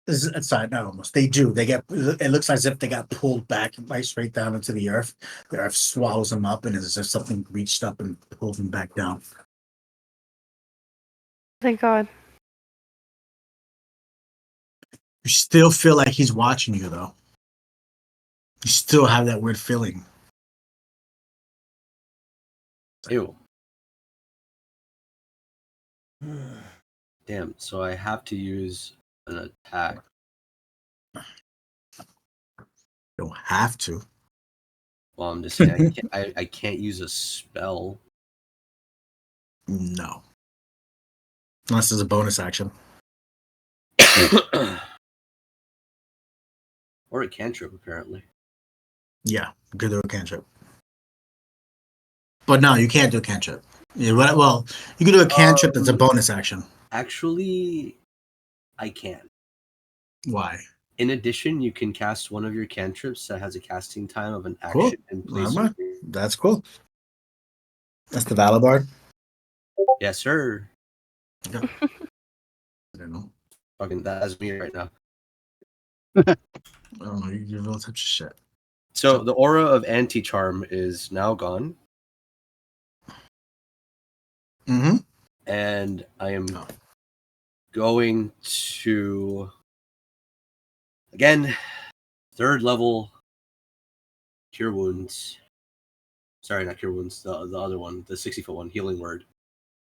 Sorry, not almost. They do. They get. It looks as if they got pulled back right straight down into the earth. The earth swallows them up, and it's as if something reached up and pulled them back down. Thank God. You still feel like he's watching you, though. You still have that weird feeling. Ew. Damn, so I have to use an attack. You don't have to. Well, I'm just saying I can't use a spell. No. Unless there's a bonus action. Or a cantrip, apparently. Yeah, you could do a cantrip. But no, you can't do a cantrip. Yeah, well, you can do a cantrip that's a bonus action. Actually, I can. Why? In addition, you can cast one of your cantrips that has a casting time of an action Cool. in place. That's cool. That's the Valibard. Yes, sir. Yeah. I don't know. Fucking that's me right now. I don't know. You give all types of shit. So the aura of anti-charm is now gone. Mm-hmm. And I am going to again 3rd level cure wounds. Sorry, not cure wounds. The other one, the 60-foot one, healing word.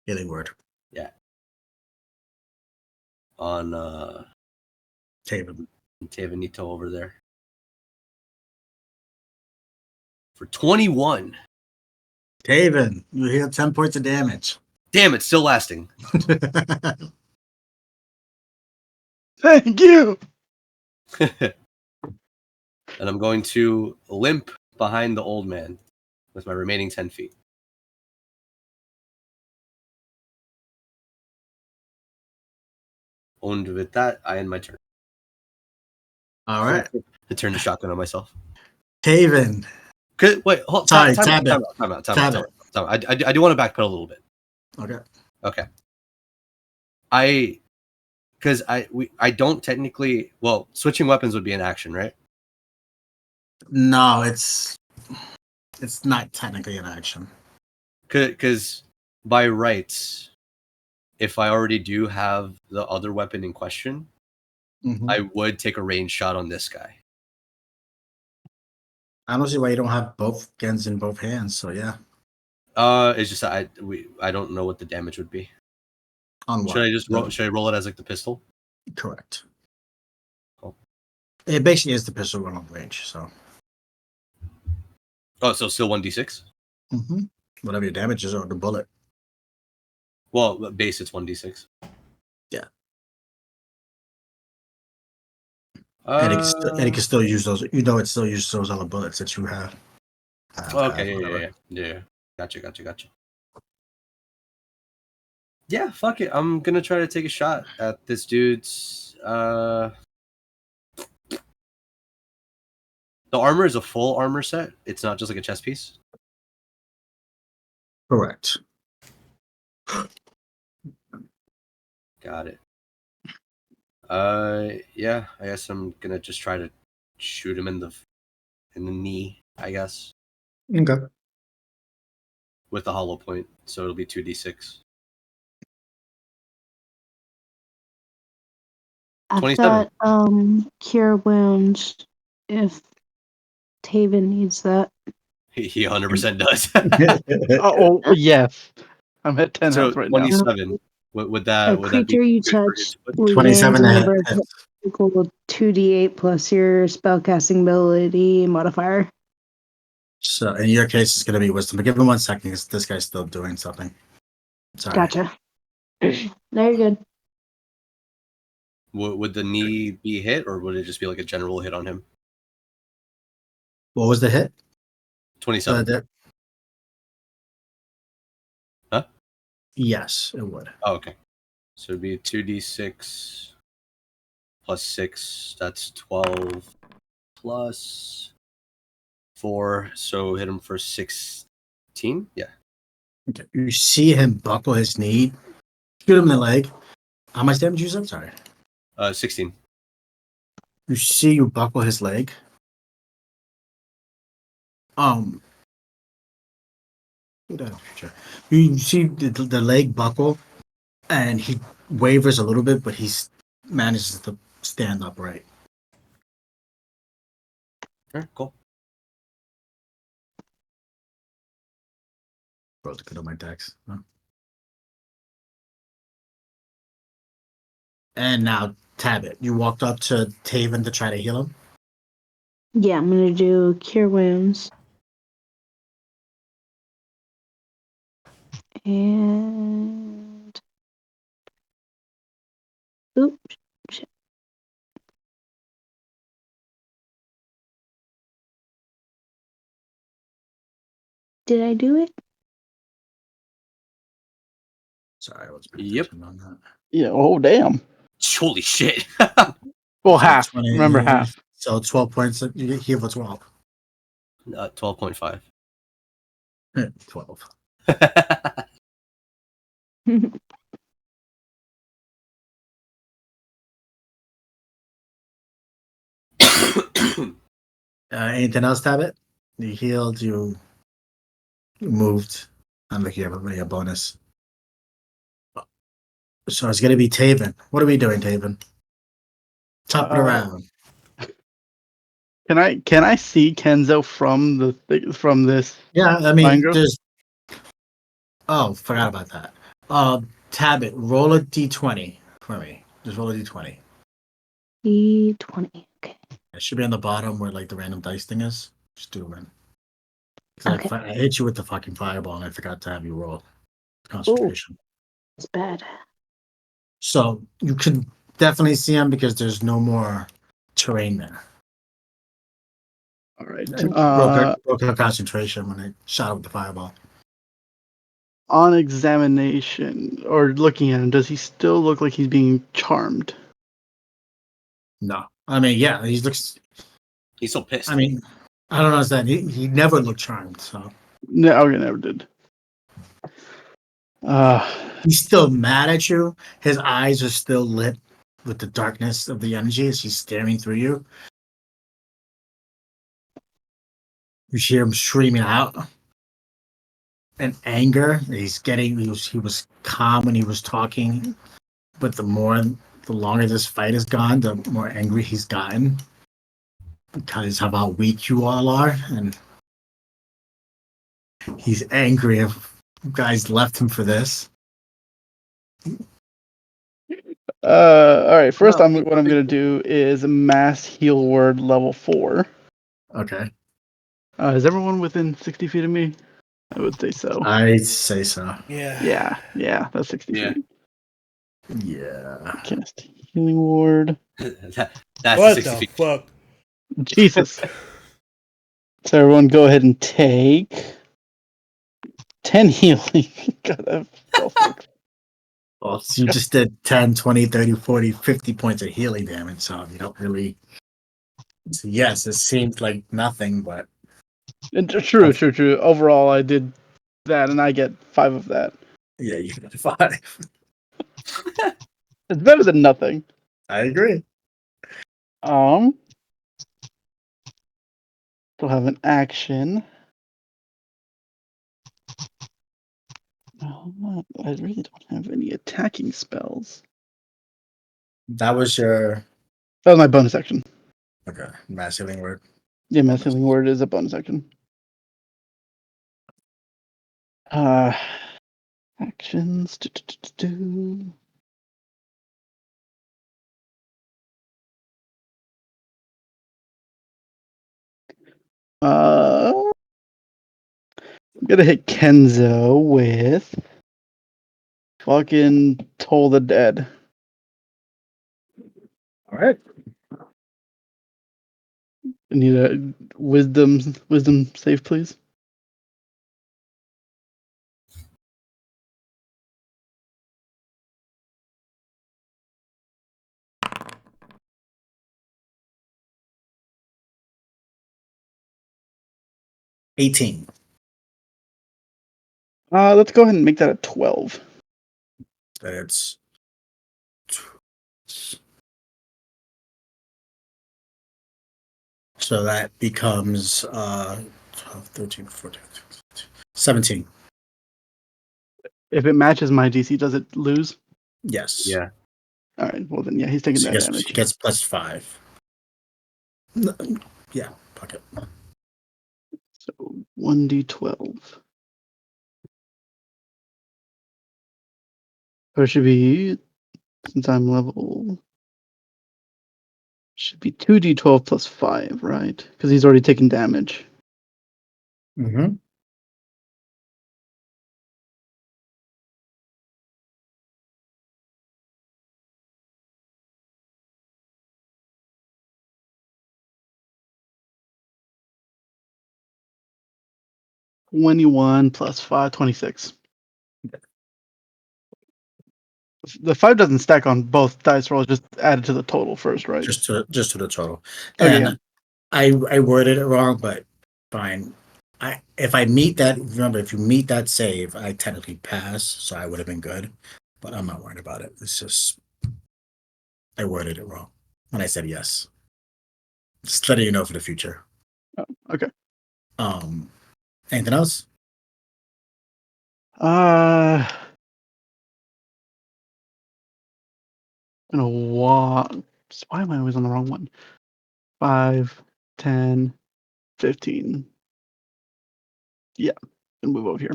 Healing word. Yeah. On Tavenito over there. For 21. Taven, you heal 10 points of damage. Damn, it's still lasting. Thank you. And I'm going to limp behind the old man with my remaining 10 feet. And with that, I end my turn. All right. I turned the shotgun on myself. Taven. Wait, hold. Sorry, Time out. I do want to backpedal a little bit. Okay. I don't technically. Well, switching weapons would be an action, right? No, it's not technically an action. Because by rights, if I already do have the other weapon in question, I would take a range shot on this guy. I don't see why you don't have both guns in both hands. So yeah. It's just I don't know what the damage would be. On what? Should I just roll? Should I roll it as like the pistol? Correct. Cool. It basically is the pistol run on range. So. Oh, so still 1d6. Whatever your damage is, or the bullet. Well, base it's 1d6. Yeah. And it can still use those. You know, it still uses those other bullets that you have. Okay. Yeah. Gotcha. Yeah, fuck it. I'm gonna try to take a shot at this dude's. The armor is a full armor set. It's not just like a chest piece. Correct. Got it. Yeah. I guess I'm gonna just try to shoot him in the knee. I guess. Okay. With the hollow point, so it'll be 2d6. I've 27. got cure wounds if Taven needs that. He 100% does. Yes. I'm at 10 So health right now. 27. Would that be creature you good for touch his- 27 regains a to number of hit. equal to 2d8 plus your spellcasting ability modifier. So in your case, it's going to be wisdom. But give him 1 second, because this guy's still doing something. Sorry. Gotcha. No, you're good. Would the knee be hit, or would it just be like a general hit on him? What was the hit? 27. Huh? Yes, it would. Oh, okay. So it'd be 2d6 plus 6. That's 12 plus 4. So hit him for 16? Yeah. Okay. You see him buckle his knee, shoot him in the leg. How much damage you said? Sorry. 16. You see you buckle his leg. You see the leg buckle, and he wavers a little bit, but he manages to stand upright. All right, cool. Bro, look at my decks. Huh? And now, Tabit, you walked up to Taven to try to heal him? Yeah, I'm gonna do cure wounds. And oops, shit. Did I do it? Sorry, I was Yep. on that. Yeah. Oh, damn. Holy shit. Well, So half. 20, Remember half. So 12 points. You get heal for 12. 12.5. 12. Anything else, Tabit? You healed, you moved. I'm looking at a bonus. So it's gonna be Taven. What are we doing, Taven? Top it around. Can I see Kenzo from from this? Yeah, I mean, Mango? there's. Oh, forgot about that. Tabit, roll a d20 for me. Just roll a d20. D20. Okay. It should be on the bottom where like the random dice thing is. Just do it, man. Okay. I hit you with the fucking fireball and I forgot to have you roll Oh, concentration. it's bad. So you can definitely see him because there's no more terrain there. All right. Broke her concentration when I shot him with the fireball. On examination or looking at him, does he still look like he's being charmed? No. I mean, yeah, he looks. He's so pissed. I mean, I don't understand. He never looked charmed, so. No, okay, never did. He's still mad at you. His eyes are still lit with the darkness of the energy as he's staring through you. You hear him screaming out in anger. He was calm when he was talking, but the longer this fight has gone, the more angry he's gotten because of how weak you all are, and he's angry if you guys left him for this. All right. First, what I'm gonna do is mass heal word level 4. Okay. Is everyone within 60 feet of me? I would say so. I'd say so. Yeah, that's 60 feet. Yeah. Cast healing ward. That's What 60 the feet. fuck? Jesus. So everyone, go ahead and take 10 healing. God, that felt like Well, you just did 10, 20, 30, 40, 50 points of healing damage, so you don't really. So yes, it seems like nothing, but. True. Overall, I did that, and I get 5 of that. Yeah, you got 5. It's better than nothing. I agree. Still have an action. Oh, I really don't have any attacking spells. That was your. That was my bonus action. Okay, mass healing word. Yeah, mass healing word is a bonus action. Actions. I'm gonna hit Kenzo with fucking Toll the Dead. All right. I need a wisdom save, please. $18. Let's go ahead and make that a 12. That's. So that becomes 12, 13, 14, 15, 17. If it matches my DC, does it lose? Yes. Yeah. All right. Well then, yeah, he's taking So that damage. he gets plus 5. Yeah, pocket. So 1d12. Or it should be, since I'm level, should be 2d12 plus 5, right? Because he's already taken damage. Mm-hmm. +21 plus 5, 26. The 5 doesn't stack on both dice rolls, just added to the total first, right? Just to the total. Okay, And I worded it wrong, but fine. If I meet that, remember, if you meet that save, I technically pass, so I would have been good. But I'm not worried about it. It's just I worded it wrong when I said yes. Just letting you know for the future. Oh, okay. Anything else? Uh, I'm gonna walk. Why am I always on the wrong one? 5, 10, 15. Yeah, and move over here.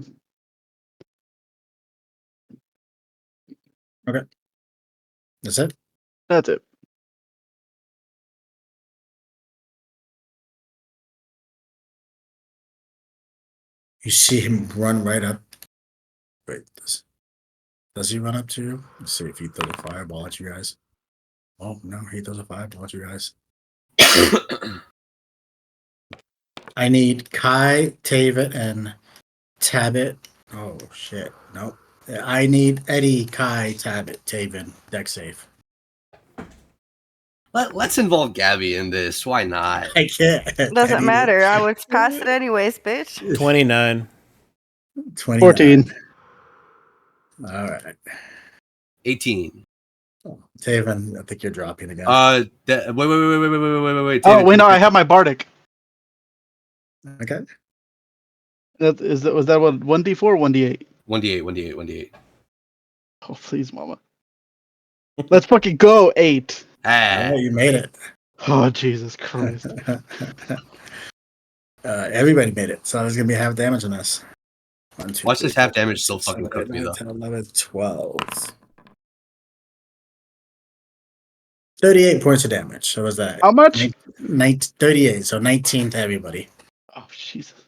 Okay. That's it? That's it. You see him run right up. Wait, does he run up to you? Let's see if he throws a fireball at you guys. Oh, no, he throws a fireball at you guys. I need Kai, Tavet, and Tabit. Oh, shit. Nope. I need Eddie, Kai, Tabit, Taven. Deck safe. Let's involve Gabby in this. Why not? I can't. Doesn't matter. I would pass it anyways, bitch. 29. 29. 14. All right. 18. Oh, Taven, I think you're dropping again. Wait. Oh, wait, no, I have my Bardic. Okay. Was that what, 1d4 or 1d8? 1d8. Oh, please, mama. Let's fucking go, 8. Oh, you made it. Oh, Jesus Christ. Everybody made it. So there's going to be half damage on this. 1, 2, Watch 3, this half 4, damage still 6, fucking 7, cook 8, me 9, though. 10, 11, 12. 38 points of damage. So was that? How much? 38. So 19 to everybody. Oh, Jesus.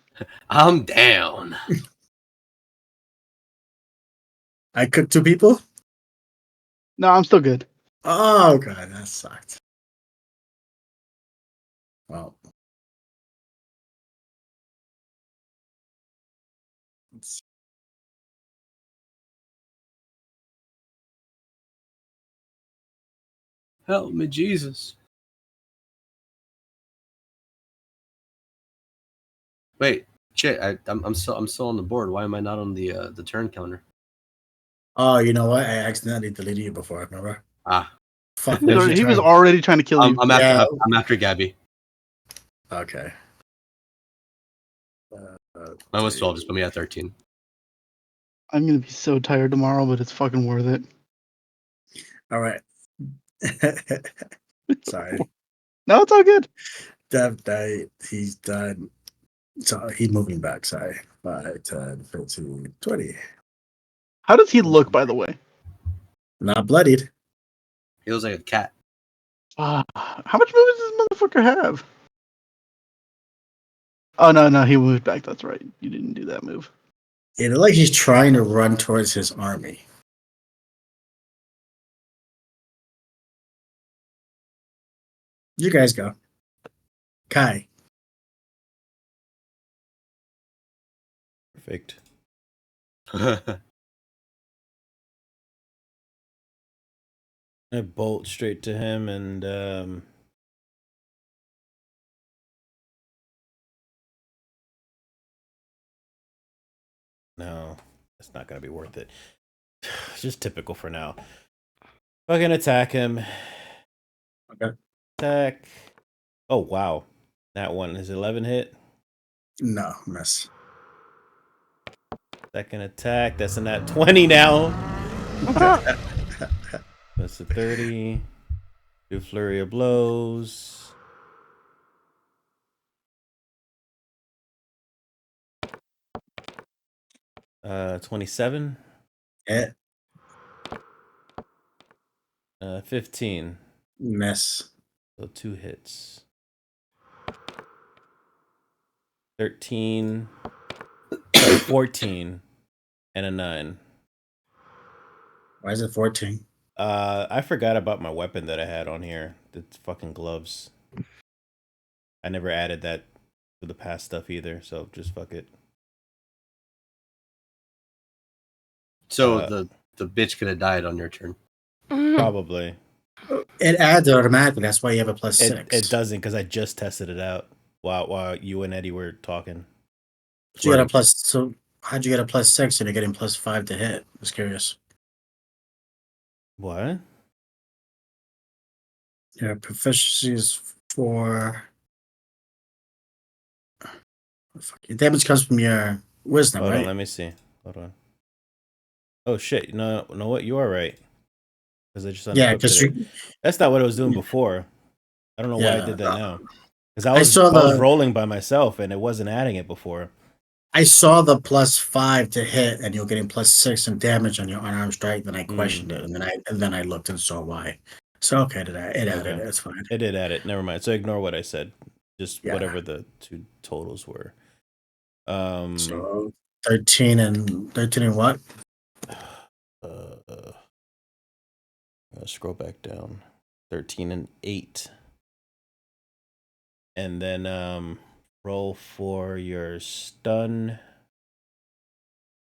I'm down. I cooked 2 people? No, I'm still good. Oh, God. That sucked. Well. Let's Help me, Jesus. Wait, shit. I'm still on the board. Why am I not on the turn counter? Oh, you know what? I accidentally deleted you before, remember? Ah, Fuck. He was already trying to kill you. I'm after Gabby. Okay. I was 12. Just put me at 13. I'm going to be so tired tomorrow, but it's fucking worth it. All right. Sorry. No, it's all good. Dev died. He's done. So he's moving back. Sorry. 5, 10, 15, 20. How does he look, by the way? Not bloodied. He looks like a cat. How much movement does this motherfucker have? Oh, no, he moved back. That's right. You didn't do that move. It looks like he's trying to run towards his army. You guys go. Kai. Perfect. I bolt straight to him and no, it's not gonna be worth it. It's just typical for now. Fucking attack him. Okay. Attack. Oh wow. That one is 11 hit. No, miss. Second attack. That's a nat 20 now. That's a 30. Do flurry of blows. Uh, 27. Hit. 15. Miss. So 2 hits. 13. Sorry, 14. And a 9. Why is it 14? I forgot about my weapon that I had on here. The fucking gloves. I never added that to the past stuff either, so just fuck it. So the bitch could have died on your turn. Probably. It adds automatically. That's why you have a plus 6. It doesn't because I just tested it out while you and Eddie were talking. You got a plus. So how'd you get a plus 6 and you're getting plus 5 to hit? I was curious. What? Your proficiency is for. Your damage comes from your wisdom, Hold right? on, let me see. Hold on. Oh shit! No, what? You are right. because I just Yeah, unequipped because it. That's not what I was doing before. I don't know why I did that now. Because I saw I was rolling by myself and it wasn't adding it before. I saw the +5 to hit, and you're getting +6 in damage on your unarmed strike. Then I questioned it, and then I looked and saw why. So okay, it added it. It's fine. It did add it. Never mind. So ignore what I said. Just Yeah. whatever the two totals were. So 13 and what? Scroll back down. 13 and 8. And then roll for your stun.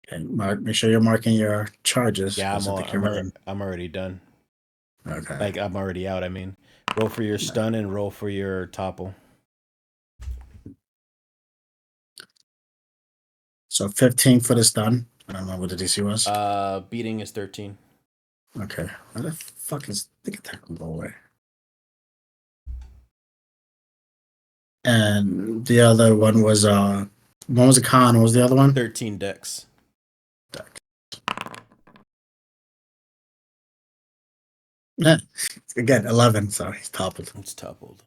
And make sure you're marking your charges. Yeah, I'm already done. Okay. Like I'm already out, I mean. Roll for your stun and roll for your topple. So 15 for the stun. I don't know what the DC was. Beating is 13. Okay. Where the fuck is the attack will go away? And the other one was one was a con, what was the other one? 13 dex. Again, 11. Sorry, he's toppled. It's toppled.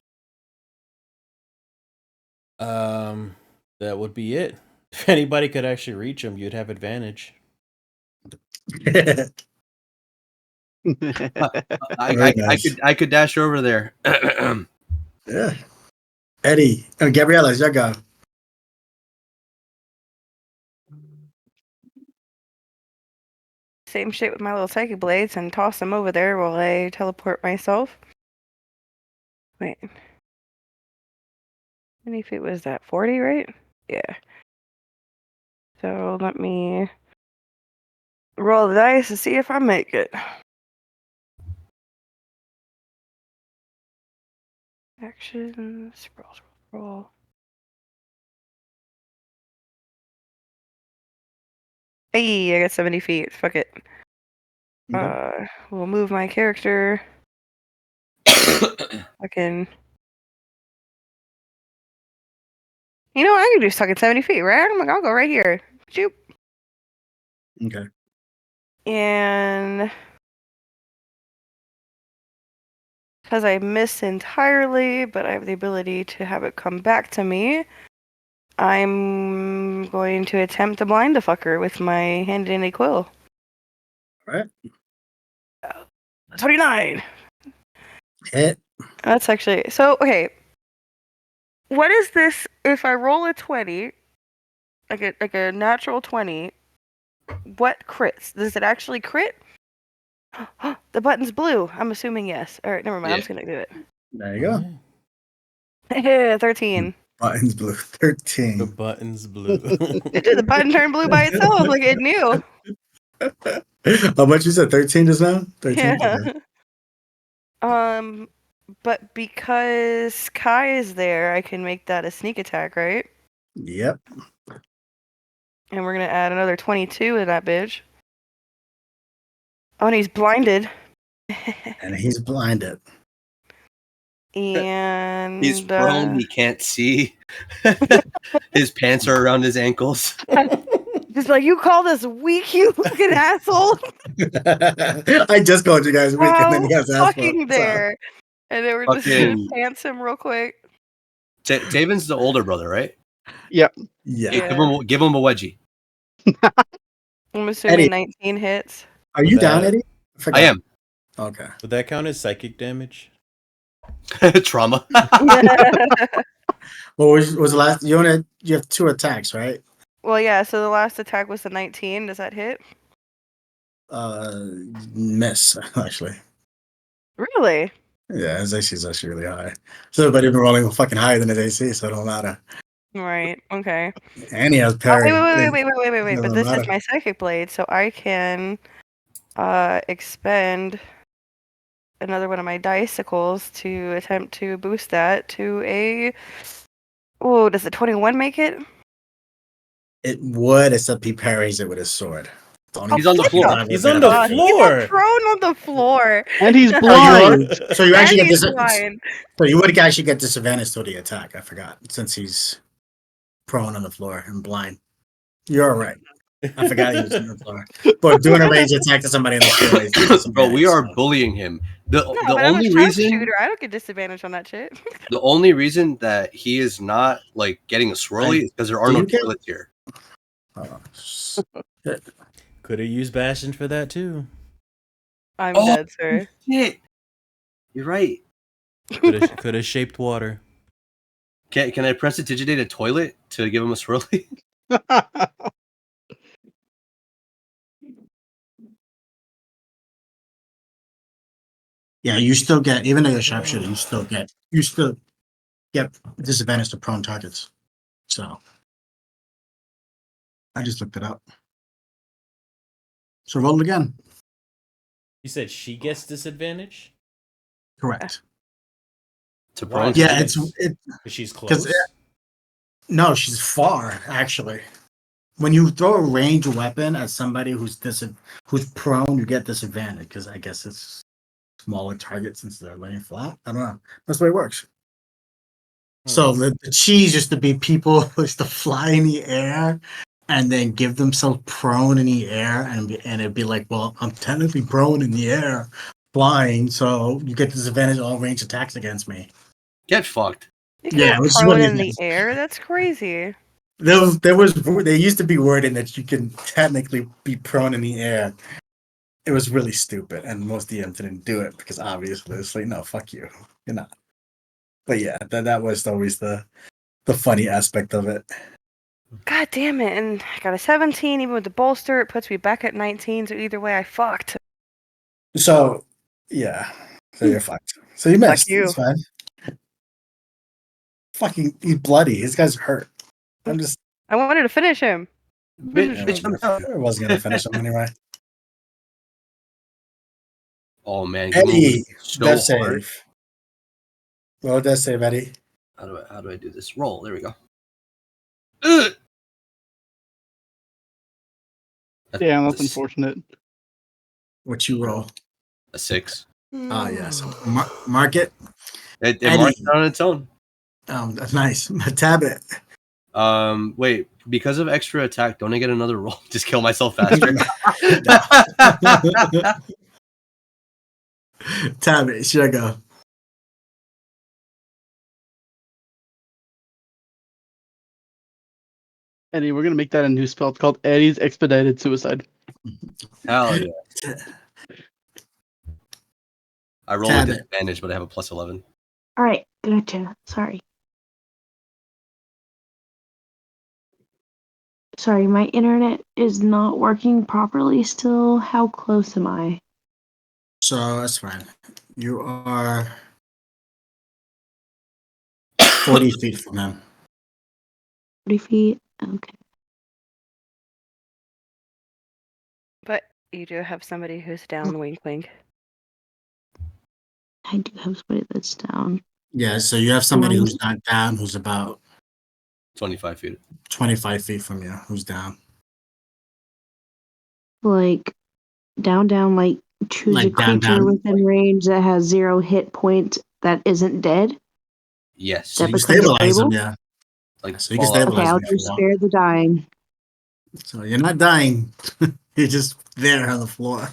That would be it. If anybody could actually reach him, you'd have advantage. I could dash over there. Yeah. Eddie. Oh, Gabriella, it's your go. Same shit with my little psychic blades and toss them over there while I teleport myself. Wait. How many feet was that? 40, right? Yeah. So let me roll the dice to see if I make it. Action, scroll. Hey, I got 70 feet. Fuck it. We'll move my character. I can. You know what? I can do stuck at 70 feet, right? I'll go right here. Shoot. Okay. And because I miss entirely, but I have the ability to have it come back to me, I'm going to attempt to blind the fucker with my hand in a quill. All right. 29. Hit. That's actually so okay. What is this if I roll a 20, like a natural 20, what crits? Does it actually crit? The button's blue. I'm assuming yes. Alright, never mind, Yeah. I'm just gonna do it. There you go. 13. Buttons blue. 13. The button's blue. The button turned blue by itself, like it knew. How much you said? 13 just now? 13? Yeah. Okay. But because Kai is there, I can make that a sneak attack, right? Yep. And we're gonna add another 22 to that bitch. Oh, and he's blinded. And he's blinded. And He's prone. He can't see. His pants are around his ankles. just like, you called us weak, you fucking asshole. I just called you guys weak, and then you guys asked fucking there. And then we're just gonna pants him real quick. Taven's the older brother, right? Yep. Yeah. Give him a wedgie. I'm assuming Eddie. 19 hits. Are you down, Eddie? I am. Okay. Would that count as psychic damage? Trauma. What was the last? You have 2 attacks, right? Well, yeah. So the last attack was the 19. Does that hit? Miss actually. Really? Yeah, his AC is actually really high. So, but even rolling fucking higher than his AC, so it don't matter. Right. Okay. And he has parry. Wait. But this is my psychic blade, so I can expend another one of my dicicles to attempt to boost that to a. Oh, does the 21 make it? It would, except he parries it with his sword. He's on the floor. He's on the floor. He's prone on the floor. And he's blind. So you actually get blind. So you would actually get disadvantage to the attack. I forgot, since he's prone on the floor and blind. You're all right. I forgot he was on the floor. But doing a range attack to somebody on the floor is disadvantage. Bro, we are bullying him. The No, the but I'm a only reason sharpshooter. I don't get disadvantage on that shit. the only reason that he is not like getting a swirly is because there are no toilets here. Could have used Bastion for that too. I'm dead, sir. Shit. You're right. Could have shaped water. Can I prestidigitate a toilet to give him a swirly? Yeah, you still get, even though you're a sharpshooter, you still get disadvantage to prone targets. So I just looked it up. So roll it again. You said she gets disadvantage? Correct. To prone? Yeah, Because she's close. No, she's far actually. When you throw a ranged weapon at somebody who's prone, you get disadvantage because I guess it's smaller target since they're laying flat. I don't know. That's the way it works. So the cheese used to be people used to fly in the air and then give themselves prone in the air and it'd be like, well, I'm technically prone in the air flying, so you get disadvantage on all range attacks against me. Get fucked. You can't which is prone what in the air. That's crazy. There used to be wording that you can technically be prone in the air. It was really stupid, and most DMs didn't do it because obviously it's like, no, fuck you, you're not. But yeah, that was always the funny aspect of it. God damn it! And I got a 17, even with the bolster, it puts me back at 19. So either way, I fucked. So yeah, so you're fucked. So you missed. Fuck you. It's fine. Fucking, he's bloody. This guy's hurt. I wanted to finish him. I wasn't gonna finish him anyway. Oh man, Eddie, so death hard. save. Roll death save, Eddie. How do I do this? Roll. There we go. Ugh! Damn, that's unfortunate. What you roll? A 6. Oh yes. Mark it. It marks it on its own. That's nice. Tab it. Wait. Because of extra attack, don't I get another roll? Just kill myself faster. Tab it. Should I go? Eddie, we're gonna make that a new spell. It's called Eddie's Expedited Suicide. Hell yeah. I roll with disadvantage, but I have a plus 11. All right, gotcha. Sorry, my internet is not working properly still. How close am I? So that's fine. You are 40 feet from him. 40 feet? Okay. But you do have somebody who's down, wink wink. I do have somebody that's down. Yeah, so you have somebody who's not down, who's about 25 feet. 25 feet from you, who's down. Like, down, like, choose Like a creature down. within range that has 0 hit points that isn't dead. Yes. So you stabilize them, yeah. Like, so you can stabilize okay, I'll them. just spare the dying. So you're not dying. You're just there on the floor.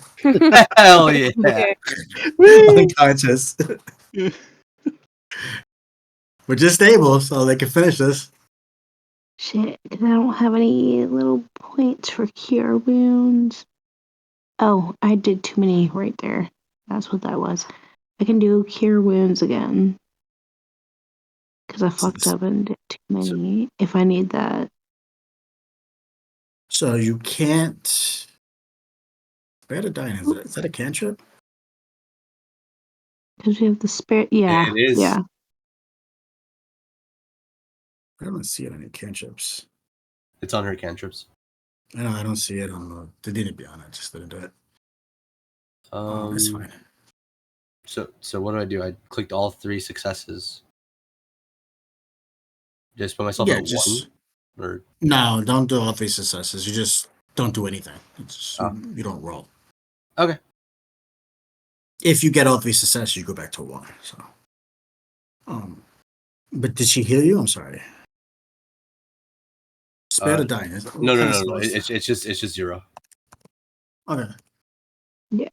Hell yeah. Unconscious. We're just stable, so they can finish this. Shit, I don't have any little points for cure wounds. Oh, I did too many right there. That's what that was. I can do cure wounds again. Because I fucked up and did too many. If I need that. So you can't. Spare the dying. Is that a cantrip? Because we have the spirit. Yeah. It is. Yeah. I don't see it on any cantrips. It's on her cantrips. I know, I don't see it on the. They didn't be on it. Just didn't do it. That's fine. So what do? I clicked all 3 successes. Just put myself at 1? Or no, don't do all 3 successes. You just don't do anything. You don't roll. Okay. If you get all 3 successes, you go back to 1. So, but did she heal you? I'm sorry. spare the dying. No. It's just 0. Okay. Yeah.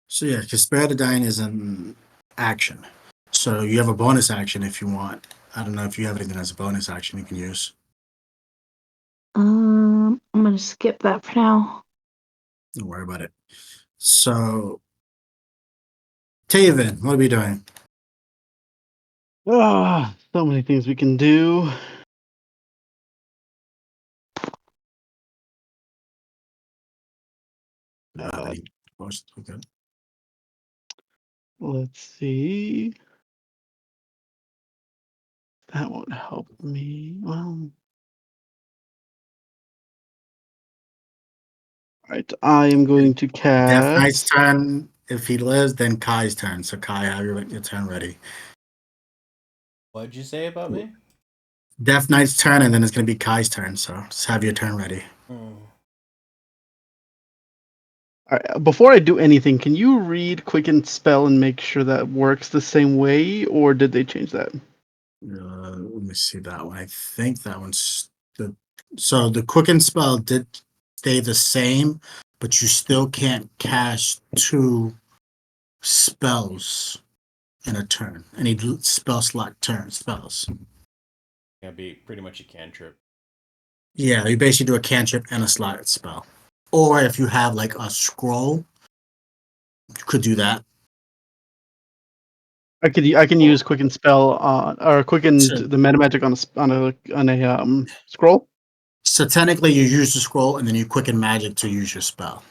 So yeah, because spare the dying is an action. So you have a bonus action if you want. I don't know if you have anything as a bonus action you can use. I'm gonna skip that for now. Don't worry about it. So, Taven, what are we doing? So many things we can do. Okay. Let's see. That won't help me. Well, all right. I am going to Death Knight's cast. turn. If he lives, then Kai's turn. So Kai, have your turn ready. What'd you say about me? Death Knight's turn, and then it's going to be Kai's turn. So just have your turn ready. Hmm. All right. Before I do anything, can you read Quicken Spell and make sure that works the same way, or did they change that? Let me see that one. I think that one's so the Quicken spell did stay the same, but you still can't cast 2 spells in a turn. Any spell slot turn spells. Gonna be pretty much a cantrip. Yeah, you basically do a cantrip and a slot spell. Or if you have like a scroll, you could do that. I can use Quicken Spell or Quicken So, the meta magic on a scroll. so technically, you use the scroll and then you quicken magic to use your spell.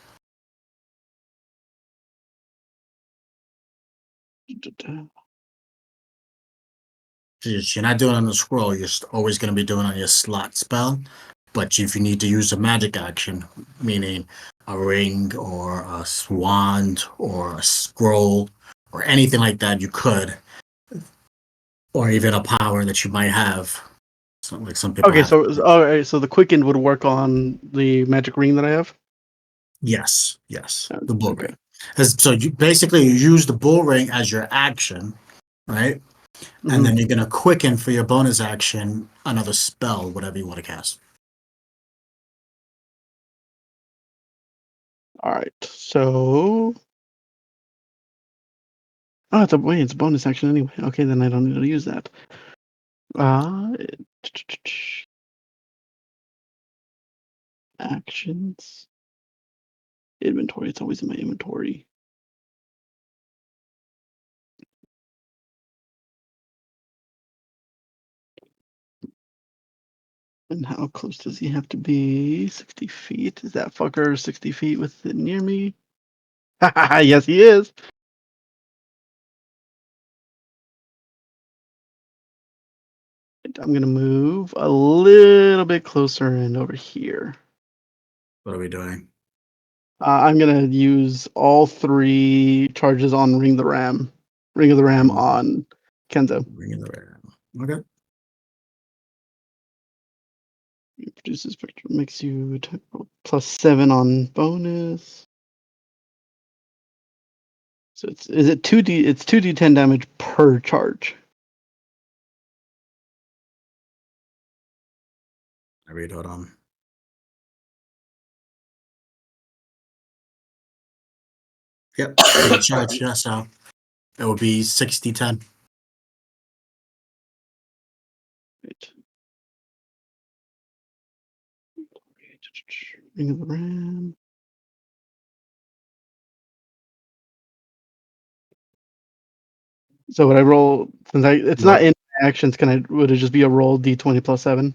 You're not doing it on the scroll. You're always going to be doing it on your slot spell. But if you need to use a magic action, meaning a ring or a wand or a scroll or anything like that, you could. Or even a power that you might have. So, like some people Okay, have. so all right, so the Quicken would work on the magic ring that I have. Yes, the bull Okay. ring. So you basically you use the bull ring as your action, right? Mm-hmm. And then you're gonna quicken for your bonus action another spell, whatever you want to cast. All right, so it's a bonus action anyway. Okay, then I don't need to use that. Actions, inventory. It's always in my inventory. And how close does he have to be? 60 feet. Is that fucker 60 feet within near me? Yes, he is. I'm gonna move a little bit closer and over here. What are we doing? I'm gonna use all 3 charges on Ring of the Ram on Kenzo. Ring in the Ram. Okay. Produces vector, makes you +7 on bonus. So is it 2d? It's 2d10 damage per charge. I read hold on. Yep. Per charge. Yeah. So it would be 60-10. Right. Ring of the Ram. So would I roll since it's not in actions? Would it just be a roll d20 +7?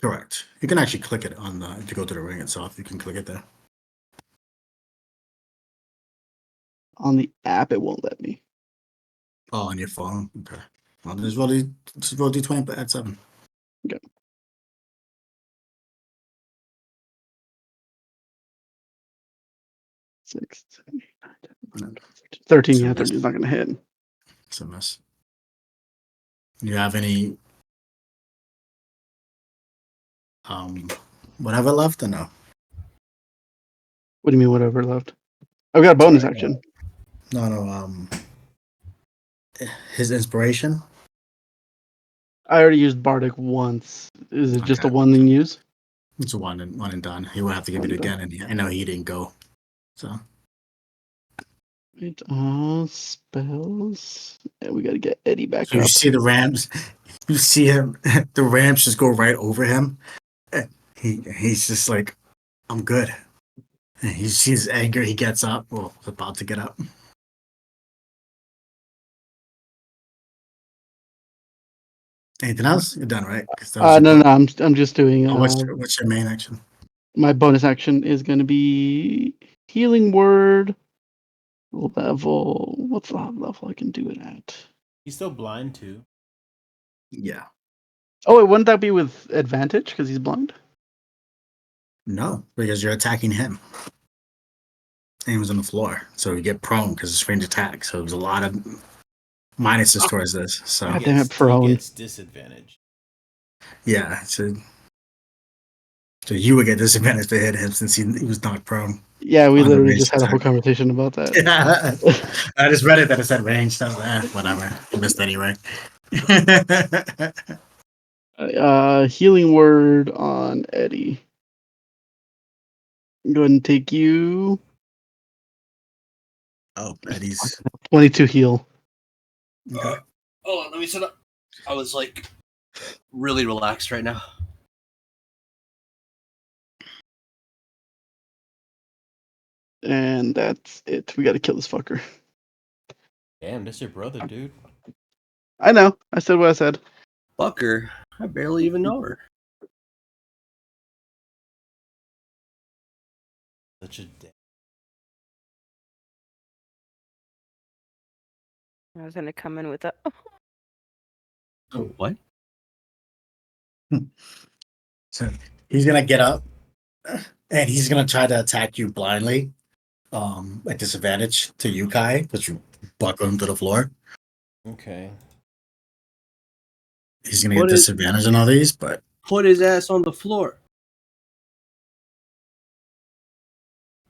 Correct. You can actually click it on to go to the ring itself. You can click it there. On the app, it won't let me. Oh, on your phone. Okay. Well, just roll d20 at 7. Okay. Six, 7, 8, 9, 10, 11, 13. Yeah, 13 is not going to hit. It's a mess. Do you have any whatever left or no? What do you mean, whatever left? I've got a bonus action. No. His inspiration. I already used Bardic once. Is it just Okay. a one and use? It's a one and done. He would have to give it again, and I know he didn't go. So It spells. Yeah, we gotta get Eddie back you up. see the Rams. You see him. The Rams just go right over him. He's just like, I'm good. And he sees anger. He gets up. Well, about to get up. Anything else? You're done, right? 'Cause that was your No, I'm just doing. what's your main action? My bonus action is gonna be healing word level. What's the level I can do it at? He's still blind too. Yeah. Oh, wait, wouldn't that be with advantage because he's blind? No, because you're attacking him. And he was on the floor, so you get prone because it's range attack. So there's a lot of minuses towards this. So God damn it, prone. He gets disadvantage. yeah, so you would get disadvantage to hit him since he was knocked prone. Yeah, we On the literally range just had a whole attack. conversation about that. Yeah. I just read it that it said range. So whatever. I missed anyway. Healing word on Eddie. Go ahead and take you Oh, Eddie's 22 heal. okay. Hold on, let me sit up. I was like really relaxed right now. And that's it. We gotta kill this fucker. Damn, that's your brother, dude. I know. I said what I said. Fucker, I barely even know her. Such a dick. I was gonna come in with a. Oh, what? So he's gonna get up and he's gonna try to attack you blindly. At disadvantage to you, Kai, because you buckle him to the floor. Okay. He's gonna get disadvantage on all these, but Put his ass on the floor.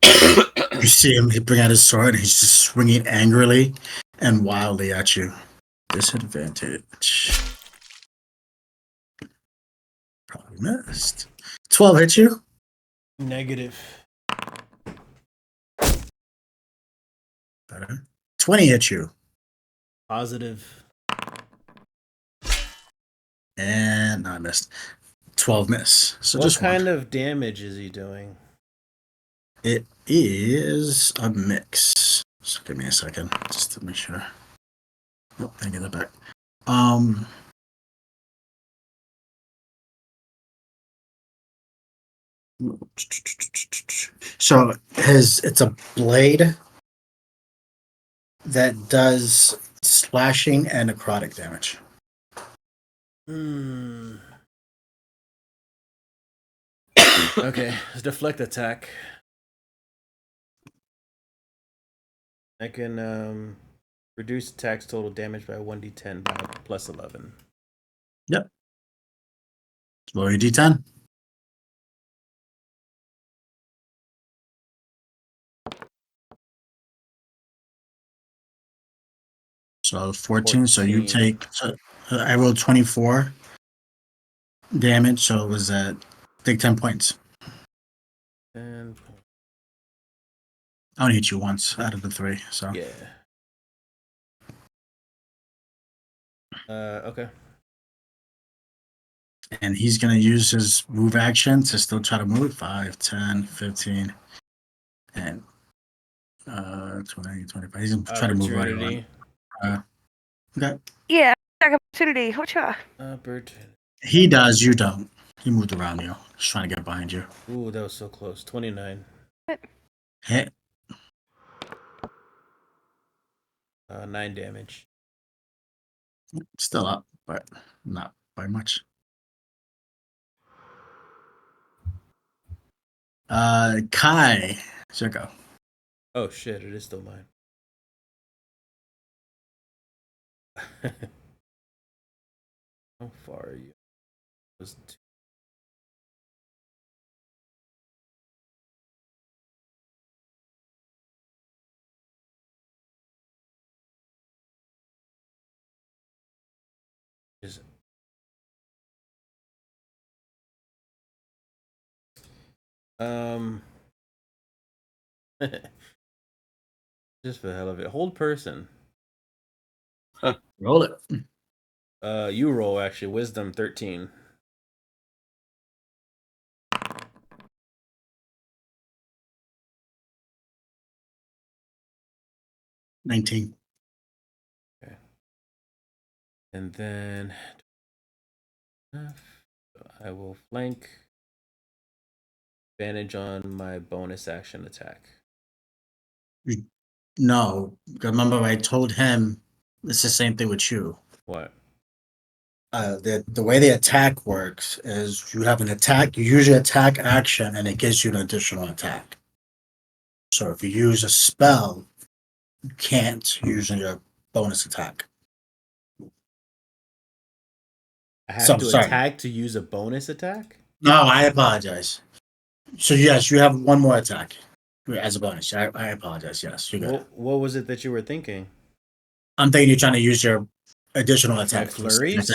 you see him, he bring out his sword and he's just swinging angrily and wildly at you. Disadvantage. Probably missed. 12 hit you? Negative. Better. 20 hit you. Positive. And no, I missed. 12 miss. So what just kind one. of damage is he doing? It is a mix. So give me a second just to make sure. Nope, I get that back. So it's a blade that does slashing and necrotic damage. Okay, deflect attack. I can reduce attack's total damage by 1d10 by plus 11. Yep. Roll your d10. So 14. So you take. So I rolled 24 damage. So it was take 10 points. 10 points. I only hit you once out of the 3. So yeah. Okay. And he's gonna use his move action to still try to move 5, 10, 15, and 20, 25. He's gonna try to move right on. Okay. Yeah, opportunity. Hocha. Opportunity. He does, you don't. He moved around you. Just trying to get behind you. Ooh, that was so close. 29. Hit. 9 damage. Still up, but not by much. Kai. Should go. Oh shit, it is still mine. How far are you? It was 2. Just Just for the hell of it. Hold person. Roll it. You roll actually. Wisdom 13. $19. Okay. And then I will flank. Advantage on my bonus action attack. No, remember I told him it's the same thing with you. What? The way the attack works is you have an attack, you use your attack action, and it gives you an additional attack. So if you use a spell, you can't use your bonus attack. I have to sorry. attack to use a bonus attack? No, I apologize. So yes, you have one more attack as a bonus. I apologize. Yes, you're good. What was it that you were thinking? I'm thinking you're trying to use your additional attack. My flurries?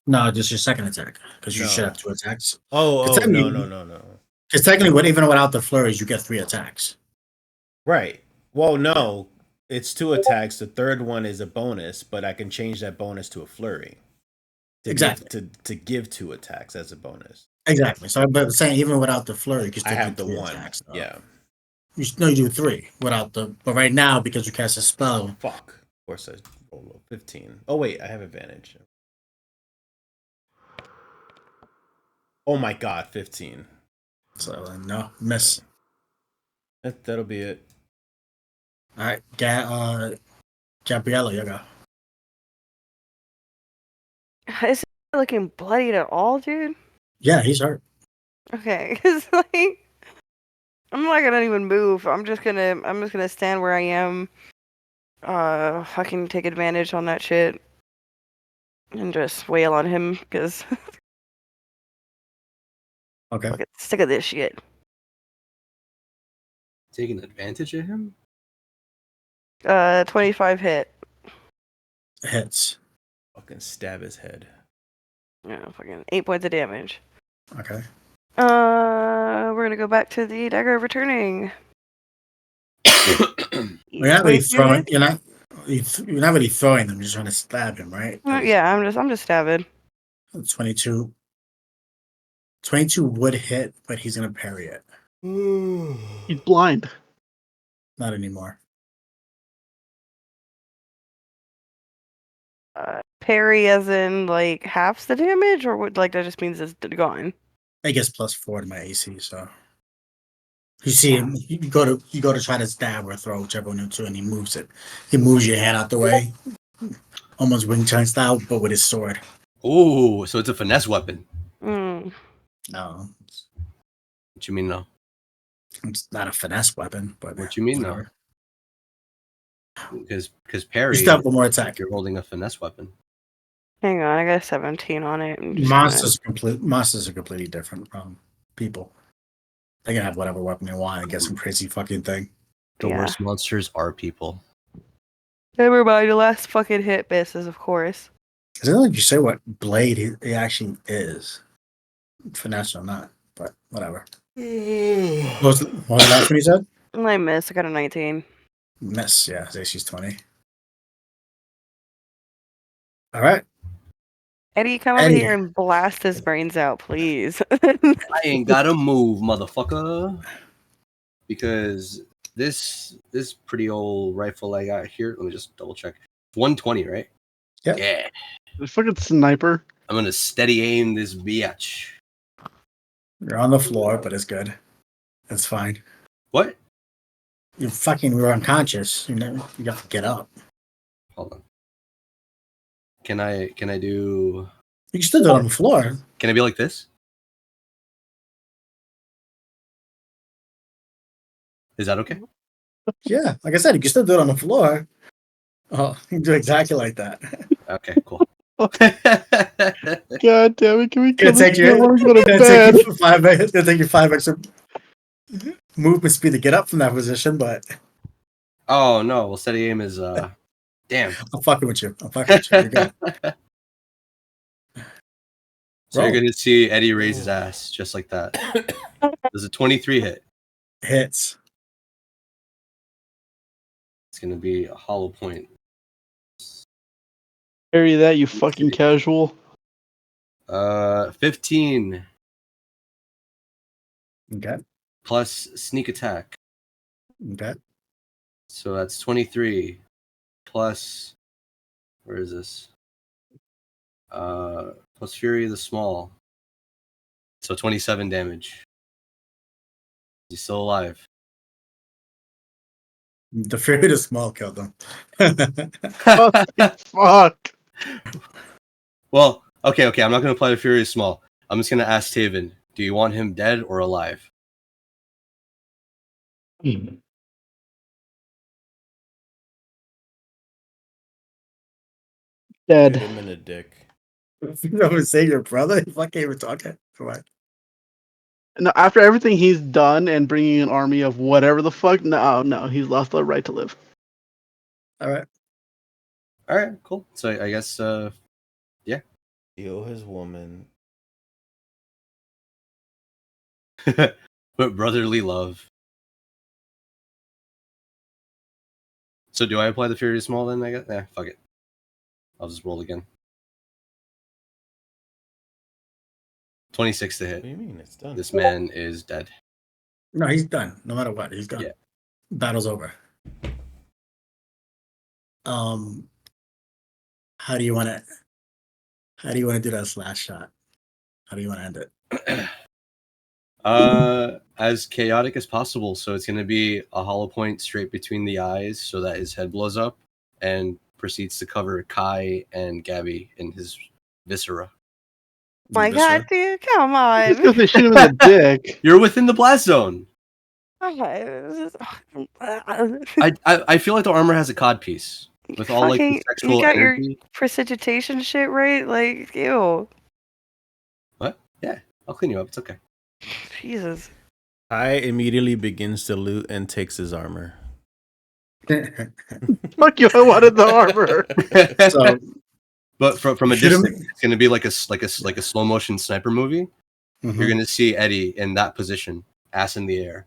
No, just your second attack because you No. should have 2 attacks. No. Because technically, even without the flurries, you get 3 attacks. Right. Well, no. It's 2 attacks. The third one is a bonus, but I can change that bonus to a flurry. Exactly. To give 2 attacks as a bonus. Exactly. So, but saying even without the flurry, you can still I have do the 3 one. attacks. Though. Yeah. You do 3 without the. But right now, because you cast a spell. Fuck. Of course, I roll 15. Oh wait, I have advantage. Oh my god, 15. So no miss. That'll be it. All right, Gabriella, you go. Is he looking bloodied at all, dude? Yeah, he's hurt. Okay, because like I'm not gonna even move. I'm just gonna stand where I am. I can take advantage on that shit and just wail on him because Okay. I get sick of this shit. Taking advantage of him? 25 hit. Hits. Fucking stab his head. Yeah, fucking 8 points of damage. Okay. We're gonna go back to the dagger of returning. You're not really throwing. You're not really throwing them. You're just trying to stab him, right? Yeah, I'm just stabbing. 22. 22 would hit, but he's gonna parry it. He's blind. Not anymore. Parry as in like halves the damage, or what? Like that just means it's gone. I guess +4 to my AC. So you see him. You go to try to stab or throw, whichever one you do, and he moves it. He moves your hand out the way, almost Wing Chun style, but with his sword. Ooh, so it's a finesse weapon. Mm. No, What you mean no? it's not a finesse weapon. But What you mean whatever. no? Because parry. You still have one more attack. You're holding a finesse weapon. Hang on, I got a 17 on it. Monsters are completely different from people. They can have whatever weapon they want and get some crazy fucking thing. The worst monsters are people. Never mind, the last fucking hit misses, of course. Is it like you say what blade it actually is? Finesse or not, but whatever. What was the last one you said? I missed. I got a 19. Miss, yeah. She's 20. All right. Eddie, come over here and blast his brains out, please. I ain't gotta move, motherfucker. Because this pretty old rifle I got here, let me just double check. 120, right? Yep. Yeah. The fucking sniper. I'm gonna steady aim this bitch. You're on the floor, but it's good. It's fine. What? You were unconscious. You got to get up. Hold on. Can I do? You can still do it on the floor. Can I be like this? Is that okay? Yeah, like I said, you can still do it on the floor. Oh, you can do exactly like that. Okay, cool. God damn it! Can we kill It'll take this you. guy? We're going to It'll bed. take you 5 minutes. It'll take you 5 extra movement speed to get up from that position. But Oh no! Well, steady aim is damn. I'm fucking with you. You're good. So you're gonna see Eddie raise his ass just like that. Does a 23 hit? Hits. It's gonna be a hollow point. Carry that, you fucking casual. 15 Okay. plus sneak attack. Okay. So that's 23 plus, where is this? Plus Fury of the Small. So 27 damage. He's still alive. The Fury of the Small killed him. Fuck. Well, okay. I'm not going to apply the Fury of the Small. I'm just going to ask Taven, do you want him dead or alive? Dead. Shoot him in the dick. I was saying your brother. You fucking even talking. Come on. No, after everything he's done and bringing an army of whatever the fuck, no, he's lost the right to live. All right. Cool. So I guess, yeah. Steal his woman. But brotherly love. So do I apply the Fury of the Small then? I guess. Fuck it. I'll just roll again. 26 to hit. What do you mean? It's done. This man is dead. No, he's done. No matter what, he's done. Yeah. Battle's over. How do you want to do that slash shot? How do you want to end it? As chaotic as possible. So it's going to be a hollow point straight between the eyes so that his head blows up and proceeds to cover Kai and Gabby in his viscera. My God, dude, come on. Because they shoot him in the dick. You're within the blast zone. Okay. I feel like the armor has a cod piece with all like the You sexual got your energy. precipitation shit right? Like, ew. What? Yeah, I'll clean you up. It's okay. Jesus. Kai immediately begins to loot and takes his armor. Fuck you! I wanted the armor. So, but from a shoot him. distance, it's going to be like a slow motion sniper movie. Mhm. You're going to see Eddie in that position, ass in the air.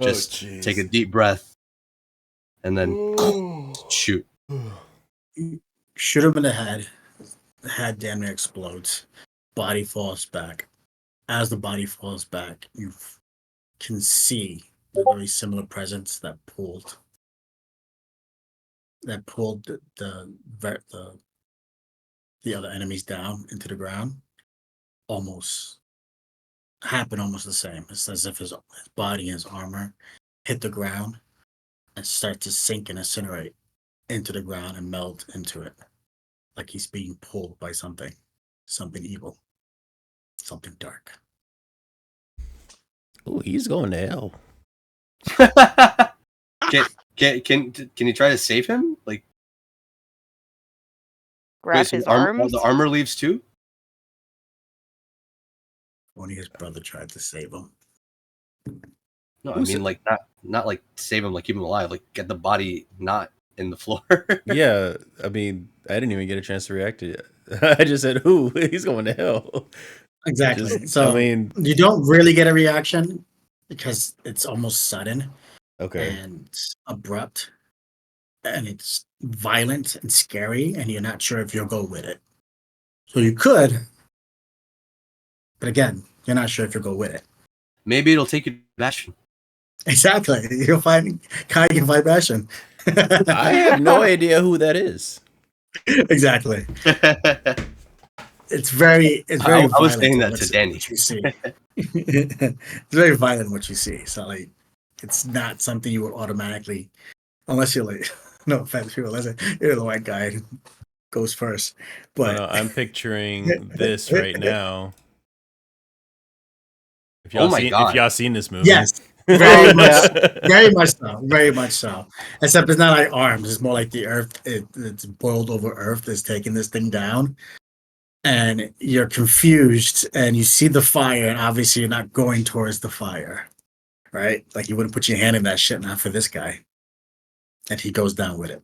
Just take a deep breath and then shoot. Shoot him in the head. The head damn near explodes. Body falls back. As the body falls back, you can see the very similar presence that pulled the other enemies down into the ground. Almost the same. It's as if his body and his armor hit the ground and start to sink and incinerate into the ground and melt into it, like he's being pulled by something evil, something dark. Oh, he's going to hell. Can you try to save him? Like, Grab his arms. The armor leaves too. Only his brother tried to save him. No, I mean like not like save him, like keep him alive, like get the body not in the floor. Yeah, I mean, I didn't even get a chance to react to it. I just said, "Ooh, he's going to hell." Exactly. So I mean, you don't really get a reaction because it's almost sudden okay. and abrupt, and it's violent and scary, and you're not sure if you'll go with it. So you could, but again, you're not sure if you'll go with it. Maybe it'll take you to Bastion. Exactly. You'll find Kai can fight Bastion. I have no idea who that is. Exactly. It's very I was violent saying in that to Danny. what you see. It's very violent in what you see. So like it's not something you would automatically, unless you're like, no offense, people, unless you're the white guy who goes first. But No, I'm picturing this right now. If Oh my God. if y'all seen this movie, yes, very much so. Except it's not like arms; it's more like the earth. It's boiled over earth that's taking this thing down, and you're confused, and you see the fire, and obviously you're not going towards the fire, right? Like you wouldn't put your hand in that shit, not for this guy, and he goes down with it.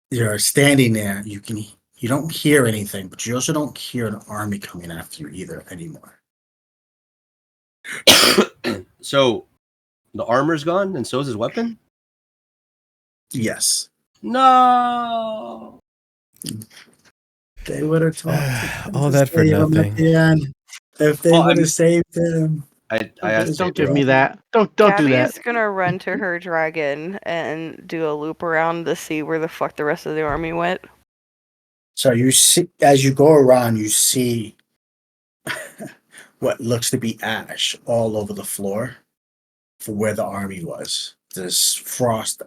You're standing there. You You don't hear anything, but you also don't hear an army coming after you either anymore. So the armor's gone, and so is his weapon. Yes. No. They would have talked. All that for nothing. At the end. If they would have saved him. I asked. Don't give me that. Don't do Gabby that. is gonna run to her dragon and do a loop around to see where the fuck the rest of the army went. So you see, as you go around, you see what looks to be ash all over the floor for where the army was. There's frost.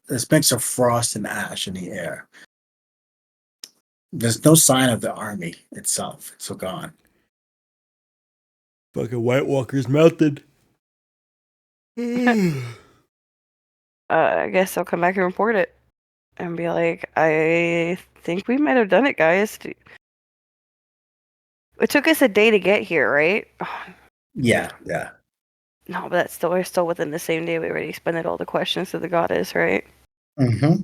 There's mix of frost and ash in the air. There's no sign of the army itself. It's all gone. Fucking White Walker's melted. I guess I'll come back and report it and be like, I think we might have done it, guys. It took us a day to get here, right? Yeah. No, but we're still within the same day. We already expended all the questions to the goddess, right? Mm-hmm.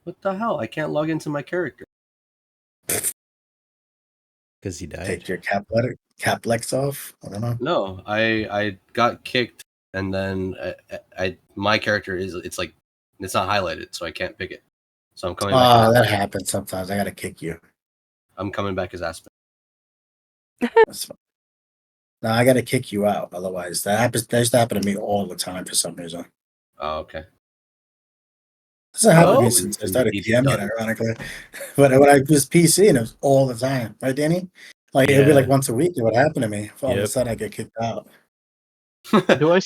What the hell? I can't log into my character. Because he died. Take your caplex off. I don't know. No, I got kicked, and then my character it's not highlighted, so I can't pick it. So I'm coming back. Oh, that happens sometimes. I gotta kick you. I'm coming back as Aspen. That's fine. No, I gotta kick you out. Otherwise, that used to happen to me all the time for some reason. Oh, okay. This has happened to me Oh. since I started DMing, ironically. But when I was PC, and it was all the time, right, Danny? Like it would be like once a week. It would happen to me. All of a sudden, I get kicked out. Do I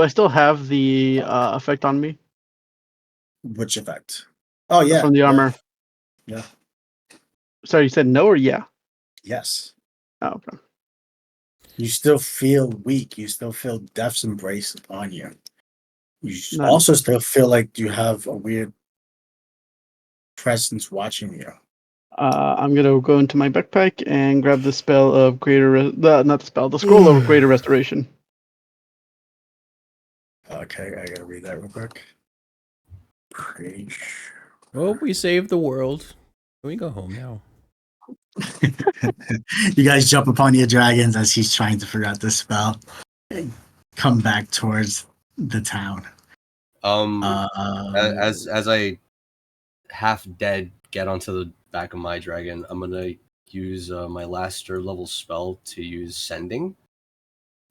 still have the effect on me? Which effect? Oh yeah, From the armor. Yeah. Sorry, you said no or yeah? Yes. Oh, okay. You still feel weak. You still feel death's embrace on you. You Nice. also still feel like you have a weird presence watching you. I'm gonna go into my backpack and grab the spell of the scroll of greater restoration. Okay, I gotta read that real quick. Page. Well, we saved the world. Can we go home now? You guys jump upon your dragons as he's trying to figure out the spell. Come back towards the town. As I half dead get onto the back of my dragon, I'm gonna use my last third level spell to use sending,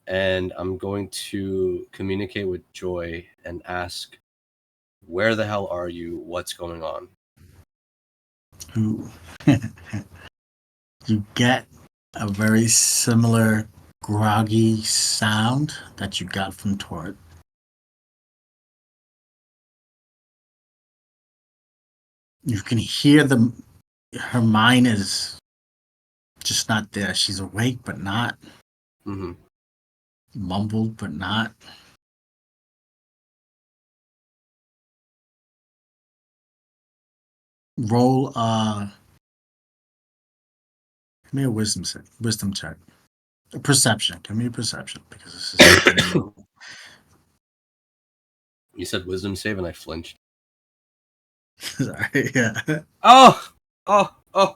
and I'm going to communicate with Joy and ask, "Where the hell are you? What's going on?" Ooh. You get a very similar groggy sound that you got from Tort. You can hear her mind is just not there. She's awake, but not. Mm-hmm. Mumbled, but not. Roll give me a wisdom check. A perception. Give me a perception because this is something new. You said wisdom save, and I flinched. Sorry, yeah. Oh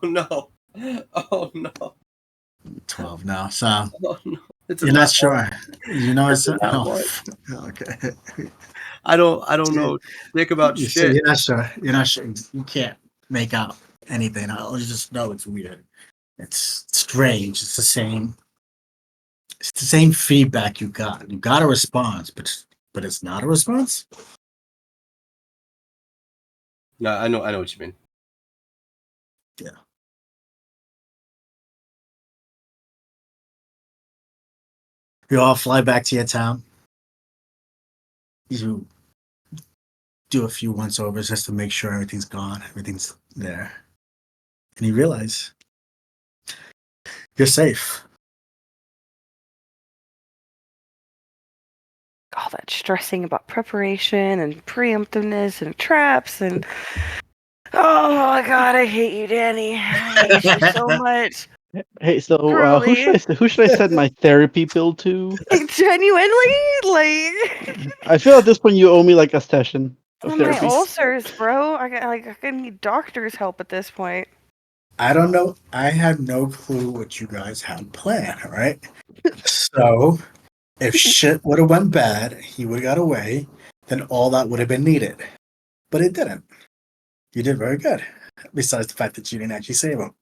no! Oh no! 12 now. So Oh no! you're not sure. You know it's okay. I don't know dick about shit. You're not sure. You're not sure. You can't make out anything. I just know it's weird. It's strange. It's the same. It's the same feedback you got. You got a response, but it's not a response. No, I know what you mean. Yeah. You all fly back to your town. You do a few once overs just to make sure everything's gone, everything's there. And you realize you're safe. All that stressing about preparation and preemptiveness and traps and oh my god, I hate you, Danny. I hate you so much. Hey, so who should I send my therapy bill to? Genuinely, like I feel at this point you owe me like a session. of My therapies. ulcers, bro. I need doctor's help at this point. I don't know. I had no clue what you guys had planned, all right? So, if shit would have went bad, he would have got away, then all that would have been needed. But it didn't. You did very good. Besides the fact that you didn't actually save him.